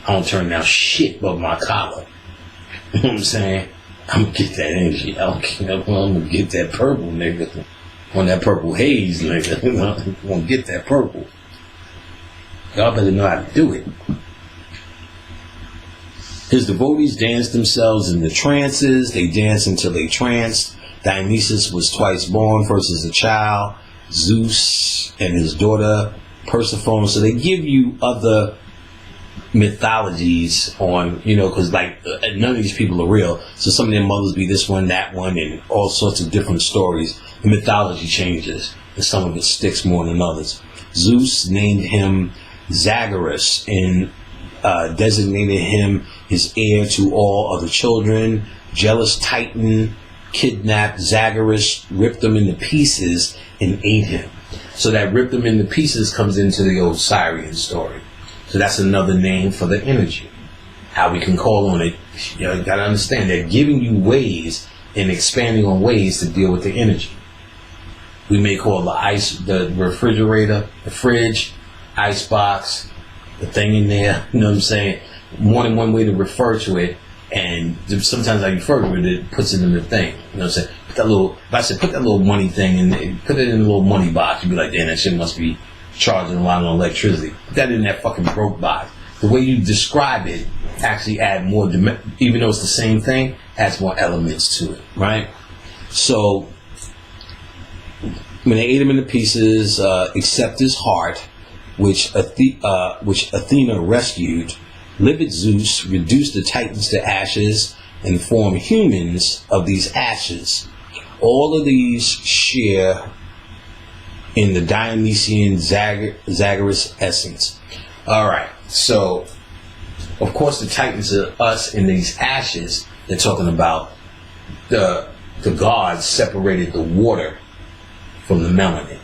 I don't turn down shit but my collar. You know what I'm saying? I'm gonna get that energy. I don't care. I'm gonna get that purple, nigga. On that purple haze, nigga. I'm gonna get that purple. Y'all better know how to do it. His devotees danced themselves into trances. They danced until they tranced. Dionysus was twice born, first as a child, Zeus and his daughter Persephone. So they give you other mythologies on, because like none of these people are real. So some of their mothers be this one, that one, and all sorts of different stories. The mythology changes, and some of it sticks more than others. Zeus named him Zagreus and designated him his heir to all other children. Jealous Titan kidnapped Zagreus, ripped him into pieces, and ate him. So that ripped him into pieces comes into the Osirian story. So that's another name for the energy. How we can call on it, you gotta understand, they're giving you ways and expanding on ways to deal with the energy. We may call the refrigerator, the fridge, ice box, the thing in there, you know what I'm saying? More than one way to refer to it, and sometimes I refer to it, it puts it in the thing, you know what I'm saying? If I said put that little money thing in, put it in a little money box, you'd be like, damn, that shit must be charging a lot on electricity. Put that in that fucking broke box. The way you describe it actually add more, even though it's the same thing, adds more elements to it, right? So when they ate him into pieces, except his heart, which Athena rescued, livid Zeus reduced the Titans to ashes and formed humans of these ashes. All of these share in the Dionysian Zagreus essence. All right, so of course the Titans are us in these ashes. They're talking about the gods separated the water from the melanin.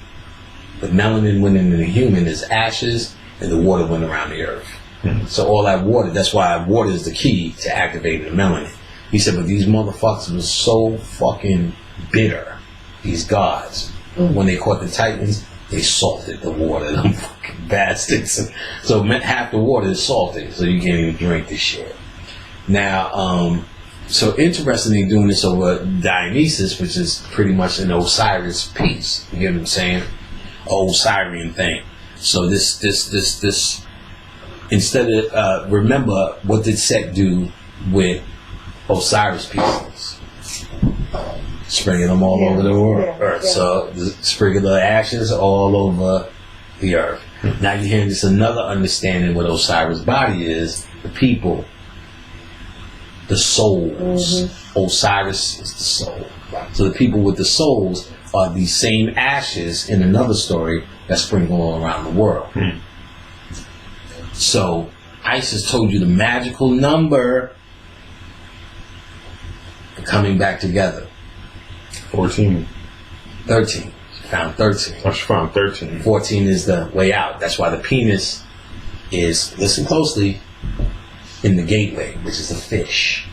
The melanin went into the human as ashes, and the water went around the earth. Mm-hmm. So all that water, that's why water is the key to activating the melanin. He said, but these motherfuckers were so fucking bitter, these gods. Mm-hmm. When they caught the Titans, they salted the water, them fucking bastards. So half the water is salted, so you can't even drink this shit. Now, so interestingly, doing this over Dionysus, which is pretty much an Osiris piece. You get what I'm saying? Osirian thing. So this instead of remember, what did Set do with Osiris pieces? Sprinkle them all over the world. Earth. So sprinkle the ashes all over the earth. Now you're hearing this another understanding what Osiris' body is, the people, the souls. Mm-hmm. Osiris is the soul. So the people with the souls are these same ashes in another story that sprinkle all around the world. Mm. So Isis told you the magical number for coming back together. 14. 13. She found 13. Oh, she found 13. 14 is the way out. That's why the penis is, listen closely, in the gateway, which is a fish.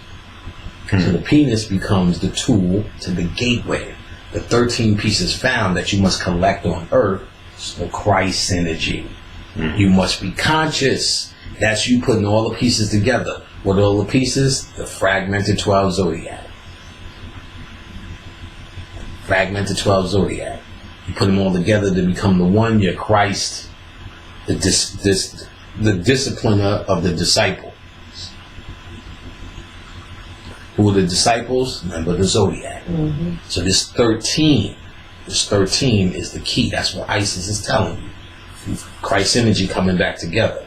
Mm. So the penis becomes the tool to the gateway. The 13 pieces found that you must collect on earth is the Christ energy. Mm. You must be conscious. That's you putting all the pieces together. What are all the pieces? The fragmented 12 zodiac. Fragmented 12 zodiac. You put them all together to become the one. You're Christ, the discipliner of the disciple. Who are the disciples? None but the zodiac. Mm-hmm. So this 13 is the key. That's what Isis is telling you. Christ's energy coming back together,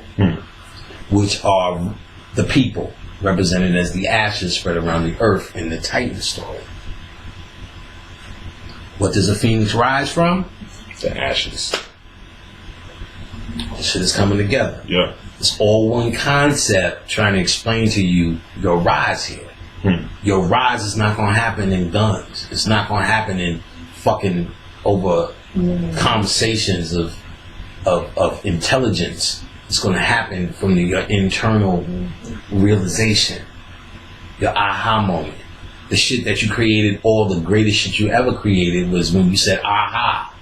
which are the people represented as the ashes spread around the earth in the Titan story. What does a phoenix rise from? The ashes. This shit is coming together. Yeah. It's all one concept trying to explain to you your rise here. Your rise is not going to happen in guns. It's not going to happen in fucking over conversations of intelligence. It's going to happen from your internal realization, your aha moment. The shit that you created, all the greatest shit you ever created was when you said aha.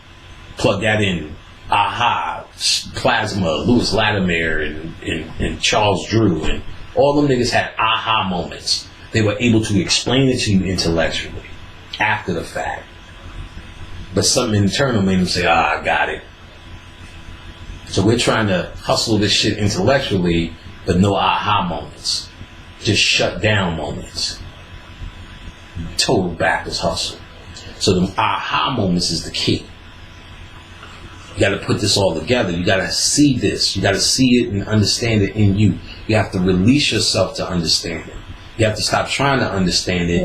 Plug that in. Aha. Plasma, Lewis Latimer, and Charles Drew, and all them niggas had aha moments. They were able to explain it to you intellectually after the fact. But something internal made them say, I got it. So we're trying to hustle this shit intellectually, but no aha moments. just shut down moments. Total backwards hustle. So the aha moments is the key. You got to put this all together. You got to see this. You got to see it and understand it in you. You have to release yourself to understand it. You have to stop trying to understand it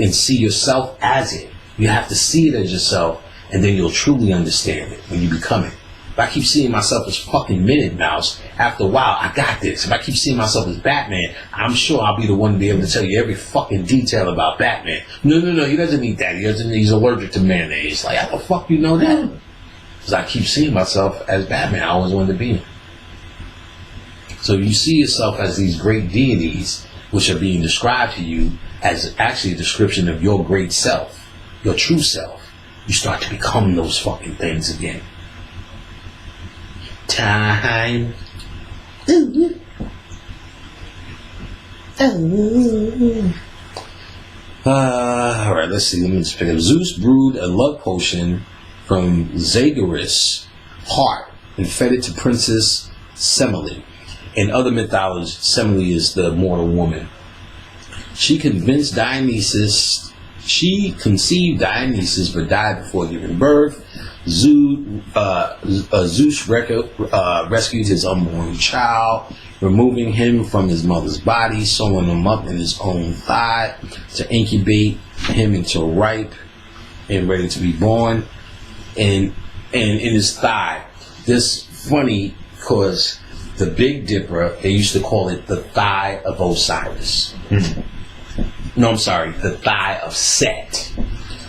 and see yourself as it. You have to see it as yourself, and then you'll truly understand it when you become it. If I keep seeing myself as fucking Minute Mouse, after a while, I got this. If I keep seeing myself as Batman, I'm sure I'll be the one to be able to tell you every fucking detail about Batman. No, he doesn't eat that. He's allergic to mayonnaise. Like, how the fuck you know that? Because I keep seeing myself as Batman. I always wanted to be him. So you see yourself as these great deities, which are being described to you as actually a description of your great self, your true self. You start to become those fucking things again. Time. Alright, let's see. Let me just pick up. Zeus brewed a love potion from Zagreus' heart and fed it to Princess Semele. In other mythologies, Semele is the mortal woman. She conceived Dionysus but died before giving birth. Zeus rescued his unborn child, removing him from his mother's body, sewing him up in his own thigh to incubate him until ripe and ready to be born. And in his thigh, this funny because the Big Dipper, they used to call it the thigh of Osiris. No, I'm sorry, the thigh of Set.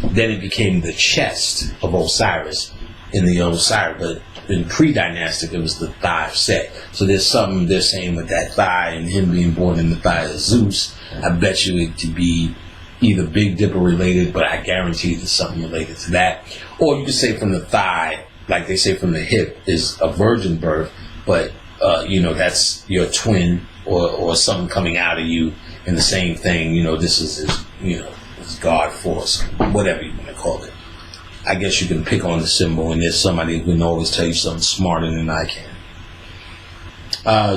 Then it became the chest of Osiris in the Osiris, but in pre-dynastic it was the thigh of Set. So there's something they're saying with that thigh and him being born in the thigh of Zeus. I bet you it could be either Big Dipper related, but I guarantee there's something related to that. Or you could say from the thigh, like they say from the hip, is a virgin birth, but that's your twin or something coming out of you in the same thing. This is it's God force, whatever you want to call it. I guess you can pick on the symbol, and there's somebody who can always tell you something smarter than I can.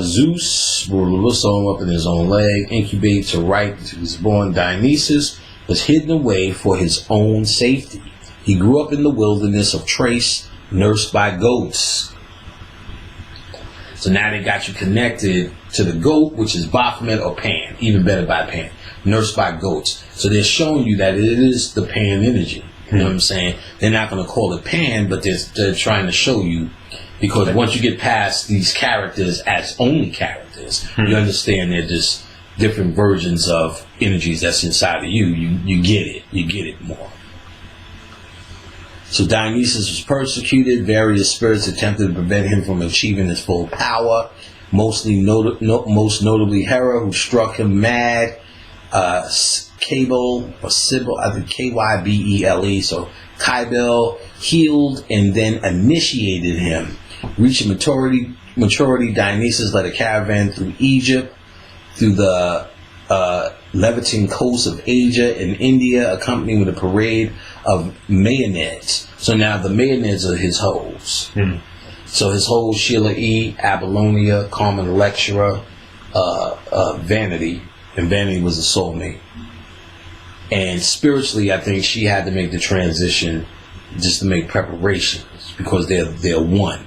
Zeus will sew him up in his own leg, incubate to ripe to his born. Dionysus was hidden away for his own safety. He grew up in the wilderness of Thrace, nursed by goats. So now they got you connected to the goat, which is Baphomet or Pan, even better by Pan, nursed by goats. So they're showing you that it is the Pan energy. You know what I'm saying? They're not going to call it Pan, but they're trying to show you, because once you get past these characters as only characters, you understand they're just different versions of energies that's inside of you. You get it. You get it more. So Dionysus was persecuted. Various spirits attempted to prevent him from achieving his full power. Most notably Hera, who struck him mad. Cable or Sybil, I think Kybele. So Kybele healed and then initiated him. Reaching maturity, Dionysus led a caravan through Egypt, through the Levantine coast of Asia and India, accompanied with a parade of Maenads. So now the Maenads are his hoes. So his hoes, Sheila E., Apollonia, Carmen Electra, Vanity, and Vanity was a soulmate. And spiritually, I think she had to make the transition just to make preparations, because they're one.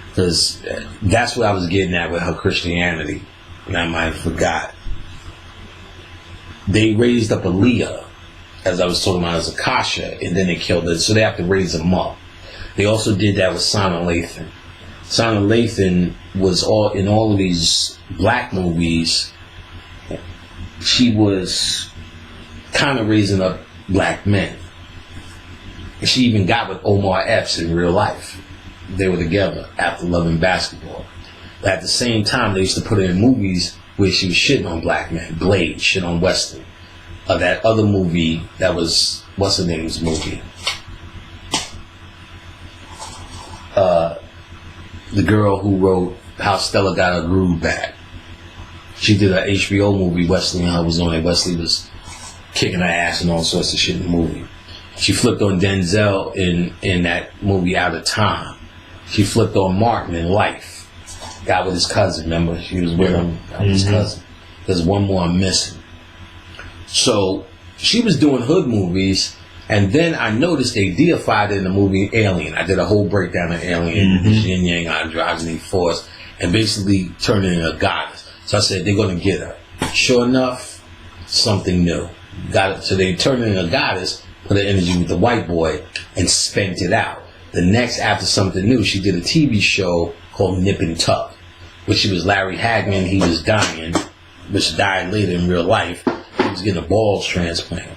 Because that's what I was getting at with her Christianity, and I might have forgot. They raised up Aaliyah, as I was talking about, as Akasha, and then they killed her, so they have to raise them up. They also did that with Sana Lathan. Sana Lathan was in all of these black movies. She was kind of raising up black men. And she even got with Omar Epps in real life. They were together after Loving Basketball. But at the same time, they used to put her in movies where she was shitting on black men. Blade, shit on Weston. That other movie that was, what's her name's movie? The girl who wrote How Stella Got Her Groove Back. She did an HBO movie. Wesley and her was on it. Wesley was kicking her ass and all sorts of shit in the movie. She flipped on Denzel in that movie Out of Time. She flipped on Martin in Life. Got with his cousin, remember? She was with him, got with his cousin. There's one more I'm missing. So she was doing hood movies, and then I noticed they deified in the movie Alien. I did a whole breakdown of Alien, Yin Yang Androgyny Force, and basically turned it into a goddess. So I said, they're going to get her. Sure enough, something new. Got it. So they turned her into a goddess, put her energy with the white boy, and spent it out. The next, after something new, she did a TV show called Nip and Tuck, which she was Larry Hagman. He was dying, which died later in real life. He was getting a balls transplant.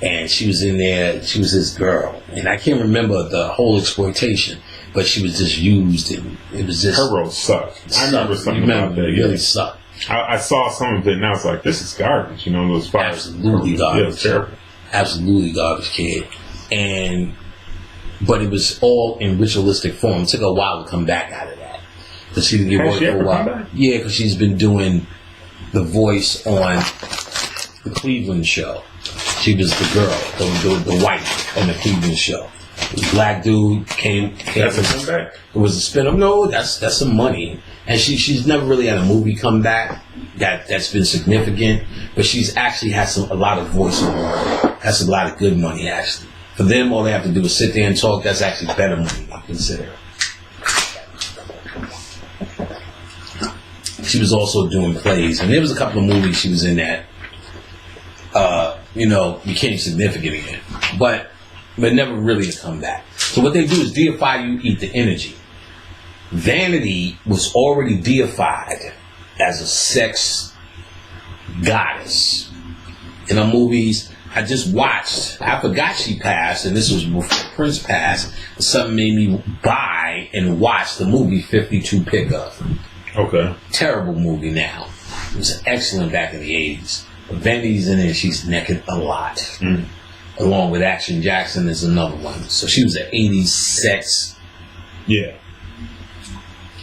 And she was in there, she was this girl. And I can't remember the whole exploitation, but she was just used. And it was just... Her role sucked. I remember something about that. It really sucked. I saw some of it, and I was like, this is garbage. You know, those five. Absolutely garbage. Yeah, it was terrible. Absolutely garbage, kid. But it was all in ritualistic form. It took a while to come back out of that. Because she didn't get work for a while. Yeah, because she's been doing the voice on the Cleveland show. She was the girl, the white on the Cleveland show. The black dude came. That's a comeback. It was a spin-off. No, that's some money. And she's never really had a movie come back that's been significant. But she's actually had a lot of voiceover. Has a lot of good money, actually. For them, all they have to do is sit there and talk. That's actually better money, I consider. She was also doing plays. And there was a couple of movies she was in that, became significant again. But never really to come back. So what they do is deify you, eat the energy. Vanity was already deified as a sex goddess. In the movies I just watched, I forgot she passed, and this was before Prince passed. Something made me buy and watch the movie 52 Pickup. Okay. Terrible movie now. It was excellent back in the 80s. But Vanity's in it, she's naked a lot. Along with Action Jackson is another one. So she was an 80s sex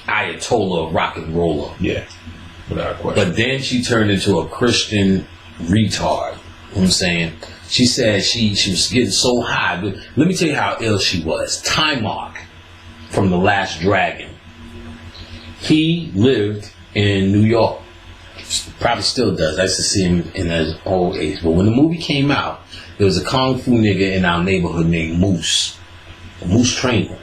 Ayatollah of rock and roller. Yeah. Without question. But then she turned into a Christian retard. You know what I'm saying? She said she was getting so high. But let me tell you how ill she was. Timok from The Last Dragon. He lived in New York. Probably still does. I used to see him in his old age. But when the movie came out, there was a kung fu nigga in our neighborhood named Moose. A Moose trainer.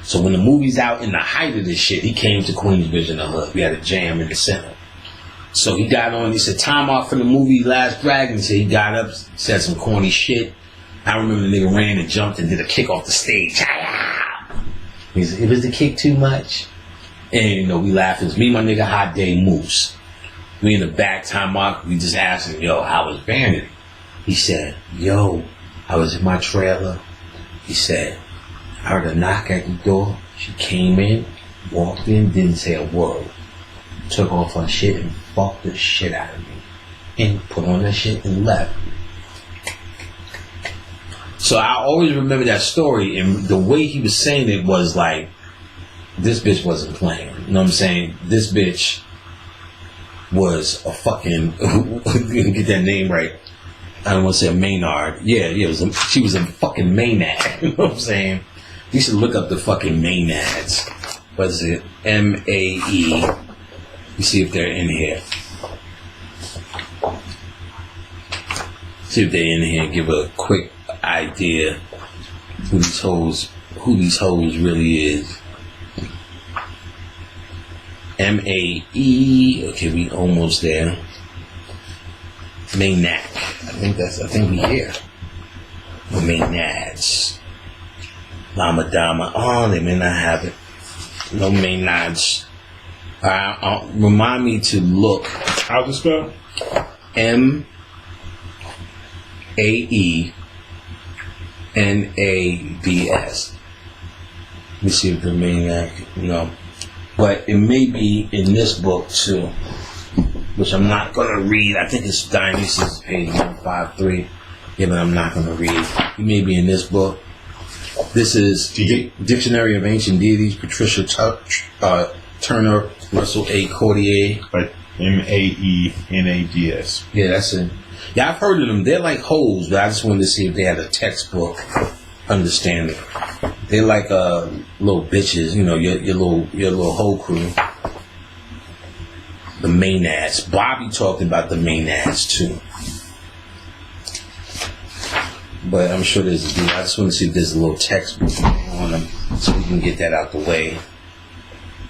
So when the movie's out, in the height of this shit, he came to Queensbridge in the hood. We had a jam in the center. So he got on, he said, time off from the movie Last Dragon. So he got up, said some corny shit. I remember the nigga ran and jumped and did a kick off the stage. He said, was the kick too much? And, we laughed. It was me and my nigga Hot Day Moose. We in the back, time off, we just asked him, how was Vanity? He said, I was in my trailer. He said, I heard a knock at the door. She came in, walked in, didn't say a word. Took off her shit and fucked the shit out of me. And put on that shit and left. So I always remember that story, and the way he was saying it was like, this bitch wasn't playing. You know what I'm saying? This bitch was a fucking, get that name right. I don't want to say a Maynard. Yeah, she was a fucking Maynard. You know what I'm saying? You should look up the fucking Maynads. What is it? M-A-E. You see if they're in here. See if they're in here. Give a quick idea who these hoes really is. M-A-E. Okay, we almost there. Maynard. I think we here. The Maynads. Lama Dama. Oh, they may not have it. No Maynads. Remind me to look. How's it spelled? M-A-E-N-A-D-S. Let me see if the Maynard. No. But it may be in this book too, which I'm not going to read. I think it's Dionysus, page 153. Yeah, but I'm not going to read. It may be in this book. This is Dictionary of Ancient Deities, Patricia Turner, Russell A. Cordier. Like M-A-E-N-A-D-S. Yeah, that's it. Yeah, I've heard of them. They're like hoes, but I just wanted to see if they had a textbook understanding. They're like little bitches, your little hoe crew. the Maenads. Bobby talked about the Maenads too. But I'm sure there's a deal. I just want to see if there's a little textbook on them so we can get that out the way.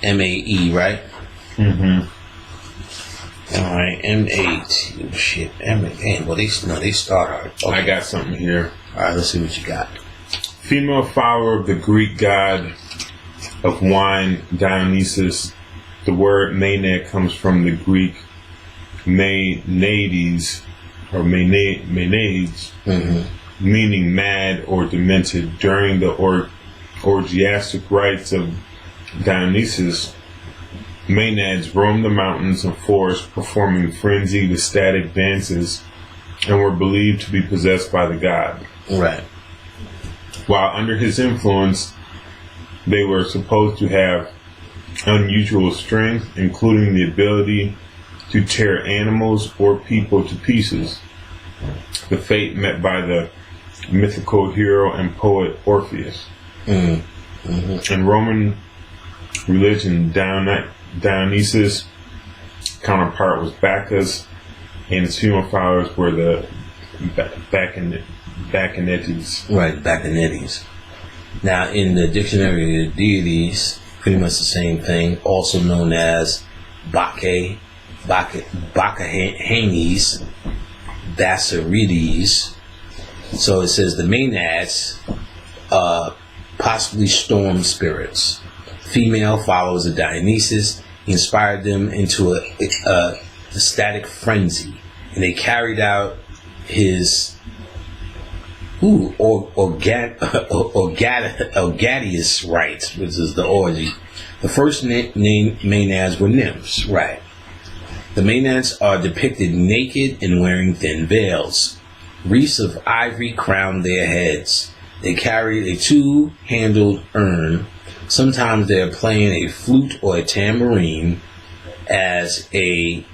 MAE, right? Mm-hmm. All right, M8. Shit, M8. Well, they start hard. Okay. I got something here. All right, let's see what you got. Female follower of the Greek god of wine, Dionysus. The word Maenad comes from the Greek Maenades, or Maenades, meaning mad or demented. During the orgiastic rites of Dionysus, Maenads roamed the mountains and forests, performing frenzied, ecstatic dances, and were believed to be possessed by the god. Right. While under his influence, they were supposed to have unusual strength, including the ability to tear animals or people to pieces. The fate met by the mythical hero and poet Orpheus. In Roman religion, Dionysus' counterpart was Bacchus, and his female followers were the Bacchantes. Right, Bacchantes. Now, in the Dictionary of Deities, pretty much the same thing, also known as Bacchanes, Bassarides. So it says the Maenads, possibly storm spirits, female followers of Dionysus. He inspired them into a ecstatic frenzy, and they carried out his Orgadius rites, which is the orgy. The first Maenads were nymphs, right? The Maenads are depicted naked and wearing thin veils. Wreaths of ivory crown their heads. They carried a two-handled urn. Sometimes they are playing a flute or a tambourine as they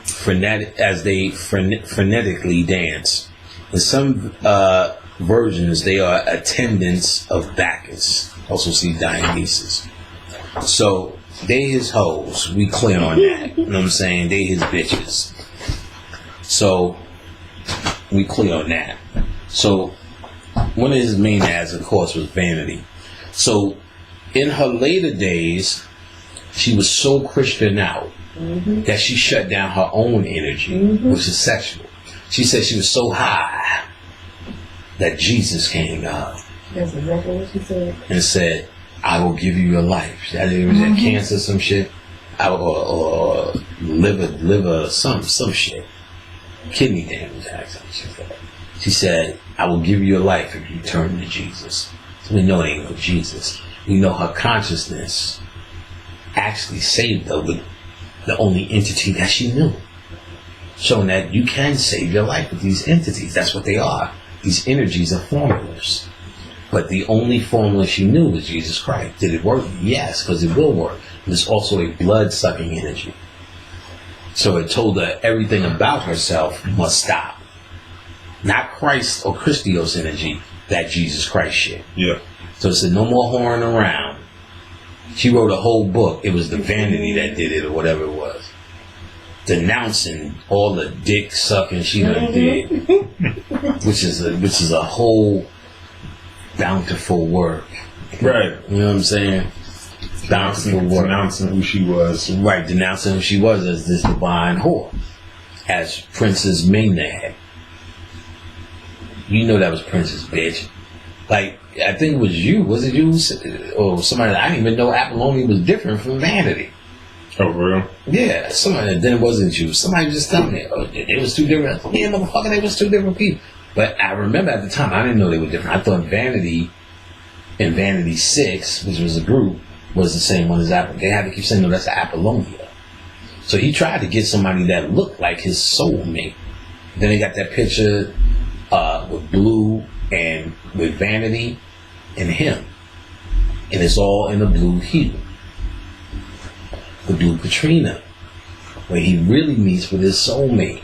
frenetically dance. In some versions, they are attendants of Bacchus. Also see Dionysus. So they his hoes. We clear on that. You know what I'm saying? They his bitches. So we clear on that. So one of his Maenads, of course, was Vanity. So in her later days, she was so Christian out that she shut down her own energy, which is sexual. She said she was so high that Jesus came to her. That's exactly what she said. And said, I will give you your life. That was that cancer, some shit. Or liver, some shit. Kidney damage, actually. She said, I will give you your life if you turn to Jesus. So we know it ain't no Jesus. We know her consciousness actually saved her with the only entity that she knew. Showing that you can save your life with these entities. That's what they are. These energies are formulas. But the only formula she knew was Jesus Christ. Did it work? Yes, because it will work. It's also a blood-sucking energy. So it told her everything about herself must stop. Not Christ or Christios energy, that Jesus Christ shit. Yeah. So it said no more whoring around. She wrote a whole book. It was the Vanity that did it or whatever it was. Denouncing all the dick sucking she done did. Which is a whole bountiful work. Right. You know what I'm saying? Bountiful work. Denouncing who she was. Right, denouncing who she was as this divine whore. As Princess Maenad. You know that was Princess, bitch. Like, I think it was you. Was it you? Or somebody. I didn't even know Apollonia was different from Vanity. Oh, for real? Yeah, somebody. Then it wasn't you. Somebody just told me. Oh, it was two different. Yeah, motherfucker, they was two different people. But I remember at the time, I didn't know they were different. I thought Vanity and Vanity 6, which was a group, was the same one as Apollonia. They had to keep saying, no, that's Apollonia. So he tried to get somebody that looked like his soulmate. Then they got that picture with Blue and with Vanity and him. And it's all in the blue hue. The Blue Katrina. Where he really meets with his soulmate.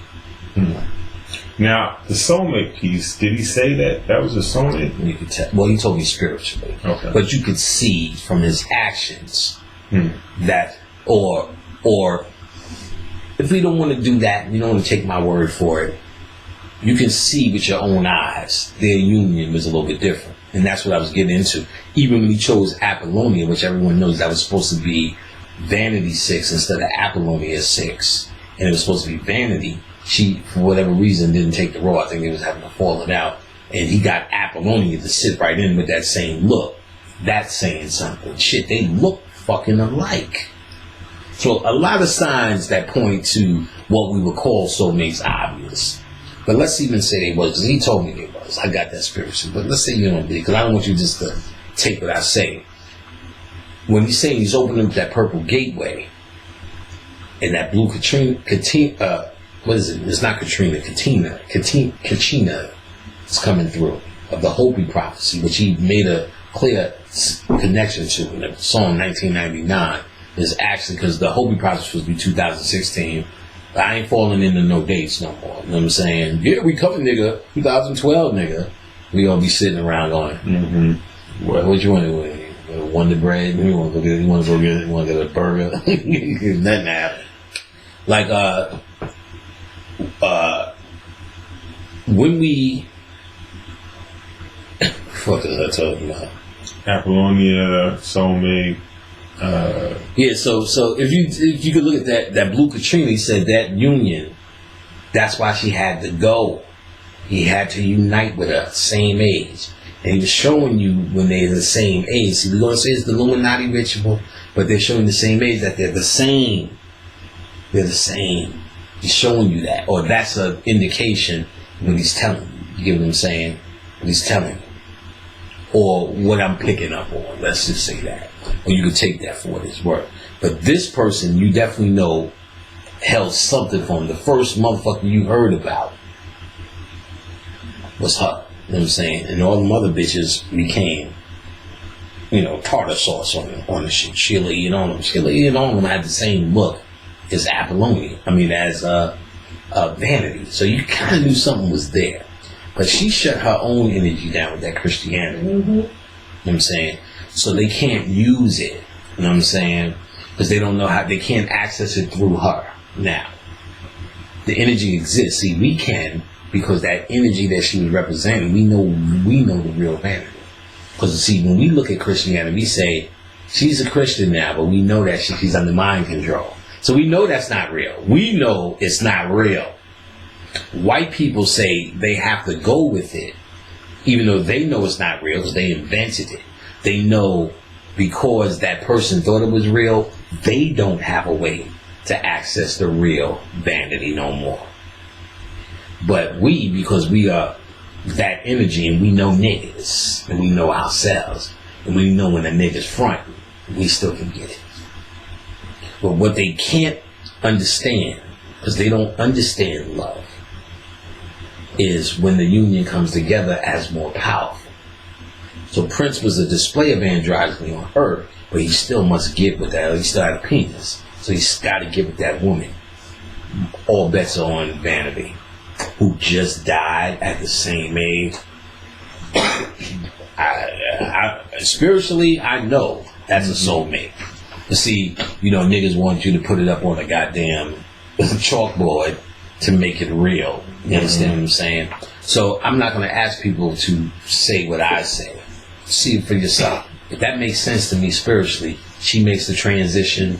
Now, the soulmate piece, did he say that was a soulmate? You could tell. Well, he told me spiritually. Okay. But you could see from his actions that, or if we don't want to do that, you don't want to take my word for it, you can see with your own eyes their union was a little bit different. And that's what I was getting into. Even when he chose Apollonia, which everyone knows that was supposed to be Vanity 6 instead of Apollonia 6. And it was supposed to be Vanity. She, for whatever reason, didn't take the role. I think they was having to fall it out. And he got Apollonia to sit right in with that same look. That's saying something. Shit, they look fucking alike. So a lot of signs that point to what we would call soulmates obvious. But let's even say they was, because he told me they was. I got that spiritual. But let's say you don't believe, because I don't want you just to take what I say. When he's saying he's opening up that purple gateway, and that blue Katrina, what is it? It's not Katrina, Katrina is coming through, of the Hopi prophecy, which he made a clear connection to in the song 1999. Is actually, because the Hopi prophecy was supposed to be 2016. But I ain't falling into no dates no more. You know what I'm saying? Yeah, we coming, nigga. 2012, nigga. We gonna be sitting around going, what you want to do? Wonder Bread? You want to go get a burger? Nothing happened. Like, when we, what was I talking about? Apollonia, soulmate. Yeah, so if you could look at that blue Katrina, he said that union, that's why she had to go. He had to unite with her, same age. And he was showing you when they're the same age. See, we're going to say it's the Illuminati ritual, but they're showing the same age, that they're the same. They're the same. He's showing you that. Or that's an indication when he's telling you. You get what I'm saying? When he's telling you. Or what I'm picking up on. Let's just say that. Or you could take that for what it's worth. But this person, you definitely know, held something from the first motherfucker you heard about was her. You know what I'm saying? And all them other bitches became, tartar sauce on the shit. Sheila E. and all them. Sheila E. and all them had the same look as Apollonia. As Vanity. So you kind of knew something was there. But she shut her own energy down with that Christianity. Mm-hmm. You know what I'm saying? So they can't use it. You know what I'm saying? Because they don't know how, they can't access it through her now. The energy exists. See, we can, because that energy that she was representing, we know the real Vanity. Because see, when we look at Christianity, we say, she's a Christian now, but we know that she's under mind control. So we know that's not real. We know it's not real. White people say they have to go with it, even though they know it's not real because they invented it. They know because that person thought it was real, they don't have a way to access the real Vanity no more. But we, because we are that energy and we know niggas and we know ourselves and we know when a nigga's front, we still can get it. But what they can't understand, because they don't understand love, is when the union comes together as more powerful. So Prince was a display of androgyny on Earth, but he still must get with that. He still had a penis, so he's got to get with that woman. All bets are on Vanity, who just died at the same age. Spiritually, I know that's a soulmate. But see, niggas want you to put it up on a goddamn chalkboard to make it real. You understand what I'm saying? So I'm not going to ask people to say what I say. See it for yourself. If that makes sense to me spiritually, she makes the transition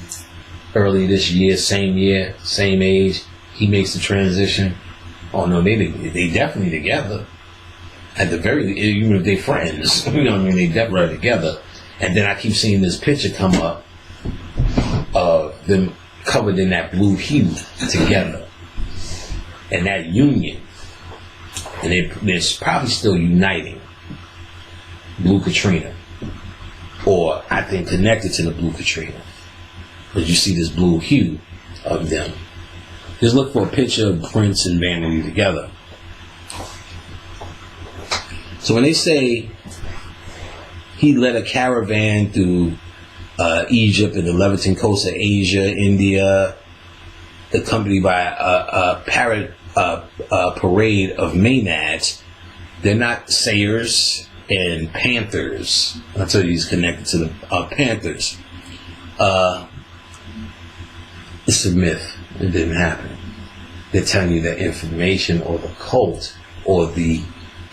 early this year, same age. He makes the transition. Oh no, they definitely together. At the very, even if they friends, they definitely together. And then I keep seeing this picture come up of them covered in that blue hue together. And that union, and they're probably still uniting Blue Katrina, or I think connected to the Blue Katrina, because you see this blue hue of them. Just look for a picture of Prince and Vanity together. So when they say he led a caravan through Egypt and the Leviathan coast of Asia, India, accompanied by a parade of Maenads, they're not sayers and panthers. I'll tell you, he's connected to the panthers. It's a myth. It didn't happen. They're telling you that information or the cult or the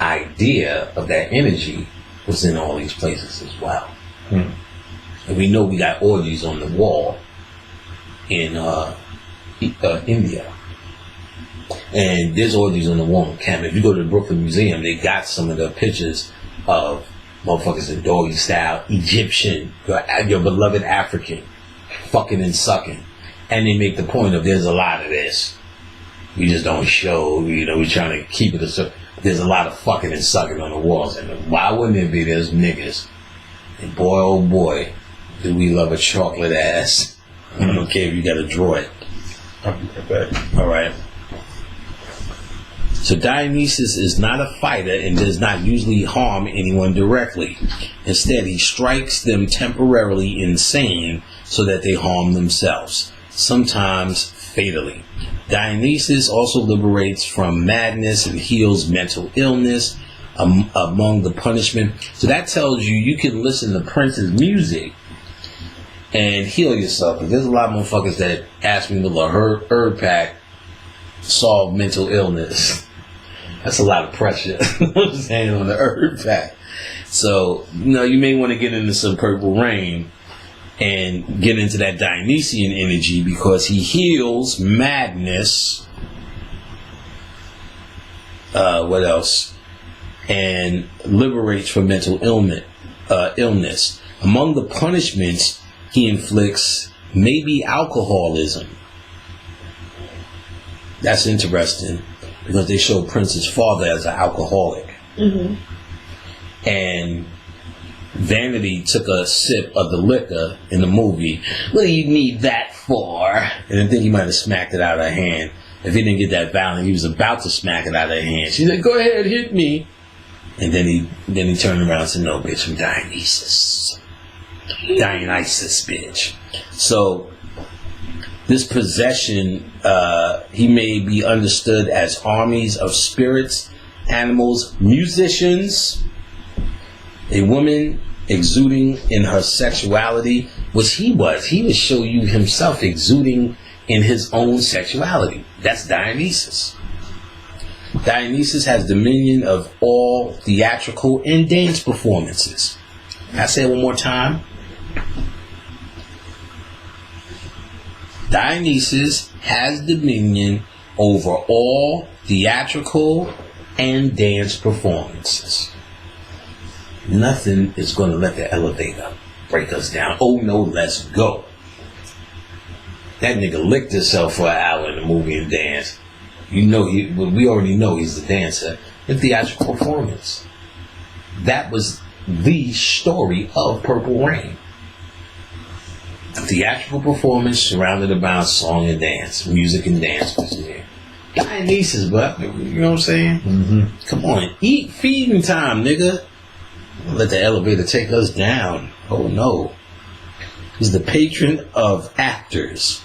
idea of that energy was in all these places as well. And we know we got orgies on the wall in India. And there's orgies on the wall in Canada. If you go to the Brooklyn Museum, they got some of the pictures of motherfuckers in doggy style, Egyptian, your beloved African, fucking and sucking. And they make the point of there's a lot of this. We just don't show, we're trying to keep it a there's a lot of fucking and sucking on the walls. And why wouldn't it be? There's niggas. And boy, oh boy, do we love a chocolate ass. I don't care if you got a droid. I'll be right back. All right. So Dionysus is not a fighter and does not usually harm anyone directly. Instead, he strikes them temporarily insane so that they harm themselves, sometimes fatally. Dionysus also liberates from madness and heals mental illness among the punishment. So that tells you can listen to Prince's music and heal yourself. There's a lot of motherfuckers that ask me to the herb pack solve mental illness. That's a lot of pressure. I'm saying on the herb pack. So, you may want to get into some Purple Rain and get into that Dionysian energy because he heals madness. What else? And liberates from mental illness. Among the punishments he inflicts may be alcoholism. That's interesting because they show Prince's father as an alcoholic. Mm-hmm. And Vanity took a sip of the liquor in the movie. What do you need that for? And I think he might have smacked it out of her hand. If he didn't get that violent, he was about to smack it out of her hand. She said, "Go ahead, hit me." And then he turned around and said, "No, bitch, I'm Dionysus. Dionysus, bitch." So this possession, he may be understood as armies of spirits, animals, musicians, a woman exuding in her sexuality, which he was. He would show you himself exuding in his own sexuality. That's Dionysus. Dionysus has dominion of all theatrical and dance performances. I say it one more time. Dionysus has dominion over all theatrical and dance performances. Nothing is going to let the elevator break us down. Oh no, let's go. That nigga licked himself for an hour in the movie and dance. We already know he's the dancer. The theatrical performance. That was the story of Purple Rain. A theatrical performance surrounded about song and dance, music and dance was there. Dionysus, but you know what I'm saying? Mm-hmm. Come on, feeding time, nigga. Let the elevator take us down. Oh no. He's the patron of actors.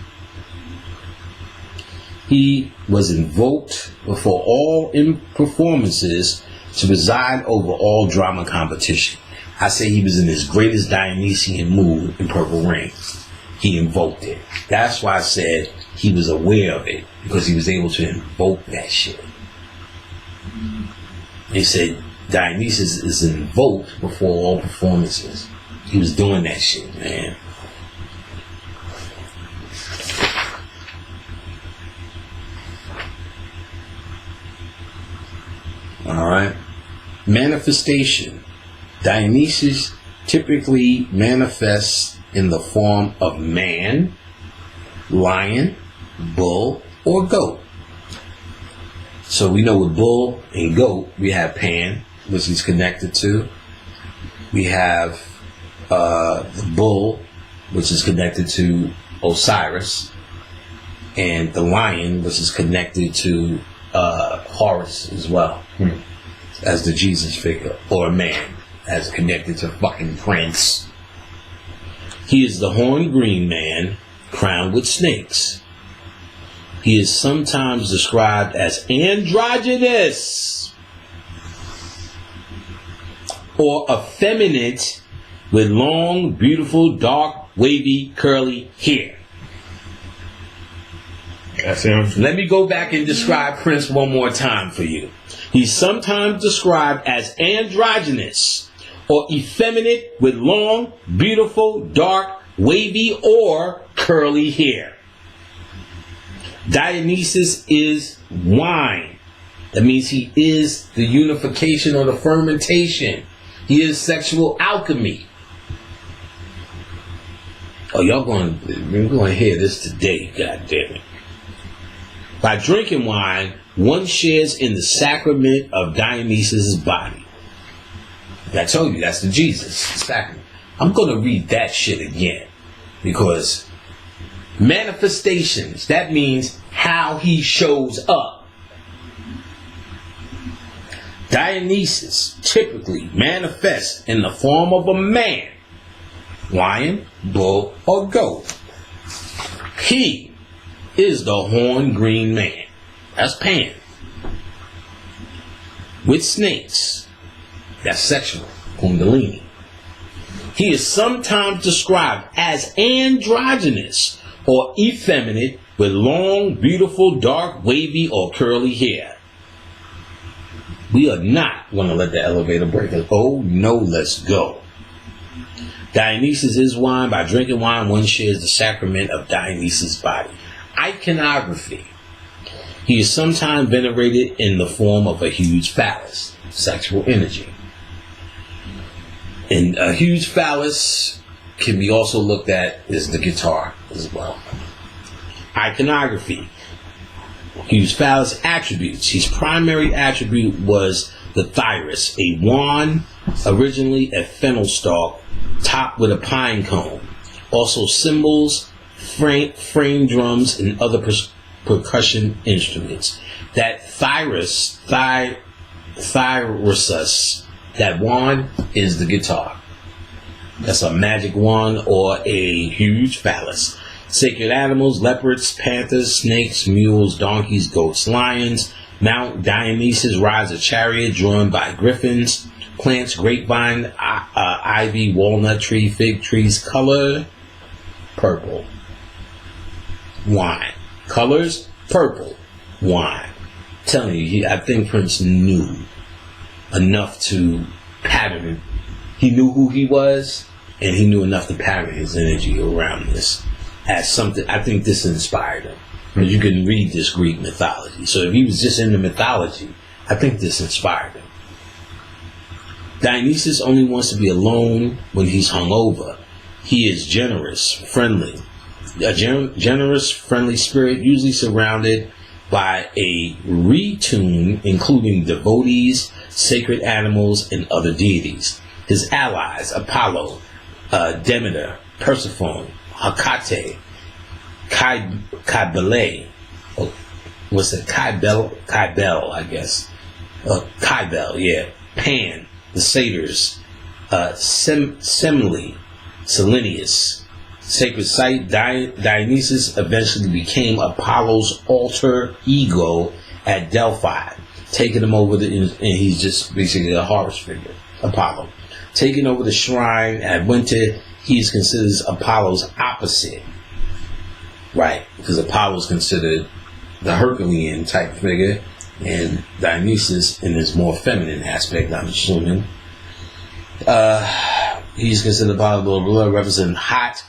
He was invoked before all performances to preside over all drama competition. I say he was in his greatest Dionysian mood in Purple Rain. He invoked it. That's why I said he was aware of it, because he was able to invoke that shit. They said Dionysus is invoked before all performances. He was doing that shit, man. Alright. Manifestation. Dionysus typically manifests in the form of man, lion, bull, or goat. So we know with bull and goat, we have Pan, which he's connected to. We have the bull, which is connected to Osiris. And the lion, which is connected to Horus as well, as the Jesus figure, or a man, as connected to fucking Prince. He is the horned green man, crowned with snakes. He is sometimes described as androgynous, or effeminate, with long, beautiful, dark, wavy, curly hair. That's him. Let me go back and describe Prince one more time for you. He's sometimes described as androgynous or effeminate with long, beautiful, dark, wavy, or curly hair. Dionysus is wine. That means he is the unification or the fermentation. He is sexual alchemy. Oh, we're going to hear this today, God damn it. By drinking wine, one shares in the sacrament of Dionysus' body. I told you, that's the Jesus sacrament. I'm going to read that shit again. Because manifestations, that means how he shows up. Dionysus typically manifests in the form of a man, lion, bull, or goat. He is the horned green man. That's Pan. With snakes. That's sexual. Kundalini. He is sometimes described as androgynous or effeminate with long, beautiful, dark, wavy, or curly hair. We are not going to let the elevator break us. Oh, no, let's go. Dionysus is wine. By drinking wine, one shares the sacrament of Dionysus' body. Iconography. He is sometimes venerated in the form of a huge phallus, sexual energy. And a huge phallus can be also looked at as the guitar as well. Iconography. Huge phallus attributes. His primary attribute was the thyrus, a wand, originally a fennel stalk, topped with a pine cone. Also cymbals, frame drums, and other percussion instruments. That thyrus, that wand is the guitar. That's a magic wand or a huge phallus. Sacred animals, leopards, panthers, snakes, mules, donkeys, goats, lions. Mount Dionysus rides a chariot drawn by griffins. Plants, grapevine, ivy, walnut tree, fig trees. Color, purple. Wine. Colors, purple. Wine. I'm telling you, I think Prince knew enough to pattern. He knew who he was, and he knew enough to pattern his energy around this as something. I think this inspired him. Because you can read this Greek mythology. So if he was just into mythology, I think this inspired him. Dionysus only wants to be alone when he's hungover. He is generous, friendly. A generous, friendly spirit, usually surrounded by a retune, including devotees, sacred animals, and other deities. His allies, Apollo, Demeter, Persephone, Hecate, Cybele, what's it? Cybele, I guess. Cybele, yeah. Pan, the satyrs, Semele, Selenius. Sacred site, Dionysus eventually became Apollo's alter ego at Delphi, taking him over and he's just basically a horse figure, Apollo. Taking over the shrine at winter, he's considered Apollo's opposite. Right, because Apollo's considered the Herculean type figure, and Dionysus in his more feminine aspect, I'm assuming. He's considered Apollo, blah, blah, blah, representing hot,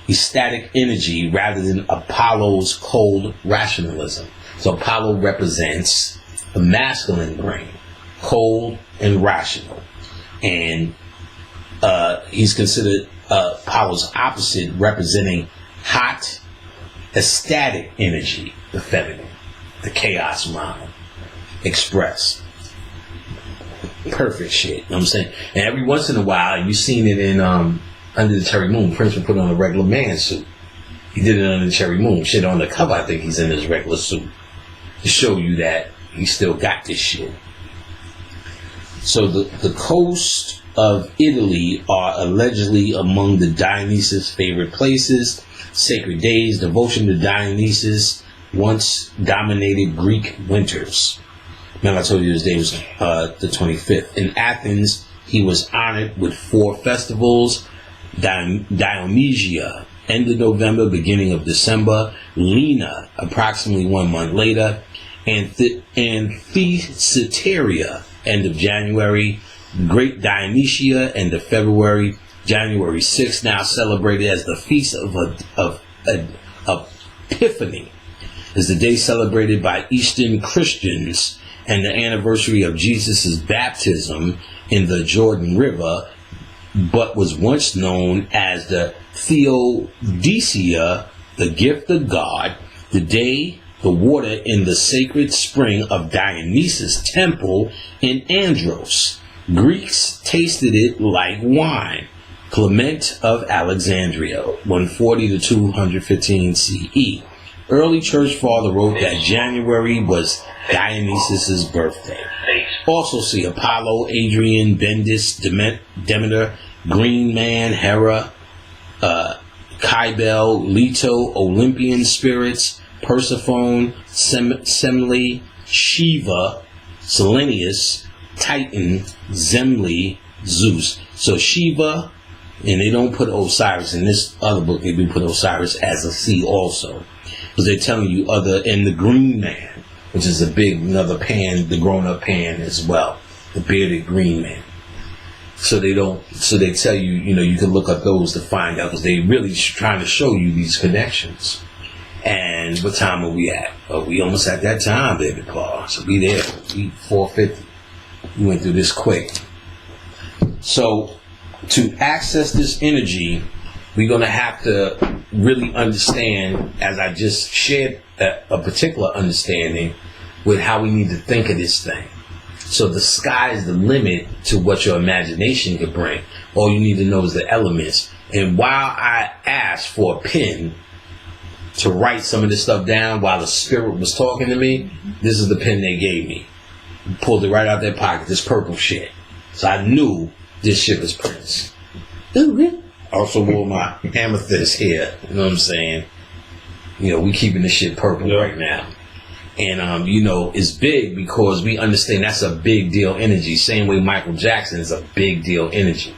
ecstatic energy rather than Apollo's cold rationalism. So Apollo represents the masculine brain, cold and rational. And he's considered Apollo's opposite, representing hot, ecstatic energy, the feminine, the chaos mind, express. Perfect shit, you know what I'm saying? And every once in a while, you've seen it in Under the Cherry Moon. Prince would put on a regular man suit. He did it under the Cherry Moon. Shit, on the cover, I think he's in his regular suit. To show you that he still got this shit. So the coast of Italy are allegedly among the Dionysus' favorite places. Sacred days, devotion to Dionysus once dominated Greek winters. Remember I told you his day was the 25th. In Athens, he was honored with 4 festivals. Dionysia, end of November, beginning of December. Lena, approximately 1 month later, and Anthesiteria, end of January, Great Dionysia, end of February, January 6th, now celebrated as the Feast of Epiphany, is the day celebrated by Eastern Christians and the anniversary of Jesus' baptism in the Jordan River, but was once known as the Theodicea, the gift of God, the day the water in the sacred spring of Dionysus' temple in Andros. Greeks tasted it like wine. Clement of Alexandria, 140 to 215 CE. Early church father wrote that January was Dionysus' birthday. Also see Apollo, Adrian, Bendis, Demeter, Green Man, Hera, Kybele, Leto, Olympian spirits, Persephone, Semele, Shiva, Selenius, Titan, Zemli, Zeus. So Shiva, and they don't put Osiris in this other book. They do put Osiris as a C also, because they're telling you and the Green Man, which is another Pan, the grown-up Pan as well, the bearded Green Man. So they tell you, you can look up those to find out, because they really trying to show you these connections. And what time are we at? We almost at that time, baby Paul. So we there. We 4:50. We went through this quick. So to access this energy, we're going to have to really understand, as I just shared a particular understanding with how we need to think of this thing. So the sky is the limit to what your imagination can bring. All you need to know is the elements. And while I asked for a pen to write some of this stuff down while the spirit was talking to me, this is the pen they gave me. Pulled it right out their pocket, this purple shit. So I knew this shit was Prince. Also wore my amethyst here, you know what I'm saying? We keeping this shit purple right now. And, it's big because we understand that's a big deal energy. Same way Michael Jackson is a big deal energy.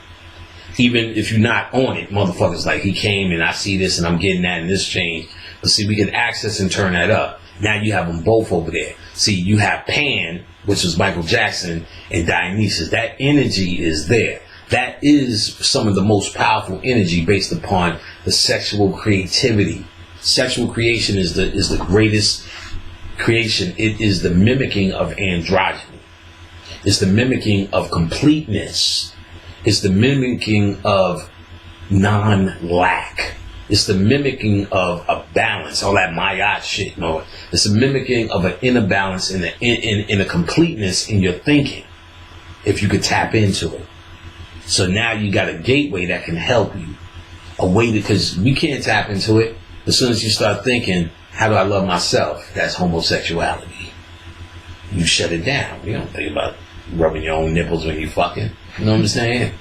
Even if you're not on it, motherfuckers like, he came and I see this and I'm getting that and this changed. But see, we can access and turn that up. Now you have them both over there. See, you have Pan, which was Michael Jackson, and Dionysus. That energy is there. That is some of the most powerful energy based upon the sexual creativity. Sexual creation is the greatest creation. It is the mimicking of androgyny. It's the mimicking of completeness. It's the mimicking of non-lack. It's the mimicking of a balance, all that Mayat shit. No, it's the mimicking of an inner balance in a completeness in your thinking, if you could tap into it. So now you got a gateway that can help you. A way because we can't tap into it. As soon as you start thinking, how do I love myself? That's homosexuality. You shut it down. You don't think about rubbing your own nipples when you fucking. You know what I'm saying?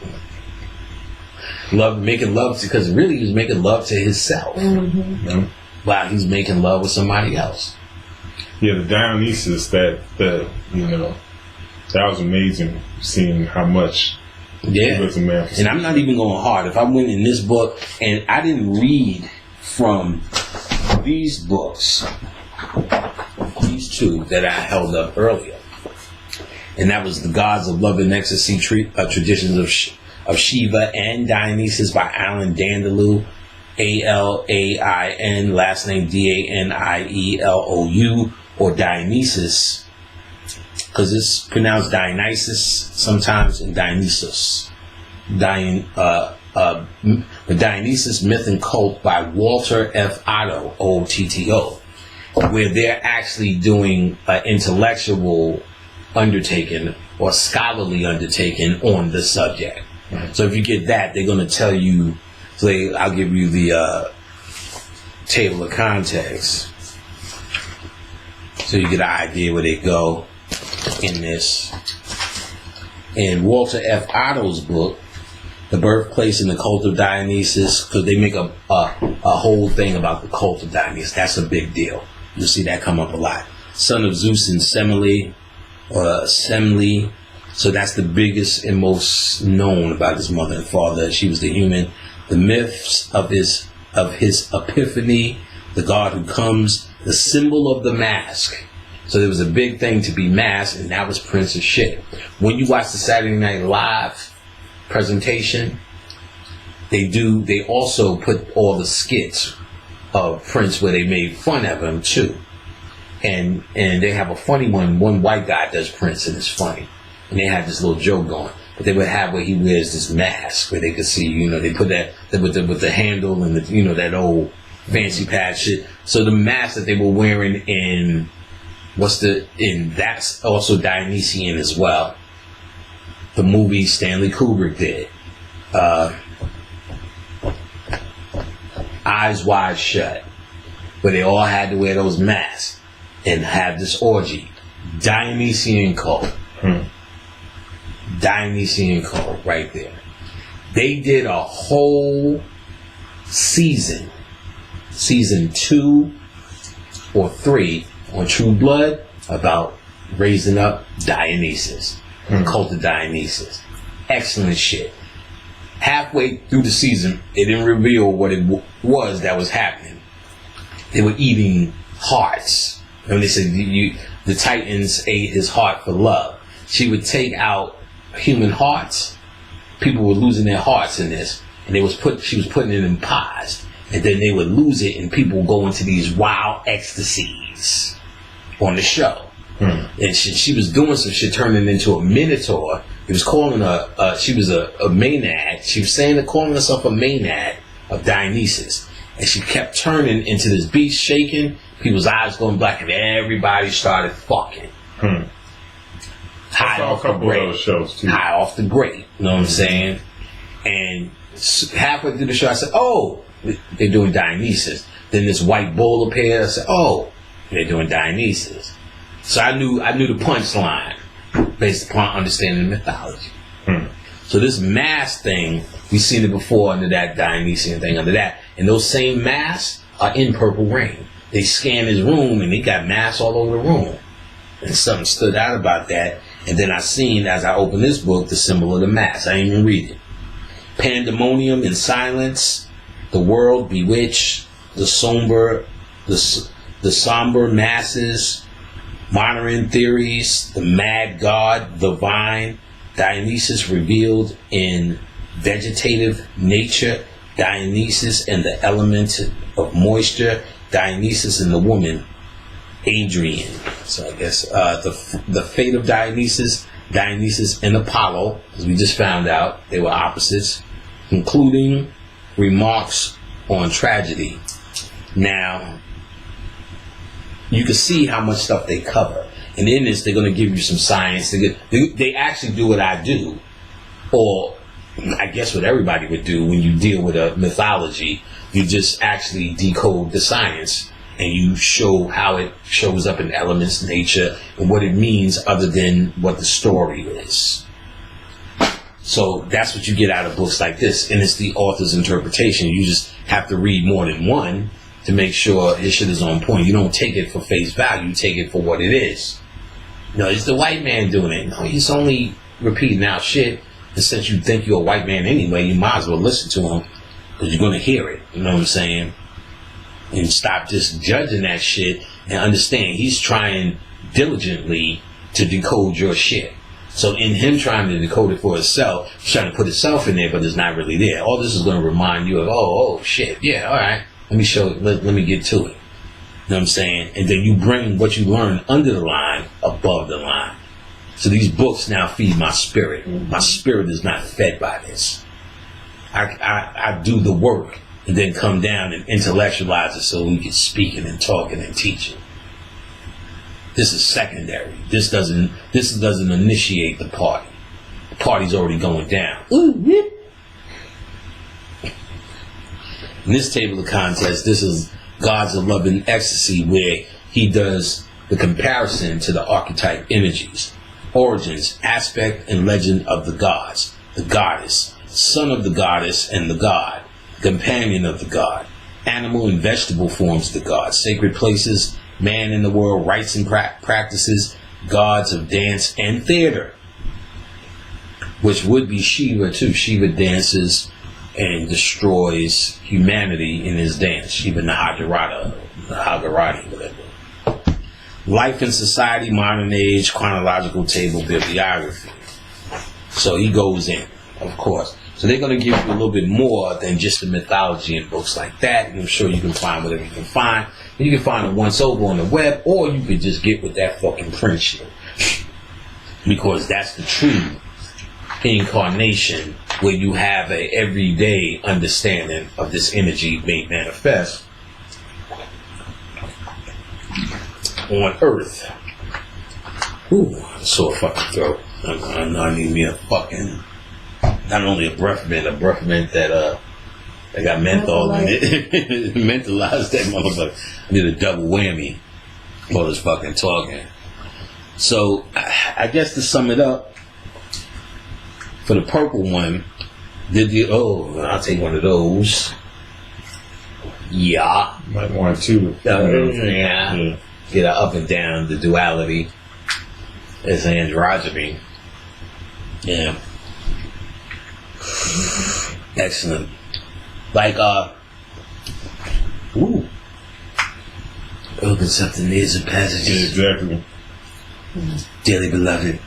Making love because really he's making love to himself. Mm-hmm. While he's making love with somebody else. Yeah, the Dionysus, that was amazing, seeing how much he was a man. And I'm not even going hard. If I went in this book, and I didn't read from these books, these two that I held up earlier, and that was the Gods of Love and Ecstasy Traditions of Shiva and Dionysus by Alan Dandalou, Alain, last name Danielou, or Dionysus, because it's pronounced Dionysus sometimes and Dionysus. The Dionysus Myth and Cult by Walter F. Otto, OTTO, where they're actually doing an intellectual undertaking or scholarly undertaking on the subject. So if you get that, they're going to tell you, I'll give you the table of contents so you get an idea where they go in this. In Walter F. Otto's book, The Birthplace and the Cult of Dionysus, because they make a whole thing about the cult of Dionysus. That's a big deal. You'll see that come up a lot. Son of Zeus and Semele, so that's the biggest and most known about his mother and father. She was the human. The myths of his epiphany, the god who comes, the symbol of the mask. So there was a big thing to be masked, and that was Prince's shit. When you watch the Saturday Night Live presentation, they also put all the skits of Prince where they made fun of him too. And they have a funny one. One white guy does Prince, and it's funny. And they had this little joke going. But they would have where he wears this mask where they could see, they put that with the handle and that old fancy pad shit. So the mask that they were wearing in that's also Dionysian as well. The movie Stanley Kubrick did. Eyes Wide Shut, where they all had to wear those masks and have this orgy. Dionysian cult. Dionysian cult right there. They did a whole season 2 or 3 on True Blood about raising up Dionysus, the cult of Dionysus. Excellent shit. Halfway through the season, it didn't reveal what it was that was happening. They were eating hearts. And they said the Titans ate his heart for love. She would take out human hearts. People were losing their hearts in this, and she was putting it in pies, and then they would lose it, and people would go into these wild ecstasies on the show. And she was doing some shit, turning into a minotaur. He was calling her, she was a maenad. She was calling herself a maenad of Dionysus. And she kept turning into this beast, shaking, people's eyes going black, and everybody started fucking. High off the grate. Shows too. High off the grate. You know what I'm saying? And halfway through the show, I said, oh, they're doing Dionysus. Then this white bull appeared. I said, oh, they're doing Dionysus. So I knew the punchline based upon understanding the mythology. So this mask thing, we've seen it before under that Dionysian thing, under that. And those same masks are in Purple Rain. They scanned his room and they got masks all over the room. And something stood out about that. And then I seen, as I opened this book, the symbol of the mask. I didn't even read it. Pandemonium in silence, the world bewitched, the somber masses, modern theories, the mad god, the vine, Dionysus revealed in vegetative nature, Dionysus and the element of moisture, Dionysus and the woman, Adrian. So I guess the fate of Dionysus and Apollo, as we just found out, they were opposites, including remarks on tragedy. Now, you can see how much stuff they cover. And in this, they're going to give you some science. They actually do what I do, or I guess what everybody would do when you deal with a mythology. You just actually decode the science, and you show how it shows up in elements, nature, and what it means other than what the story is. So that's what you get out of books like this, and it's the author's interpretation. You just have to read more than one to make sure his shit is on point. You don't take it for face value, you take it for what it is. No, it's the white man doing it. No, he's only repeating out shit, and since you think you're a white man anyway, you might as well listen to him, because you're going to hear it. You know what I'm saying? And stop just judging that shit and understand he's trying diligently to decode your shit. So in him trying to decode it for himself, he's trying to put himself in there, but it's not really there. All this is going to remind you of, oh shit, yeah, all right, let me show it, let me get to it. You know what I'm saying? And then you bring what you learn under the line above the line. So these books now feed my spirit. My spirit is not fed by this. I do the work and then come down and intellectualize it so we can speak it and talk it and teach it. This is secondary. This doesn't initiate the party. The party's already going down. In this table of contents, this is Gods of Love and Ecstasy, where he does the comparison to the archetype energies, origins, aspect, and legend of the gods, the goddess, son of the goddess and the god, companion of the god, animal and vegetable forms of the god, sacred places, man in the world, rites and practices, gods of dance and theater, which would be Shiva too. Shiva dances and destroys humanity in his dance, Shiva Nagarati, whatever. Life in Society, Modern Age, Chronological Table, Bibliography. So he goes in, of course. So they're going to give you a little bit more than just the mythology in books like that. And I'm sure you can find whatever you can find. And you can find it once over on the web, or you could just get with that fucking print shit. Because that's the true incarnation, where you have a everyday understanding of this energy made manifest on Earth. Ooh, sore fucking throat. I need me a fucking, not only a breath mint that got menthol in it. Mentalize that motherfucker. I need a double whammy for this fucking talking. So I guess to sum it up, for the purple one, I'll take one of those. Yeah. Might want to. Yeah. Get up and down the duality. It's androgyny. Yeah. Excellent. Like, opens up the nasal passages. Exactly. Dearly beloved,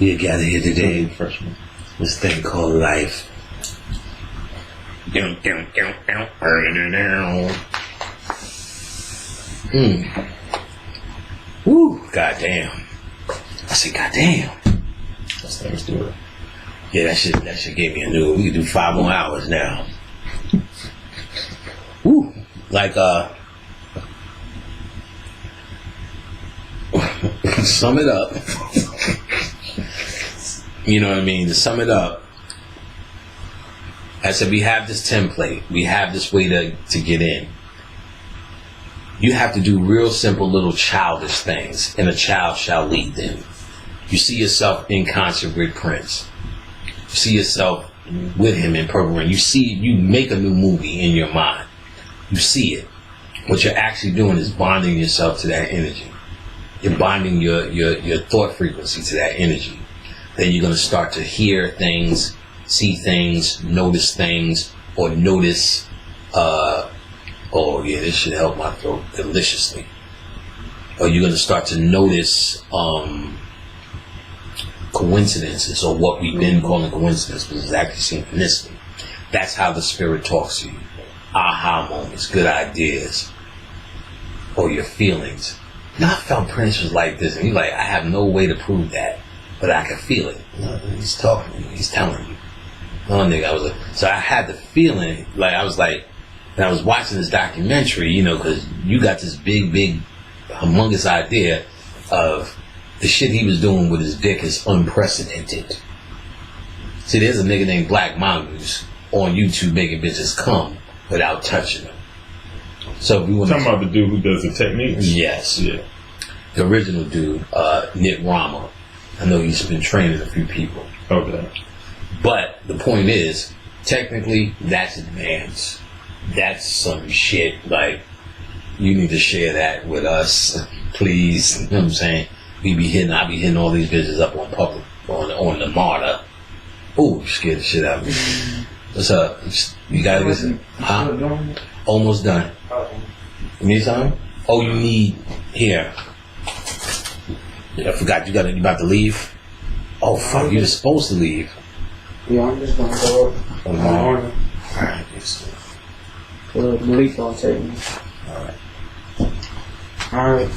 we are gathered here today. Freshman. This thing called life. Woo, goddamn. I said, goddamn. That's things do it. Yeah, that shit gave me a new. We could do 5 more hours now. Woo, like sum it up. You know what I mean? To sum it up, I said we have this template. We have this way to get in. You have to do real simple little childish things, and a child shall lead them. You see yourself in concert with Prince. You see yourself with him in Purple Rain. You make a new movie in your mind. You see it. What you're actually doing is bonding yourself to that energy. You're bonding your thought frequency to that energy. Then you're going to start to hear things, see things, notice things, or notice, oh yeah, this should help my throat deliciously. Or you're going to start to notice coincidences, or what we've been calling coincidence, but it's actually synchronicity. That's how the spirit talks to you. Aha moments, good ideas, or your feelings. Now I felt Prince was like this, and he's like, I have no way to prove that, but I can feel it. He's talking to you, he's telling you. Oh, nigga, so I had the feeling, like I was like, and I was watching this documentary, you know, because you got this big, humongous idea of the shit he was doing with his dick is unprecedented. See, there's a nigga named Black Mongoose on YouTube making bitches come without touching them. So if we want talking about the dude who does the techniques? Yes. Yeah. The original dude, Nit Rama. I know he's been training a few people. Okay. But the point is, technically, that's advanced. That's some shit. Like, you need to share that with us, please. You know what I'm saying? I be hitting all these bitches up on public, on the Marta. Ooh, scared the shit out of me. What's up? You gotta listen. Huh? Almost done. You need something? Oh, you need here. I forgot. You about to leave? Oh fuck! You were supposed to leave. Yeah, I'm just gonna go up in the morning. Alright. Malik gonna take me. Alright.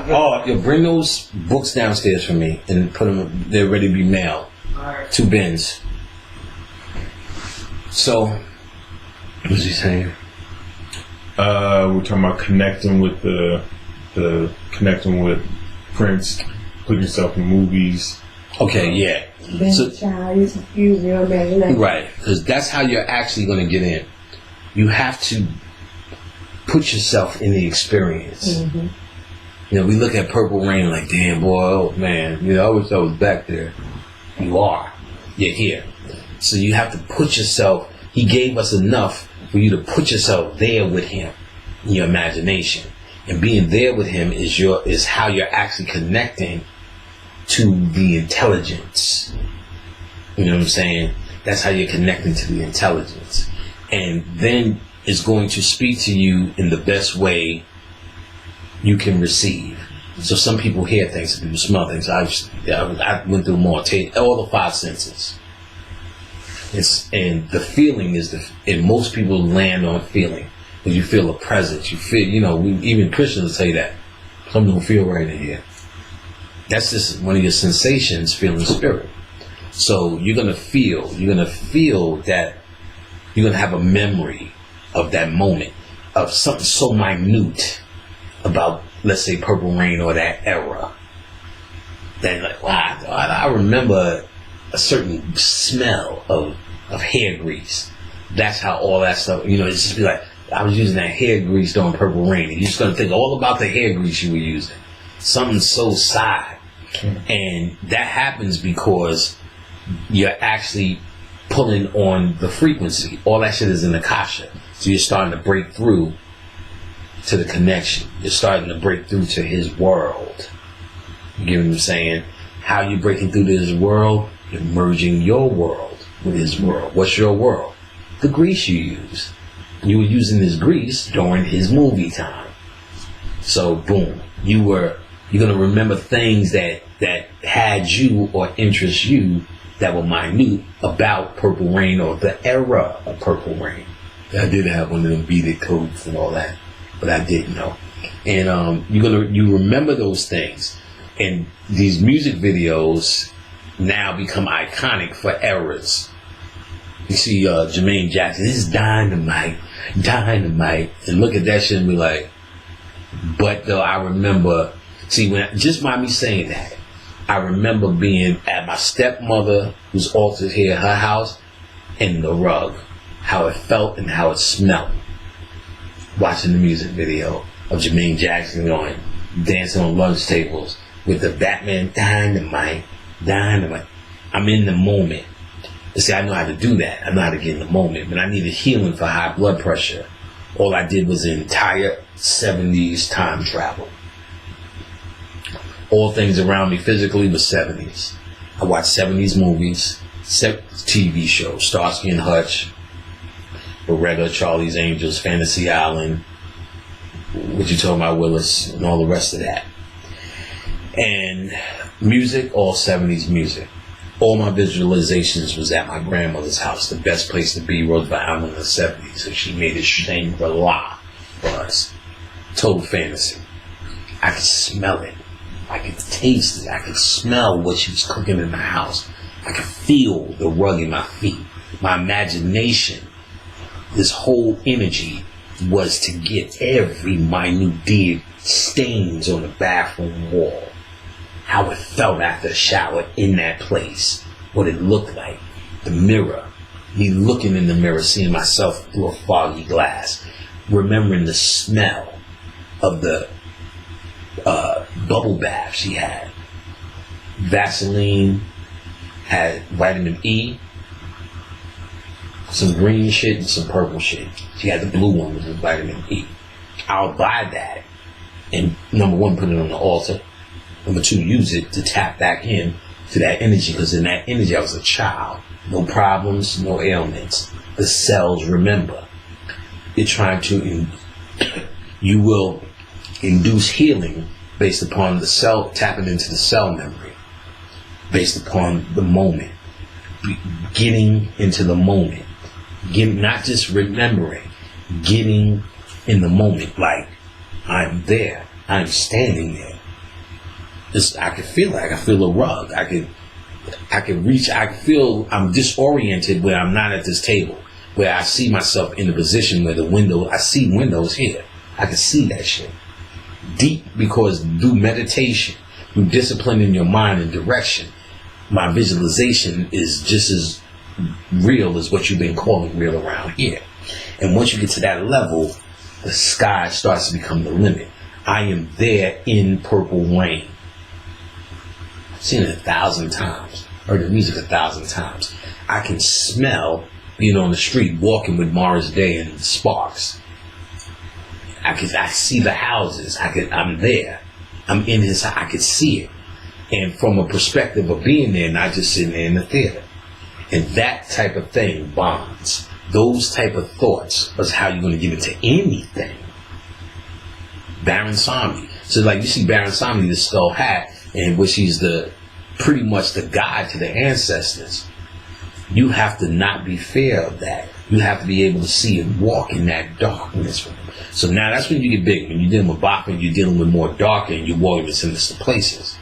Oh, yo, bring those books downstairs for me and put them. They're ready to be mailed. Alright. 2 bins. So, what was he saying? We're talking about connecting with connecting with Prince, putting yourself in movies. Okay, yeah. So, child, use your imagination. Right, because that's how you're actually going to get in. You have to put yourself in the experience. Mm-hmm. You know, we look at Purple Rain like, damn, boy, oh man, you know, I wish I was back there. You are. You're here. So you have to put yourself, he gave us enough for you to put yourself there with him in your imagination. And being there with him is how you're actually connecting to the intelligence. You know what I'm saying? That's how you're connecting to the intelligence. And then it's going to speak to you in the best way you can receive. So some people hear things, some people smell things. I went through more, all the 5 senses. And the feeling is and most people land on feeling. Because you feel a presence. You feel, even Christians say that. Something don't feel right in here. That's just one of your sensations, feeling spirit. So you're going to feel that you're going to have a memory of that moment, of something so minute about, let's say, Purple Rain or that era. Then, like, wow, I remember a certain smell of hair grease. That's how all that stuff, it's just be like, I was using that hair grease during Purple Rain. And you're just going to think all about the hair grease you were using. Something so side. And that happens because you're actually pulling on the frequency. All that shit is in the Akasha. So you're starting to break through to the connection. You're starting to break through to his world. You get what I'm saying? How you breaking through to his world? You're merging your world with his world. What's your world? The grease you use. You were using this grease during his movie time. So boom, you're gonna remember things that had you or interest you that were minute about Purple Rain or the era of Purple Rain. I did have one of them beaded coats and all that, but I didn't know. And you remember those things, and these music videos now become iconic for eras. You see Jermaine Jackson, this is dynamite, and look at that shit and be like, but though I remember, just by me saying that, I remember being at my stepmother who's altered here, her house, and the rug, how it felt and how it smelled. Watching the music video of Jermaine Jackson going, dancing on lunch tables with the Batman dynamite. I'm in the moment. See, I know how to do that. I know how to get in the moment. But I needed healing for high blood pressure. All I did was the entire 70s time travel. All things around me physically was 70s. I watched 70s movies, TV shows, Starsky and Hutch, Beretta, Charlie's Angels, Fantasy Island, what you talking about, Willis, and all the rest of that. And music, all 70s music. All my visualizations was at my grandmother's house, the best place to be, Roosevelt Island in the 70s. So she made it Shangri-La for us. Total fantasy. I could smell it. I could taste it. I could smell what she was cooking in the house. I could feel the rug in my feet. My imagination, this whole energy was to get every minute stains on the bathroom wall. How it felt after a shower in that place. What it looked like. The mirror. Me looking in the mirror, seeing myself through a foggy glass. Remembering the smell of the bubble bath she had. Vaseline, had vitamin E, some green shit and some purple shit. She had the blue one with the vitamin E. I'll buy that and number one, put it on the altar. Number two, use it to tap back in to that energy, because in that energy I was a child. No problems, no ailments. The cells remember. You're trying to, you will induce healing based upon the cell, tapping into the cell memory, based upon the moment, getting into the moment, not just remembering, getting in the moment, like I'm there, I'm standing there. I can feel it. I can feel a rug. I can reach. I can feel I'm disoriented where I'm not at this table, where I see myself in the position where I see windows here. I can see that shit. Deep, because through meditation, through disciplining your mind and direction, my visualization is just as real as what you've been calling real around here. And once you get to that level, the sky starts to become the limit. I am there in Purple Rain. I've seen it 1,000 times. Heard the music 1,000 times. I can smell being on the street, walking with Morris Day and Sparks. I see the houses. I'm there. I'm in his house. I could see it. And from a perspective of being there, not just sitting there in the theater. And that type of thing bonds. Those type of thoughts is how you're going to get into anything. Baron Samedi. So like you see Baron Samedi, the skull hat, in which he's pretty much the guide to the ancestors. You have to not be fear of that. You have to be able to see and walk in that darkness. So now that's when you get big. When you're dealing with Bach and you're dealing with more darker and you're walking in sinister places.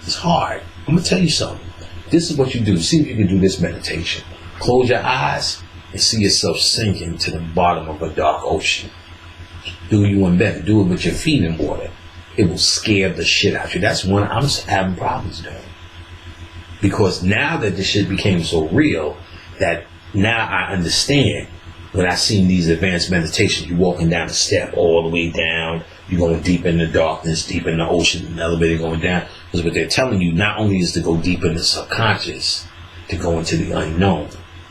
It's hard. I'm going to tell you something. This is what you do. See if you can do this meditation. Close your eyes and see yourself sinking to the bottom of a dark ocean. Do you one better. Do it with your feet in water. It will scare the shit out of you. That's one I'm having problems doing. Because now that the shit became so real, that now I understand when I seen these advanced meditations, you're walking down the step all the way down, you're going deep in the darkness, deep in the ocean, the elevator going down. Because what they're telling you not only is to go deep in the subconscious, to go into the unknown.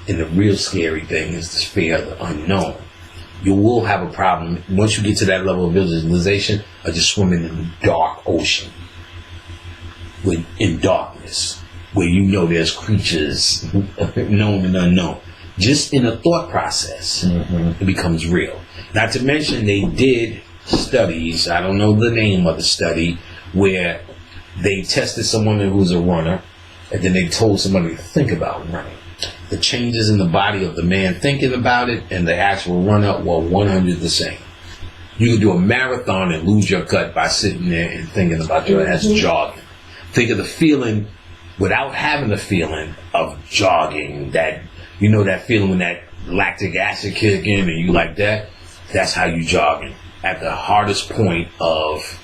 And the real scary thing is the fear of the unknown. You will have a problem once you get to that level of visualization of just swimming in the dark ocean. In darkness. Where you know there's creatures known and unknown. Just in a thought process, it becomes real. Not to mention they did studies, I don't know the name of the study, where they tested someone who's a runner, and then they told somebody to think about running. The changes in the body of the man thinking about it and the actual runner were 100%. You could do a marathon and lose your gut by sitting there and thinking about your ass jogging. Think of the feeling without having the feeling of jogging, that, you know, that feeling when that lactic acid kick in and you like that, that's how you jogging. At the hardest point of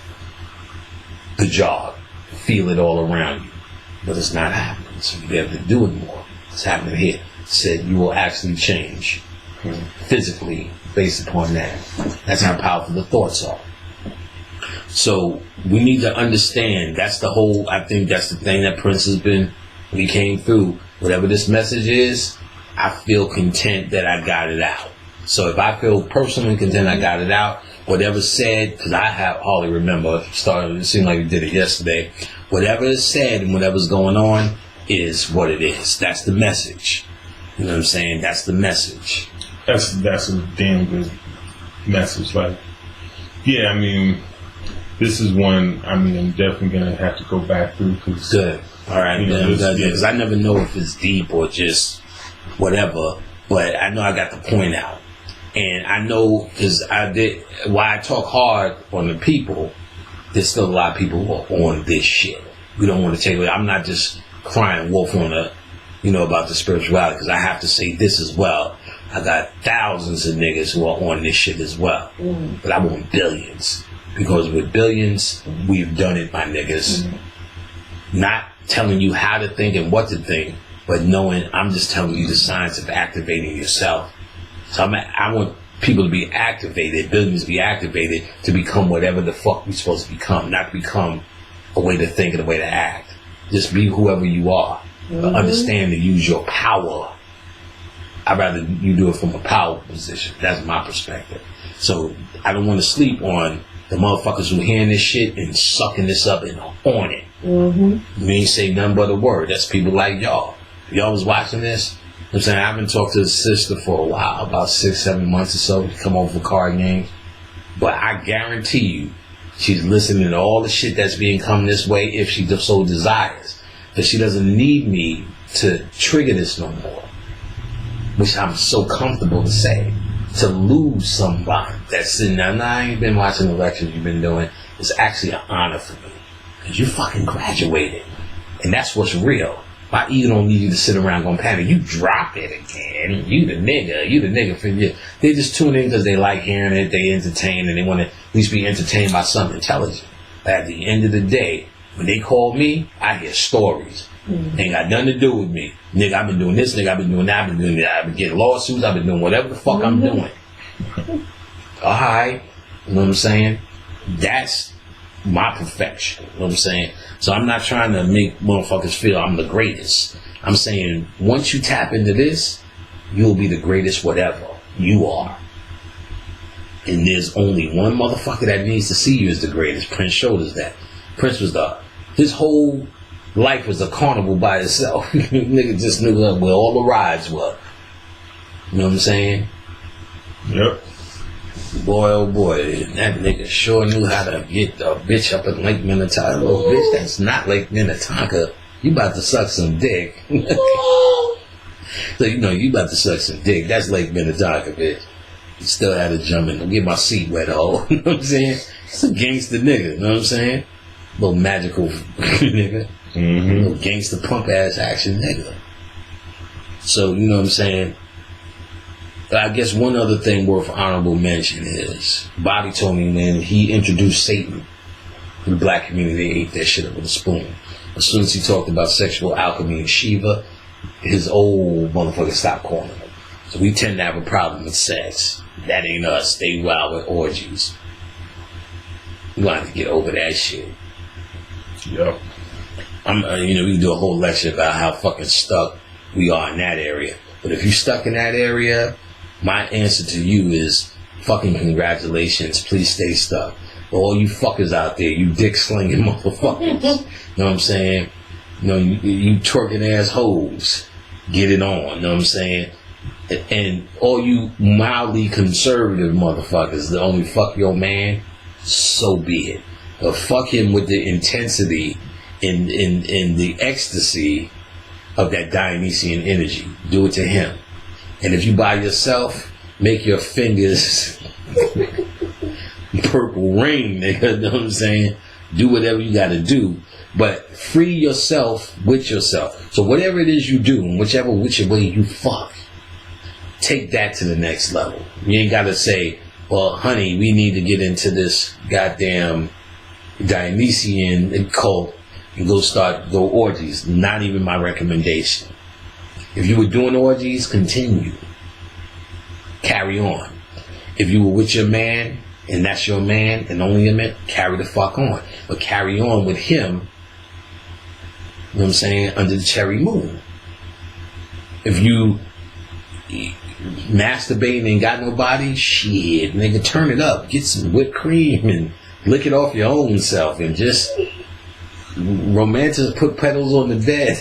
the jog, feel it all around you. But it's not happening, so you have to do it more. It's happening here. It said you will actually change physically based upon that. That's how powerful the thoughts are. So we need to understand, that's the whole, I think that's the thing that Prince has been, when he came through, whatever this message is, I feel content that I got it out. So if I feel personally content I got it out, whatever's said, because I hardly remember, it seemed like we did it yesterday, whatever is said and whatever's going on is what it is. That's the message. You know what I'm saying? That's the message. That's a damn good message. Like, yeah, I mean, this is one, I mean, I'm definitely going to have to go back through. Cause, good. All right. You know, because I never know if it's deep or just whatever, but I know I got the point out. And I know, because why I talk hard on the people, there's still a lot of people who are on this shit. We don't want to take it. I'm not just crying wolf on about the spirituality, because I have to say this as well. I got thousands of niggas who are on this shit as well. But I want billions. Because with billions, we've done it, my niggas. Not telling you how to think and what to think, but knowing I'm just telling you the science of activating yourself. So I want people to be activated, billions to be activated to become whatever the fuck we're supposed to become. Not to become a way to think and a way to act. Just be whoever you are. But understand to use your power. I'd rather you do it from a power position. That's my perspective. So I don't want to sleep on the motherfuckers who hearing this shit and sucking this up and on it. You ain't say nothing but a word. That's people like y'all. If y'all was watching this, I'm saying I haven't talked to the sister for a while, about 6-7 months or so, to come over for card games. But I guarantee you, she's listening to all the shit that's being come this way if she so desires. But she doesn't need me to trigger this no more. Which I'm so comfortable to say. To lose somebody that's sitting there, I ain't been watching the lectures you've been doing. It's actually an honor for me. Because you fucking graduated. And that's what's real. My ego don't need you to sit around going panic. You drop it again. You the nigga for you. They just tune in because they like hearing it. They entertain and they want to at least be entertained by something intelligent. But at the end of the day, when they call me, I hear stories. Ain't got nothing to do with me. Nigga, I've been doing this, nigga, I've been doing that, I've been doing that, I've been getting lawsuits, I've been doing whatever the fuck I'm doing. Alright, you know what I'm saying? That's my perfection, you know what I'm saying? So I'm not trying to make motherfuckers feel I'm the greatest. I'm saying, once you tap into this, you'll be the greatest whatever you are. And there's only one motherfucker that needs to see you as the greatest. Prince showed us that. Prince was his whole life was a carnival by itself. Nigga just knew where all the rides were. You know what I'm saying? Yep. Boy, oh boy, that nigga sure knew how to get the bitch up in Lake Minnetonka. Oh, bitch, that's not Lake Minnetonka. You about to suck some dick. So, you know, you about to suck some dick. That's Lake Minnetonka, bitch. You still had to jump in. Don't get my seat wet, ho. You know what I'm saying? It's a gangster nigga, you know what I'm saying? Little magical nigga. Little gangster pump ass action nigga. So, you know what I'm saying? I guess one other thing worth honorable mention is Bobby told me, man, he introduced Satan to the black community. They ate that shit up with a spoon. As soon as he talked about sexual alchemy and Shiva, his old motherfucker stopped calling him. So we tend to have a problem with sex. That ain't us. They wild with orgies. We want to get over that shit. Yep. We can do a whole lecture about how fucking stuck we are in that area. But if you're stuck in that area, my answer to you is fucking congratulations. Please stay stuck. But all you fuckers out there, you dick slinging motherfuckers. You know what I'm saying? You know, you twerking ass hoes. Get it on. You know what I'm saying? And all you mildly conservative motherfuckers that only fuck your man, so be it. But fuck him with the intensity in the ecstasy of that Dionysian energy. Do it to him. And if you by yourself, make your fingers purple rain, nigga. You know what I'm saying? Do whatever you gotta do. But free yourself with yourself. So whatever it is you do, and which way you fuck, take that to the next level. You ain't gotta say, well, honey, we need to get into this goddamn Dionysian cult and go orgies. Not even my recommendation. If you were doing orgies, continue. Carry on. If you were with your man, and that's your man, and only your man, carry the fuck on. But carry on with him, you know what I'm saying, under the cherry moon. If you masturbating and ain't got nobody, shit, nigga, turn it up. Get some whipped cream and lick it off your own self and just romantic, put petals on the bed.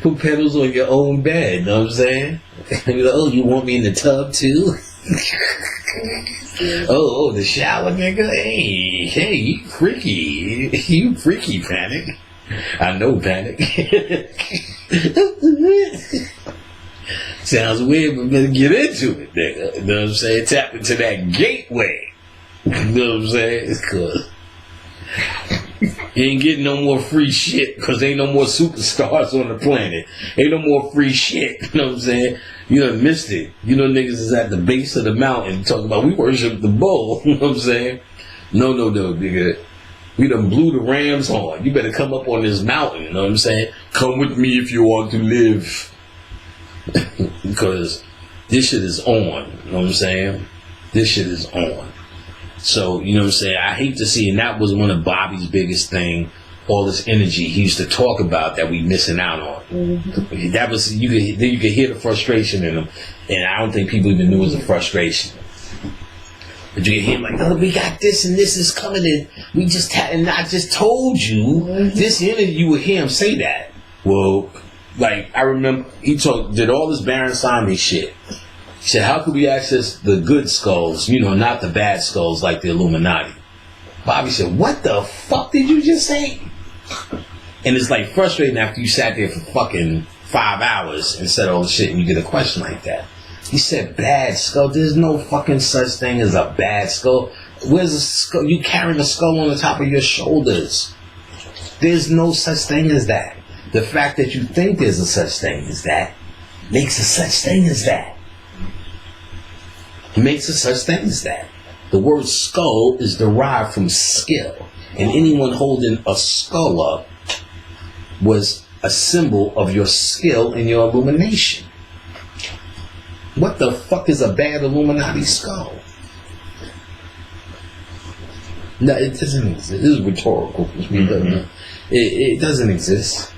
Put petals on your own bed, you know what I'm saying? You're like, oh, you want me in the tub too? oh, the shower, nigga? Hey, you freaky. You freaky, Panic. I know, Panic. Sounds weird, but better get into it, nigga. You know what I'm saying? Tap into that gateway. You know what I'm saying? It's cool. You ain't getting no more free shit because ain't no more superstars on the planet. Ain't no more free shit. You know what I'm saying? You done missed it. You know niggas is at the base of the mountain talking about we worship the bull. You know what I'm saying? No, nigga. We done blew the Rams horn. You better come up on this mountain. You know what I'm saying? Come with me if you want to live. Because this shit is on. You know what I'm saying? This shit is on. So, you know what I'm saying? I hate to see, and that was one of Bobby's biggest thing, all this energy he used to talk about that we missing out on. Mm-hmm. That was, you could hear the frustration in him, and I don't think people even knew it was a frustration. But you could hear him like, oh, we got this and this is coming in. We just had, and I just told you, this energy, you would hear him say that. Well, like, I remember, he did all this Baron Samedi shit. He said, how could we access the good skulls, you know, not the bad skulls like the Illuminati? Bobby said, what the fuck did you just say? And it's like frustrating after you sat there for fucking 5 hours and said all the shit and you get a question like that. He said, bad skull. There's no fucking such thing as a bad skull. Where's the skull? You carrying a skull on the top of your shoulders. There's no such thing as that. The fact that you think there's a such thing as that makes a such thing as that. Makes a such thing as that. The word skull is derived from skill. And anyone holding a skull up was a symbol of your skill and your illumination. What the fuck is a bad Illuminati skull? No, it doesn't exist. This is rhetorical. It doesn't exist.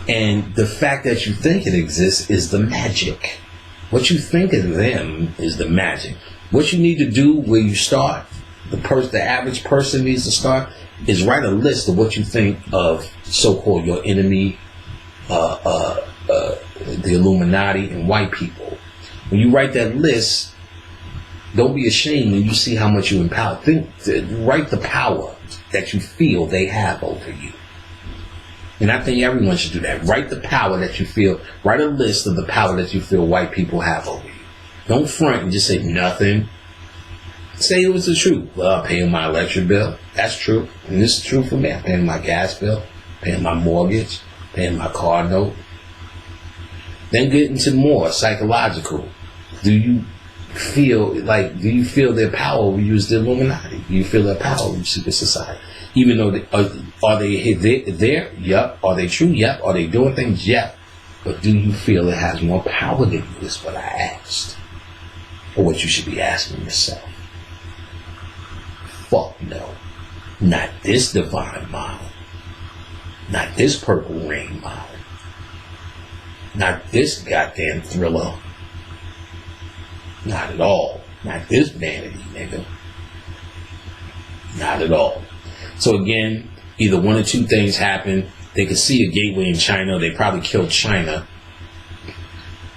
And the fact that you think it exists is the magic. What you think of them is the magic. What you need to do where you start, the average person needs to start, is write a list of what you think of so-called your enemy, the Illuminati and white people. When you write that list, don't be ashamed when you see how much you empower. Write the power that you feel they have over you. And I think everyone should do that. Write the power that you feel. Write a list of the power that you feel white people have over you. Don't front and just say nothing. Say it was the truth. Well, I'm paying my electric bill. That's true. And this is true for me. I'm paying my gas bill, paying my mortgage, paying my car note. Then get into more psychological. Do you feel their power over you is the Illuminati? Do you feel their power over secret society? Even though are they there? Yep. Are they true? Yep. Are they doing things? Yep. But do you feel it has more power than you is what I asked. Or what you should be asking yourself. Fuck no. Not this divine mind. Not this purple rain mind. Not this goddamn Thriller. Not at all. Not this vanity, nigga. Not at all. So again, either one or two things happen. They could see a gateway in China. They probably killed China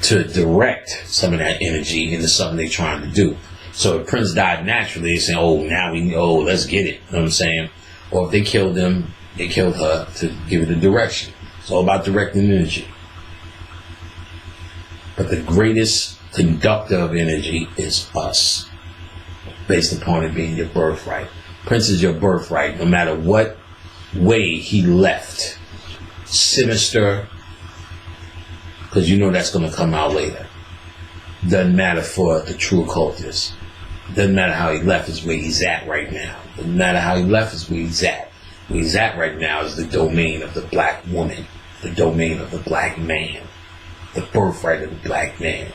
to direct some of that energy into something they're trying to do. So if Prince died naturally, they say, let's get it. You know what I'm saying? Or if they killed him, they killed her to give it a direction. It's all about directing energy. But the greatest conductor of energy is us, based upon it being your birthright. Prince is your birthright, no matter what way he left. Sinister, because you know that's going to come out later. Doesn't matter for the true occultist. Doesn't matter how he left, is where he's at right now. Doesn't matter how he left, is where he's at. Where he's at right now is the domain of the black woman, the domain of the black man, the birthright of the black man,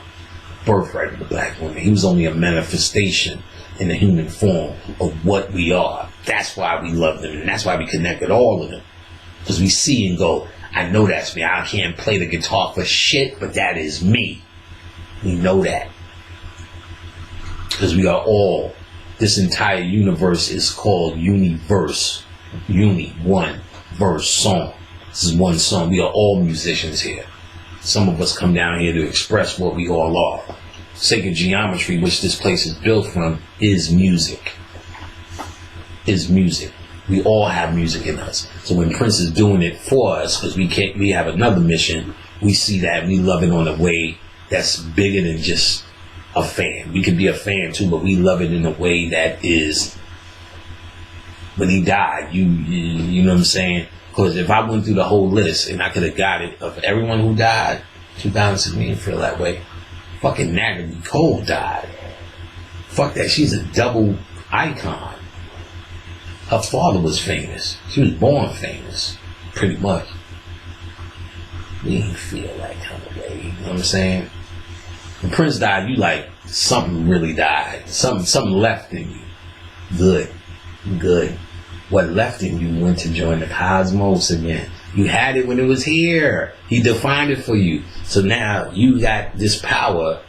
birthright of the black woman. He was only a manifestation in the human form of what we are. That's why we love them, and that's why we connect with all of them. Because we see and go, I know that's me. I can't play the guitar for shit, but that is me. We know that. Because we are all, this entire universe is called universe. One verse song. This is one song. We are all musicians here. Some of us come down here to express what we all are. Sacred geometry, which this place is built from, is music. Is music. We all have music in us. So when Prince is doing it for us, because we have another mission, we see that, we love it on a way that's bigger than just a fan. We can be a fan too, but we love it in a way that is, when he died, you know what I'm saying? Because if I went through the whole list and I could have got it of everyone who died, 2006, me didn't feel that way. Fucking Natalie Cole died. Fuck that, she's a double icon. Her father was famous. She was born famous, pretty much. We didn't feel that kind of way, you know what I'm saying? When Prince died, you like, something really died. Something left in you. Good. What left in you went to join the cosmos again. You had it when it was here. He defined it for you. So now you got this power.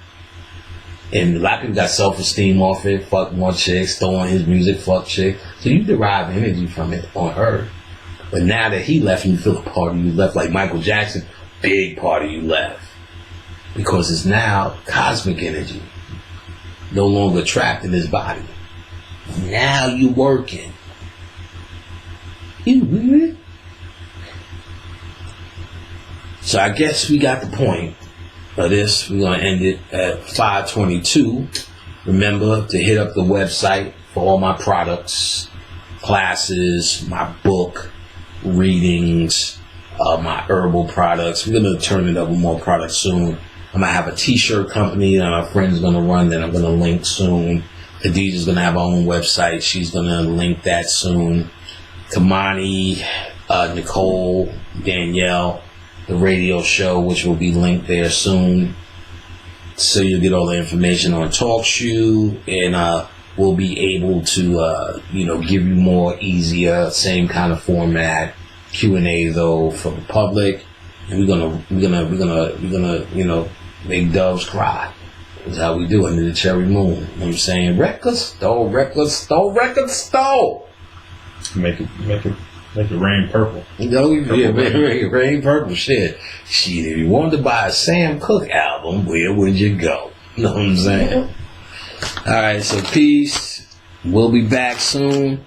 And a lot of people got self-esteem off it. Fuck more chicks, throwing his music, fuck chick. So you derive energy from it on Earth. But now that he left, you feel a part of you left. Like Michael Jackson, big part of you left. Because it's now cosmic energy. No longer trapped in his body. Now you working. So I guess we got the point of this. We're going to end it at 5:22. Remember to hit up the website for all my products, classes, my book, readings, my herbal products. We're going to turn it up with more products soon. I'm going to have a t-shirt company that my friend's going to run that I'm going to link soon. Khadijah's going to have her own website. She's going to link that soon. Kamani, Nicole, Danielle, the radio show, which will be linked there soon. So you'll get all the information on TalkShoe, and we'll be able to, give you more easier, same kind of format, Q&A though for the public. And we're gonna, make doves cry. That's how we do it under the cherry moon. You know what I'm saying? Record store. Make it rain purple. No, yeah, rain purple shit. Shit, if you wanted to buy a Sam Cooke album, where would you go? You know what I'm saying? All right, so peace. We'll be back soon.